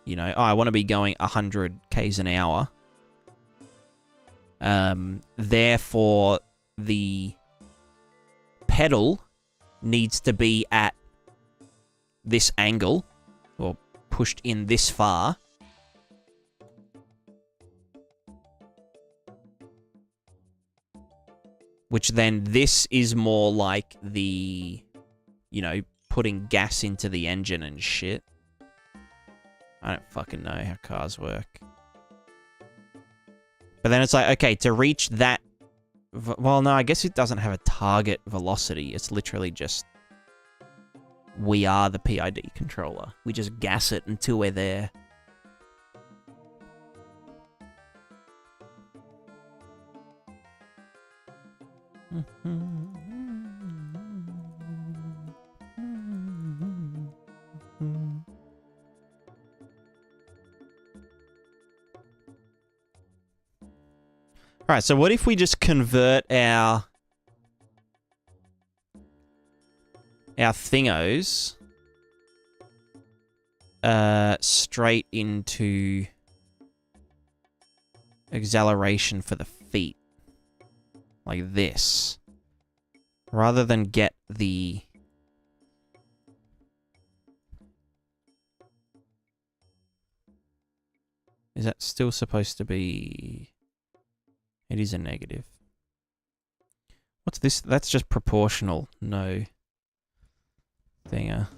Speaker 1: You know, oh, I want to be going 100 k's an hour. Therefore, the pedal needs to be at this angle, or pushed in this far. Which then this is more like the, you know, putting gas into the engine and shit. I don't fucking know how cars work. But then it's like, okay, to reach that... Well, no, I guess it doesn't have a target velocity. It's literally just... We are the PID controller. We just gas it until we're there. Alright, so what if we just convert our thingos straight into acceleration for the feet. Like this. Rather than get the... Is that still supposed to be... It is a negative. What's this? That's just proportional. No. Thinger.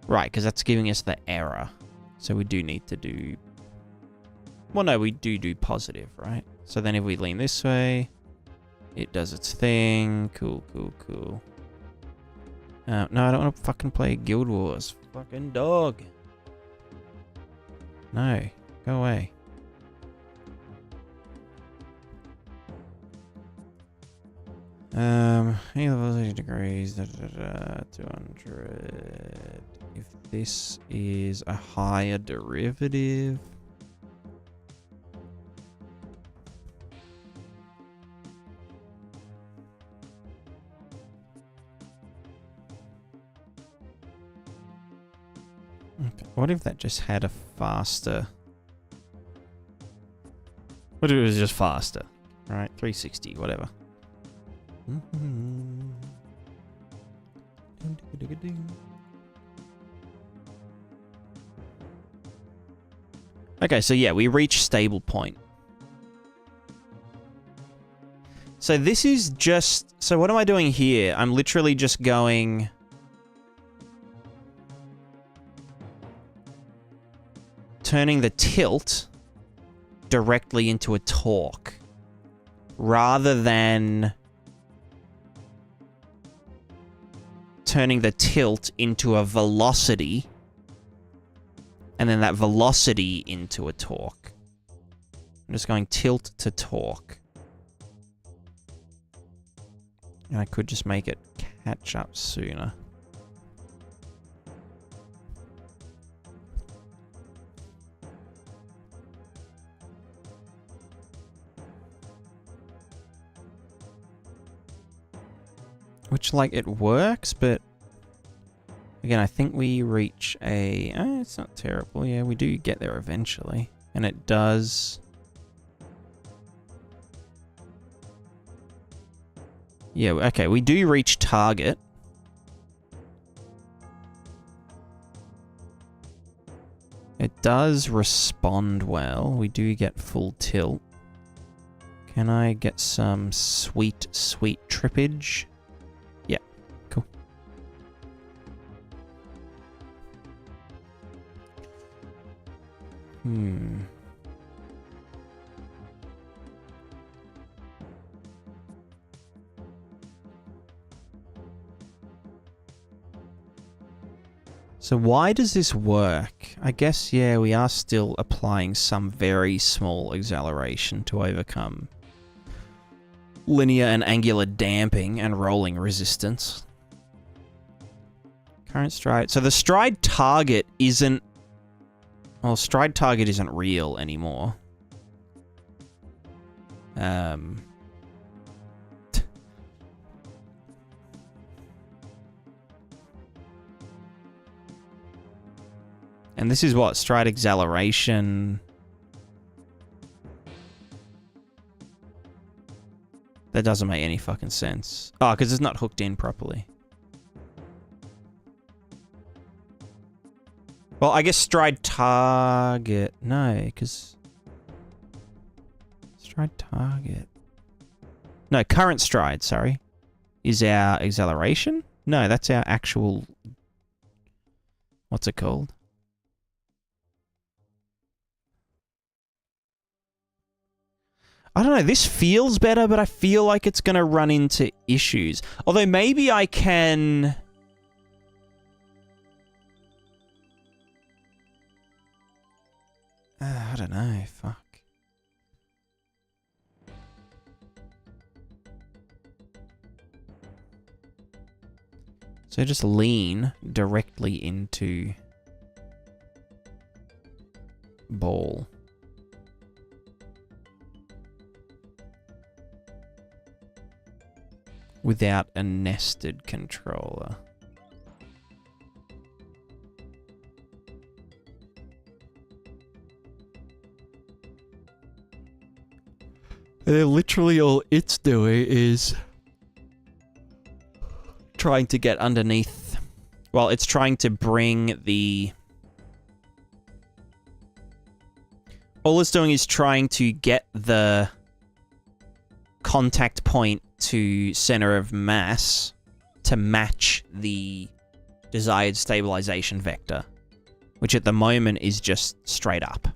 Speaker 1: Right, because that's giving us the error. So we do need to do... Well, no, we do positive, right? So then if we lean this way, it does its thing. Cool, cool, cool. No, I don't want to fucking play Guild Wars. Fucking dog. No, go away. Velocity degrees, 200. If this is a higher derivative... Okay, what if that just had a faster... What if it was just faster? Alright, 360, whatever. Okay, so yeah, we reach stable point. So this is just... So what am I doing here? I'm literally just going... Turning the tilt directly into a torque. Rather than... turning the tilt into a velocity, and then that velocity into a torque. I'm just going tilt to torque. And I could just make it catch up sooner. Which, like, it works, but... Again, I think we reach a... it's not terrible. Yeah, we do get there eventually. And it does... Yeah, okay, we do reach target. It does respond well. We do get full tilt. Can I get some sweet, sweet trippage? Yeah, cool. So why does this work? I guess, yeah, we are still applying some very small acceleration to overcome linear and angular damping and rolling resistance. Current stride. So the stride target isn't... Well, stride target isn't real anymore. And this is what? Stride acceleration. That doesn't make any fucking sense. Oh, because it's not hooked in properly. Well, I guess stride target... No, because... Stride target... No, current stride, sorry. Is our acceleration? No, that's our actual... What's it called? I don't know, this feels better, but I feel like it's going to run into issues. Although maybe I can... I don't know, fuck. So just lean directly into ball. Without a nested controller. And then literally all it's doing is trying to get underneath. Well, it's trying to bring the... All it's doing is trying to get the contact point to center of mass to match the desired stabilization vector, which at the moment is just straight up.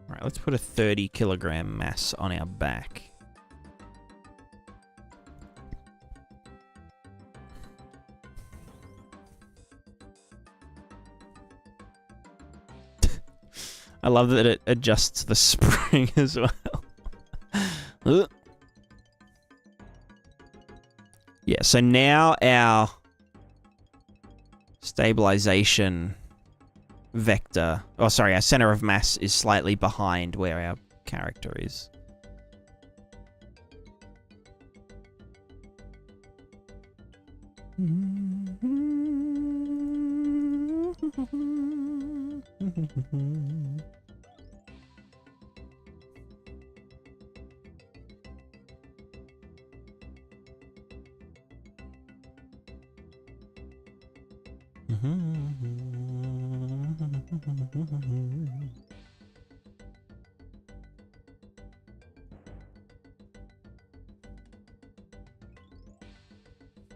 Speaker 1: Alright, let's put a 30 kilogram mass on our back. I love that it adjusts the spring as well. Yeah, so now our stabilization vector, oh sorry, our center of mass is slightly behind where our character is.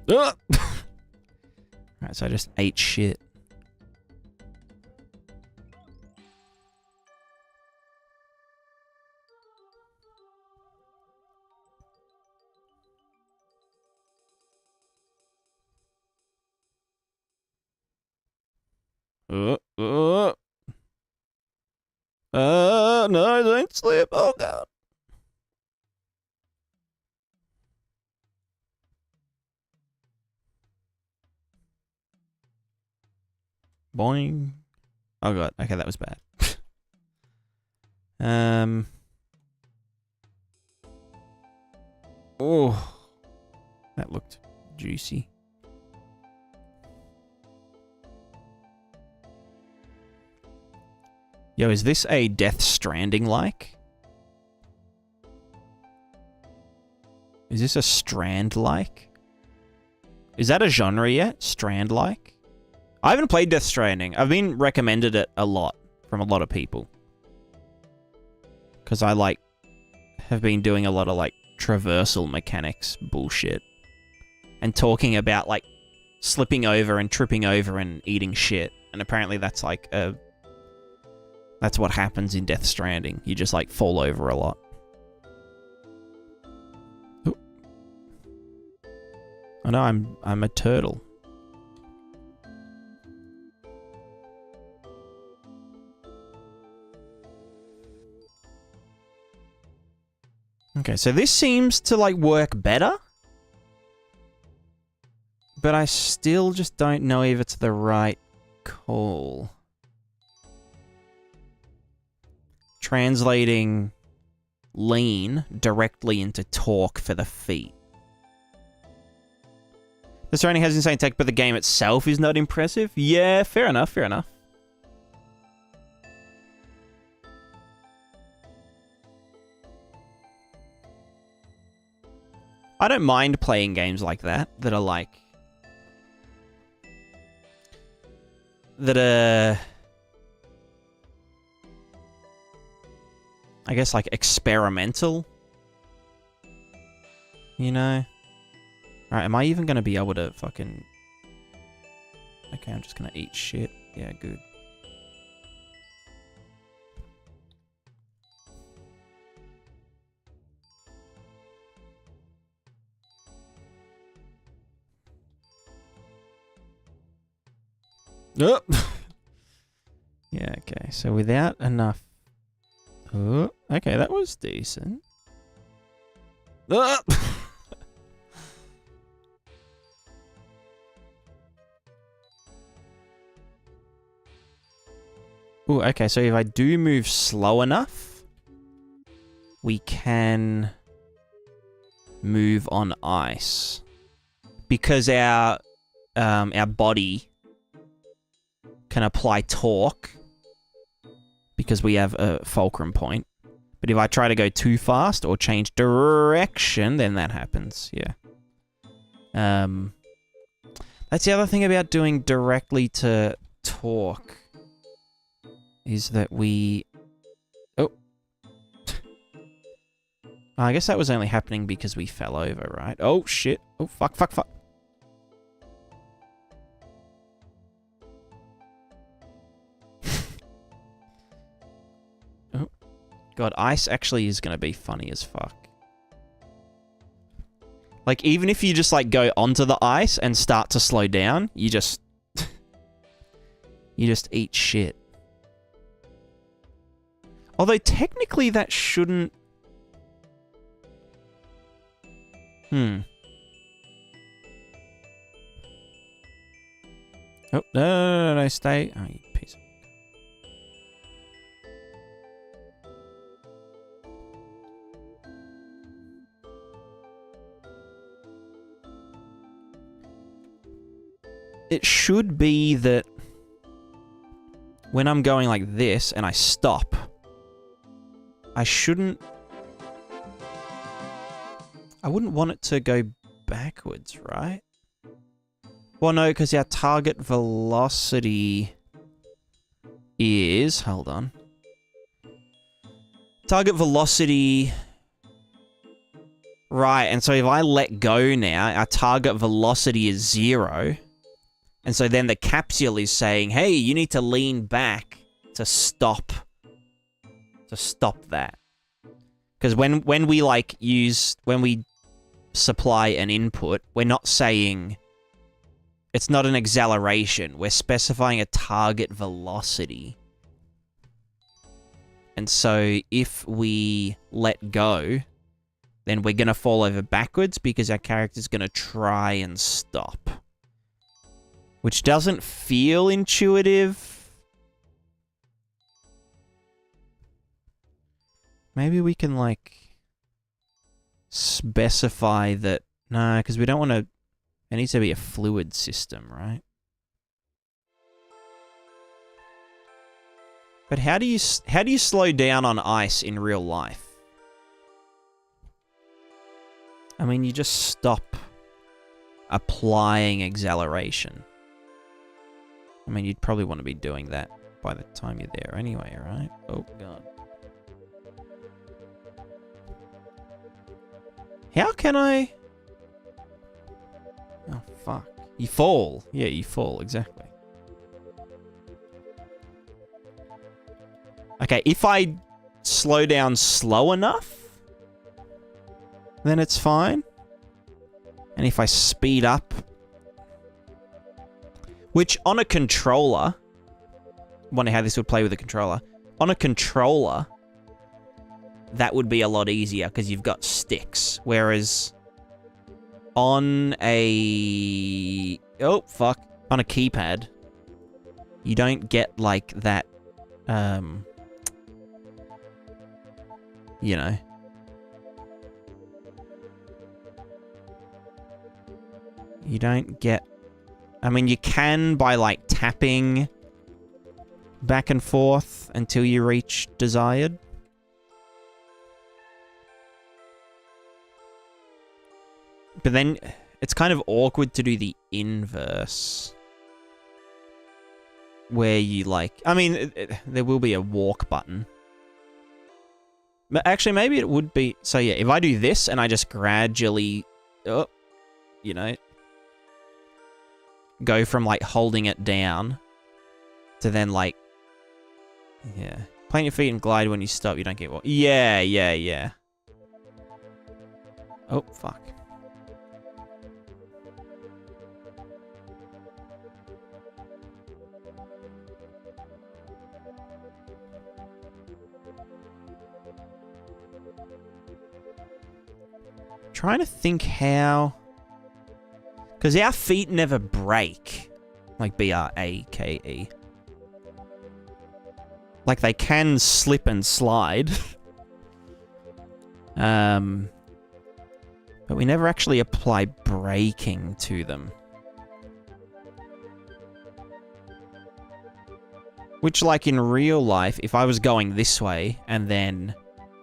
Speaker 1: Alright, so I just ate shit. No, don't slip. Oh, God. Boing. Oh god, okay, that was bad. Oh, that looked juicy. Yo, is this a Death Stranding-like? Is this a Strand-like? Is that a genre yet? Strand-like? I haven't played Death Stranding. I've been recommended it a lot from a lot of people. Because I, like, have been doing a lot of, like, traversal mechanics bullshit. And talking about, like, slipping over and tripping over and eating shit. And apparently that's, like, that's what happens in Death Stranding. You just, like, fall over a lot. Ooh. Oh no, I'm a turtle. Okay, so this seems to, like, work better. But I still just don't know if it's the right call. Translating lean directly into torque for the feet. The surrounding has insane tech, but the game itself is not impressive? Yeah, fair enough, fair enough. I don't mind playing games like that, that are like... that are... I guess, like, experimental. You know? Alright, am I even gonna be able to fucking... Okay, I'm just gonna eat shit. Yeah, good. Oh. Yeah, okay, so without enough... Oh, okay, that was decent. Oh. Ooh, okay, so if I do move slow enough, we can move on ice. Because our body can apply torque because we have a fulcrum point. But if I try to go too fast or change direction, then that happens, yeah. That's the other thing about doing directly to torque, is that we... Oh. I guess that was only happening because we fell over, right? Oh, shit. Oh, fuck, fuck, fuck. Oh. God, ice actually is going to be funny as fuck. Like, even if you just, like, go onto the ice and start to slow down, you just... you just eat shit. Although, technically, that shouldn't... Oh, no, stay. Oh, you piece of... It should be that when I'm going like this and I stop, I shouldn't... I wouldn't want it to go backwards, right? Well, no, because our target velocity is... Hold on. Target velocity... Right, and so if I let go now, our target velocity is 0. And so then the capsule is saying, hey, you need to lean back to stop that. Because when we, like, when we supply an input, we're not saying... It's not an acceleration. We're specifying a target velocity. And so if we let go, then we're going to fall over backwards because our character's going to try and stop. which doesn't feel intuitive. Maybe we can, like, specify that... No, because we don't want to... It needs to be a fluid system, right? But how do you slow down on ice in real life? I mean, you just stop applying acceleration. I mean, you'd probably want to be doing that by the time you're there anyway, right? Oh, God. How can I... Oh, fuck. You fall. Yeah, you fall, exactly. Okay, if I slow down slow enough, then it's fine. And if I speed up... Which, on a controller... Wonder how this would play with a controller. On a controller, that would be a lot easier, because you've got sticks. Whereas... On a... Oh, fuck. On a keypad, you don't get, like, that... You know... You don't get... I mean, you can by, like, tapping back and forth until you reach desired. But then it's kind of awkward to do the inverse. Where you, like... I mean, there will be a walk button. But actually, maybe it would be... So, yeah, if I do this and I just gradually... Oh, you know... Go from, like, holding it down to then, like... Yeah. Plant your feet and glide when you stop. You don't get what... Yeah, yeah, yeah. Oh, fuck. Trying to think how... Because our feet never break. Like B-R-A-K-E. Like, they can slip and slide. But we never actually apply braking to them. Which, like, in real life, if I was going this way and then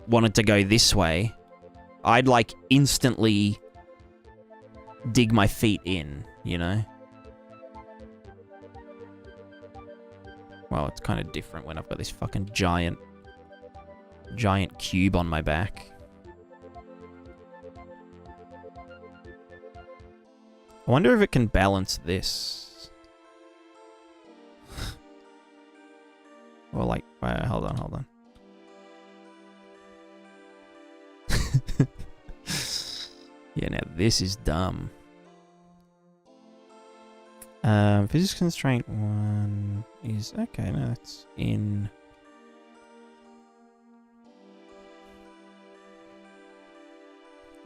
Speaker 1: wanted to go this way, I'd, like, instantly dig my feet in, you know? Well, it's kind of different when I've got this fucking giant cube on my back. I wonder if it can balance this. Well, like, hold on. Yeah, now this is dumb. Physics constraint 1 is... Okay, no, it's in...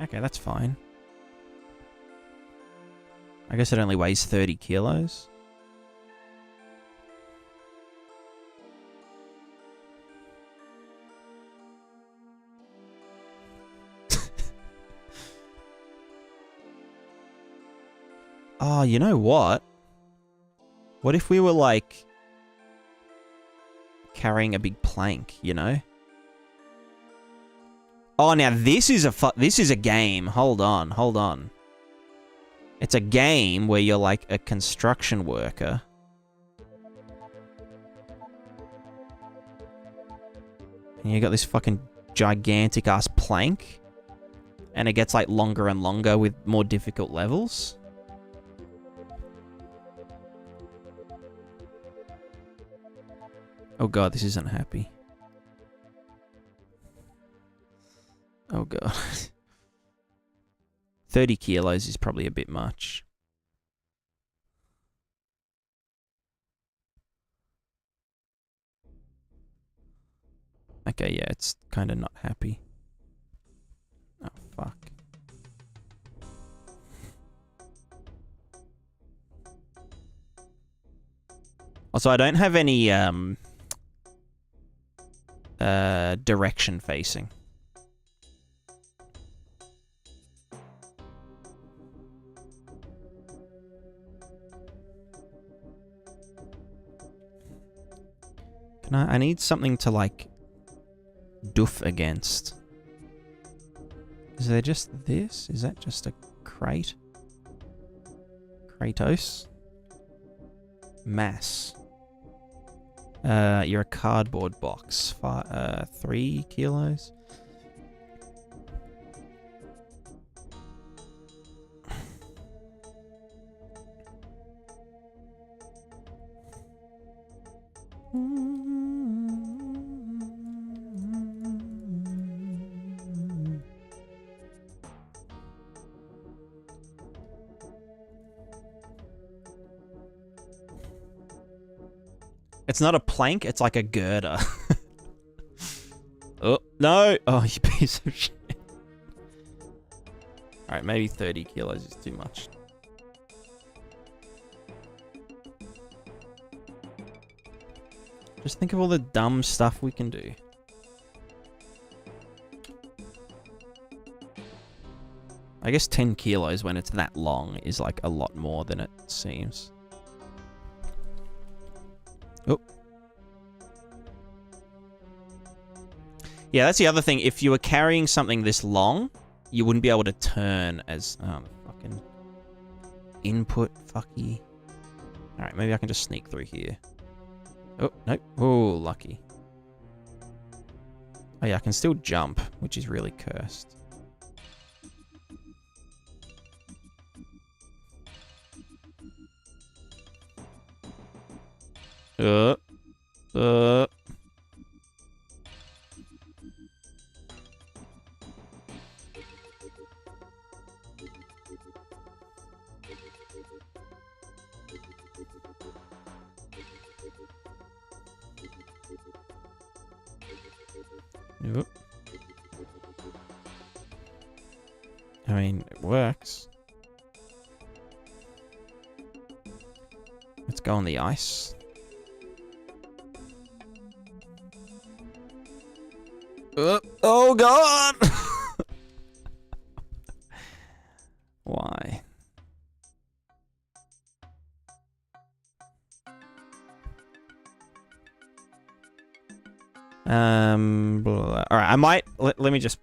Speaker 1: Okay, that's fine. I guess it only weighs 30 kilos. Oh, you know what? What if we were, like, carrying a big plank, you know? Oh, now this is a game. Hold on. It's a game where you're, like, a construction worker. And you got this fucking gigantic-ass plank. And it gets, like, longer and longer with more difficult levels. Oh god, this isn't happy. Oh god. 30 kilos is probably a bit much. Okay, yeah, it's kind of not happy. Oh, fuck. So I don't have any direction facing. I need something to, like, doof against. Is there just this? Is that just a crate? Kratos? Mass. You're a cardboard box. 3 kilos? It's not a plank, it's like a girder. Oh, no! Oh, you piece of shit. Alright, maybe 30 kilos is too much. Just think of all the dumb stuff we can do. I guess 10 kilos when it's that long is like a lot more than it seems. Oh. Yeah, that's the other thing. If you were carrying something this long, you wouldn't be able to turn as... fucking... Input, fucky... Alright, maybe I can just sneak through here. Oh, nope. Oh, lucky. Oh yeah, I can still jump, which is really cursed. Yep. I mean, it works. Let's go on the ice. Oh god! Why? All right, I might let me just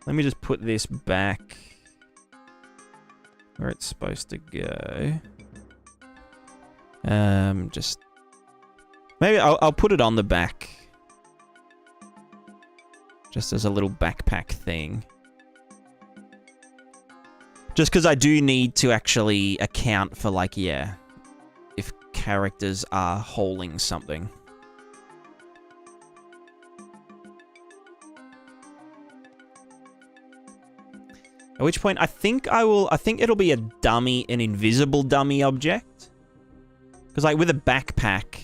Speaker 1: let me just put this back where it's supposed to go. Just maybe I'll put it on the back. Just as a little backpack thing. Just because I do need to actually account for, like, yeah, if characters are hauling something. At which point, I think it'll be a dummy, an invisible dummy object. Because, like, with a backpack...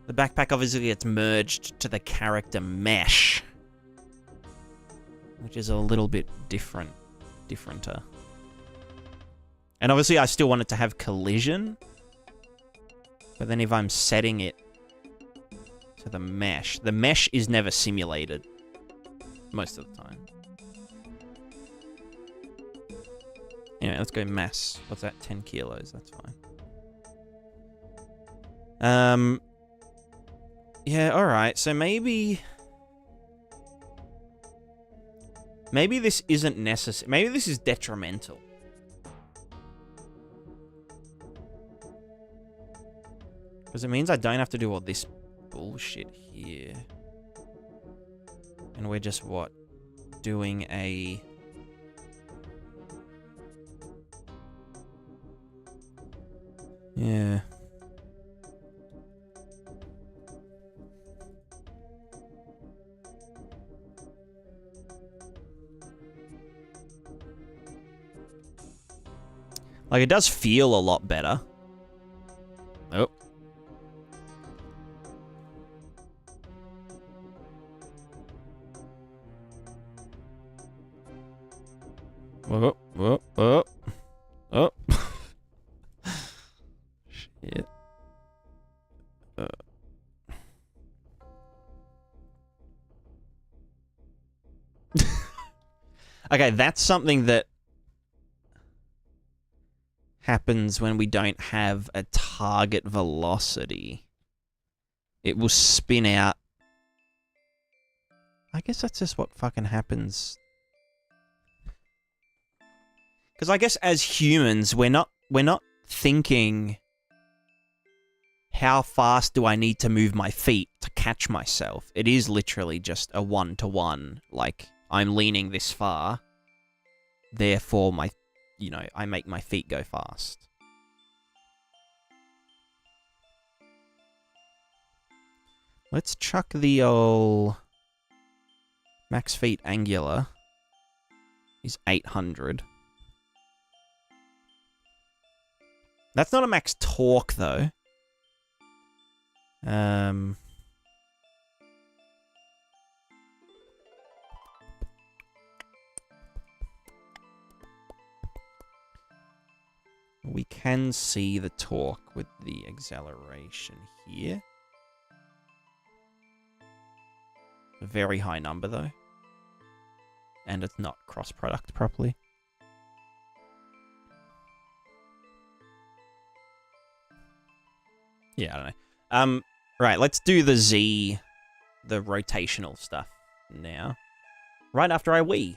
Speaker 1: The backpack obviously gets merged to the character mesh, which is a little bit differenter. And obviously I still want it to have collision, but then if I'm setting it to the mesh is never simulated most of the time. Anyway, let's go mass. What's that? 10 kilos, that's fine. Yeah, alright, so maybe this isn't necessary. Maybe this is detrimental. Because it means I don't have to do all this bullshit here. And we're just, what? Doing a... Yeah. Like, it does feel a lot better. Oh. Oh, oh, oh. Oh. Okay, that's something that happens when we don't have a target velocity. It will spin out. I guess that's just what fucking happens. Because I guess as humans, we're not thinking, how fast do I need to move my feet to catch myself? It is literally just a one-to-one. Like, I'm leaning this far, therefore I make my feet go fast. Let's chuck the old max feet angular is 800. That's not a max torque, though. We can see the torque with the acceleration here. A very high number, though. And it's not cross-product properly. Yeah, I don't know. Right, let's do the Z, the rotational stuff now. Right after I wee.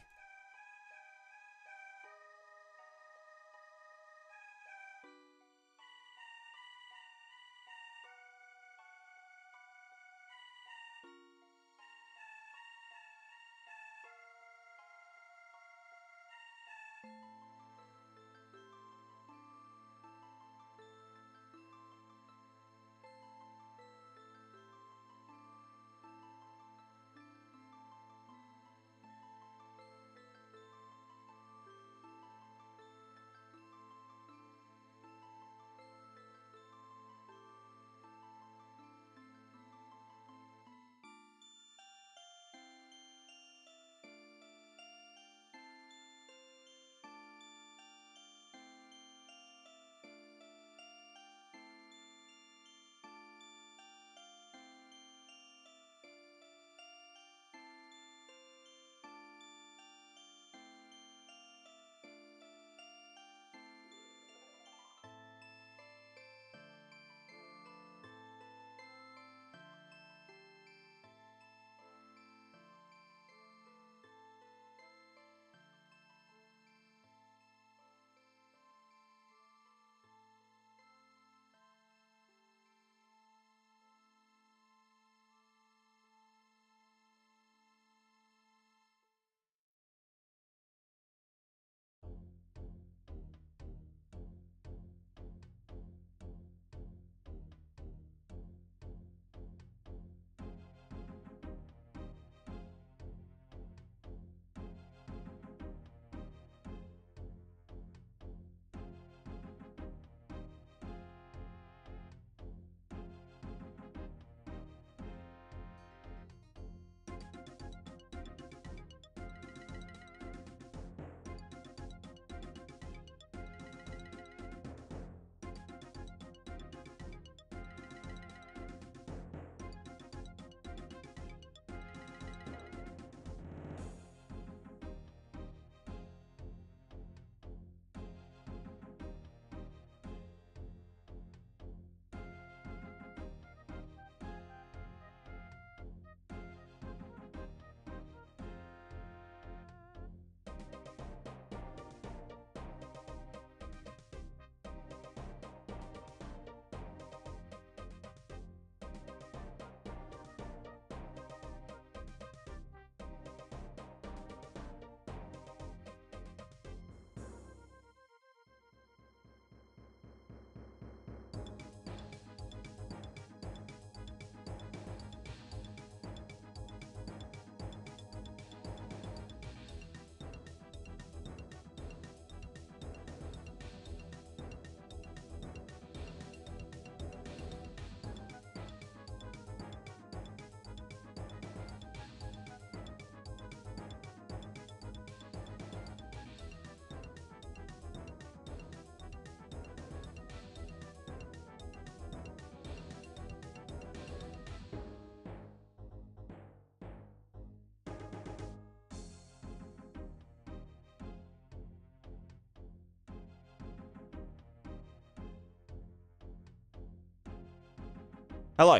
Speaker 1: Hello.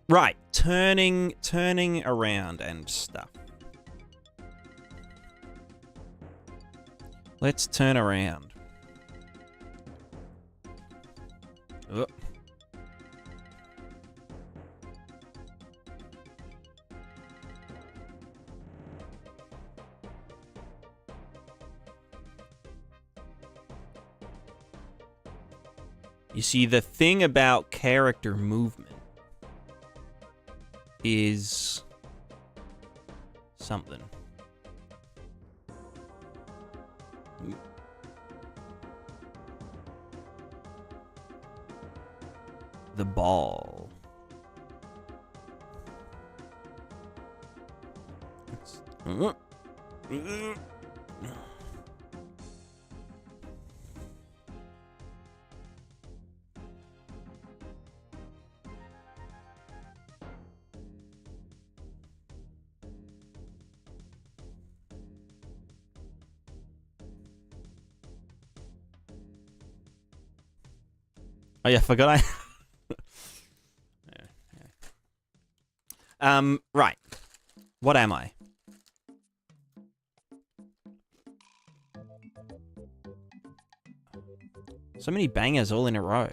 Speaker 1: Right. Turning around and stuff. Let's turn around. Oh. You see, the thing about character movement is something. The ball. Oh yeah, forgot I... Right. What am I? So many bangers all in a row.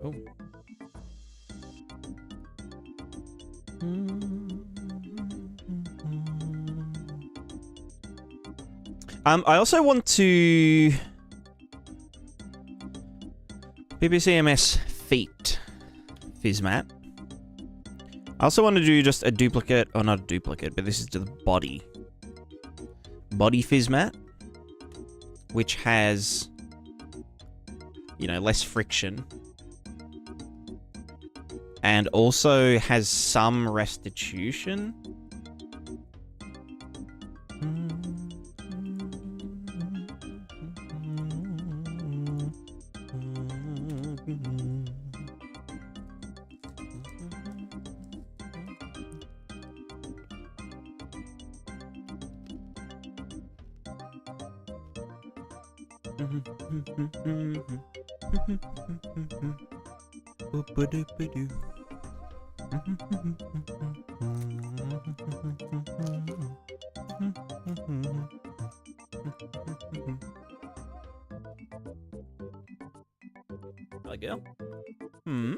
Speaker 1: Oh. I also want to PPCMS feet Physmat. I also want to do just a duplicate, or not a duplicate, but this is to the body Physmat, which has, you know, less friction. And also has some restitution. Hello, girl. Hmm.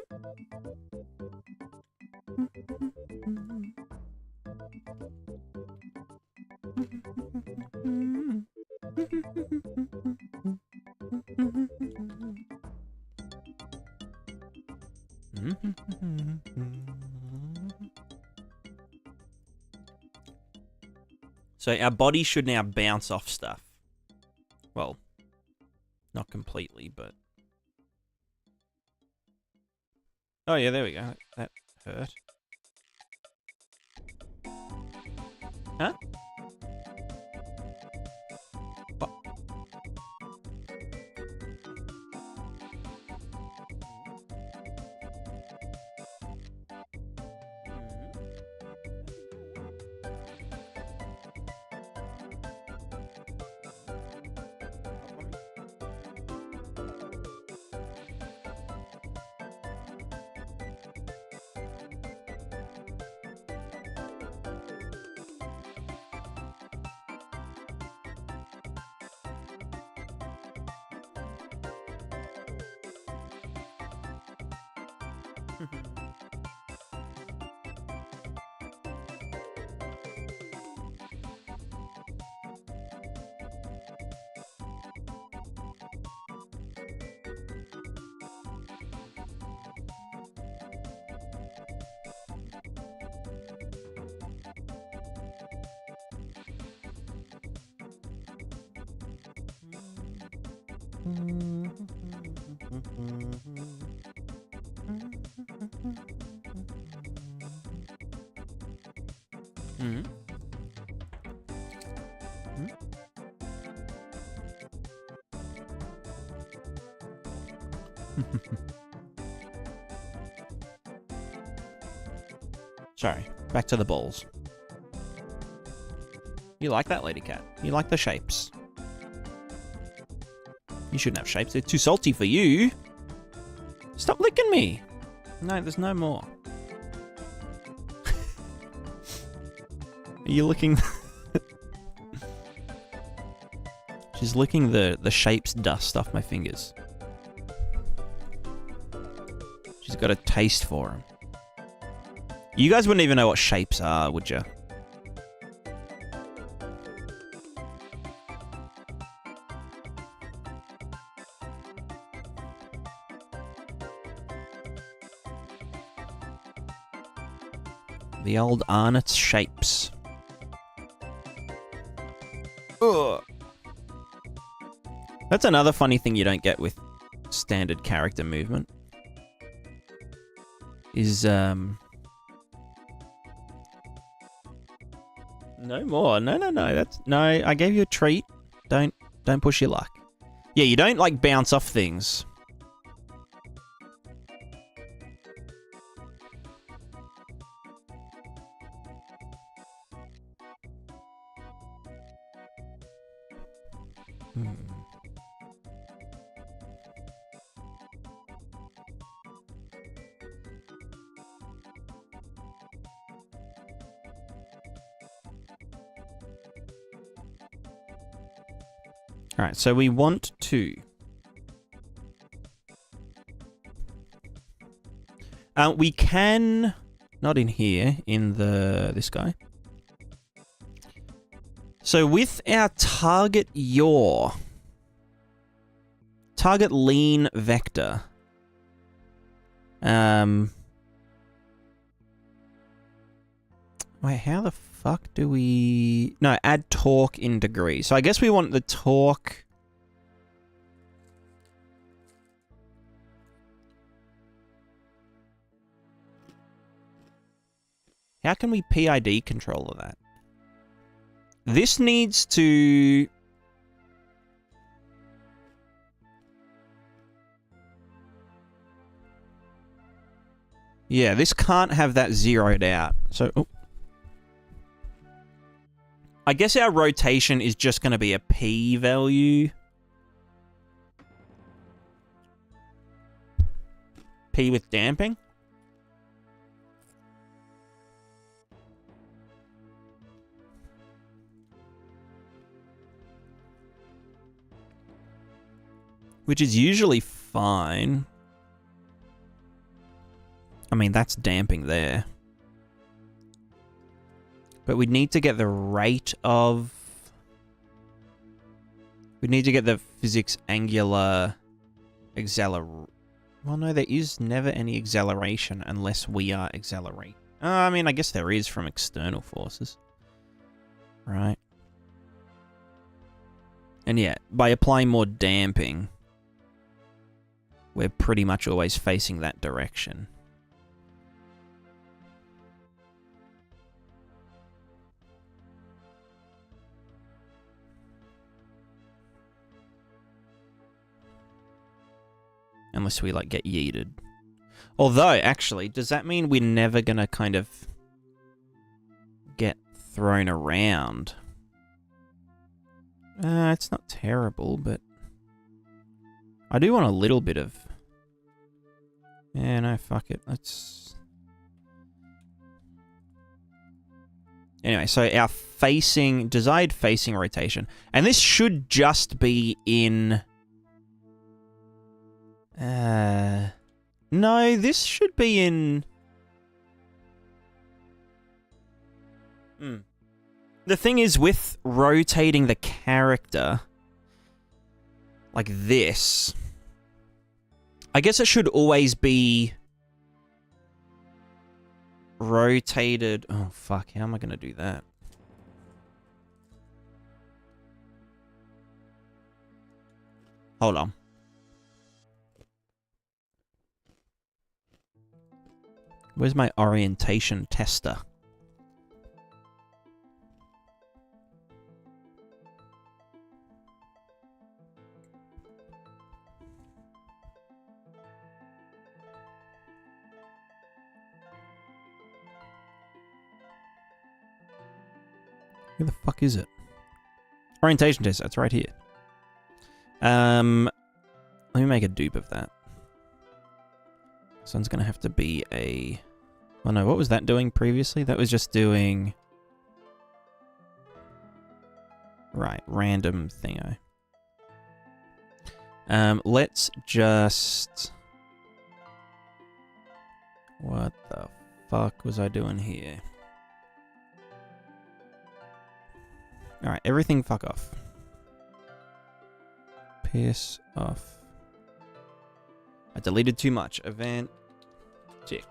Speaker 1: So our body should now bounce off stuff. Well, not completely, but... Oh yeah, there we go. That hurt. Huh? What? Mm-hmm. Sorry, back to the balls. You like that, Lady Cat? You like the shapes? You shouldn't have shapes. They're too salty for you. Stop licking me. No, there's no more. Are you licking... She's licking the shapes dust off my fingers. She's got a taste for them. You guys wouldn't even know what shapes are, would you? The old Arnott's shapes. Ugh. That's another funny thing you don't get with standard character movement. Is, No more. No. No, I gave you a treat. Don't push your luck. Yeah, you don't, like, bounce off things. Alright, so we want to... we can... Not in here, in this guy. So with our target yaw... Target lean vector... Wait, how the fuck do we... No, add torque in degrees. So I guess we want the torque... How can we PID control that? This needs to... Yeah, this can't have that zeroed out. So... Oh. I guess our rotation is just going to be a P value. P with damping. Which is usually fine. I mean, that's damping there. But we need to get the rate of... We need to get the physics angular acceleration. Well, no, there is never any acceleration unless we are accelerating. I mean, I guess there is from external forces. Right. And yeah, by applying more damping, we're pretty much always facing that direction. Unless we, like, get yeeted. Although, actually, does that mean we're never gonna kind of get thrown around? It's not terrible, but I do want a little bit of... Yeah, no, fuck it. Let's... Anyway, so our desired facing rotation. And this should just be in... No, this should be in... The thing is, with rotating the character like this, I guess it should always be rotated... Oh, fuck, how am I going to do that? Hold on. Where's my orientation tester? Where the fuck is it? Orientation tester, it's right here. Let me make a dupe of that. This one's gonna have to be a... Oh no, what was that doing previously? That was just doing... Right, random thingo. Let's just... What the fuck was I doing here? Alright, everything fuck off. Piss off. I deleted too much. Event. Tick.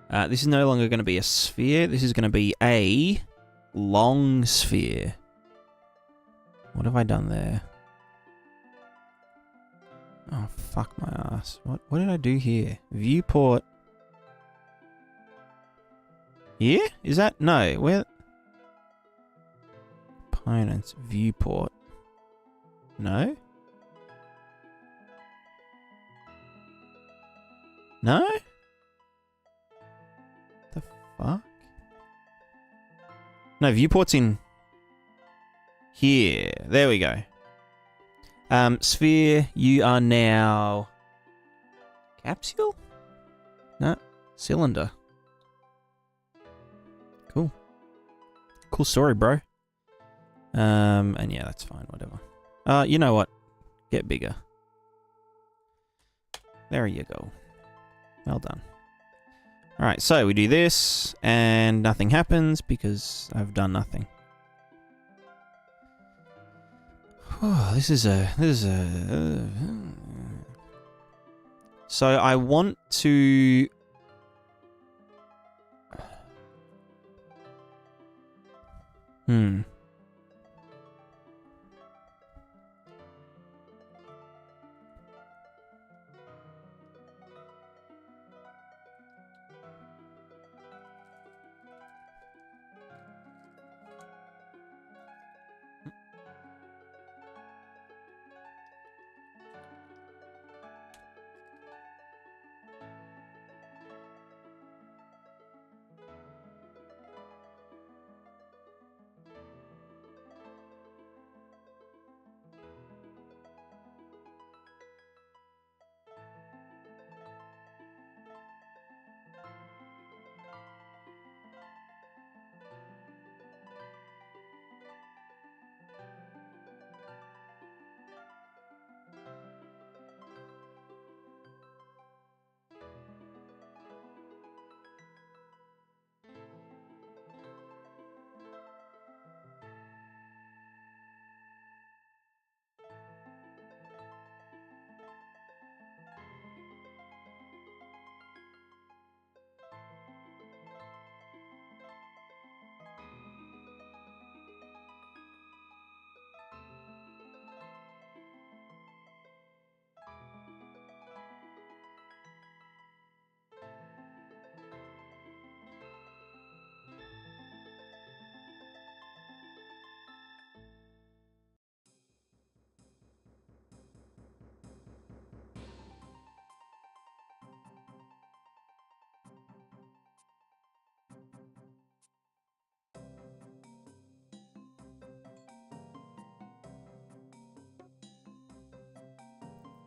Speaker 1: This is no longer going to be a sphere. This is going to be a long sphere. What have I done there? Oh, fuck my ass. What did I do here? Viewport. Here? Is that? No. Where? Components. Viewport. No? No? The fuck? No, viewport's in here. There we go. Sphere, you are now... Capsule? No, cylinder. Cool. Cool story, bro. And yeah, that's fine, whatever. You know what? Get bigger. There you go. Well done. Alright, so we do this, and nothing happens because I've done nothing. This is a... So I want to...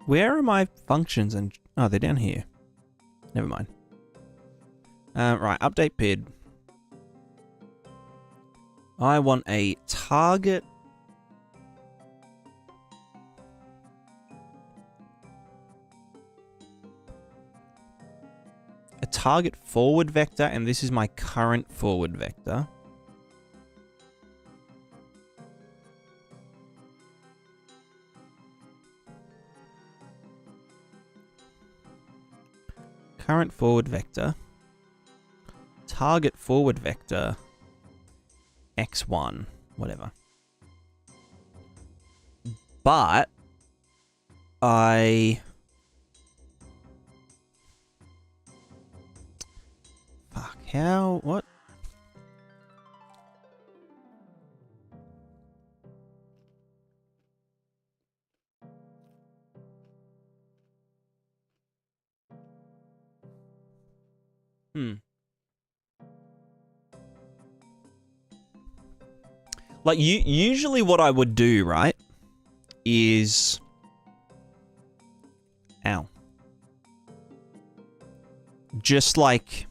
Speaker 1: Where are my functions? And oh, they're down here. Never mind. Right, update PID. I want a target. A target forward vector, and this is my current forward vector. Current forward vector. Target forward vector. X1. Whatever. But fuck, how? What? Like, usually what I would do, right, is... Ow. Just, like...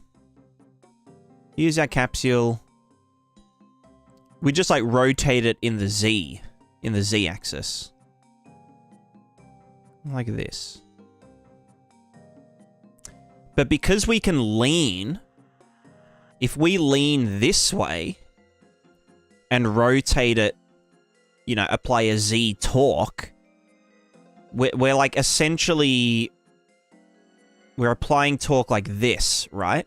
Speaker 1: Here's our capsule. We just, like, rotate it in the Z-axis. Like this. But because we can lean... If we lean this way... and rotate it, you know, apply a Z torque, we're like essentially, we're applying torque like this, right?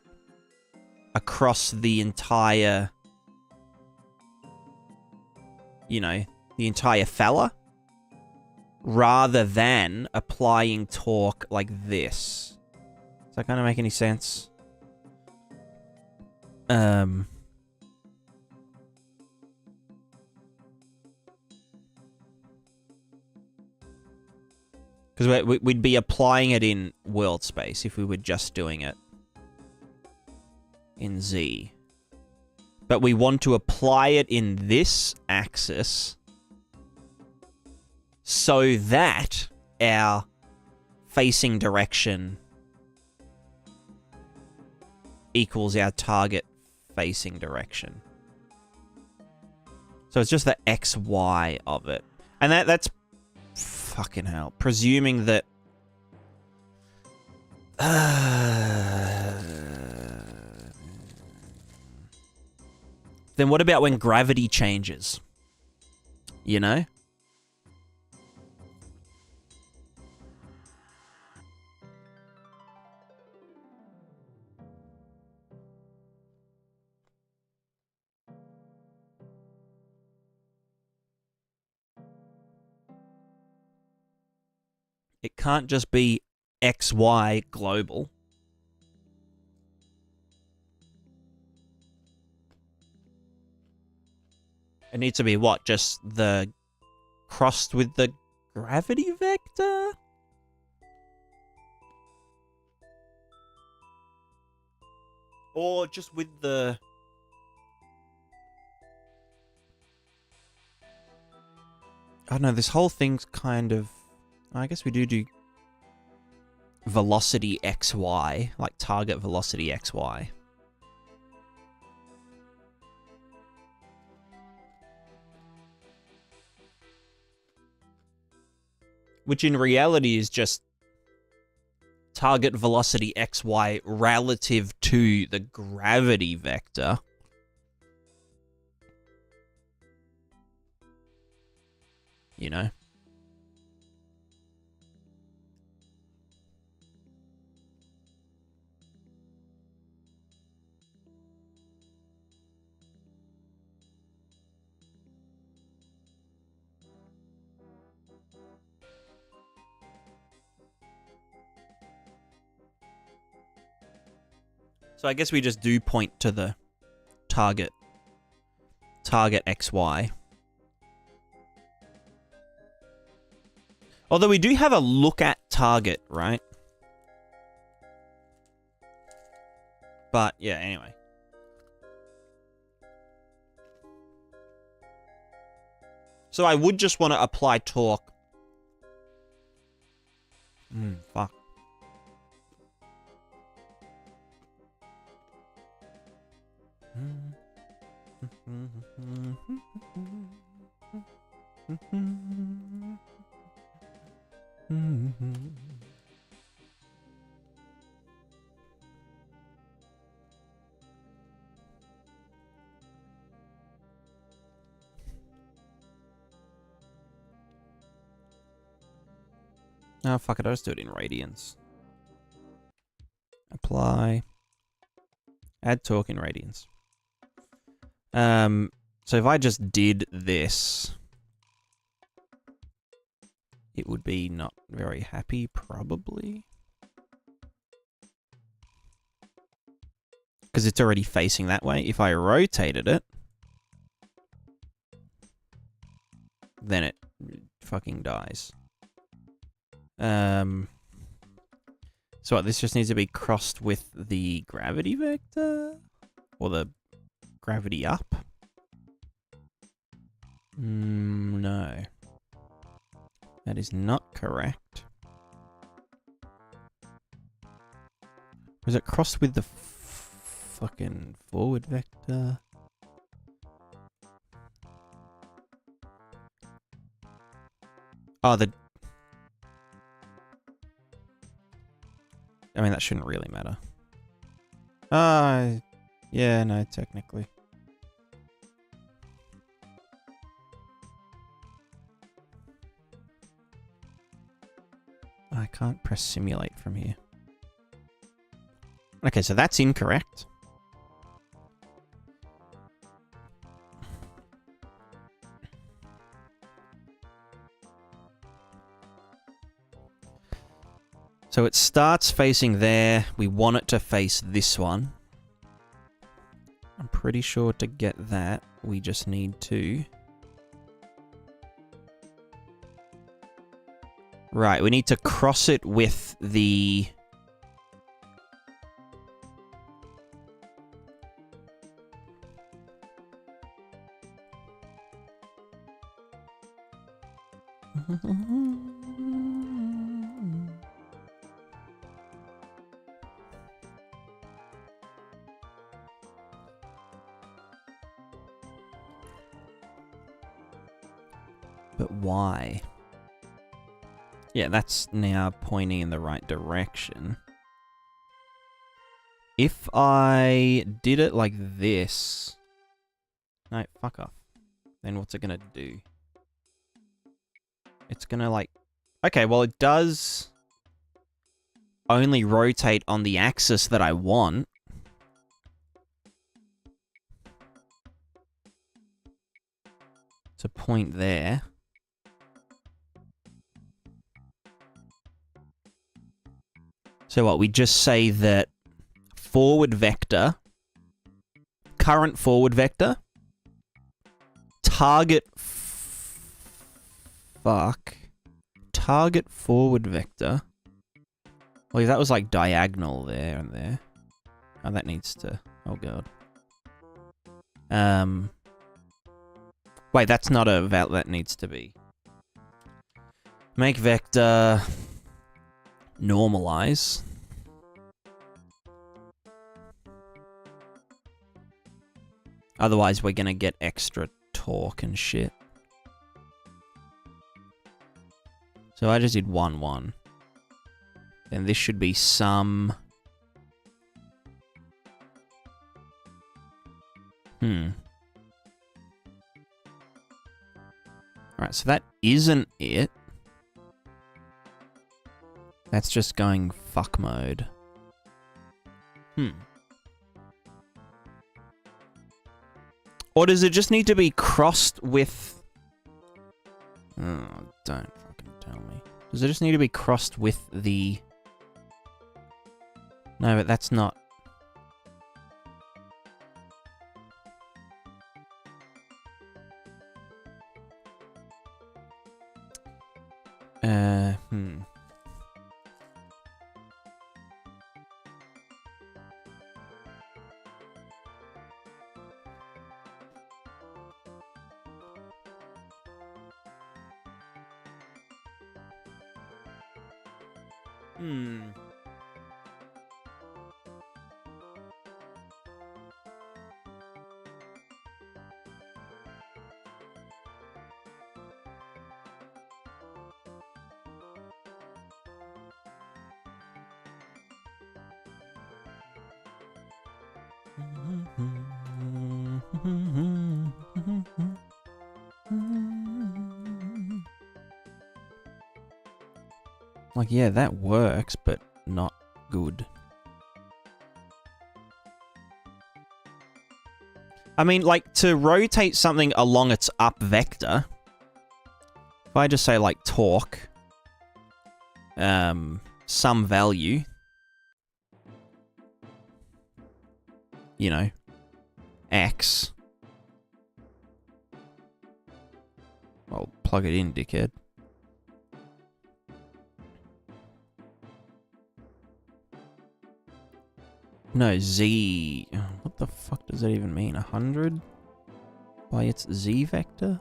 Speaker 1: Across the entire, you know, the entire fella, rather than applying torque like this. Does that kind of make any sense? Because we'd be applying it in world space if we were just doing it in Z. But we want to apply it in this axis so that our facing direction equals our target facing direction. So it's just the XY of it. And that's... Fucking hell. Presuming that... Then what about when gravity changes? You know? It can't just be XY global. It needs to be what? Just the crossed with the gravity vector? Or just with the... I don't know, this whole thing's kind of... I guess we do velocity XY, like target velocity XY. Which in reality is just target velocity XY relative to the gravity vector. You know? So I guess we just do point to the target XY. Although we do have a look at target, right? But yeah, anyway. So I would just want to apply torque Fuck. Oh, fuck it. I'll just do it in radians. Apply. Add torque in radians. So if I just did this, it would be not very happy, probably. Because it's already facing that way. If I rotated it, then it fucking dies. So what, this just needs to be crossed with the gravity vector? Or the gravity up? No. That is not correct. Was it crossed with the fucking forward vector? Oh, I mean, that shouldn't really matter. Yeah, no, technically. I can't press simulate from here. Okay, so that's incorrect. So it starts facing there. We want it to face this one. I'm pretty sure to get that, we just need to... Right, we need to cross it with the... But why? Yeah, that's now pointing in the right direction. If I did it like this... No, fuck off. Then what's it gonna do? It's gonna like... Okay, well it does only rotate on the axis that I want. To point there. So what, we just say that forward vector, current forward vector, target forward vector. Well, that was like diagonal there and there. Oh, that needs to, oh god. Wait, that's not a val, that needs to be. Make vector normalize. Otherwise, we're gonna get extra torque and shit. So I just did 1, 1. Then this should be some... Alright, so that isn't it. That's just going fuck mode. Or does it just need to be crossed with... Oh, don't fucking tell me. Does it just need to be crossed with the... No, but that's not... Hmm. Like, yeah, that works, but not good. I mean, like, to rotate something along its up vector, if I just say, like, torque, some value, you know, X. I'll plug it in, dickhead. No, Z. What the fuck does that even mean? 100 by its Z vector?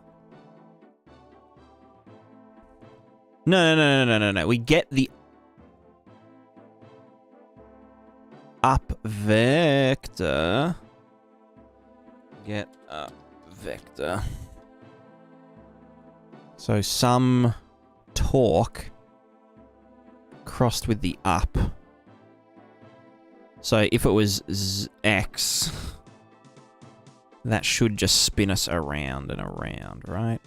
Speaker 1: No. We get the up vector. Get up vector. So some torque crossed with the up. So if it was X, that should just spin us around and around, right?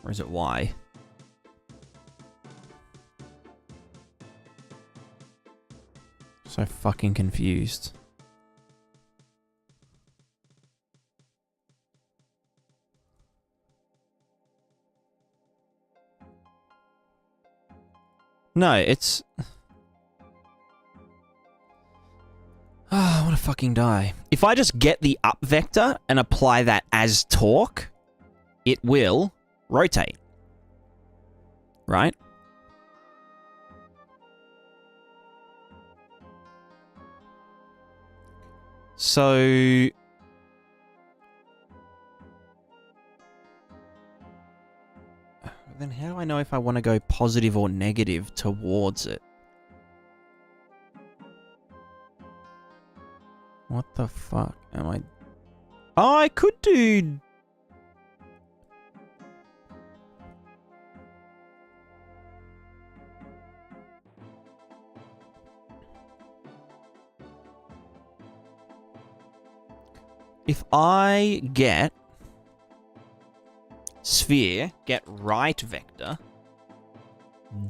Speaker 1: Or is it Y? So fucking confused. No, it's... Ah, I want to fucking die. If I just get the up vector and apply that as torque, it will rotate. Right? So... Then how do I know if I want to go positive or negative towards it? What the fuck am I... Oh, I could do... If I get sphere, get right vector,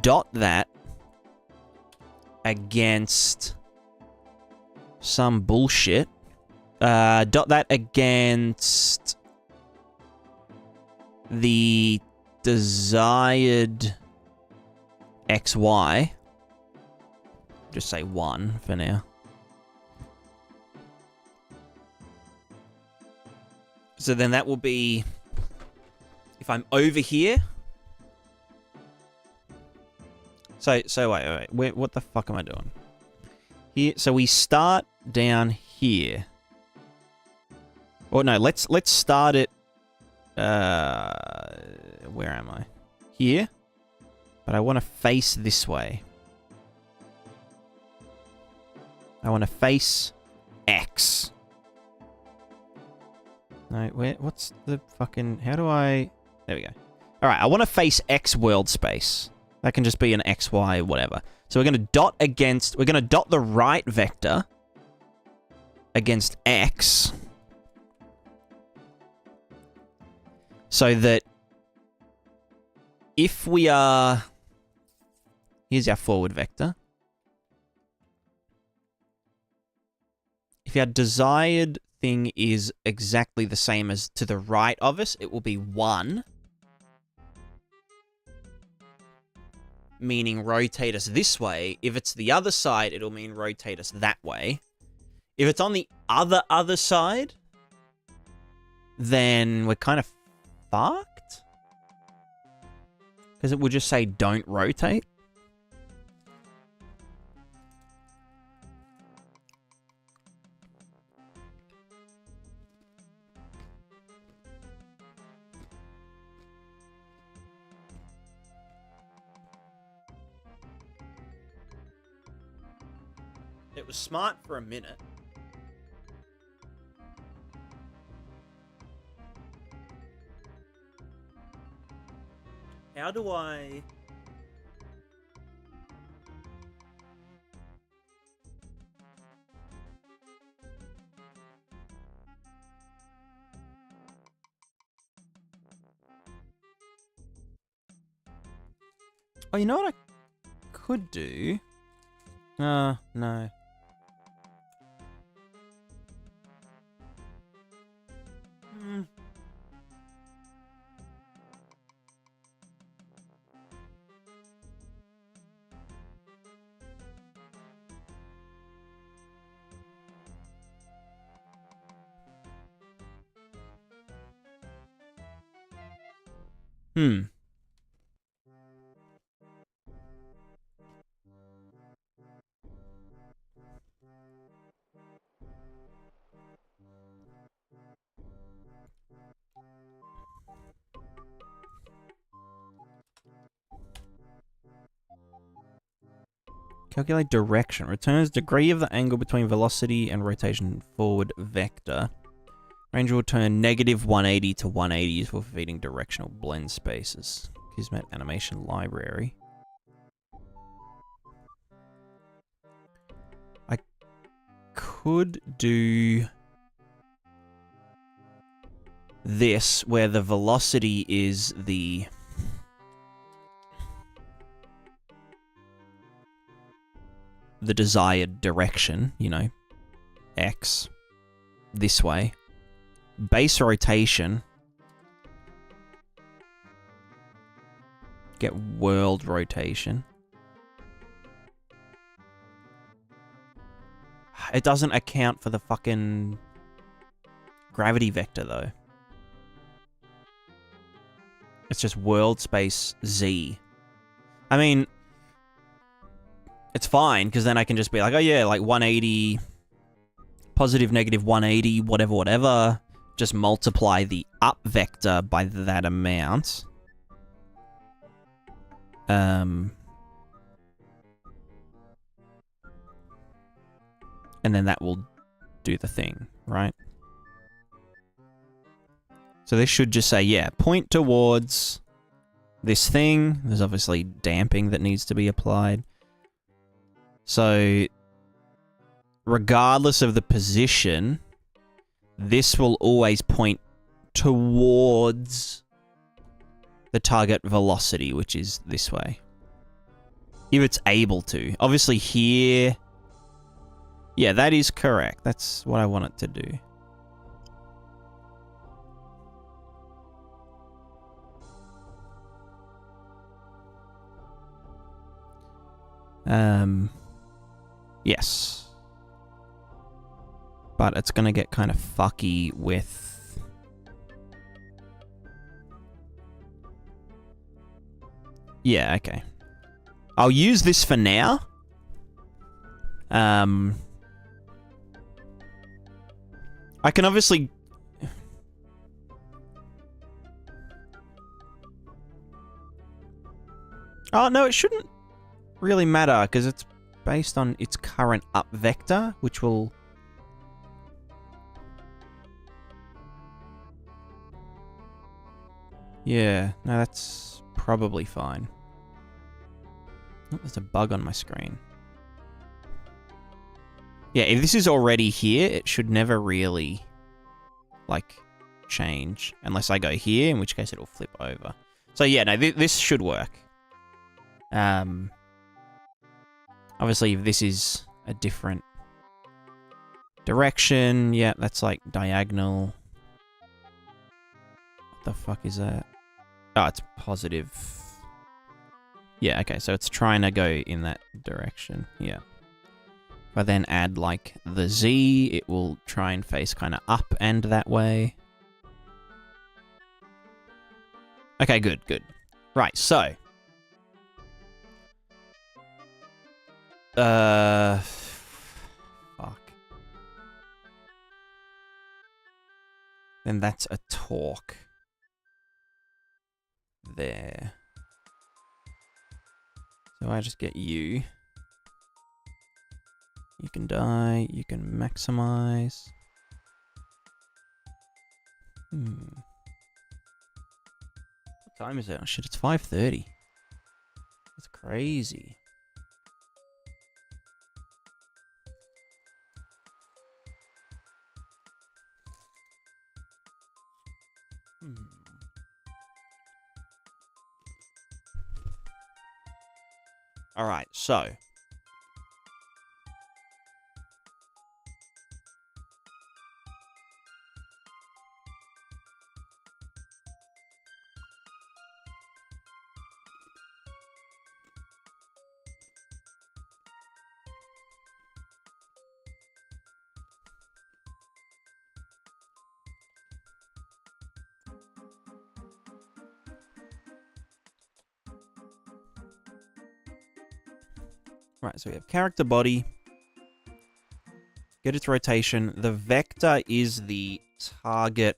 Speaker 1: dot that against some bullshit, dot that against the desired XY, just say 1 for now. So then that will be, if I'm over here. So wait. What the fuck am I doing? Here. So we start down here. Or no, let's start it. Where am I? Here. But I want to face this way. I want to face X. No, what's the fucking... How do I... There we go. Alright, I want to face X world space. That can just be an X, Y, whatever. So we're going to dot against... We're going to dot the right vector against X. So that if we are... Here's our forward vector. If our desired thing is exactly the same as to the right of us, it will be 1. Meaning rotate us this way. If it's the other side, it'll mean rotate us that way. If it's on the other side, then we're kind of fucked. Because it will just say don't rotate. It was smart for a minute. How do I... Oh, you know what I could do? No. Calculate direction. Returns degree of the angle between velocity and rotation forward vector. Range will turn negative 180 to 180 for feeding directional blend spaces. Kismet animation library. I could do this where the velocity is the desired direction, you know, X, this way. Base rotation, get world rotation. It doesn't account for the fucking gravity vector, though. It's just world space Z. I mean, it's fine, because then I can just be like, oh yeah, like 180, positive, negative 180, whatever. Just multiply the up vector by that amount. And then that will do the thing, right? So this should just say, yeah, point towards this thing. There's obviously damping that needs to be applied. So, regardless of the position, this will always point towards the target velocity, which is this way. If it's able to. Obviously here... Yeah, that is correct. That's what I want it to do. Yes. But it's going to get kind of fucky with... Yeah, okay. I'll use this for now. I can obviously... Oh, no, it shouldn't really matter, because it's based on its current up vector, which will... Yeah, no, that's probably fine. Oh, there's a bug on my screen. Yeah, if this is already here, it should never really, like, change. Unless I go here, in which case it'll flip over. So yeah, no, this should work. Obviously, if this is a different direction, yeah, that's like diagonal. What the fuck is that? Oh, it's positive. Yeah, okay, so it's trying to go in that direction, yeah. If I then add, like, the Z, it will try and face kind of up and that way. Okay, good. Right, so. Fuck. Then that's a torque. There. So I just get U. You can die. You can maximize. What time is it? Oh shit, it's 5:30. That's crazy. Alright, so. Right, so we have character body. Get its rotation. The vector is the target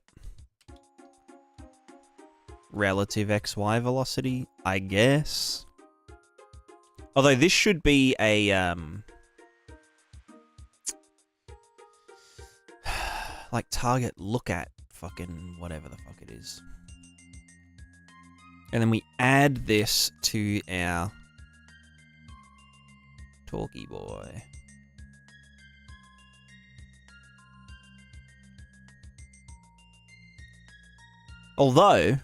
Speaker 1: relative XY velocity, I guess. Although this should be a, like target look at fucking whatever the fuck it is. And then we add this to our talkie boy. Although,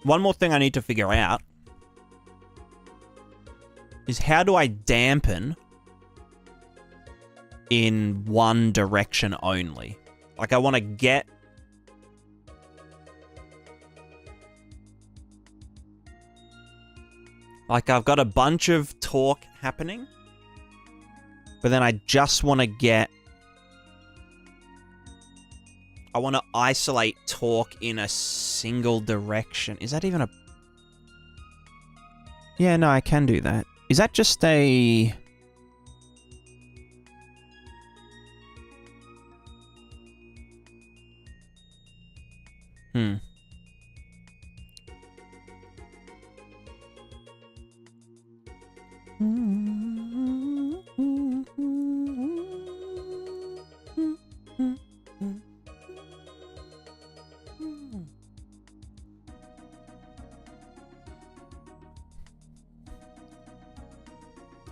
Speaker 1: one more thing I need to figure out is how do I dampen in one direction only? Like, I want to get... Like, I've got a bunch of torque happening, but then I just want to get... I want to isolate torque in a single direction. Is that even a... Yeah, no, I can do that. Is that just a...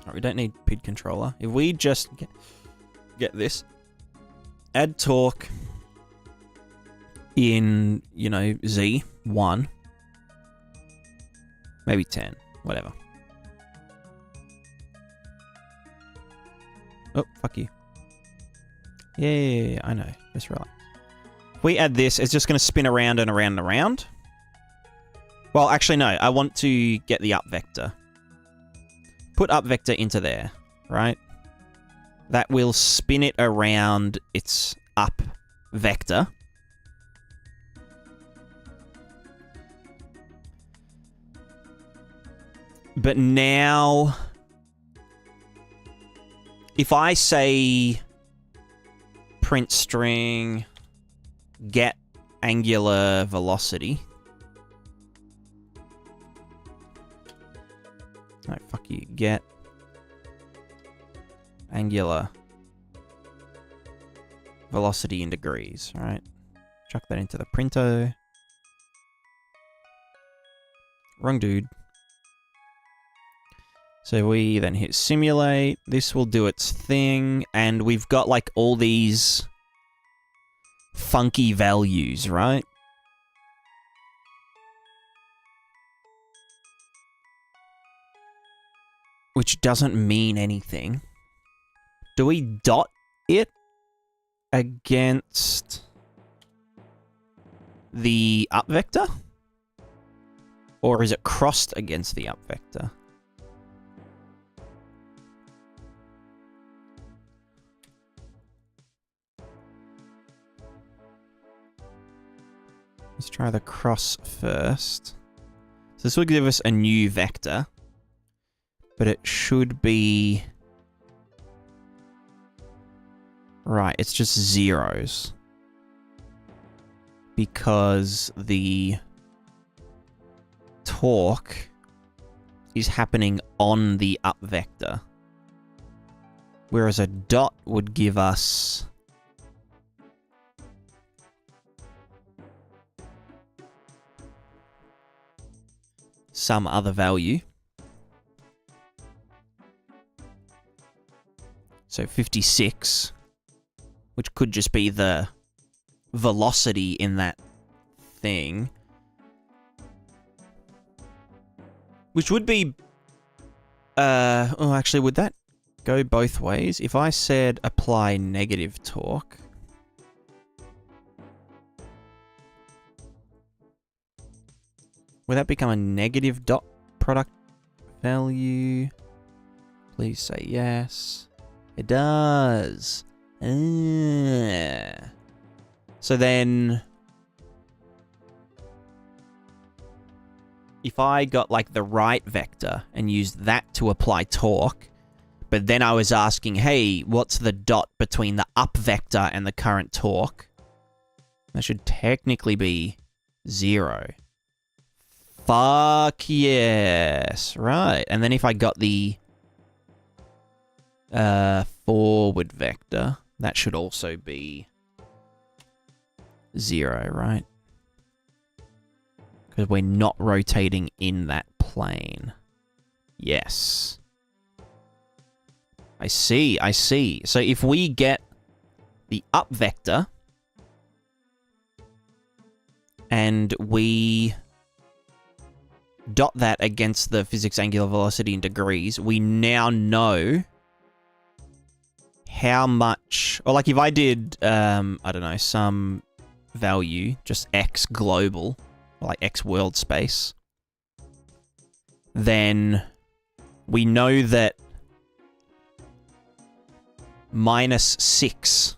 Speaker 1: Alright, we don't need PID controller. If we just get this, add torque in, you know, Z1, maybe 10, whatever. Oh, fuck you. Yeah, I know. Just relax. If we add this, it's just going to spin around and around and around. Well, actually, no. I want to get the up vector. Put up vector into there, right? That will spin it around its up vector. But now, if I say print string get angular velocity. No, fuck you. Get angular velocity in degrees, right? Chuck that into the printer. Wrong dude. So we then hit simulate. This will do its thing. And we've got like all these funky values, right? Which doesn't mean anything. Do we dot it against the up vector? Or is it crossed against the up vector? Let's try the cross first. So this will give us a new vector, but it should be... Right, it's just zeros. Because the torque is happening on the up vector. Whereas a dot would give us... some other value. So 56, which could just be the velocity in that thing. Which would be... oh, actually, would that go both ways? If I said apply negative torque... Would that become a negative dot product value? Please say yes. It does. So then... If I got, like, the right vector and used that to apply torque, but then I was asking, hey, what's the dot between the up vector and the current torque? That should technically be 0. Fuck yes. Right. And then if I got the forward vector, that should also be 0, right? Because we're not rotating in that plane. Yes. I see, I see. So if we get the up vector and we dot that against the physics angular velocity in degrees, we now know how much... Or like if I did, I don't know, some value, just x global, like x world space, then we know that -6...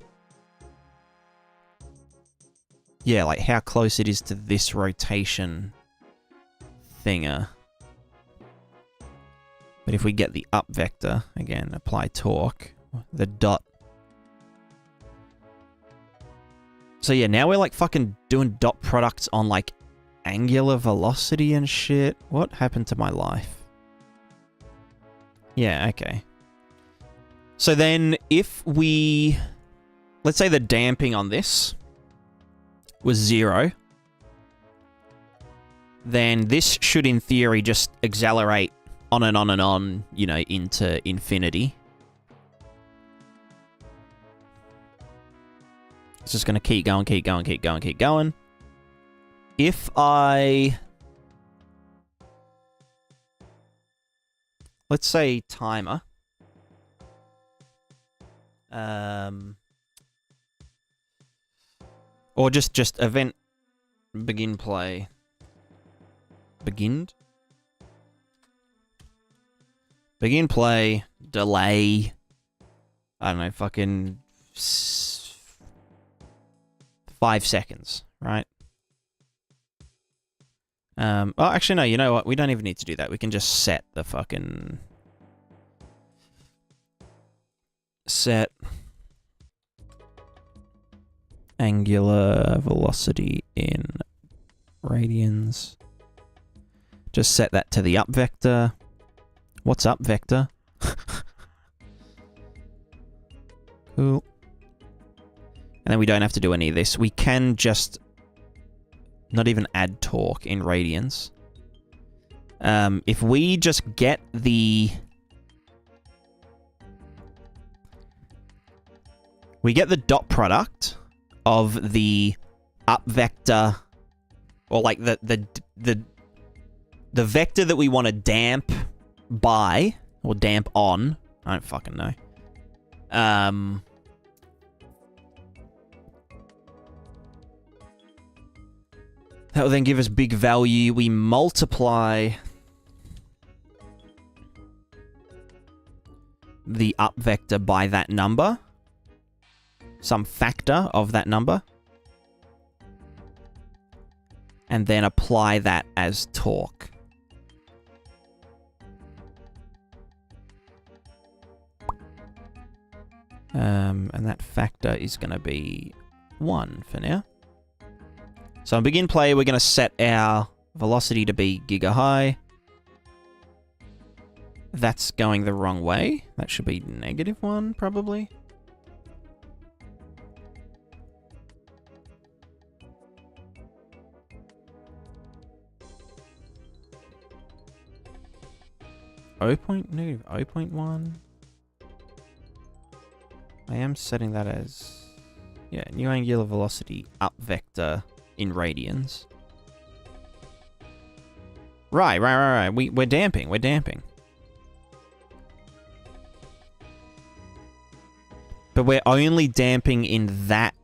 Speaker 1: Yeah, like how close it is to this rotation thinger. But if we get the up vector, again, apply torque, the dot. So yeah, now we're like fucking doing dot products on like angular velocity and shit. What happened to my life? Yeah, okay. So then if we... Let's say the damping on this was 0. Then this should, in theory, just accelerate on and on and on, you know, into infinity. It's just going to keep going, keep going, keep going, keep going. If I... Let's say timer. Or just event begin play. Begin play, delay, I don't know, fucking 5 seconds, right? Oh, actually, no, you know what? We don't even need to do that. We can just set the fucking... Set angular velocity in radians. Just set that to the up vector. What's up vector? Cool. And then we don't have to do any of this. We can just not even add torque in radians. If we just get the... We get the dot product of the up vector, or like the vector that we want to damp by, or damp on. I don't fucking know. That will then give us big value. We multiply the up vector by that number. Some factor of that number. and then apply that as torque. And that factor is going to be 1 for now. So on begin play, we're going to set our velocity to be giga high. That's going the wrong way. That should be -1, probably. -0.1. I am setting that as, yeah, new angular velocity up vector in radians. Right. We're damping. But we're only damping in that.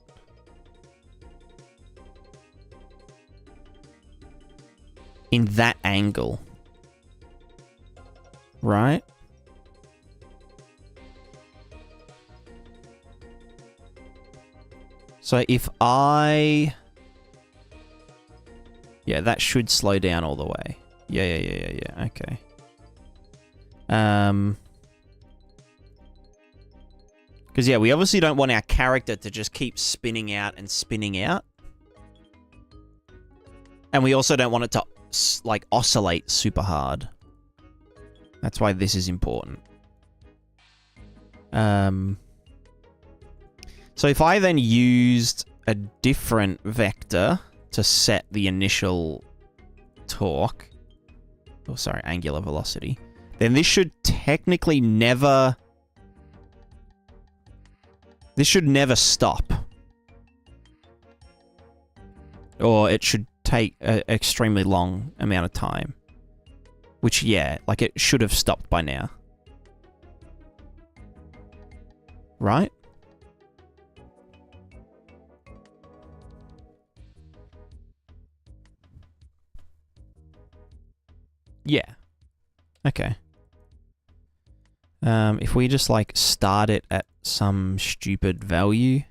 Speaker 1: In that angle. Right? So if I... Yeah, that should slow down all the way. Yeah, okay. Because, yeah, we obviously don't want our character to just keep spinning out and spinning out. And we also don't want it to, like, oscillate super hard. That's why this is important. So if I then used a different vector to set the initial torque, oh, sorry, angular velocity, then this should technically never... This should never stop. Or it should take an extremely long amount of time. Which, yeah, like it should have stopped by now. Right? Yeah. Okay. If we just, like, start it at some stupid value,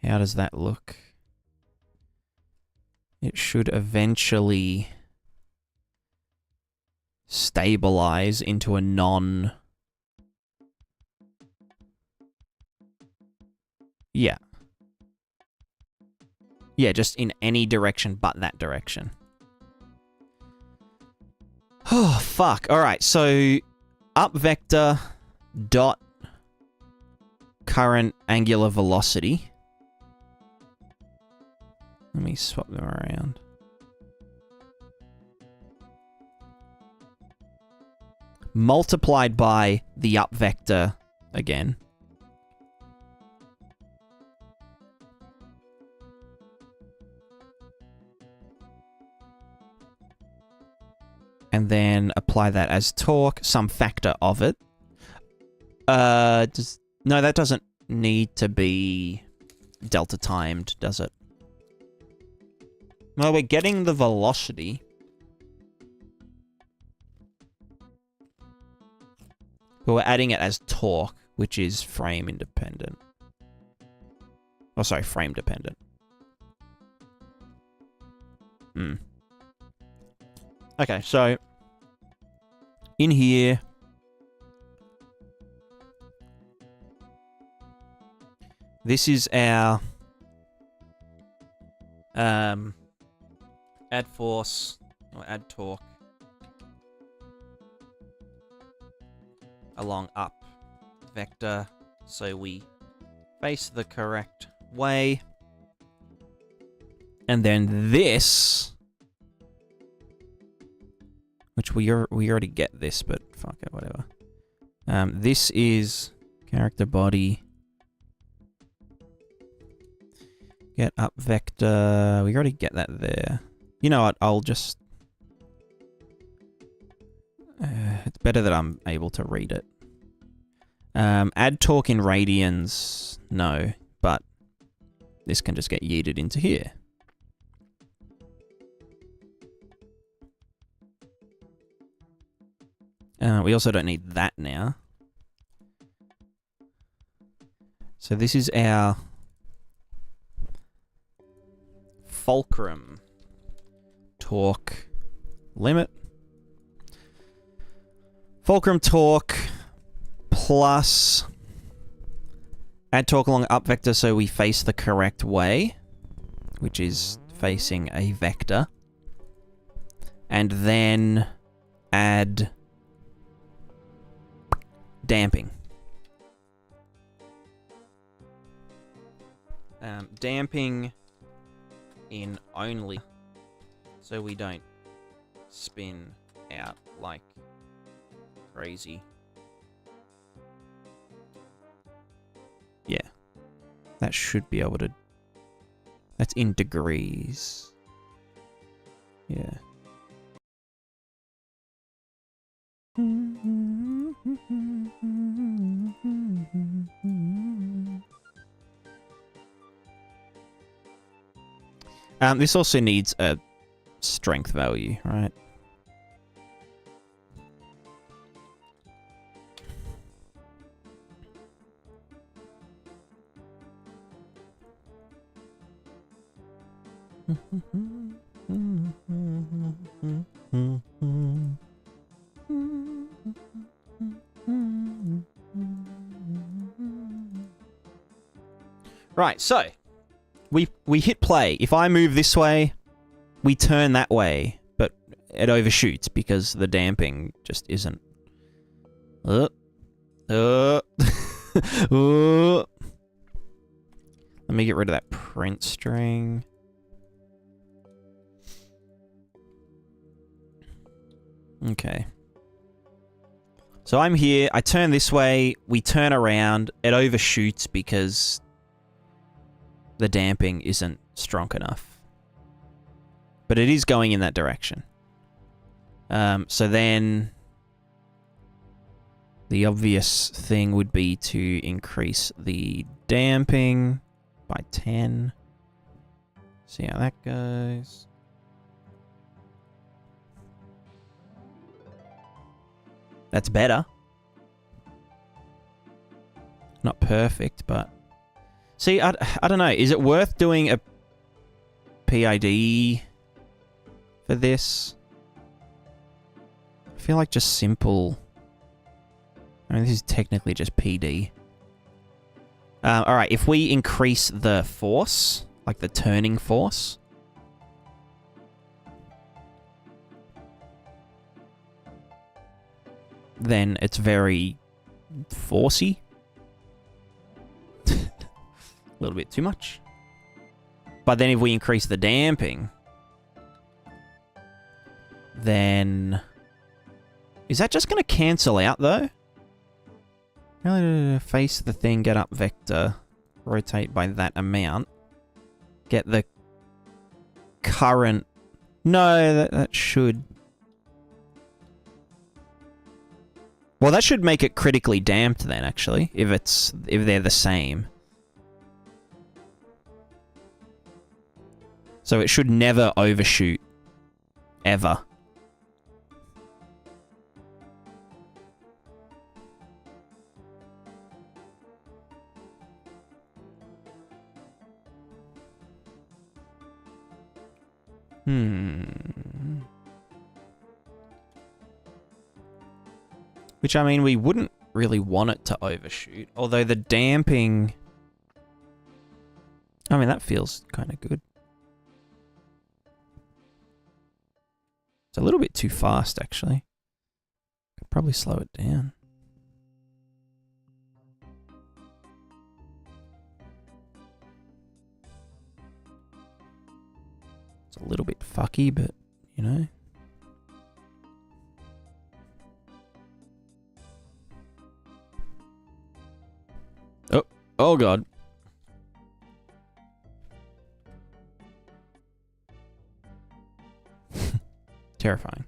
Speaker 1: how does that look? It should eventually stabilize into a non... Yeah. Yeah, just in any direction but that direction. Oh, fuck. Alright, so up vector dot current angular velocity. Let me swap them around. Multiplied by the up vector again. And then apply that as torque, some factor of it. No, that doesn't need to be delta timed, does it? No, we're getting the velocity. But we're adding it as torque, which is frame independent. Oh, sorry, frame dependent. Okay, so in here, this is our add force or add torque along up vector, so we face the correct way, and then this, which we already get this, but fuck it, whatever. This is character body. Get up vector. We already get that there. You know what? I'll just... it's better that I'm able to read it. Add torque in radians. No, but this can just get yeeted into here. We also don't need that now. So this is our fulcrum. Torque limit. Fulcrum torque plus add torque along up vector so we face the correct way, which is facing a vector. And then add damping. Damping in only so we don't spin out like crazy. Yeah. That should be able to... That's in degrees. Yeah. This also needs a strength value, right? Right, so we hit play. If I move this way, we turn that way, but it overshoots because the damping just isn't. Let me get rid of that print string. Okay. So I'm here, I turn this way, we turn around, it overshoots because the damping isn't strong enough. But it is going in that direction. So then the obvious thing would be to increase the damping by 10. See how that goes. That's better. Not perfect, but... See, I don't know. Is it worth doing a PID for this? I feel like just simple... I mean, this is technically just PD. Alright, if we increase the force, like the turning force... then it's very forcey. A little bit too much. But then if we increase the damping, then... Is that just going to cancel out, though? Really, face the thing, get up vector, rotate by that amount, get the current... No, that should... Well, that should make it critically damped then, actually, if they're the same. So it should never overshoot. Ever. Which, I mean, we wouldn't really want it to overshoot. Although the damping... I mean, that feels kind of good. It's a little bit too fast, actually. Could probably slow it down. It's a little bit fucky, but, you know... Oh god. Terrifying.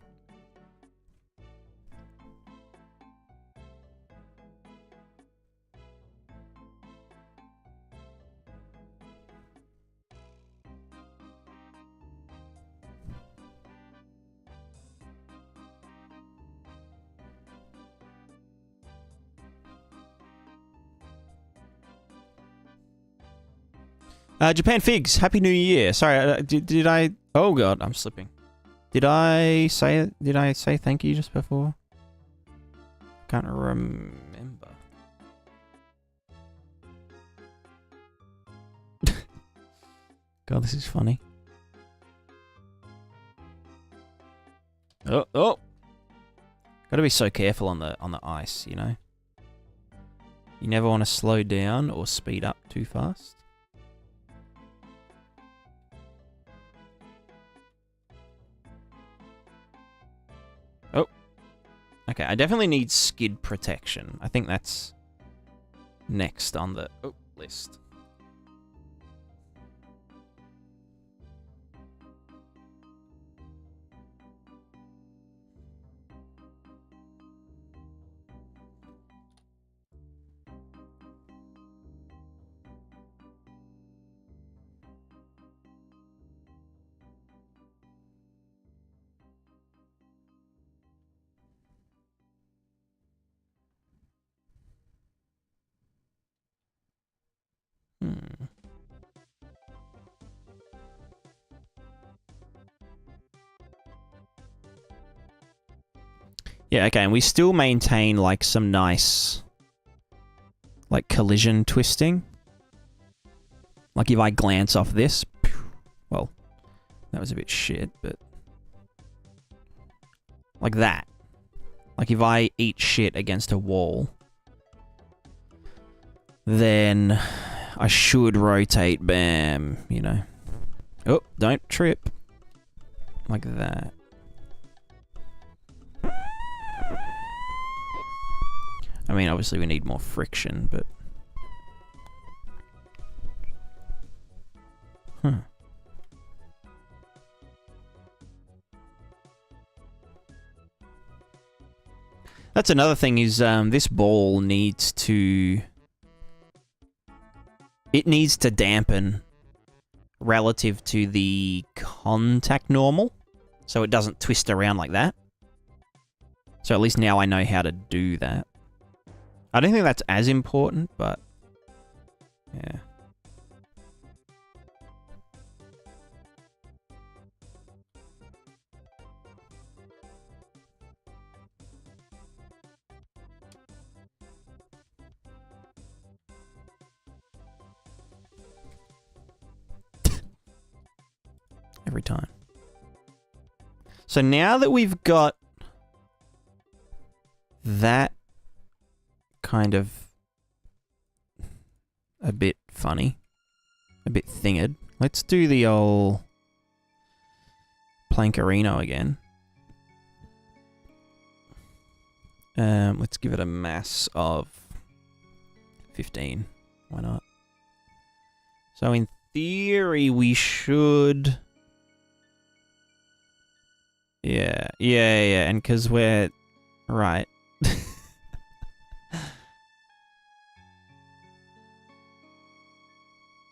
Speaker 1: Japan Figs, Happy New Year. Sorry, did I... Oh god, I'm slipping. Did I say thank you just before? Can't remember. God, this is funny. Oh. Gotta be so careful on the ice, you know? You never want to slow down or speed up too fast. Oh. Okay, I definitely need skid protection. I think that's next on the list. Yeah, okay, and we still maintain, like, some nice, like, collision twisting. Like, if I glance off this, well, that was a bit shit, but... Like that. Like, if I eat shit against a wall, then I should rotate, bam, you know. Oh, don't trip. Like that. I mean, obviously we need more friction, but... Huh. That's another thing is, this ball needs to... It needs to dampen relative to the contact normal, so it doesn't twist around like that. So at least now I know how to do that. I don't think that's as important, but... Yeah. Every time. So now that we've got that kind of a bit funny, a bit thinged, let's do the old Plankarino again. Let's give it a mass of 15. Why not? So in theory, we should... Yeah, and because we're... Right.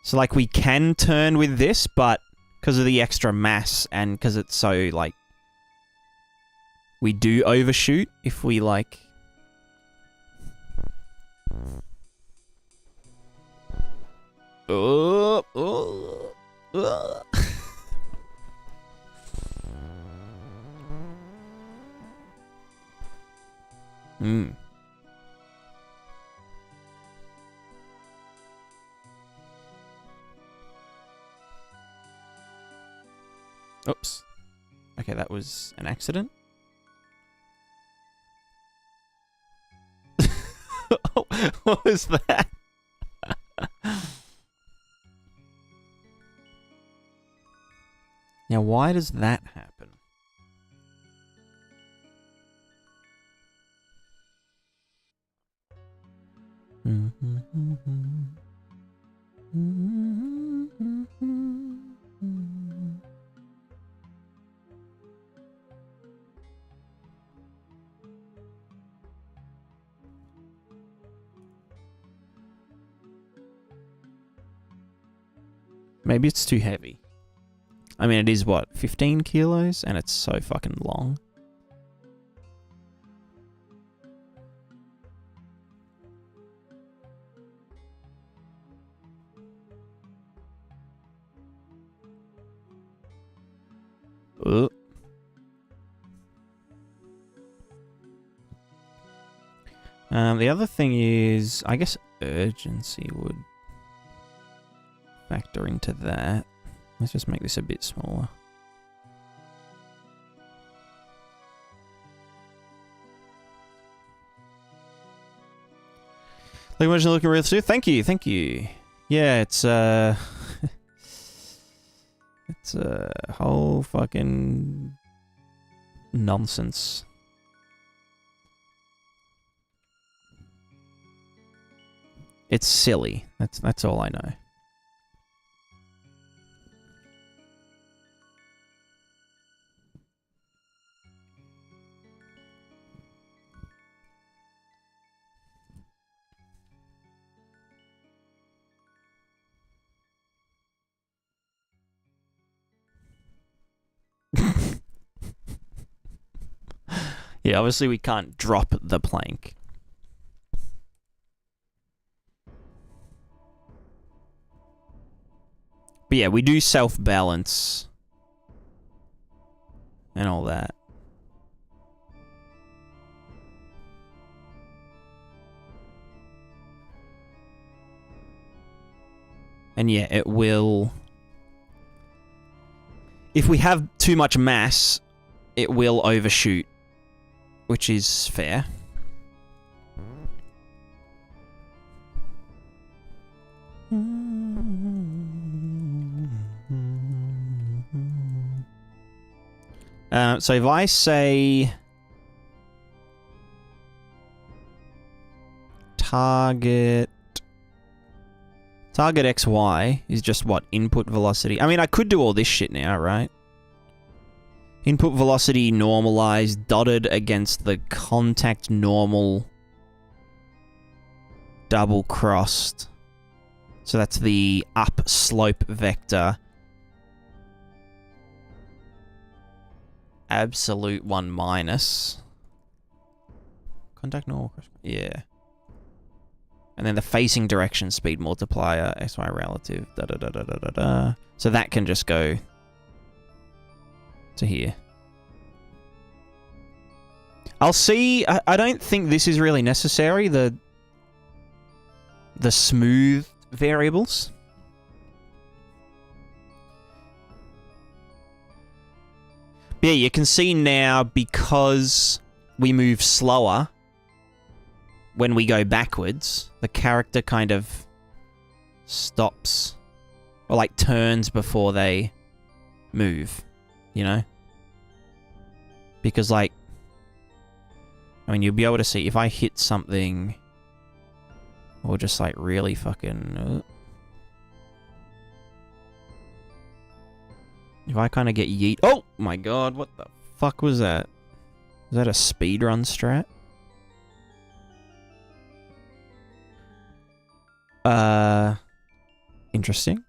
Speaker 1: So, like, we can turn with this, but because of the extra mass and because it's so, like... We do overshoot if we, like... Oops. Okay, that was an accident. What was that? Now, why does that happen? Maybe it's too heavy. I mean, it is, what, 15 kilos? And it's so fucking long. The other thing is, I guess urgency would factor into that. Let's just make this a bit smaller. Locomotion looking real too. Thank you, thank you. Yeah, it's it's a whole fucking nonsense. It's silly. That's all I know. Yeah, obviously we can't drop the plank. But yeah, we do self-balance and all that. And yeah, it will... If we have too much mass, it will overshoot, which is fair. So if I say target XY is just what? Input velocity. I mean, I could do all this shit now, right? Input velocity normalized, dotted against the contact normal, double crossed. So that's the up slope vector. Absolute 1 minus. Contact normal. Yeah. And then the facing direction speed multiplier, XY relative, da da da da da da da. So that can just go to here. I'll see. I don't think this is really necessary, the smooth variables. But yeah, you can see now, because we move slower when we go backwards, the character kind of stops, or like turns before they move, you know? Because like, I mean, you'll be able to see if I hit something, or just like really fucking... If I kind of get yeet... Oh my god, what the fuck was that? Is that a speedrun strat? Interesting.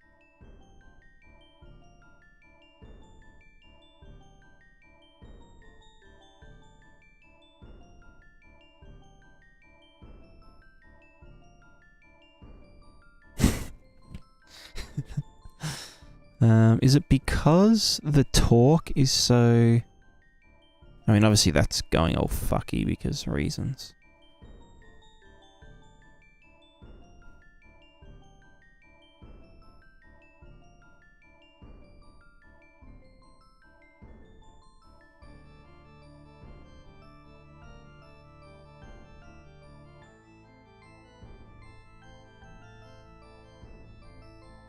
Speaker 1: Is it because the torque is so... I mean, obviously that's going all fucky because reasons.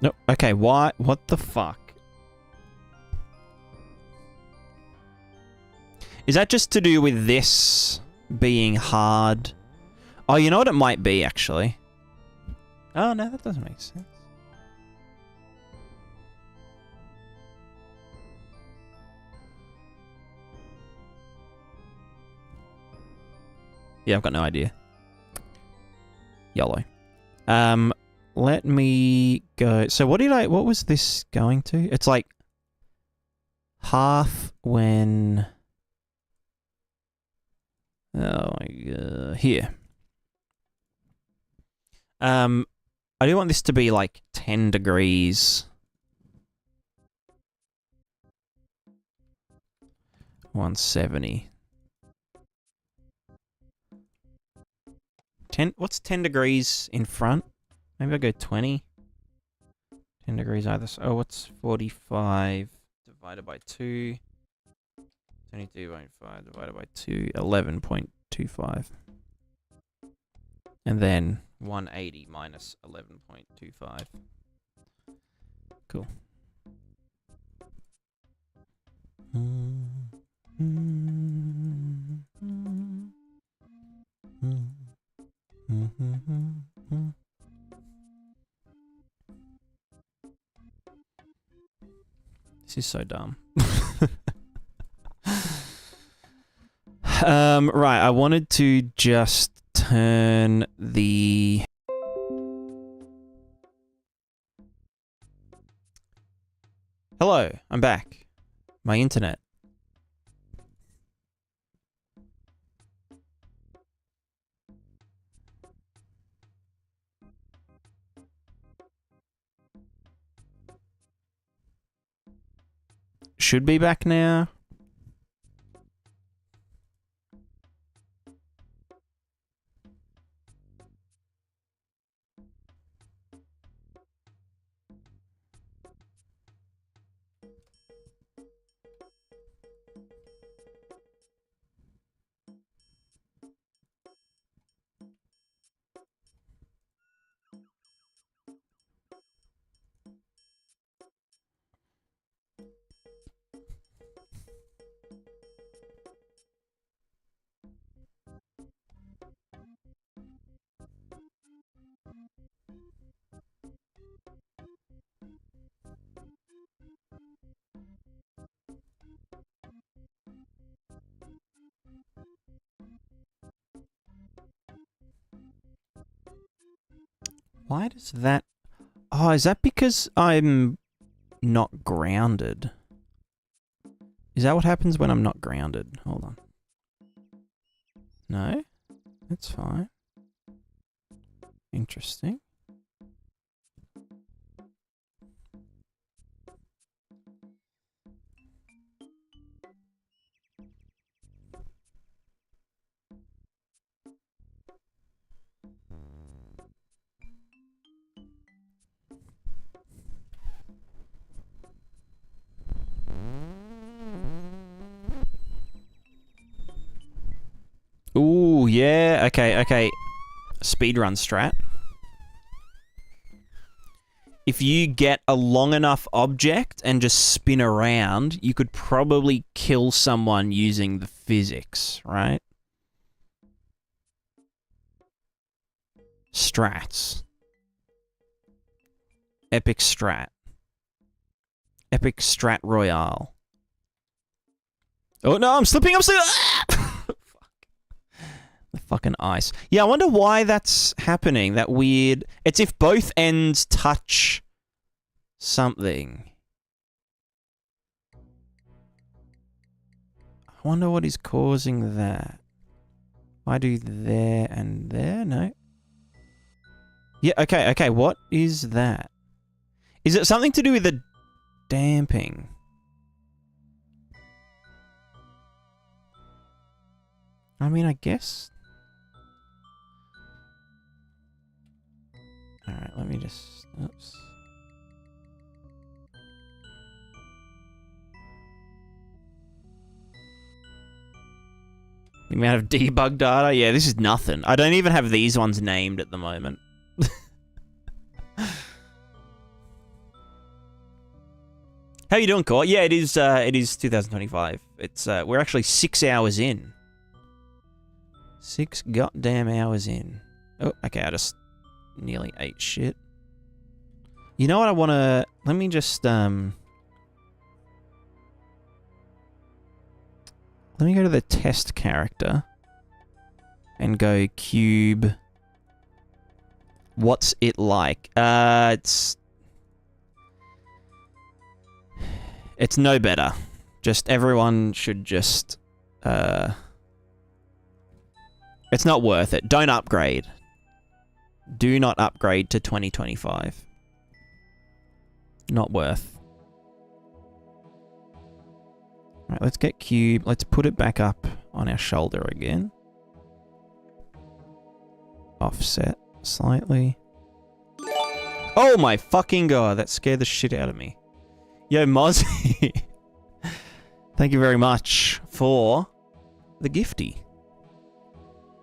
Speaker 1: No, okay, why? What the fuck? Is that just to do with this being hard? Oh, you know what it might be, actually? Oh, no, that doesn't make sense. Yeah, I've got no idea. YOLO. Let me go. So what was this going to? It's like half when... Oh my god. Here. I do want this to be like 10 degrees. 170. 10, what's 10 degrees in front? Maybe I'll go 20. 10 degrees either. Oh, what's 45 divided by 2? 22.5 divided by 2, 11.25. And then 180 minus 11.25. Cool. This is so dumb. Right, I wanted to just turn the... Hello, I'm back. My internet. Should be back now. Why does that... Oh, is that because I'm not grounded? Is that what happens when I'm not grounded? Hold on. No? That's fine. Interesting. Ooh, yeah. Okay, okay. Speedrun strat. If you get a long enough object and just spin around, you could probably kill someone using the physics, right? Strats. Epic strat. Epic strat royale. Oh no, I'm slipping, Ah! The fucking ice. Yeah, I wonder why that's happening. That weird... It's if both ends touch something. I wonder what is causing that. I do there and there? No. Yeah, okay, okay. What is that? Is it something to do with the damping? I mean, I guess... Alright, let me just... Oops. The amount of debug data? Yeah, this is nothing. I don't even have these ones named at the moment. How you doing, Core? Yeah, it is 2025. It's, we're actually 6 hours in. 6 goddamn hours in. Oh, okay, I just... nearly ate shit. You know what I want to... Let me just, Let me go to the test character. And go cube... What's it like? It's no better. Just, everyone should just, It's not worth it. Don't upgrade. Do not upgrade to 2025. Not worth. Alright, let's get cube. Let's put it back up on our shoulder again. Offset slightly. Oh my fucking god, that scared the shit out of me. Yo, Mozzie. Thank you very much for the gifty.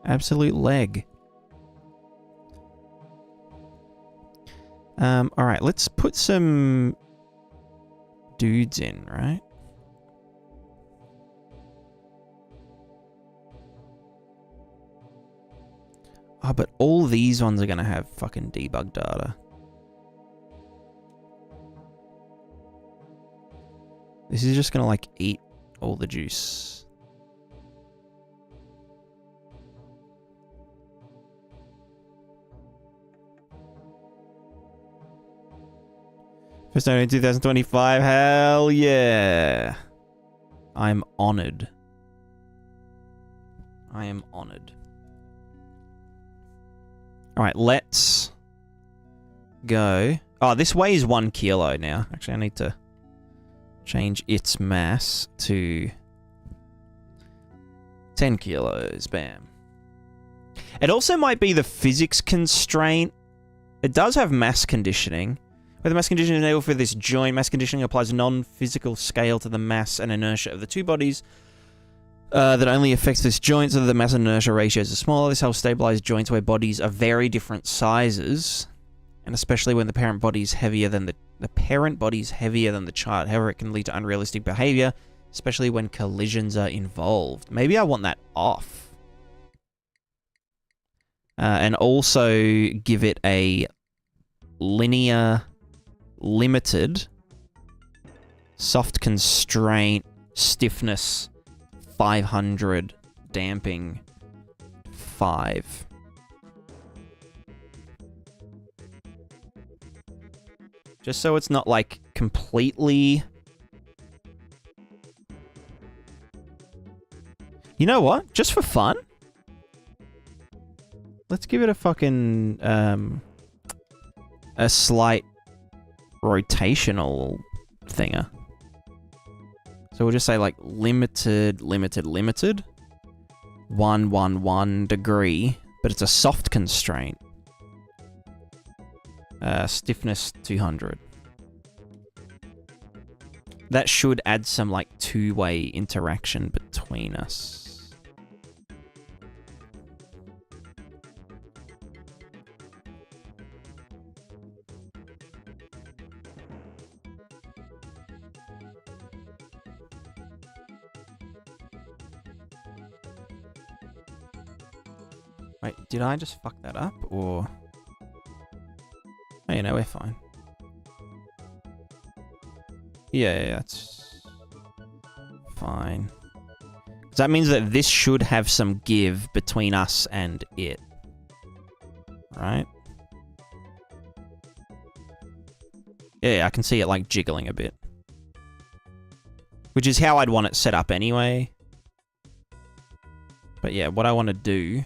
Speaker 1: Absolute leg. Alright, let's put some dudes in, right? Oh, but all these ones are gonna have fucking debug data. This is just gonna, like, eat all the juice. First time in 2025, hell yeah. I'm honored. I am honored. Alright, let's go. Oh, this weighs 1 kilo now. Actually, I need to change its mass to 10 kilos. Bam. It also might be the physics constraint. It does have mass conditioning. Where the mass conditioning is enabled for this joint, mass conditioning applies a non-physical scale to the mass and inertia of the two bodies that only affects this joint, so that the mass and inertia ratios are smaller. This helps stabilize joints where bodies are very different sizes, and especially when the parent body is heavier than the parent body is heavier than the child. However, it can lead to unrealistic behavior, especially when collisions are involved. Maybe I want that off. And also give it a linear limited soft constraint stiffness 500 damping 5. Just so it's not like completely. You know what? Just for fun, let's give it a fucking a slight rotational thinger. So we'll just say like limited 111 degree, but it's a soft constraint. Stiffness 200. That should add some like two-way interaction between us. Wait, did I just fuck that up, or? Oh, you know, we're fine. Yeah, that's fine. So that means that this should have some give between us and it. Right? Yeah, I can see it like jiggling a bit. Which is how I'd want it set up anyway. But yeah, what I want to do...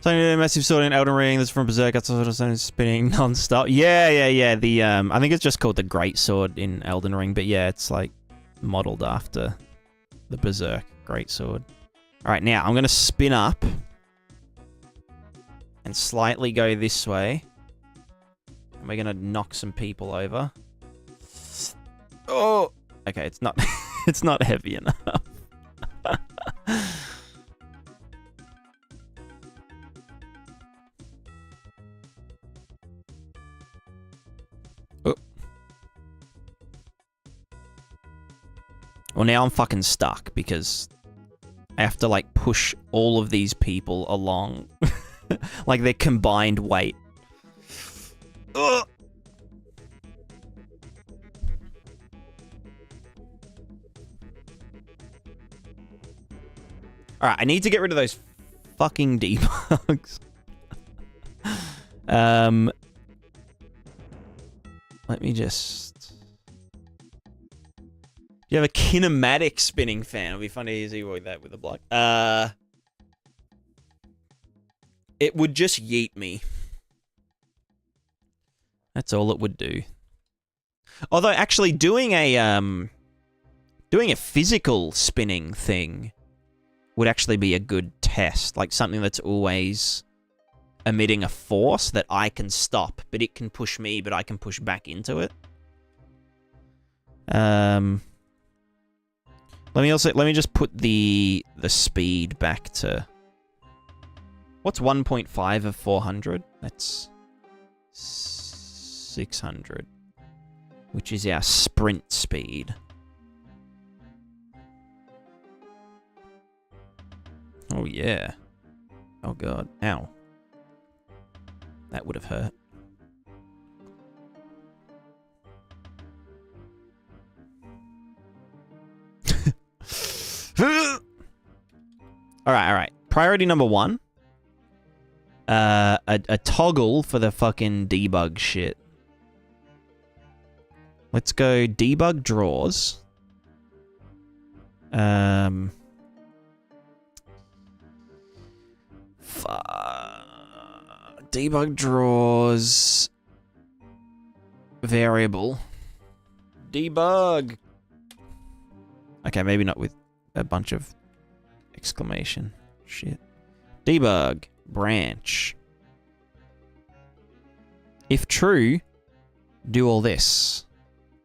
Speaker 1: So massive sword in Elden Ring. That's from Berserk. That's sort of spinning non-stop. Yeah. The I think it's just called the Great Sword in Elden Ring. But yeah, it's like modeled after the Berserk Great Sword. All right, now I'm gonna spin up and slightly go this way. And we're gonna knock some people over. Oh, okay. It's not. It's not heavy enough. Well, now I'm fucking stuck because I have to, like, push all of these people along. Like, their combined weight. Ugh. Alright, I need to get rid of those fucking debugs. Let me just... You have a kinematic spinning fan. It'll be funny to see that with a block. It would just yeet me. That's all it would do. Although actually doing a physical spinning thing would actually be a good test, like something that's always emitting a force that I can stop, but it can push me, but I can push back into it. Let me just put the speed back to, what's 1.5 of 400? That's 600, which is our sprint speed. Oh yeah. Oh god. Ow. That would have hurt. Alright. Priority number 1. A toggle for the fucking debug shit. Let's go debug draws. Debug draws variable. Debug. Okay, maybe not with a bunch of exclamation shit. Debug branch. If true, do all this.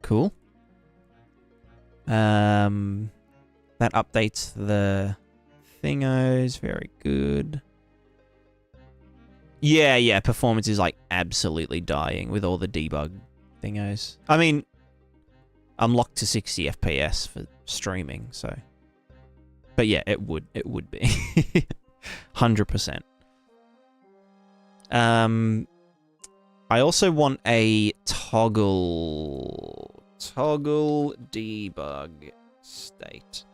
Speaker 1: Cool. That updates the thingos. Very good. Yeah, performance is like absolutely dying with all the debug thingos. I mean, I'm locked to 60 FPS for streaming, so. But yeah, it would be. 100%. I also want a toggle debug state.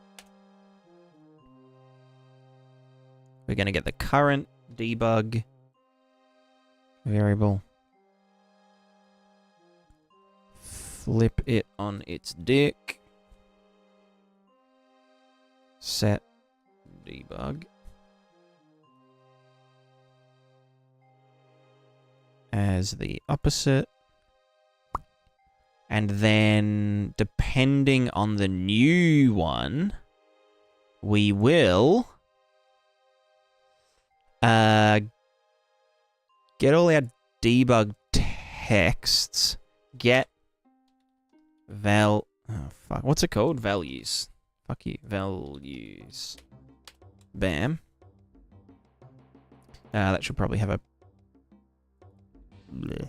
Speaker 1: We're going to get the current debug variable. Flip it on its dick. Set debug. As the opposite. And then, depending on the new one, we will get all our debug texts. Get oh fuck, what's it called? Values. Fuck you. Values. Bam. That should probably have a... Bleh.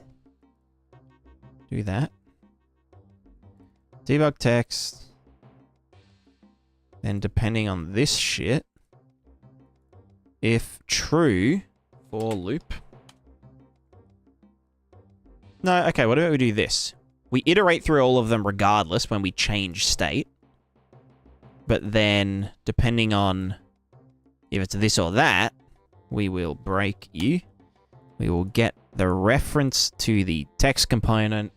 Speaker 1: Do that. Debug text. Then depending on this shit, if true, for loop. No, okay, what about we do this? We iterate through all of them regardless when we change state. But then, depending on if it's this or that, we will break you. We will get the reference to the text component.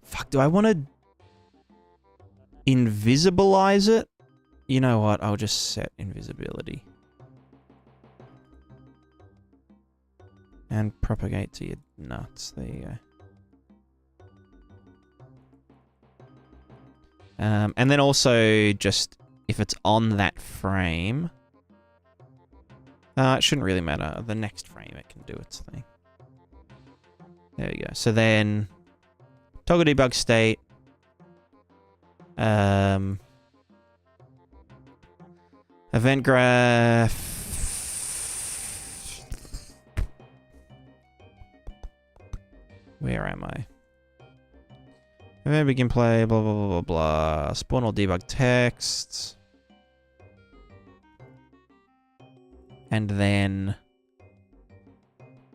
Speaker 1: Fuck, do I want to invisibilize it? You know what? I'll just set invisibility. And propagate to your nuts. There you go. And then also just if it's on that frame. It shouldn't really matter. The next frame it can do its thing. There we go. So then toggle debug state. Event graph. Where am I? Event begin play, blah, blah, blah, blah, blah. Spawn all debug texts. And then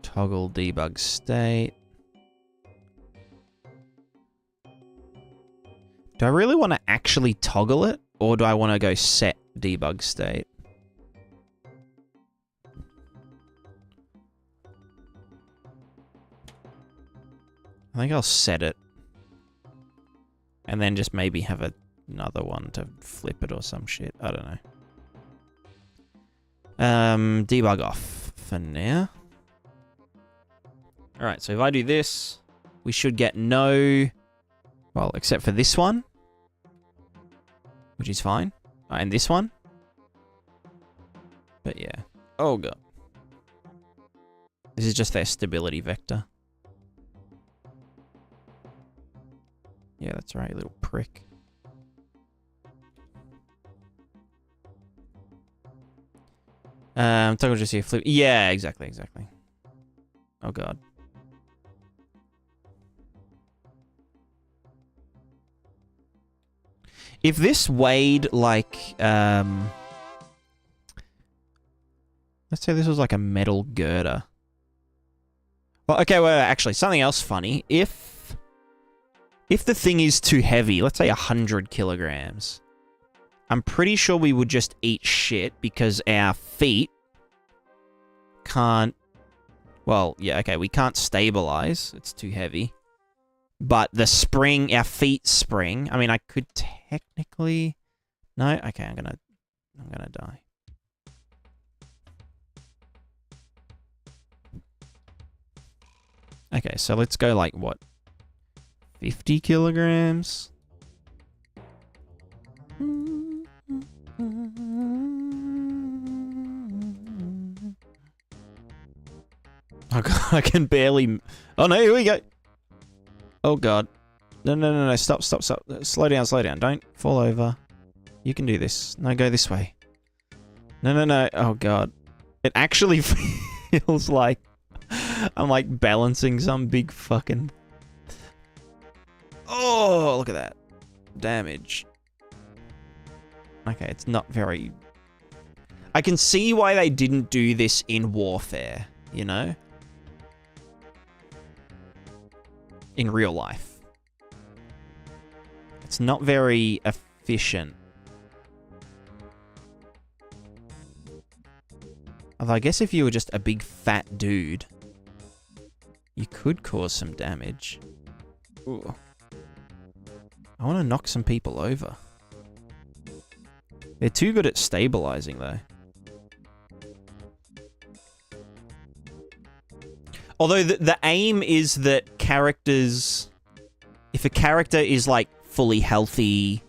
Speaker 1: toggle debug state. Do I really want to actually toggle it? Or do I want to go set debug state? I think I'll set it. And then just maybe have another one to flip it or some shit. I don't know. Debug off for now. Alright, so if I do this, we should get no... Well, except for this one. Which is fine. And this one. But yeah. Oh god. This is just their stability vector. Yeah, that's right, little prick. Toggle just here, flip. Yeah, exactly. Oh god. If this weighed like, let's say this was like a metal girder. Well, okay, well, actually, something else funny. If the thing is too heavy, let's say 100 kilograms, I'm pretty sure we would just eat shit because our feet can't... Well, yeah, okay, we can't stabilize. It's too heavy. But the spring, our feet spring. I mean, I could technically... No? Okay, I'm gonna die. Okay, so let's go like, what? 50 kilograms? Oh god, I can barely... Oh no, here we go! Oh god. No, stop. Slow down. Don't fall over. You can do this. No, go this way. No. Oh god. It actually feels like I'm like balancing some big fucking... Oh, look at that. Damage. Okay, it's not very... I can see why they didn't do this in Warfare, you know? In real life. It's not very efficient. Although I guess if you were just a big fat dude, you could cause some damage. Ooh. I want to knock some people over. They're too good at stabilizing, though. Although the aim is that characters... If a character is, like, fully healthy,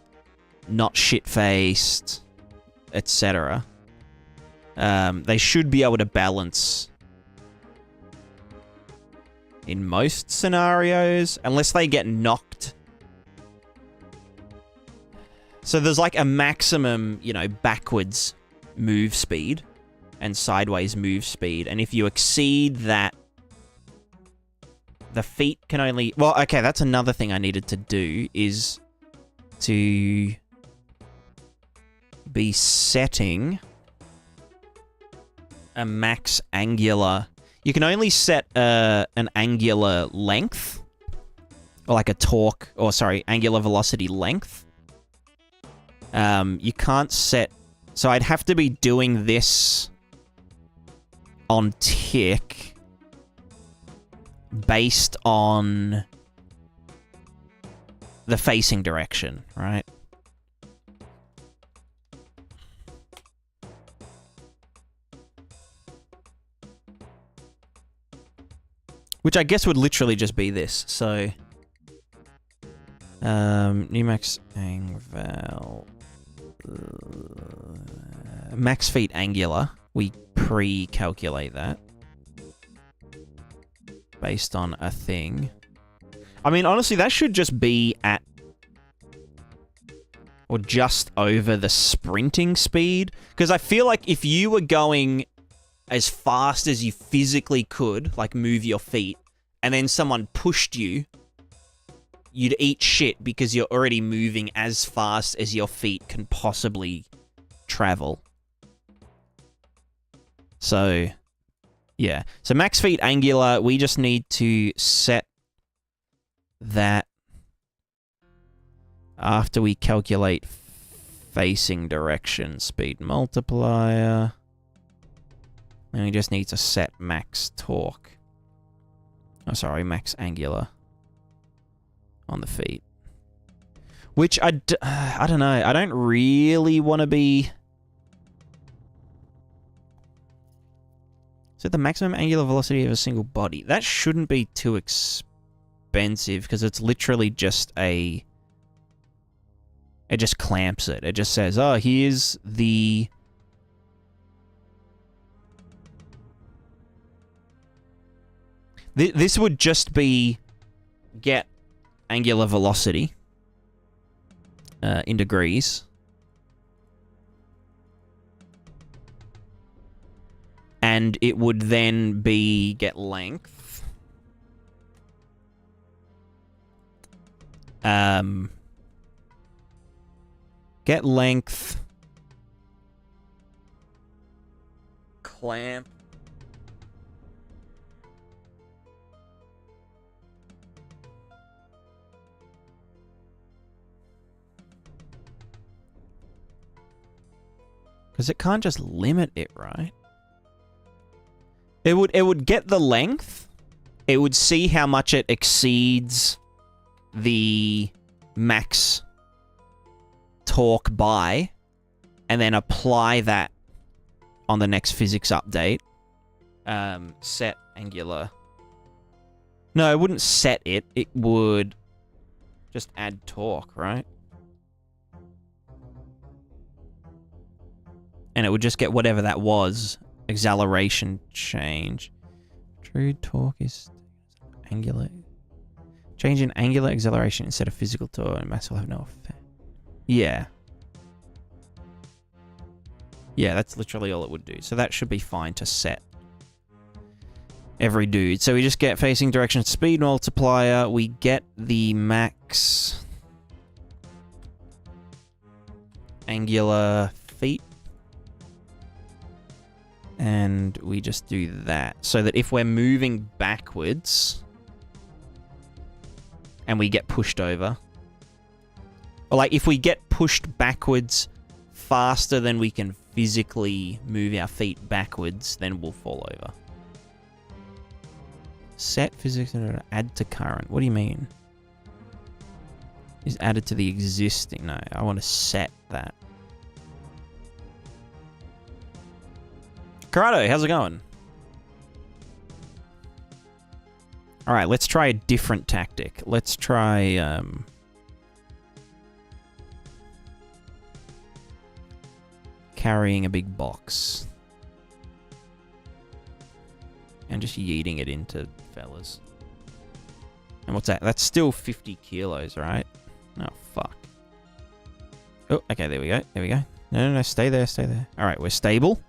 Speaker 1: not shit-faced, etc., they should be able to balance in most scenarios, unless they get knocked. So there's like a maximum, you know, backwards move speed and sideways move speed. And if you exceed that, the feet can only... Well, okay, that's another thing I needed to do, is to be setting a max angular... You can only set an angular length, or like a torque, or sorry, angular velocity length. You can't set... So I'd have to be doing this on tick based on the facing direction, right? Which I guess would literally just be this. So, new max angval, max feet angular. We pre-calculate that based on a thing. I mean, honestly, that should just be at or just over the sprinting speed. Because I feel like if you were going as fast as you physically could, like move your feet, and then someone pushed you, you'd eat shit because you're already moving as fast as your feet can possibly travel. So, yeah. So max feet angular, we just need to set that after we calculate facing direction speed multiplier. And we just need to set max torque. Oh, sorry, max angular on the feet. Which I don't know. I don't really want to be So the maximum angular velocity of a single body. That shouldn't be too expensive because it's literally just a... It just clamps it. It just says, oh, here's the... This would just be get angular velocity in degrees. And it would then be get length. Get length. Clamp. Because it can't just limit it, right? It would get the length. It would see how much it exceeds the max torque by, and then apply that on the next physics update. Set angular. No, it wouldn't set it. It would just add torque, right? And it would just get whatever that was. Acceleration change. True torque is angular. Change in angular acceleration instead of physical torque and mass will have no effect. Yeah. Yeah, that's literally all it would do. So that should be fine to set every dude. So we just get facing direction speed multiplier. We get the max angular feet. And we just do that. So that if we're moving backwards and we get pushed over, or like if we get pushed backwards faster than we can physically move our feet backwards, then we'll fall over. Set physics and add to current. What do you mean? Is added to the existing? No, I want to set that. Corrado, how's it going? Alright, let's try a different tactic. Let's try, carrying a big box. And just yeeting it into fellas. And what's that? That's still 50 kilos, right? Oh, fuck. Oh, okay, there we go. There we go. No, stay there, stay there. Alright, we're stable.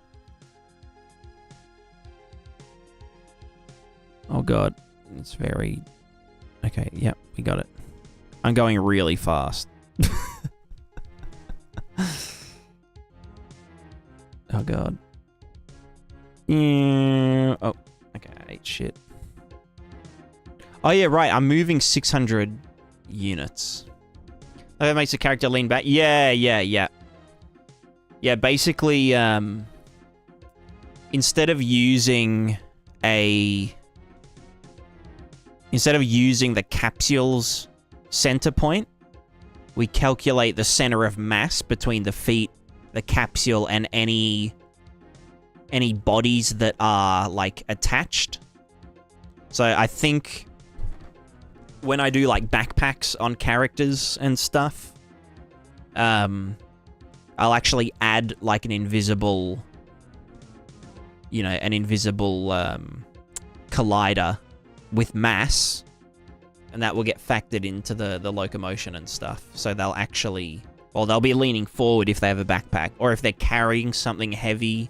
Speaker 1: Oh god, it's very... Okay, yep, we got it. I'm going really fast. Oh god. Yeah. Oh, okay, I ate shit. Oh yeah, right, I'm moving 600 units. Oh, that makes the character lean back. Yeah. Yeah, basically, instead of using the capsule's center point, we calculate the center of mass between the feet, the capsule, and any bodies that are, like, attached. So I think when I do, like, backpacks on characters and stuff, I'll actually add, like, an invisible collider with mass, and that will get factored into the locomotion and stuff. So they'll actually... Well, they'll be leaning forward if they have a backpack. Or if they're carrying something heavy,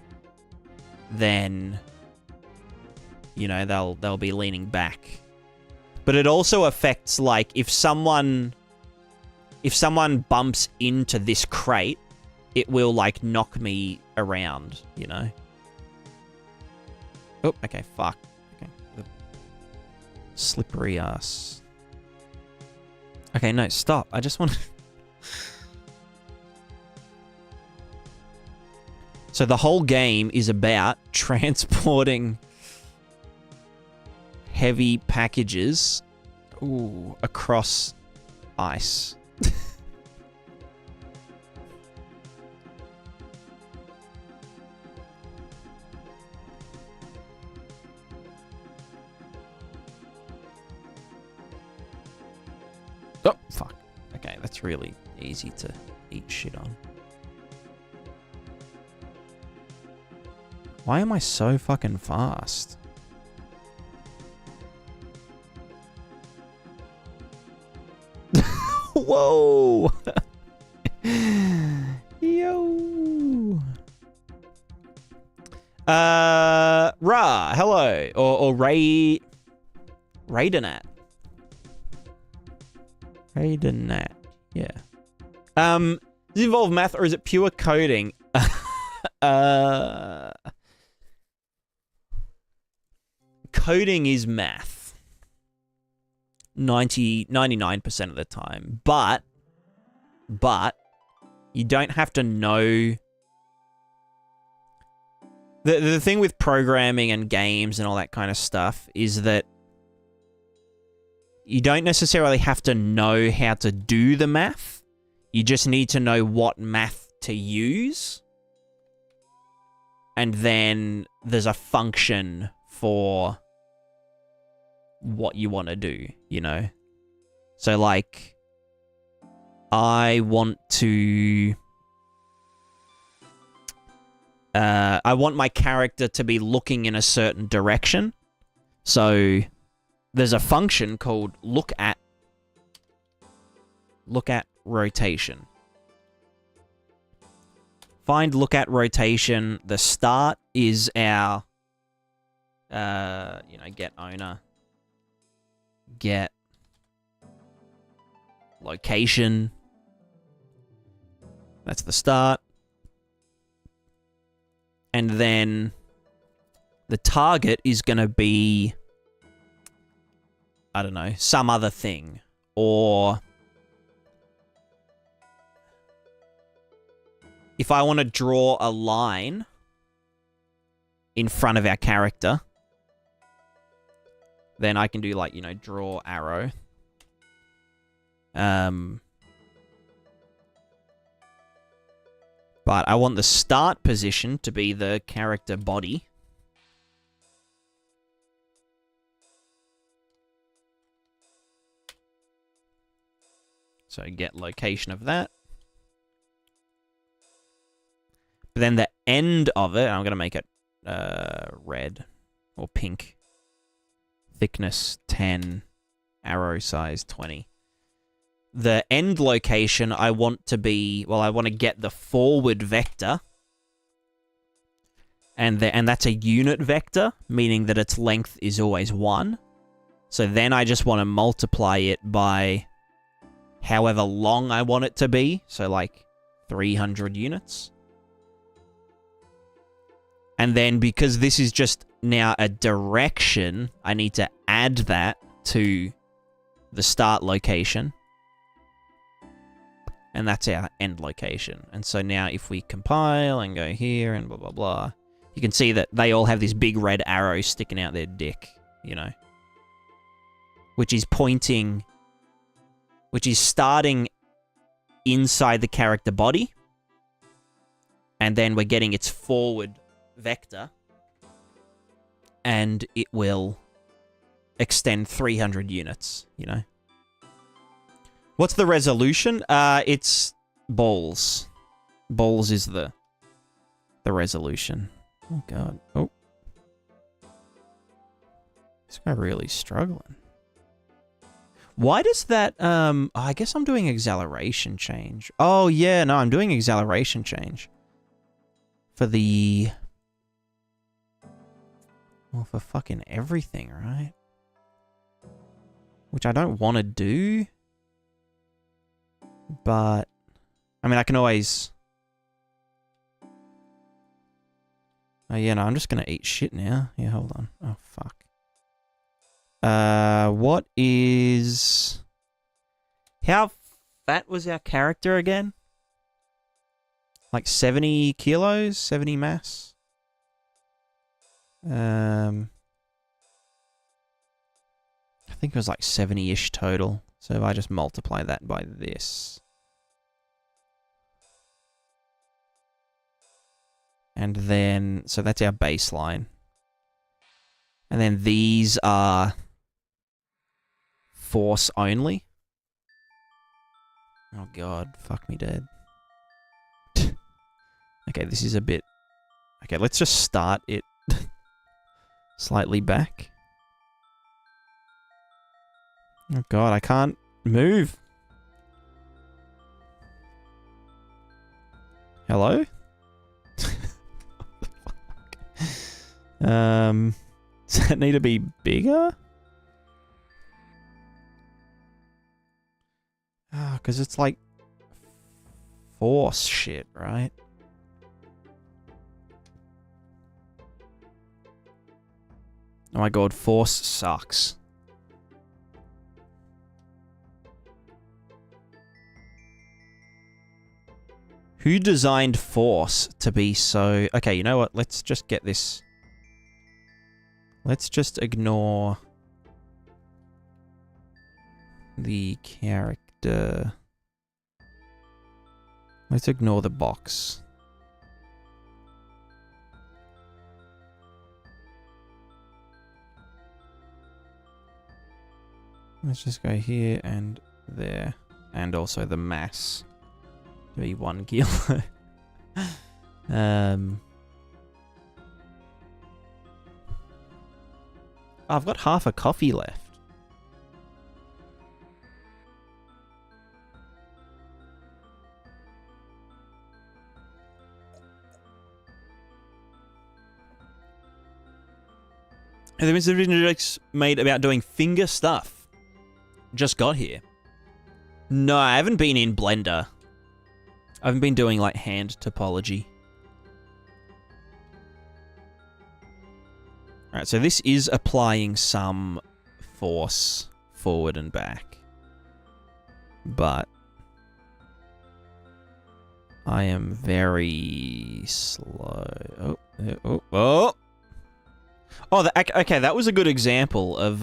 Speaker 1: then... You know, they'll be leaning back. But it also affects, like, if someone bumps into this crate, it will, like, knock me around, you know? Oh, okay, fuck. Okay. Slippery ass. Okay, no, stop. I just want to... So the whole game is about transporting heavy packages across ice. Oh, fuck. Okay, that's really easy to eat shit on. Why am I so fucking fast? Whoa! Yo! Ra, hello. Or Ray... Raidenat. Raidenat, yeah. Does it involve math or is it pure coding? Coding is math. 99% of the time. But you don't have to know... The thing with programming and games and all that kind of stuff is that you don't necessarily have to know how to do the math. You just need to know what math to use. And then there's a function for what you want to do, you know? So, like, I want to... I want my character to be looking in a certain direction. So, there's a function called look at rotation. Find look at rotation. The start is our, get owner, get location. That's the start. And then the target is going to be, I don't know, some other thing. Or if I want to draw a line in front of our character, then I can do, like, draw arrow. But I want the start position to be the character body. So get location of that. But then the end of it, I'm going to make it red or pink. Thickness 10, arrow size 20. The end location I want to be, well, I want to get the forward vector. And that's a unit vector, meaning that its length is always 1. So then I just want to multiply it by however long I want it to be. So like 300 units. And then because this is just now a direction, I need to add that to the start location. And that's our end location. And so now if we compile and go here and blah, blah, blah, you can see that they all have this big red arrow sticking out their dick, you know. Which is pointing... Which is starting inside the character body. And then we're getting its forward vector. And it will extend 300 units, you know. What's the resolution? It's balls. Balls is the resolution. Oh, God. Oh. This guy really struggling. Why does that, I guess I'm doing acceleration change. Oh, yeah, no, I'm doing acceleration change. For the... Well, for fucking everything, right? Which I don't want to do. But, I mean, I can always... Oh, yeah, no, I'm just going to eat shit now. Yeah, hold on. Oh, fuck. What is... How fat was our character again? Like 70 kilos? 70 mass? I think it was like 70-ish total. So if I just multiply that by this. And then, so that's our baseline. And then these are force only. Oh god, fuck me dead. Okay, this is a bit... Okay, let's just start it slightly back. Oh god, I can't move. Hello? Does that need to be bigger? Ah, because it's like force shit, right? Oh my god, force sucks. Who designed force to be so... Okay, you know what? Let's just get this... Let's just ignore the character. Let's ignore the box. Let's just go here and there. And also the mass. Be 1 kilo. I've got half a coffee left. And there was a video made about doing finger stuff. Just got here. No, I haven't been in Blender. I haven't been doing like hand topology. Alright, so this is applying some force forward and back. But I am very slow. Oh! Okay, that was a good example of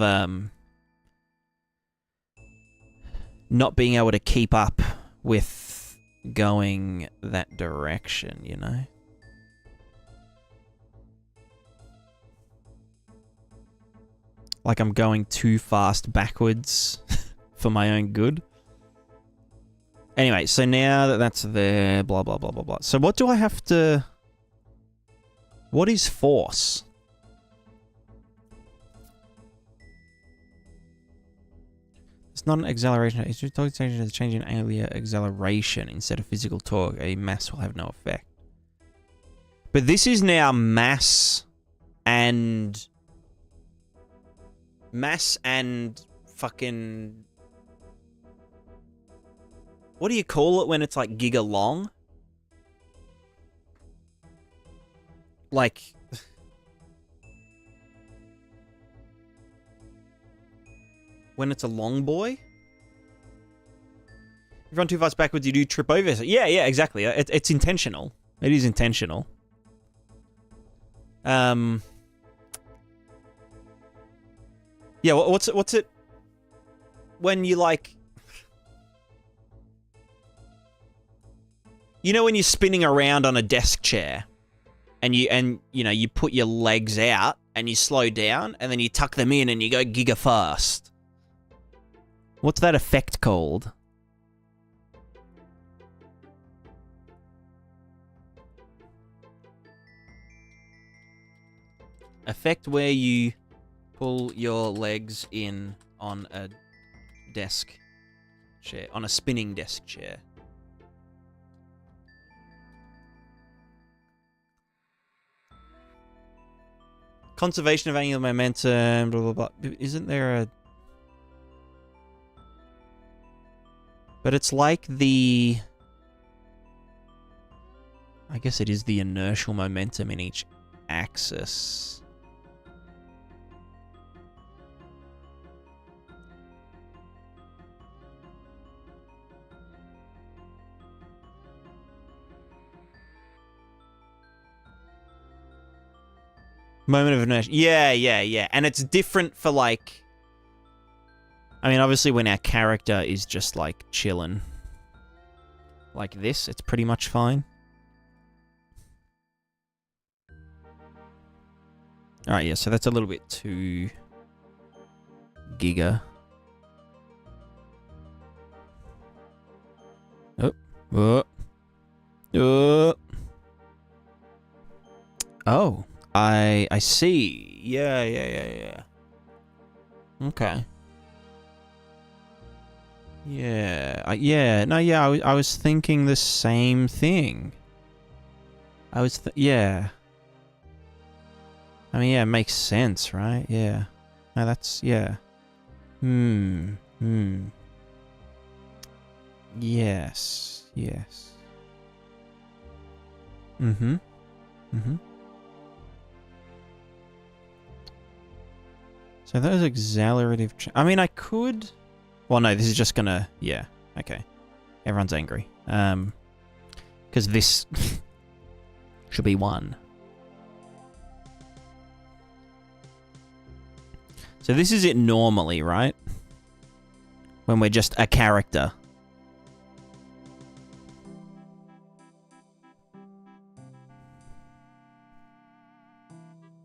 Speaker 1: not being able to keep up with going that direction, you know? Like I'm going too fast backwards for my own good. Anyway, so now that that's there, blah, blah, blah, blah, blah. So what do I have to... What is force? It's not an acceleration. It's just torque change is changing angular acceleration instead of physical torque. A mass will have no effect. But this is now mass and fucking... What do you call it when it's like giga long? Like... when it's a long boy? If you run too fast backwards, you do trip over. Yeah, exactly. It's intentional. It is intentional. Yeah, what's it when you like... You know when you're spinning around on a desk chair and you know you put your legs out and you slow down and then you tuck them in and you go giga fast. What's that effect called? Effect where you pull your legs in on a desk chair, on a spinning desk chair. Conservation of angular momentum, blah, blah, blah. Isn't there a... But it's like the... I guess it is the inertial momentum in each axis. Moment of inertia. Yeah. And it's different for like... I mean, obviously when our character is just like chilling like this, it's pretty much fine. Alright, yeah, so that's a little bit too giga. Oh, I see. Yeah. Okay. Yeah. I was thinking the same thing. Yeah. I mean, yeah, it makes sense, right? Yeah. No, that's, yeah. Yes. Mm-hmm. So those accelerative... I mean, I could... Well, no, this is just gonna... Yeah. Okay. Everyone's angry. Because this should be 1. So this is it normally, right? When we're just a character.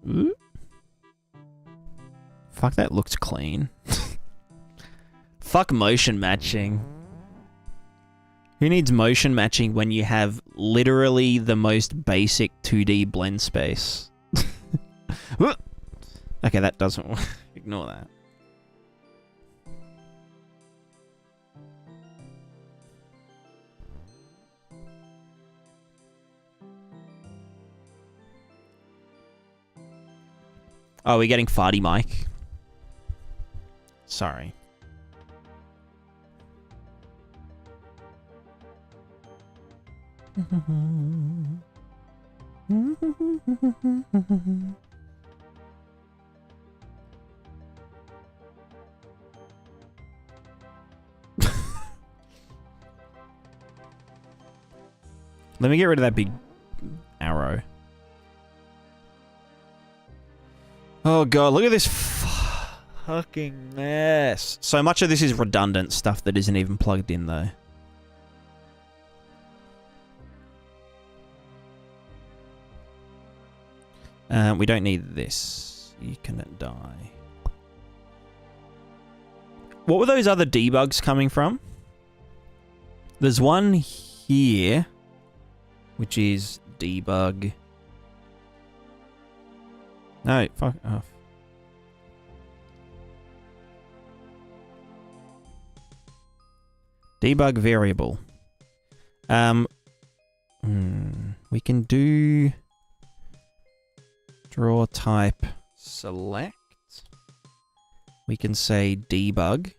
Speaker 1: Ooh. Fuck, that looks clean. Fuck motion matching. Who needs motion matching when you have literally the most basic 2D blend space? Okay, that doesn't work. Ignore that. Oh, we're getting farty mic. Sorry. Let me get rid of that big arrow. Oh god, look at this fucking mess. So much of this is redundant stuff that isn't even plugged in though. We don't need this. You can die. What were those other debugs coming from? There's one here, which is debug. No, fuck off. Debug variable. We can do draw type select. We can say debug.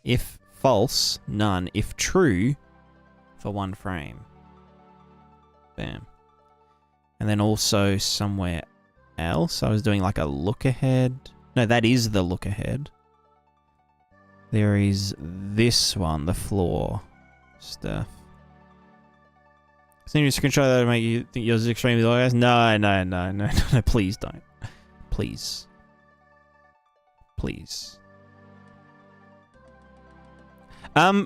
Speaker 1: If false, none. If true, for 1 frame. Bam. And then also somewhere else, I was doing like a look ahead. No, that is the look ahead. There is this one, the floor stuff. Send you a screenshot that would make you think yours is extremely organized? No, please don't. Please. Please. I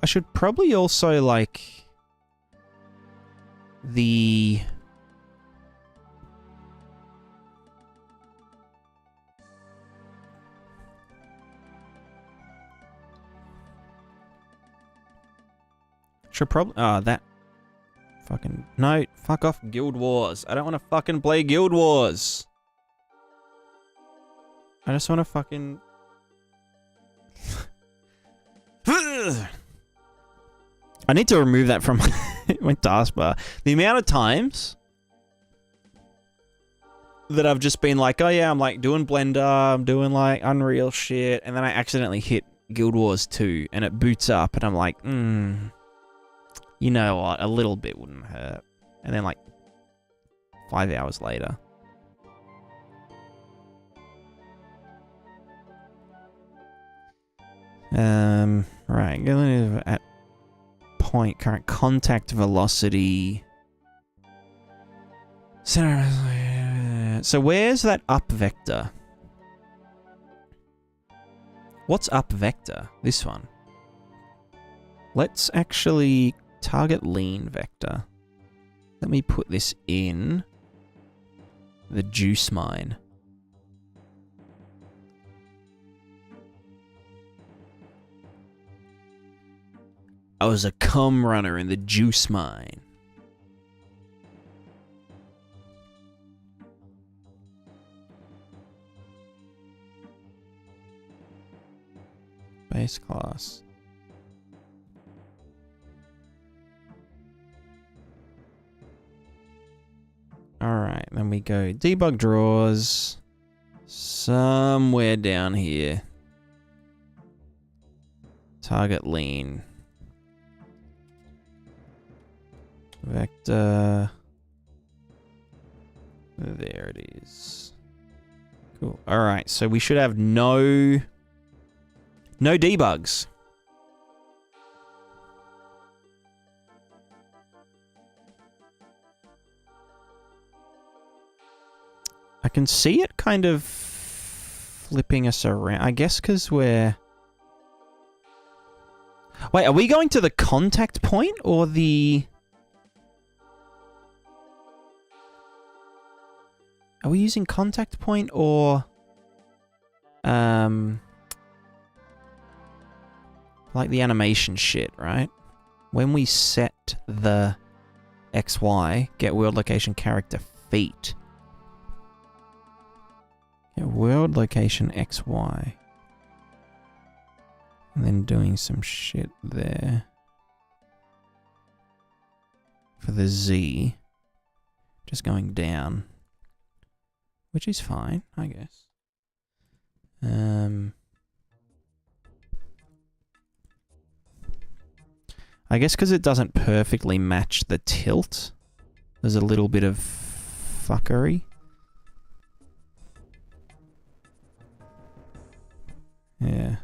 Speaker 1: should probably also like the should probably that fucking no, fuck off Guild Wars. I don't want to fucking play Guild Wars. I just want to fucking I need to remove that from my taskbar. The amount of times that I've just been like, oh yeah, I'm like doing Blender, I'm doing like Unreal shit, and then I accidentally hit Guild Wars 2 and it boots up and I'm like, you know what, a little bit wouldn't hurt. And then like 5 hours later. Right, going at point, current contact velocity. So where's that up vector? What's up vector? This one. Let's actually target lean vector. Let me put this in the juice mine. I was a cum runner in the juice mine. Base class. Alright, then we go debug draws somewhere down here. Target lean. Vector. There it is. Cool. Alright, so we should have no debugs. I can see it kind of flipping us around. I guess because we're... Wait, are we going to the contact point or the... Are we using contact point or... Like the animation shit, right? When we set the XY, get world location character feet. Get world location XY. And then doing some shit there. For the Z. Just going down. Which is fine, I guess. I guess because it doesn't perfectly match the tilt, there's a little bit of fuckery. Yeah.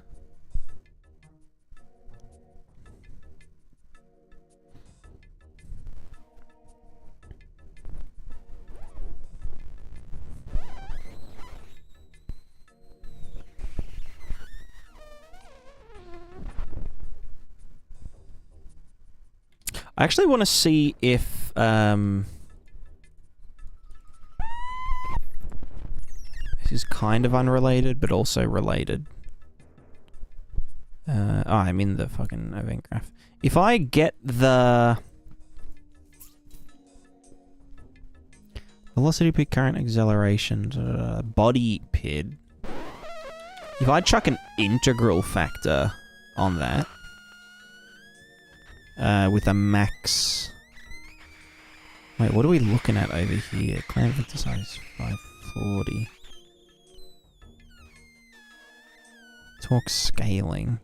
Speaker 1: I actually want to see if this is kind of unrelated, but also related. I'm in the fucking event graph. If I get the velocity peak, current acceleration, body PID. If I chuck an integral factor on that, with a max... Wait, what are we looking at over here? Clamp vector size 540. Torque scaling.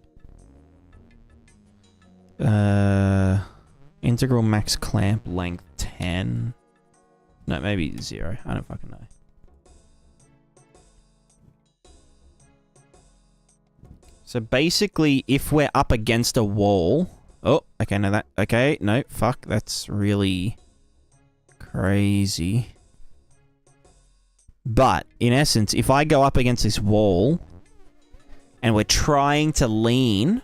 Speaker 1: Integral max clamp length 10. No, maybe 0. I don't fucking know. So basically, if we're up against a wall... Oh, okay, no, that... Okay, no, fuck, that's really crazy. But, in essence, if I go up against this wall, and we're trying to lean,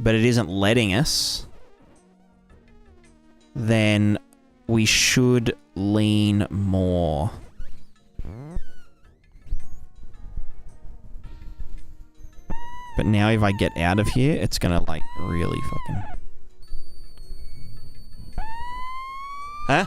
Speaker 1: but it isn't letting us, then we should lean more. But now if I get out of here, it's gonna, like, really fucking... Huh?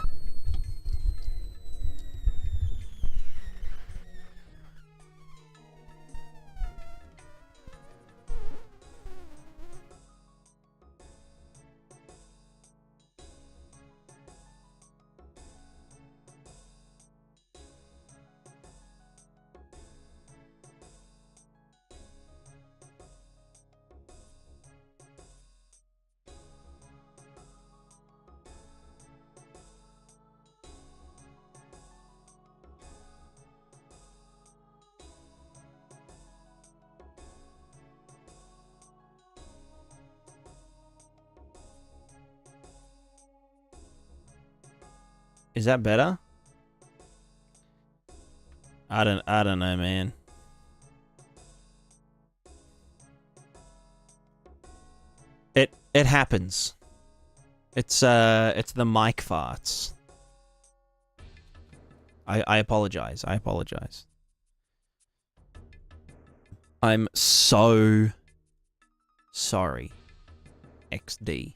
Speaker 1: Is that better? I don't know, man. It happens. It's the mic farts. I apologize. I apologize. I'm so sorry. XD.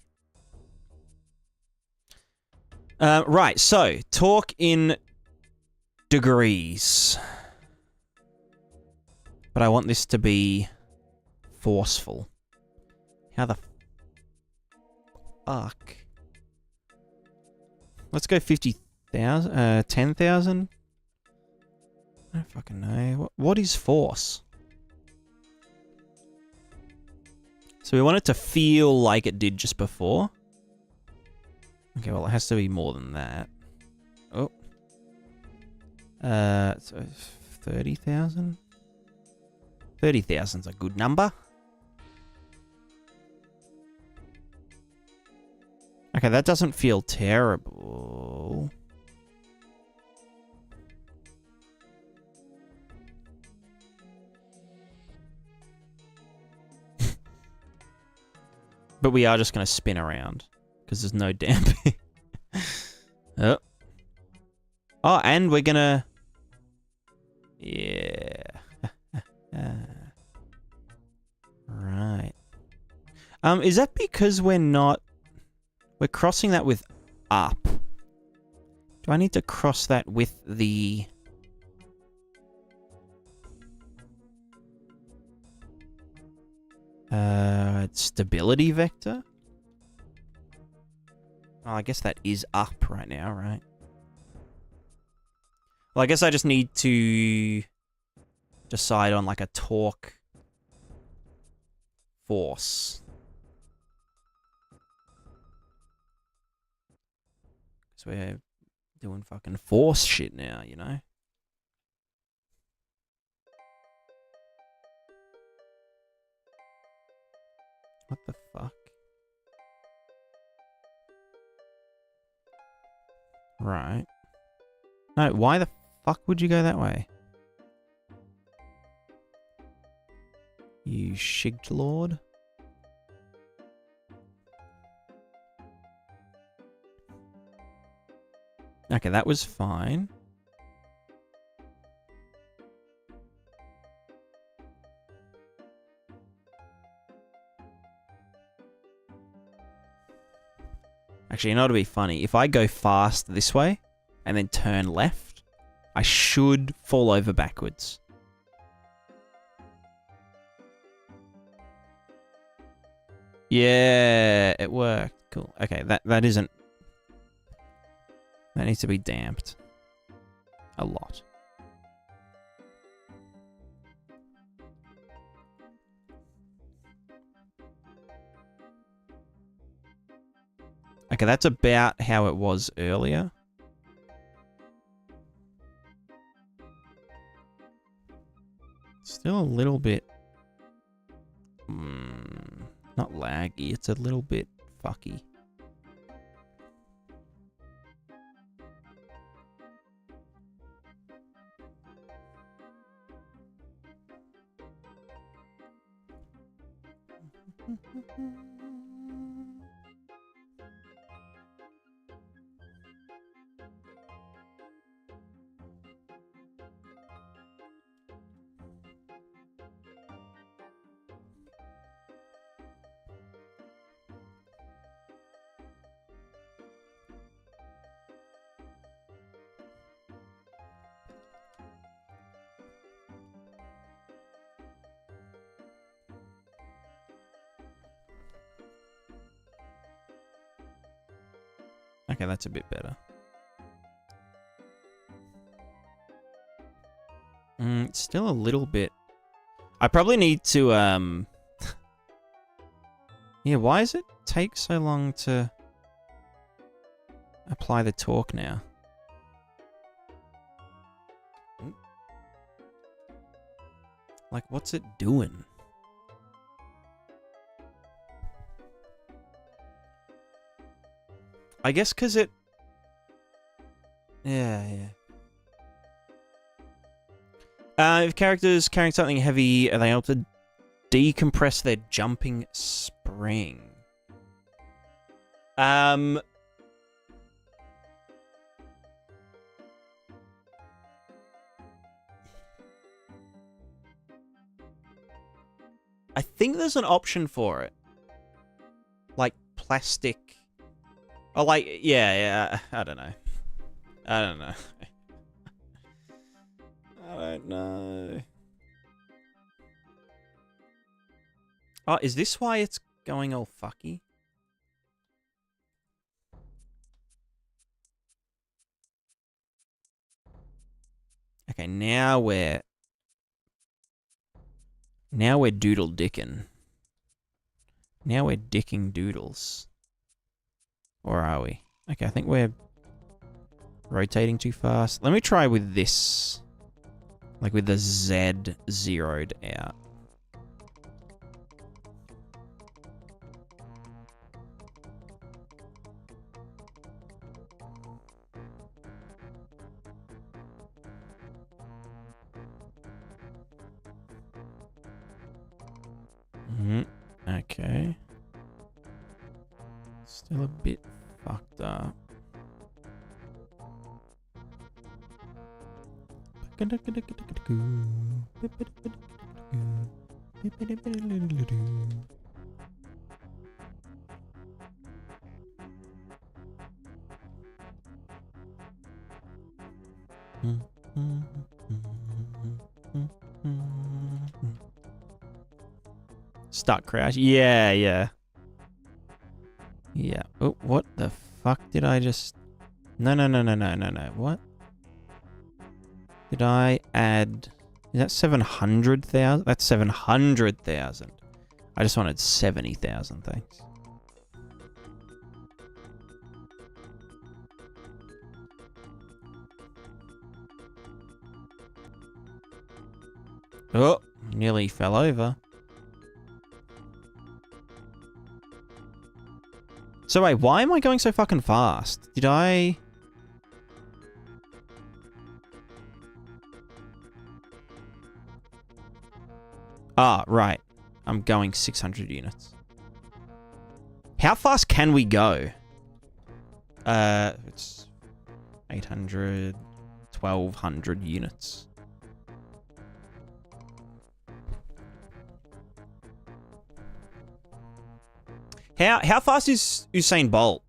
Speaker 1: Right, so torque in degrees. But I want this to be forceful. How the fuck? Let's go 50,000, 10,000? I don't fucking know. What is force? So we want it to feel like it did just before. Okay, well, it has to be more than that. Oh. So 30,000? 30,000's a good number. Okay, that doesn't feel terrible. But we are just going to spin around because there's no damping. Oh. Oh, and we're going to... Yeah. Right. Is that because we're crossing that with up? Do I need to cross that with the... stability vector? Oh, I guess that is up right now, right? Well, I guess I just need to decide on like a torque force. So we're doing fucking force shit now, you know? What the fuck? Right. No, why the fuck would you go that way? You shigged lord? Okay, that was fine. Actually, you know what'd be funny? If I go fast this way and then turn left, I should fall over backwards. Yeah, it worked. Cool. Okay, that isn't... That needs to be damped. A lot. Okay, that's about how it was earlier. Still a little bit... not laggy, it's a little bit fucky. Okay, that's a bit better. It's still a little bit... I probably need to, Yeah, why does it take so long to apply the torque now? Like, what's it doing? I guess because it... Yeah. If characters carrying something heavy, are they able to decompress their jumping spring? I think there's an option for it. Like plastic Oh, like, yeah, I don't know. I don't know. I don't know. Oh, is this why it's going all fucky? Okay, now we're doodle dicking. Now we're dicking doodles. Or are we? Okay, I think we're rotating too fast. Let me try with this. Like with the Z zeroed out. Okay. Still a bit fucked up. Stuck crash. Yeah. Yeah. Oh, what the fuck did I just... No. What? Did I add... Is that 700,000? That's 700,000. I just wanted 70,000, thanks. Oh, nearly fell over. So wait, why am I going so fucking fast? Did I... Ah, right. I'm going 600 units. How fast can we go? It's 800, 1200 units. How fast is Usain Bolt?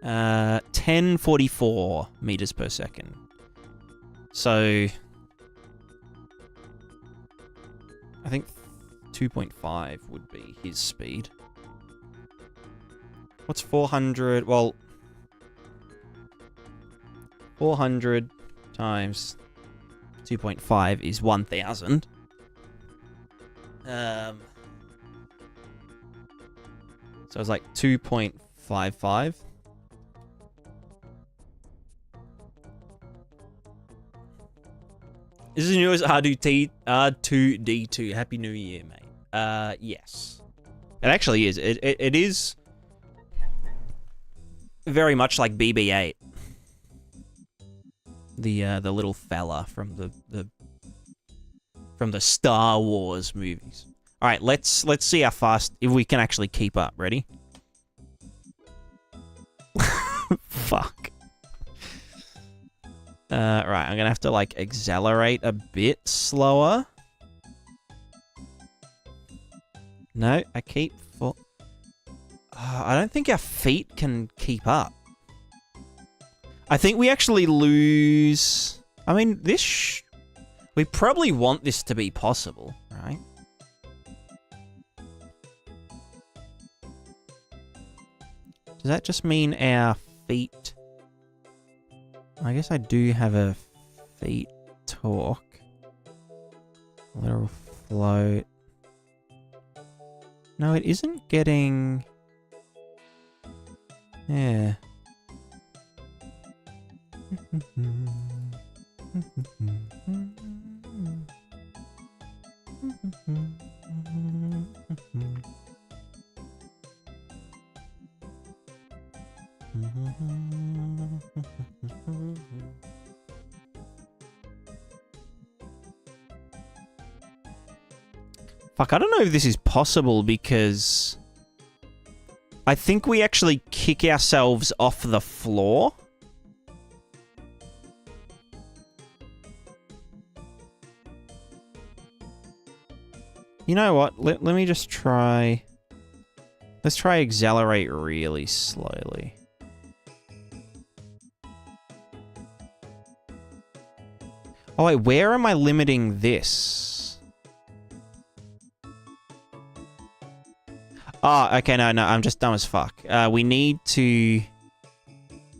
Speaker 1: Uh, 1044 meters per second. So I think 2.5 would be his speed. What's 400? Well, 400 times 2.5 is 1,000. So it's like 2.55. This is the newest R2D2. Happy New Year, mate. Yes. It actually is. It is very much like BB-8. The little fella from the Star Wars movies. All right, let's see how fast, if we can actually keep up. Ready? Fuck. Right, I'm gonna have to like accelerate a bit slower. No, I keep for. I don't think our feet can keep up. I think we actually lose. I mean, this. We probably want this to be possible, right? Does that just mean our feet? I guess I do have a feet torque. Lateral float. No, it isn't getting... Yeah. Fuck, I don't know if this is possible because I think we actually kick ourselves off the floor. You know what? Let me just try... Let's try accelerate really slowly. Oh wait, where am I limiting this? Oh, okay, no, I'm just dumb as fuck. We need to...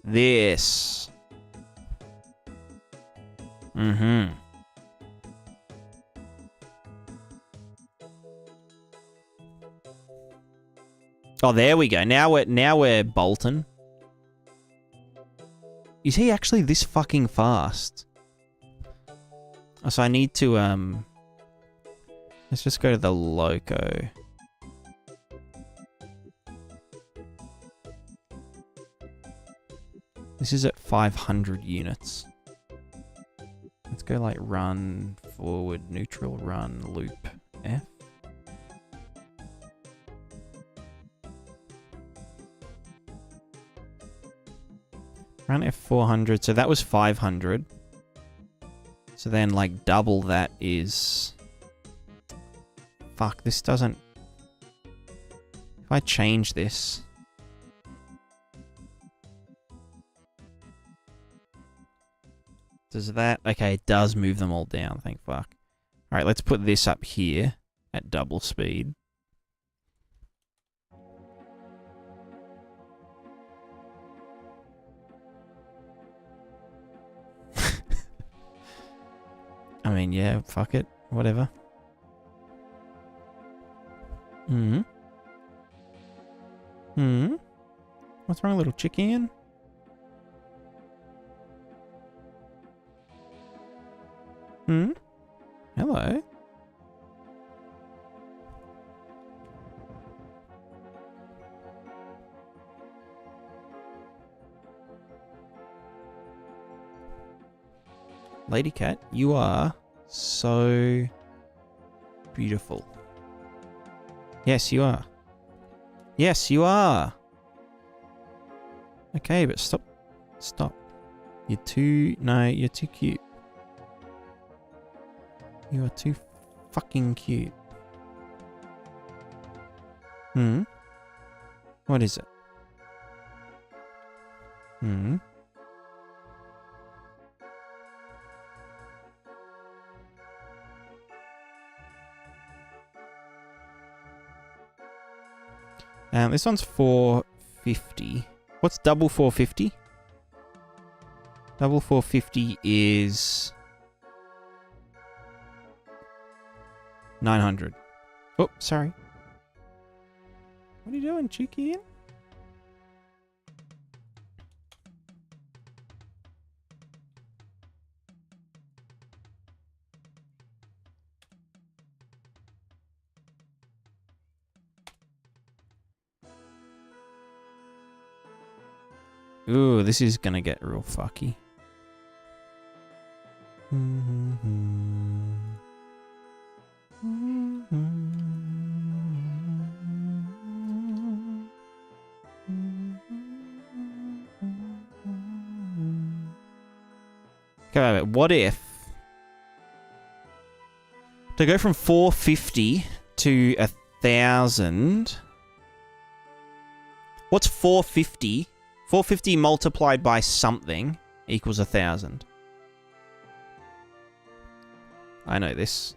Speaker 1: This. Mm-hmm. Oh, there we go. Now we're bolting. Is he actually this fucking fast? Oh, so I need to let's just go to the loco. This is at 500 units. Let's go like run, forward, neutral, run, loop, F. Run F400, so that was 500. So then like double that is... Fuck, this doesn't... If I change this... Does that... Okay, it does move them all down, thank fuck. Alright, let's put this up here at double speed. I mean, yeah, fuck it. Whatever. Hmm? Hmm? What's wrong, little chicken? Hmm? Hello? Lady cat, you are so beautiful. Yes, you are. Yes, you are. Okay, but stop. Stop. You're too... No, you're too cute. You are too fucking cute. Hmm? What is it? Hmm? This one's 450. What's double 450? Double 450 is 900. Oh, sorry. What are you doing, cheeky? Ooh, this is gonna get real fucky. Okay, what if to go from 450 to 1,000? What's 450? 450 multiplied by something equals 1,000. I know this.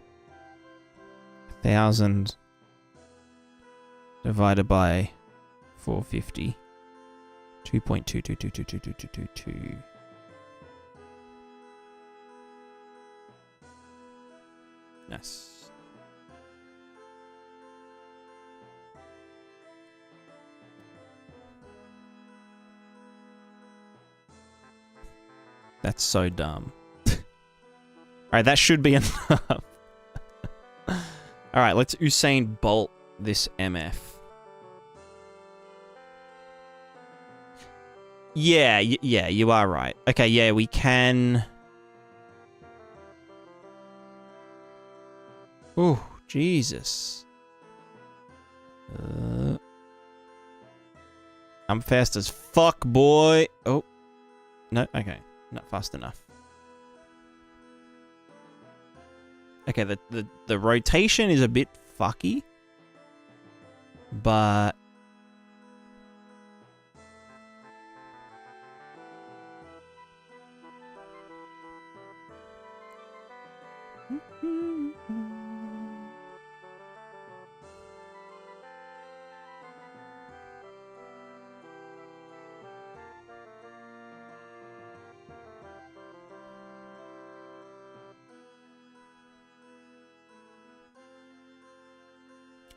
Speaker 1: 1,000 divided by 450. 2.222222222. Nice. That's so dumb. Alright, that should be enough. Alright, let's Usain Bolt this MF. Yeah, you are right. Okay, yeah, we can... Oh, Jesus. I'm fast as fuck, boy. Oh. No, okay. Not fast enough. Okay, the rotation is a bit fucky. But...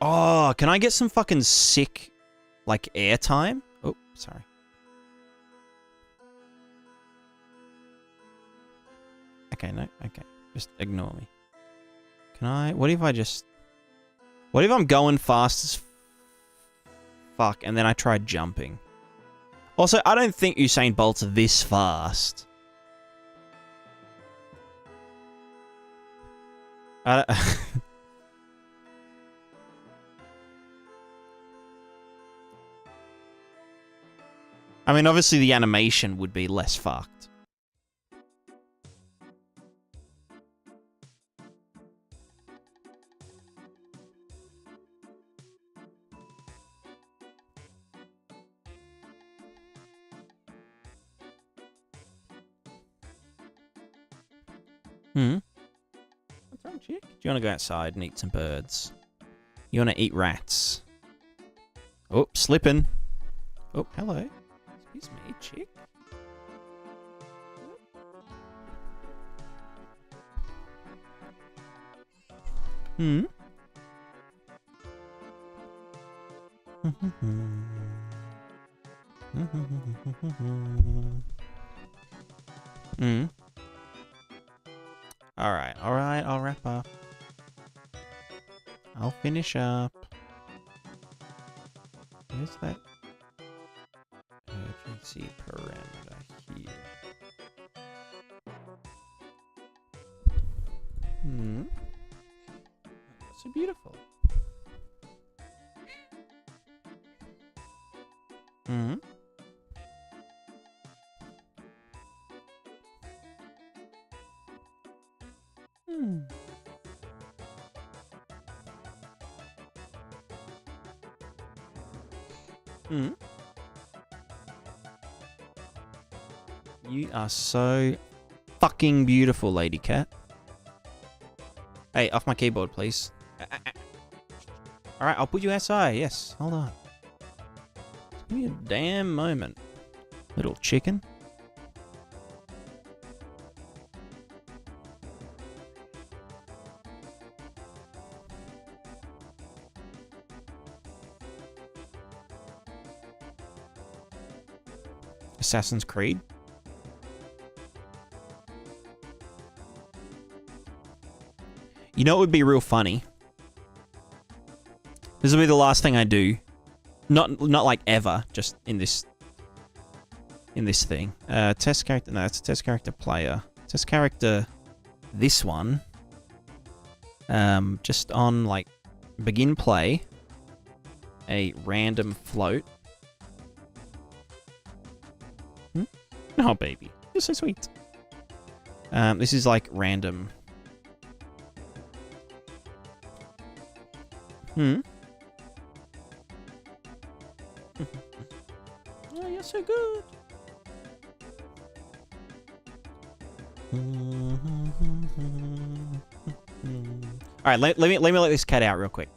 Speaker 1: Oh, can I get some fucking sick, like, airtime? Oh, sorry. Okay, no, okay. Just ignore me. Can I... What if I just... What if I'm going fast as fuck and then I try jumping? Also, I don't think Usain Bolt's this fast. I mean, obviously the animation would be less fucked. What's wrong, chick? Do you want to go outside and eat some birds? You want to eat rats? Oh, slipping. Oh, hello. Excuse me, chick. Hmm? Hmm? Alright, alright, I'll wrap up. I'll finish up. Where's that urgency parameter here? Hmm? That's so beautiful. Hmm? Hmm. Hmm. You are so fucking beautiful, lady cat. Hey, off my keyboard, please. Alright, I'll put you outside. Yes, hold on. Just give me a damn moment. Little chicken. Assassin's Creed. You know what would be real funny? This will be the last thing I do. Not like ever, just in this thing. Test character, no, it's a test character player. Test character, this one. Just on like begin play, a random float. Oh, baby. You're so sweet. This is like random. Oh, you're so good. Alright, let me let this cat out real quick.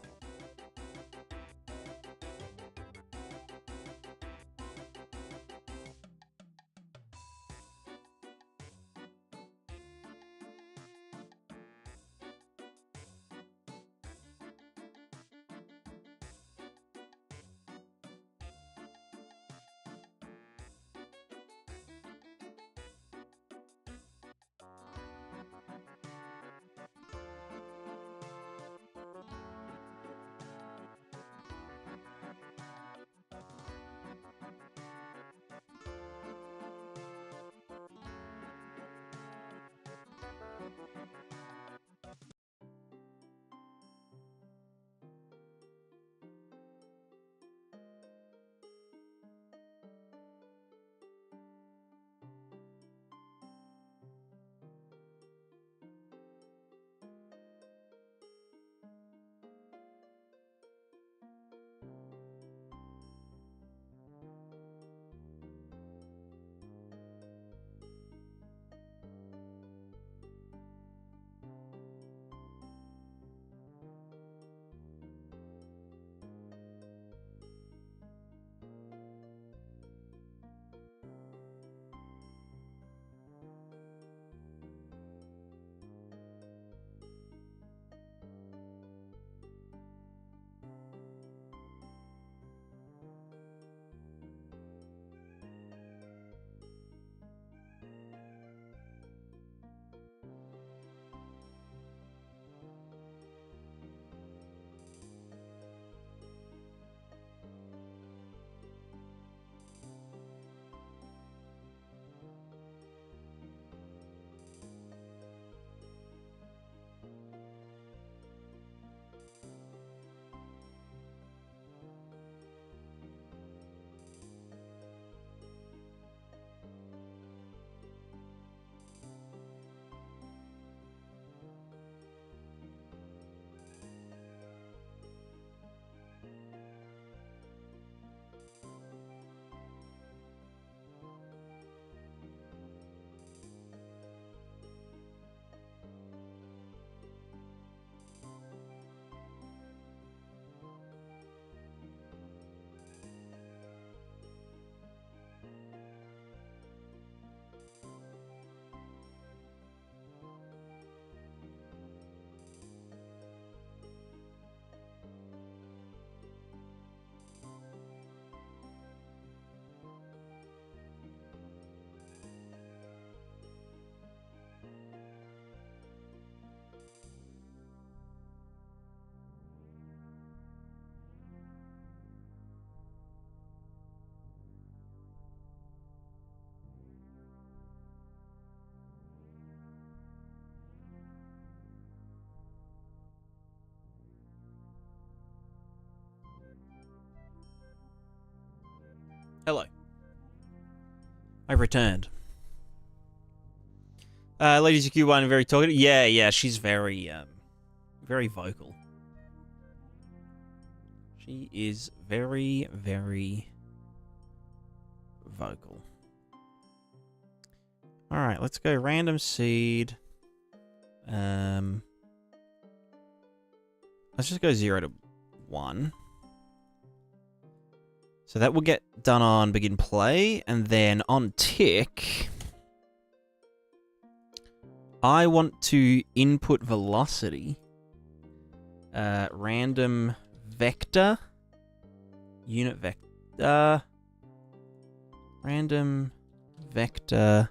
Speaker 1: Hello. I've returned. Ladies Q1 very talkative. Yeah, she's very, very vocal. She is very, very vocal. Alright, let's go random seed. Let's just go 0 to 1. So that will get done on begin play, and then on tick, I want to input velocity, random vector, unit vector, random vector.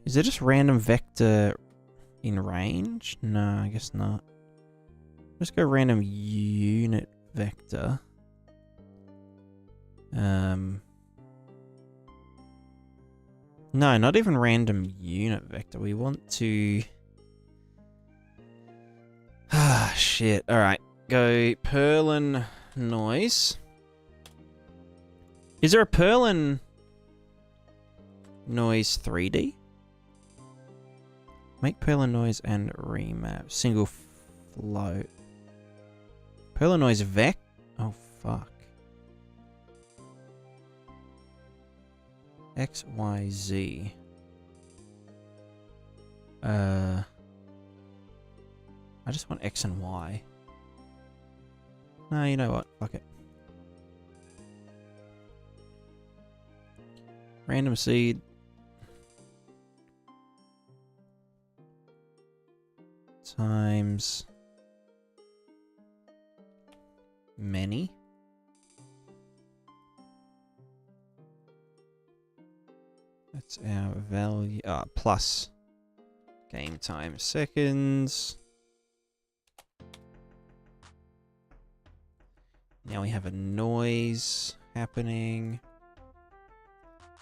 Speaker 1: Is it just random vector in range? No, I guess not. Let's go random unit vector. No, not even random unit vector. We want to... Ah, shit. Alright. Go Perlin noise. Is there a Perlin noise 3D? Make Perlin noise and remap. Single float. Perlin noise vec? Oh, fuck. X, Y, Z. I just want X and Y. No, you know what? Fuck it. Random seed. Times many. That's our value. Plus game time seconds. Now we have a noise happening.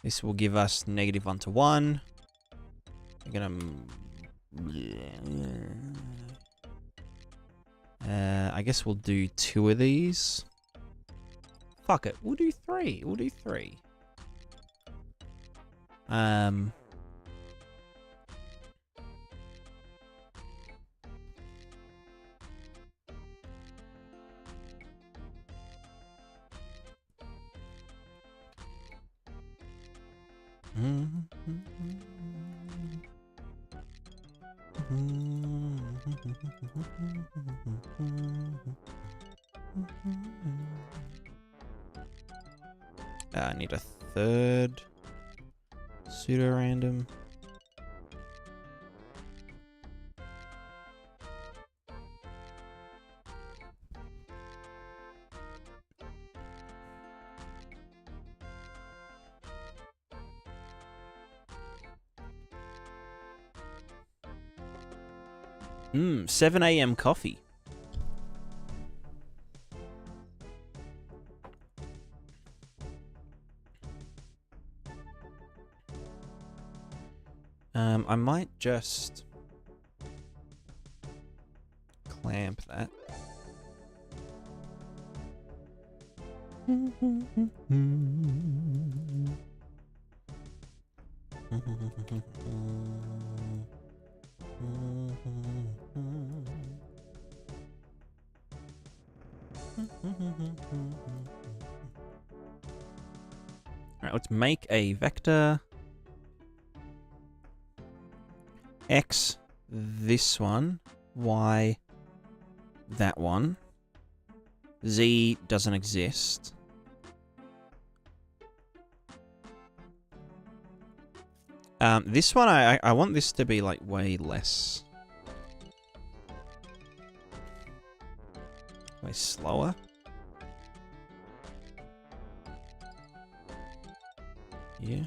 Speaker 1: This will give us -1 to 1. We're gonna... I guess we'll do 2 of these. Fuck it, we'll do 3. We'll do 3. I need a third pseudo-random. 7 AM coffee. I might just clamp that. Alright, let's make a vector. X, this one. Y, that one. Z doesn't exist. This one, I want this to be, like, way less. Way slower. Yeah.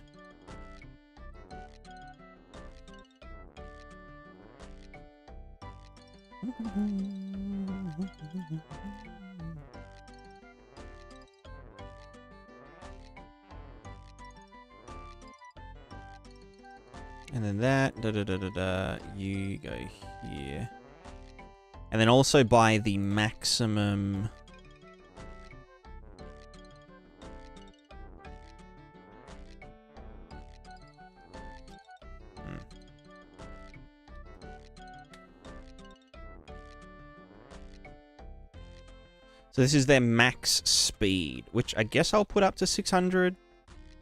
Speaker 1: And then that, you go here. And then also by the maximum So this is their max speed, which I guess I'll put up to 600.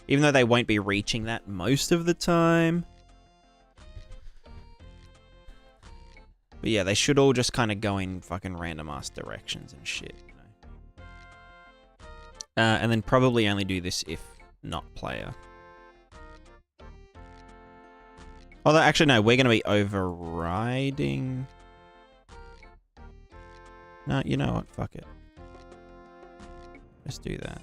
Speaker 1: Even though they won't be reaching that most of the time. But yeah, they should all just kind of go in fucking random ass directions and shit, you know. And then probably only do this if not player. Although, actually, no, we're going to be overriding. No, you know what? Fuck it. Let's do that.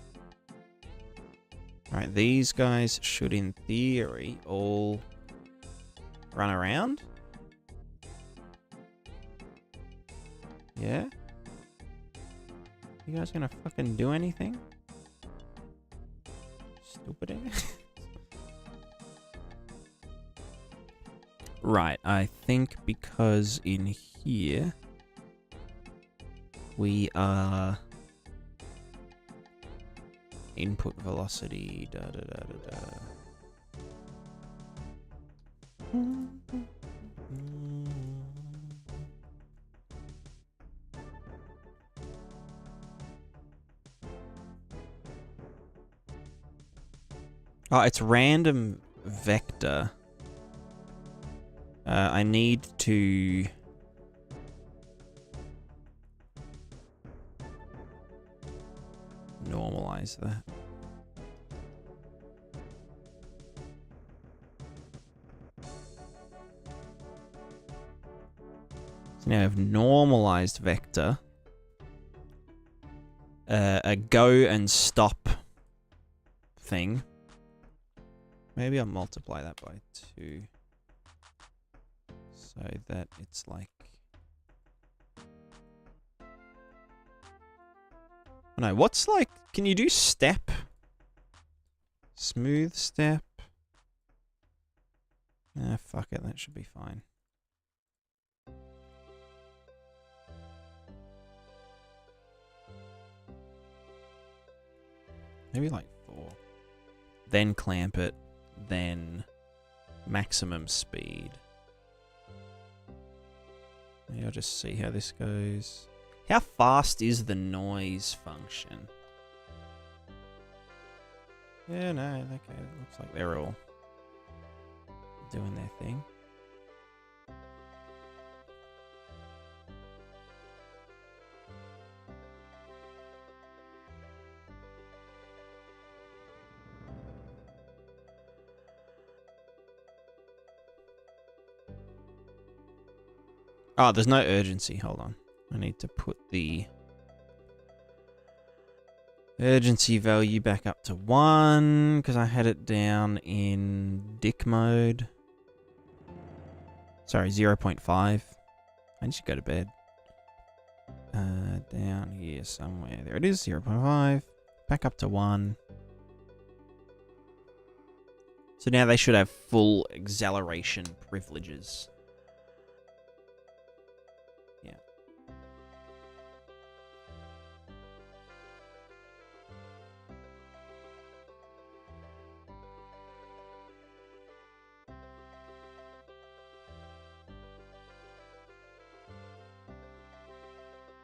Speaker 1: Right, these guys should, in theory, all run around. Yeah? You guys gonna fucking do anything? Stupid ass. Right, I think because in here we are input velocity da da da da da. Oh, it's random vector. I need to normalize that. So now I have normalized vector. A go and stop thing. Maybe I'll multiply that by 2. So that it's like... No, what's like... Can you do step? Smooth step? Ah, fuck it, that should be fine. Maybe like 4. Then clamp it. Then maximum speed. Maybe I'll just see how this goes. How fast is the noise function? Yeah, no, okay. It looks like they're all doing their thing. Oh, there's no urgency. Hold on. I need to put the urgency value back up to 1 because I had it down in dick mode. Sorry, 0.5. I need to go to bed. Down here somewhere. There it is, 0.5. Back up to 1. So now they should have full acceleration privileges. Yeah.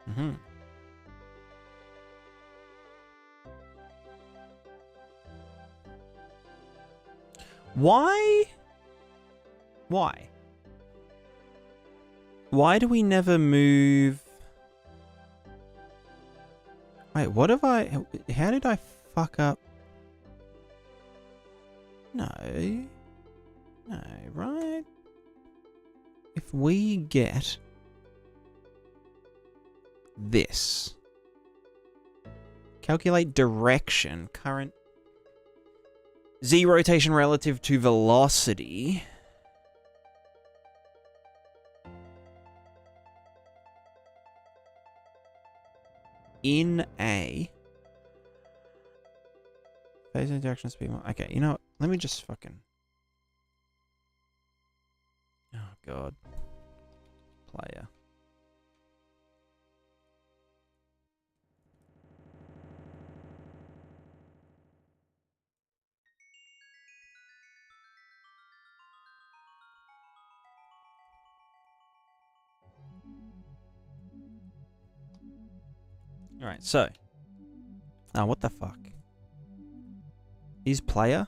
Speaker 1: Mm-hmm. Why? Why? Why do we never move? Wait, what have I... How did I fuck up? No. No, right? If we get this. Calculate direction, current Z rotation relative to velocity. In a phase interaction speed. Okay, you know what? Let me just fucking... Oh, God. Player. Alright, so. Oh, what the fuck? Is player?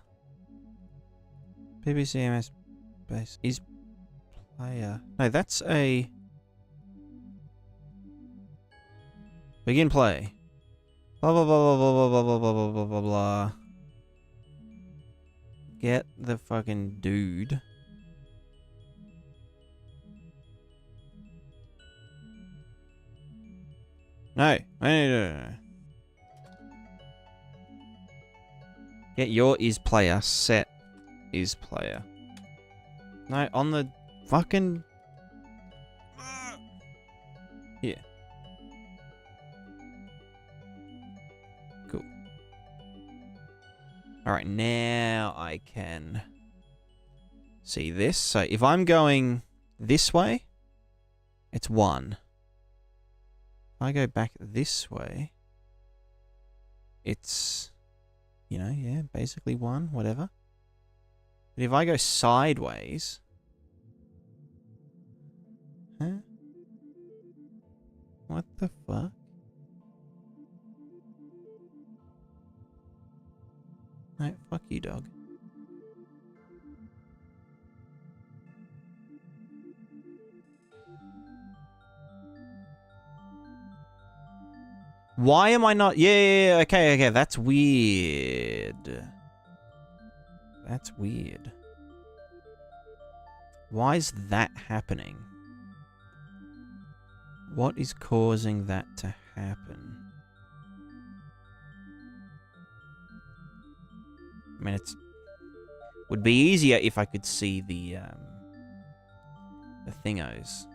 Speaker 1: PBCMS base. Is player. No, that's a. Begin play. Blah blah blah blah blah blah blah blah blah blah blah blah. Get the fucking dude. No. No. Get your is player. Set is player. No, on the fucking... Here. Cool. Alright, now I can see this. So if I'm going this way, it's 1. If I go back this way, it's, you know, yeah, basically 1, whatever. But if I go sideways... Huh? What the fuck? No, fuck you, dog. Why am I not... Yeah, okay, that's weird. That's weird. Why is that happening? What is causing that to happen? I mean, it's... Would be easier if I could see the thingos.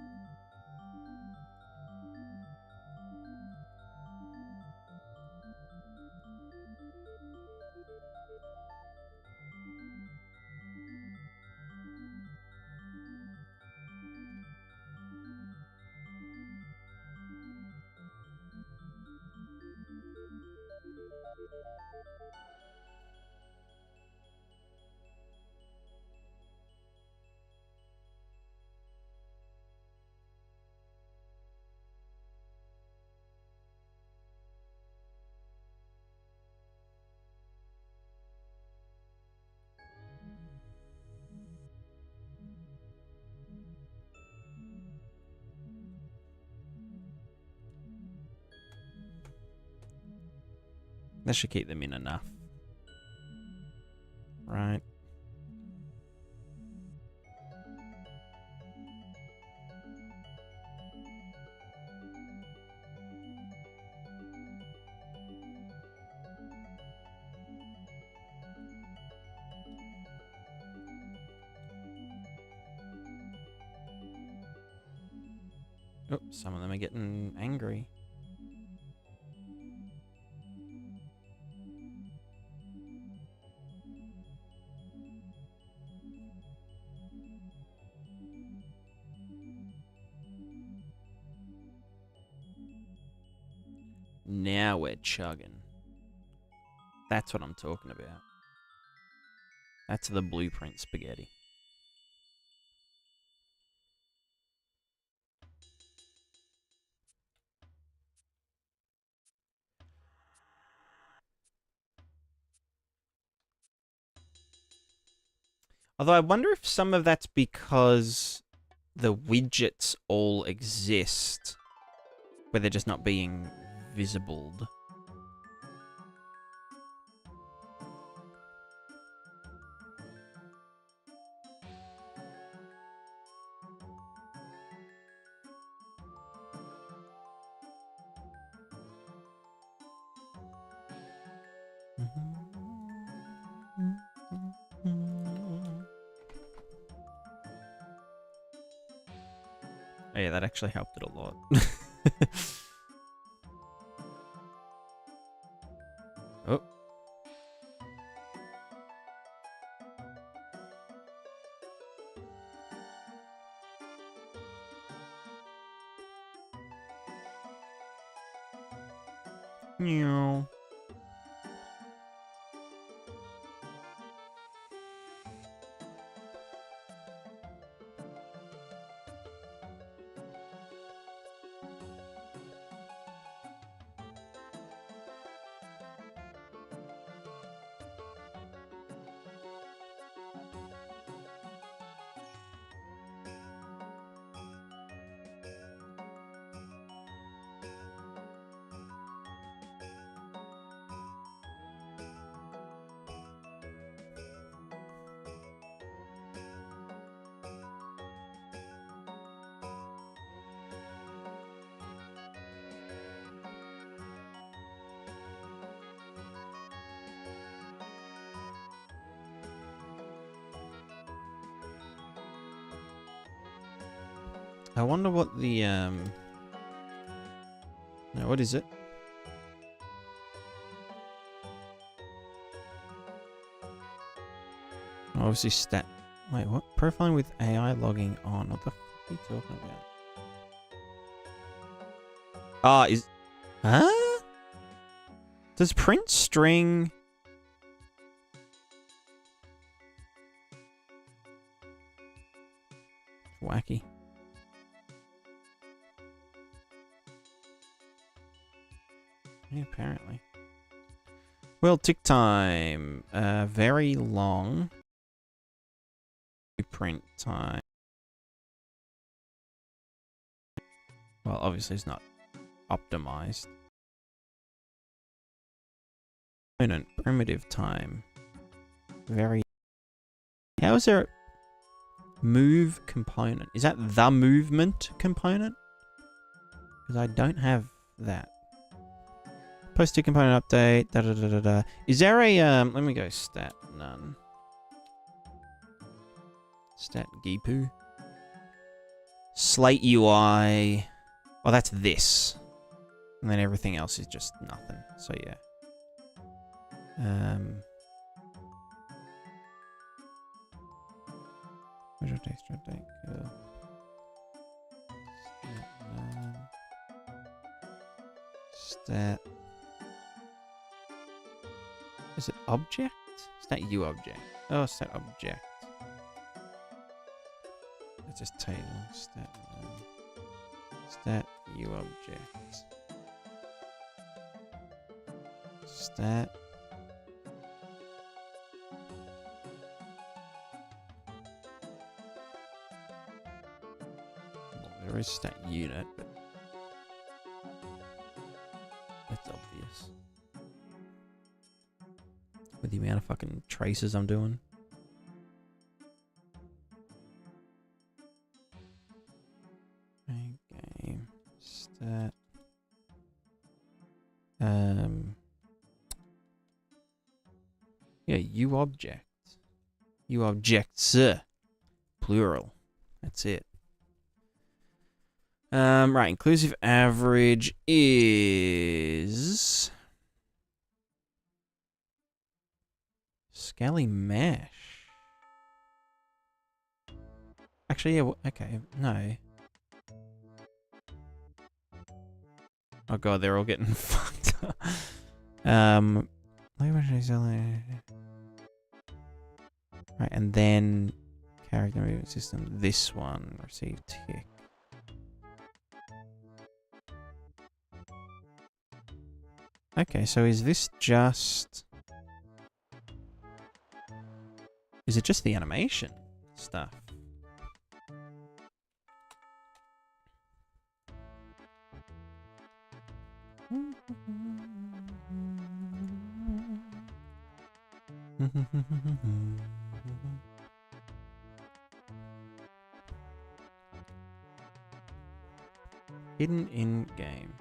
Speaker 1: That should keep them in enough. Right. Oh, some of them are getting angry. Now we're chugging. That's what I'm talking about. That's the blueprint spaghetti. Although I wonder if some of that's because the widgets all exist, but they're just not being visible. Oh yeah, that actually helped it a lot. Oh. Meow. I wonder what the, no, what is it? Obviously stat... Wait, what? Profiling with AI logging on. What the fuck are you talking about? Ah, is... Huh? Does print string... Wacky. Yeah, apparently. Well, tick time. Very long. Print time. Well, obviously it's not optimized. Component primitive time. Very. How is there a move component? Is that the movement component? Because I don't have that. Post to component update. Da da da da da. Is there a let me go stat none. Stat Gipu. Slate UI. Well, that's this. And then everything else is just nothing. So yeah. Visual text update. Cool. Stat. Is it object? Stat U object. Oh, stat object. It's just table. Stat U object. Stat. Well, there is stat unit, but that's obvious. With the amount of fucking traces I'm doing. Game stat. Yeah, U object. U objects. Plural. That's it. Right, inclusive average is Scaly mesh. Actually, yeah, okay, no. Oh god, they're all getting fucked up. Right, and then character movement system. This one, receive tick. Okay, so is this just... Is it just the animation stuff? Hidden in game.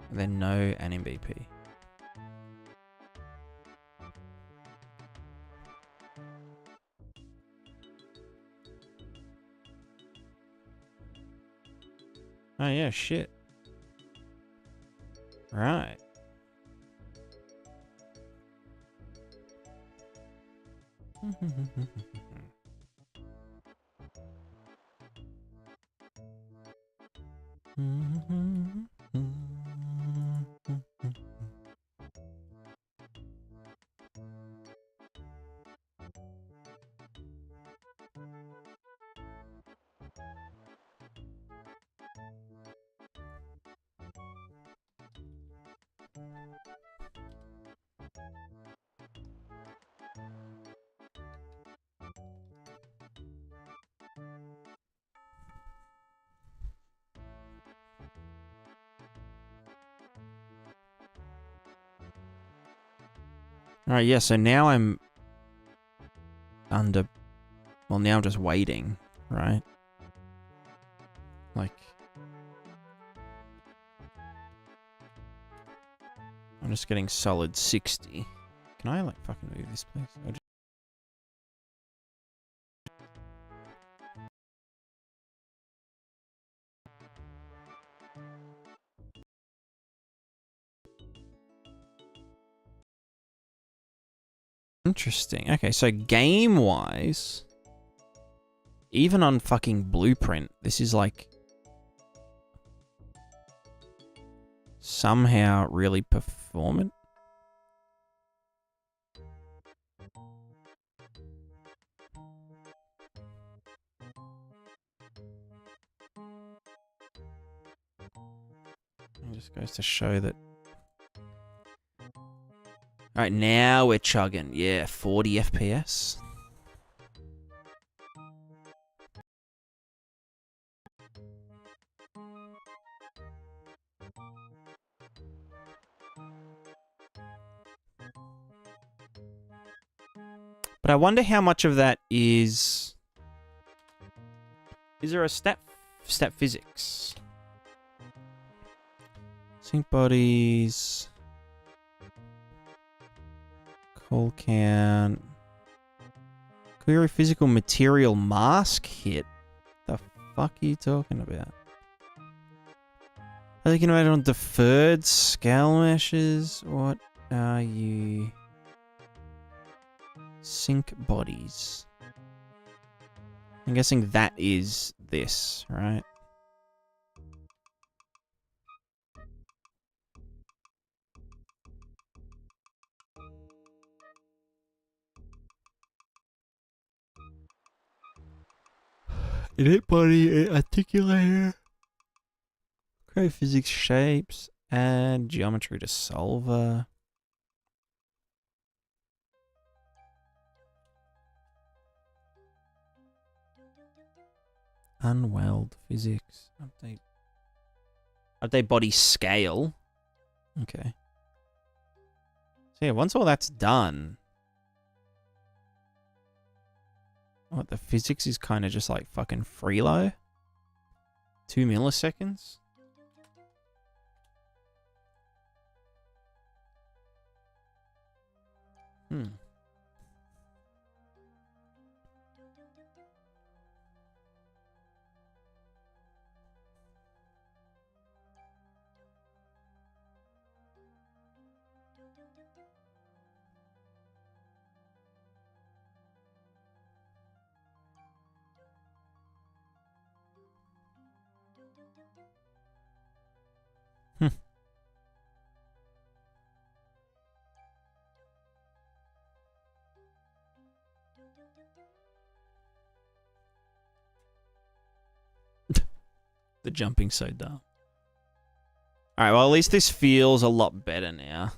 Speaker 1: And then no an MVP. Oh yeah, shit. Right. Alright, yeah, so now I'm under... Well, now I'm just waiting, right? Like... I'm just getting solid 60. Can I, like, fucking move this, please? Interesting. Okay, so game-wise, even on fucking Blueprint, this is, like, somehow really performant. It just goes to show that. Alright, now we're chugging. Yeah, 40 FPS. But I wonder how much of that is... Is there a stat physics? Sync bodies... Call count... Query physical material mask hit? The fuck are you talking about? Are they gonna add on deferred scale meshes? What are you... Sync bodies. I'm guessing that is this, right? Init body articulator. Create physics shapes. Add geometry to solver. Unweld physics. Update. Update body scale. Okay. So yeah, once all that's done. What, the physics is kind of just like fucking freelo? 2 milliseconds? Hmm. The jumping's so dumb. Alright, well at least this feels a lot better now.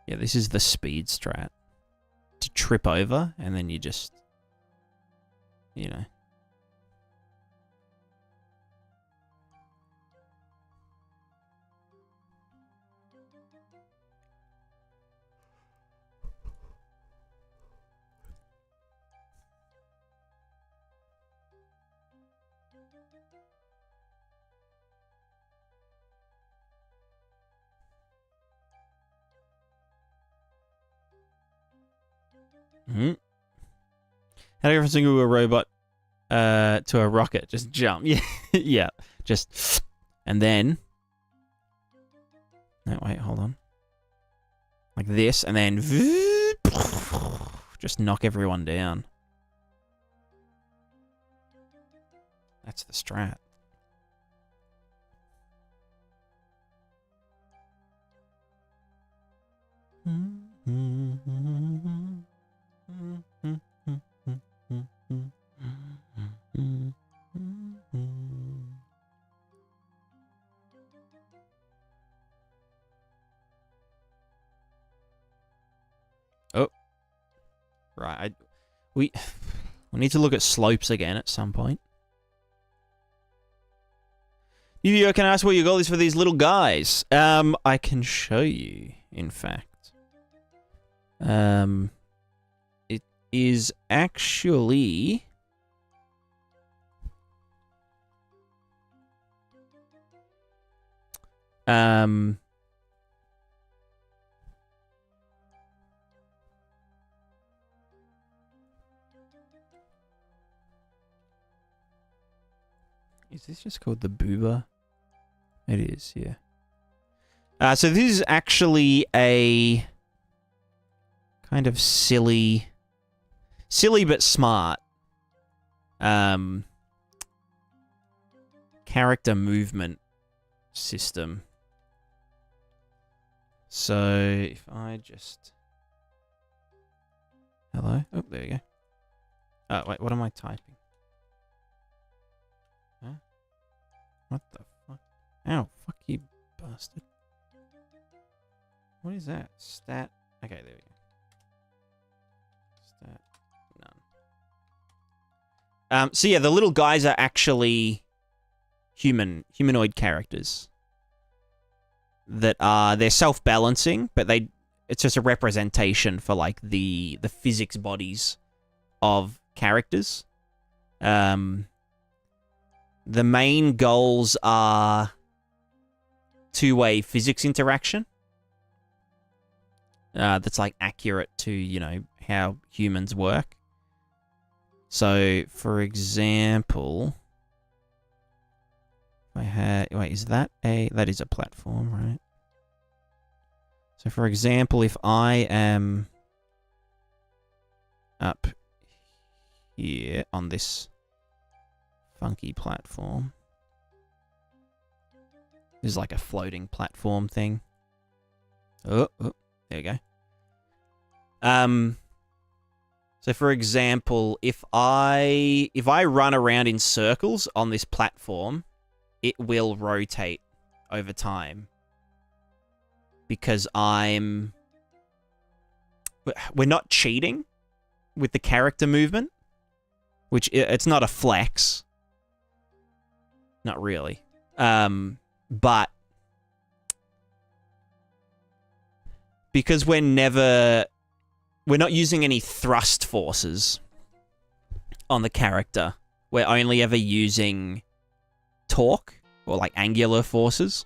Speaker 1: Yeah, this is the speed strat. To trip over, and then you just... You know. Mm-hmm. How do you think to a robot to a rocket? Just jump. Yeah. Yeah. Just and then no, wait, hold on. Like this, and then just knock everyone down. That's the strat. Oh, right. We need to look at slopes again at some point. Yu-Gi-Oh, can I ask what your goal is for these little guys? I can show you, in fact. It is actually... Is this just called the Booba? It is, yeah. So this is actually a kind of silly but smart character movement system. So if I just... Hello? Oh, there you go. Oh, wait, what am I typing? Huh? What the fuck? Ow, fuck you, bastard. What is that? Stat. Okay, there we go. Stat. None. So yeah, the little guys are actually humanoid characters. They're self-balancing, but it's just a representation for like the physics bodies of characters. The main goals are two-way physics interaction. That's like accurate to, you know, how humans work. So, for example, if I had... Wait, is that a... That is a platform, right? So, for example, if I am up here on this funky platform. This is like a floating platform thing. Oh, there you go. So for example, if I run around in circles on this platform, it will rotate over time. Because we're not cheating with the character movement, which it's not a flex. Not really. But because we're not using any thrust forces on the character. We're only ever using torque or like angular forces.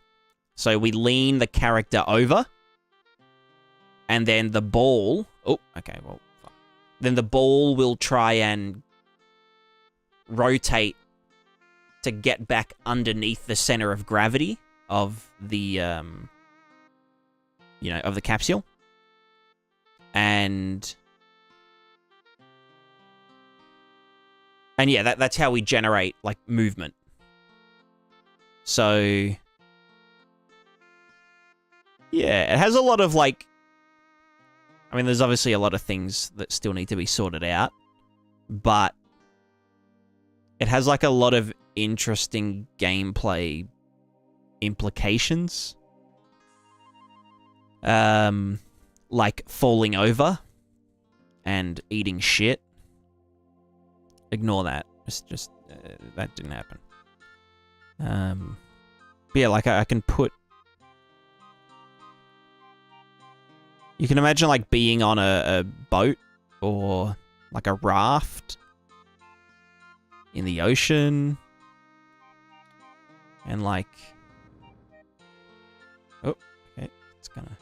Speaker 1: So we lean the character over and then the ball... Oh, okay, well... Then the ball will try and rotate to get back underneath the center of gravity of the, of the capsule. And yeah, that's how we generate, like, movement. So, yeah, it has a lot of, like... I mean, there's obviously a lot of things that still need to be sorted out, but it has, like, a lot of interesting gameplay implications. Like falling over and eating shit. Ignore that. Just that didn't happen. But yeah, like I can put... You can imagine like being on a boat or like a raft in the ocean and like... Oh, okay, it's gonna...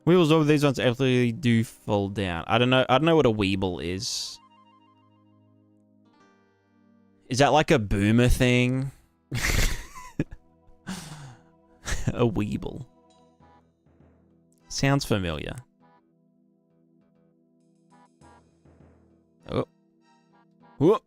Speaker 1: Wheels over these ones absolutely do fall down. I don't know what a weeble is. Is that like a boomer thing? A weeble. Sounds familiar. Oh. Whoa.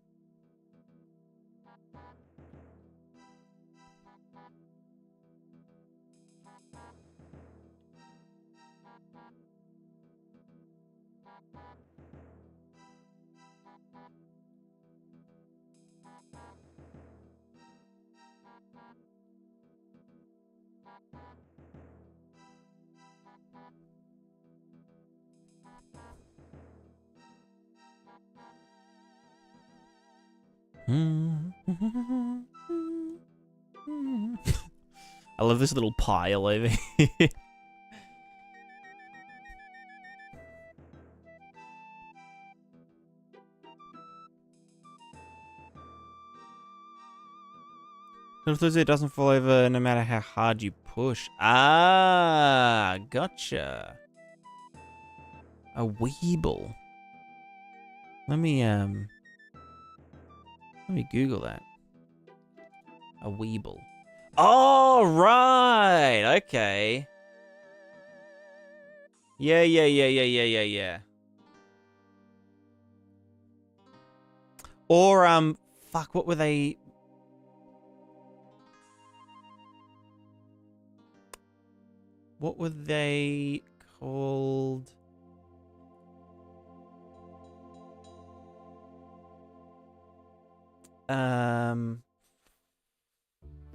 Speaker 1: I love this little pile over here. It doesn't fall over no matter how hard you push. Ah, gotcha. A weeble. Let me Google that. A weeble. Oh, right. Okay. Yeah. Or, fuck, what were they? What were they called?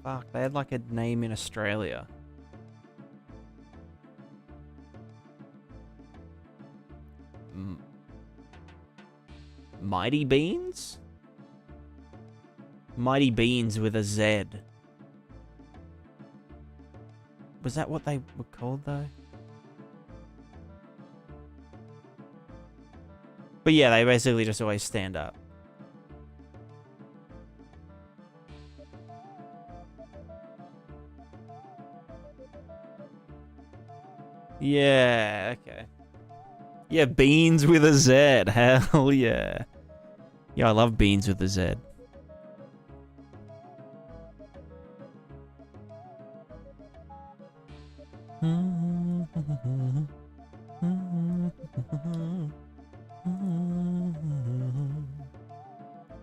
Speaker 1: Fuck, they had like a name in Australia. Mighty Beans? Mighty Beans with a Z. Was that what they were called, though? But yeah, they basically just always stand up. Yeah, okay. Yeah, beans with a Z. Hell yeah. Yeah, I love beans with a Z.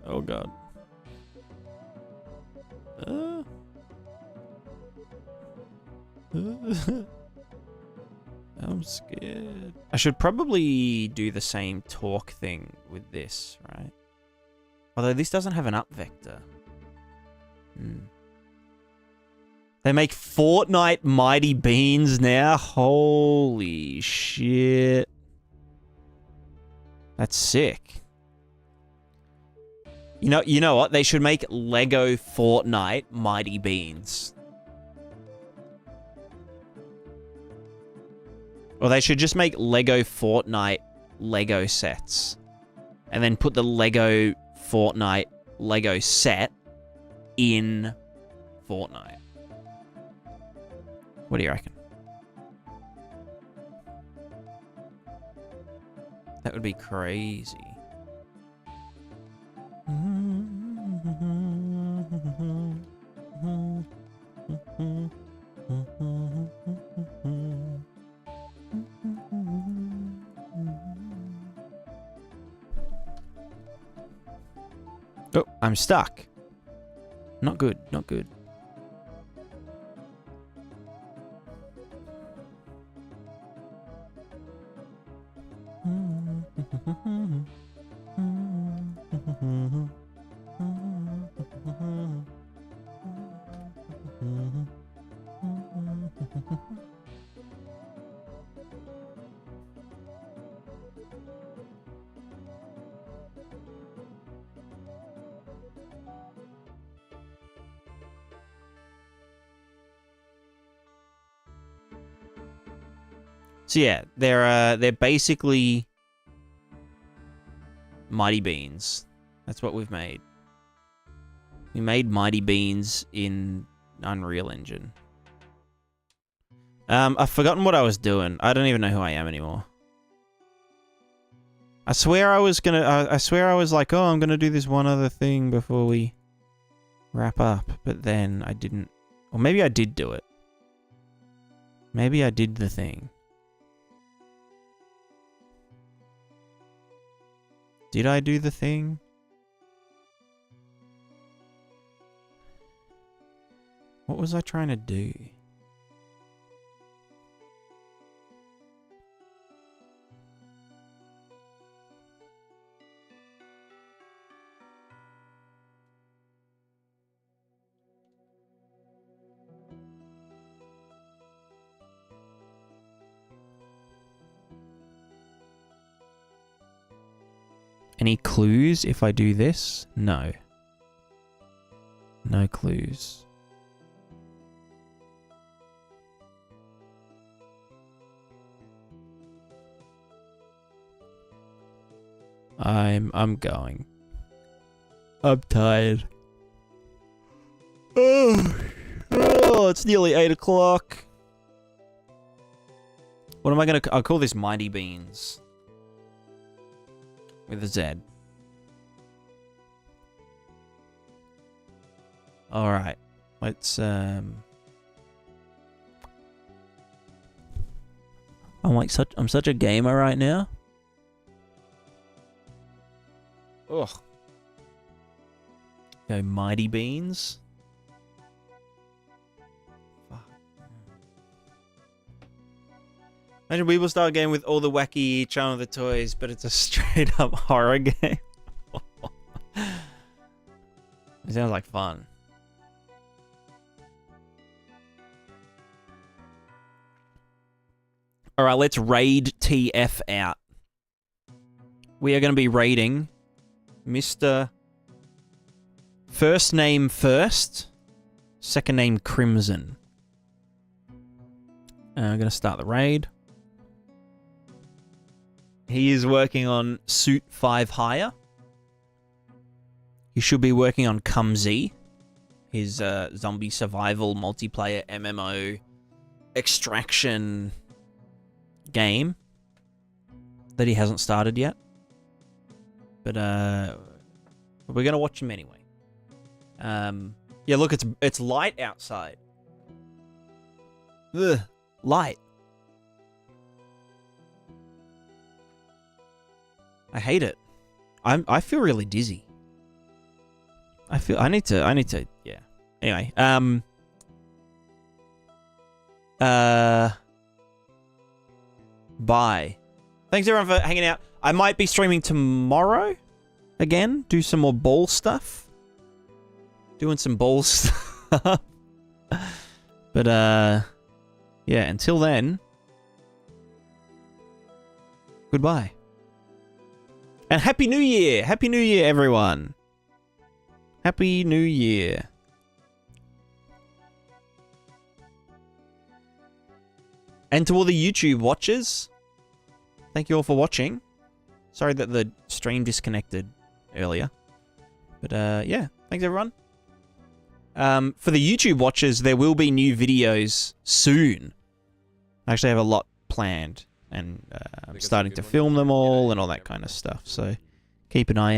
Speaker 1: Oh god. I'm scared. I should probably do the same torque thing with this, right? Although this doesn't have an up vector. They make Fortnite Mighty Beans now? Holy shit. That's sick. You know what? They should make Lego Fortnite Mighty Beans. Or they should just make Lego Fortnite Lego sets. And then put the Lego Fortnite Lego set in Fortnite. What do you reckon? That would be crazy. Oh, I'm stuck. Not good, not good. So yeah, they're basically Mighty Beans. That's what we've made. We made Mighty Beans in Unreal Engine. I've forgotten what I was doing. I don't even know who I am anymore. I swear I was like, oh, I'm gonna do this one other thing before we wrap up, but then I didn't. Or maybe I did do it. Maybe I did the thing. Did I do the thing? What was I trying to do? Any clues if I do this? No. No clues. I'm going. I'm tired. Oh, it's nearly 8 o'clock. What am I gonna... I'll call this Mighty Beans. With a Z. Alright. Let's, I'm such a gamer right now. Ugh. Go Mighty Beans. Fuck. Imagine we will start a game with all the wacky charm of the toys, but it's a straight up horror game. It sounds like fun. Alright, let's raid TF out. We are going to be raiding Mr. First name First, second name Crimson. I'm going to start the raid. He is working on Suit 5 Higher. He should be working on Cumsy, his zombie survival multiplayer MMO extraction game that he hasn't started yet. But we're gonna watch him anyway. Yeah, look, it's light outside. Ugh, light. I hate it. I feel really dizzy. I need to yeah. Anyway, bye. Thanks everyone for hanging out. I might be streaming tomorrow again. Do some more ball stuff. Doing some ball stuff. But yeah, until then, goodbye. And Happy New Year! Happy New Year, everyone! Happy New Year. And to all the YouTube watchers, thank you all for watching. Sorry that the stream disconnected earlier. But yeah, thanks everyone. For the YouTube watchers, there will be new videos soon. I actually have a lot planned. And I'm starting to film them all and all that kind of stuff. So keep an eye out.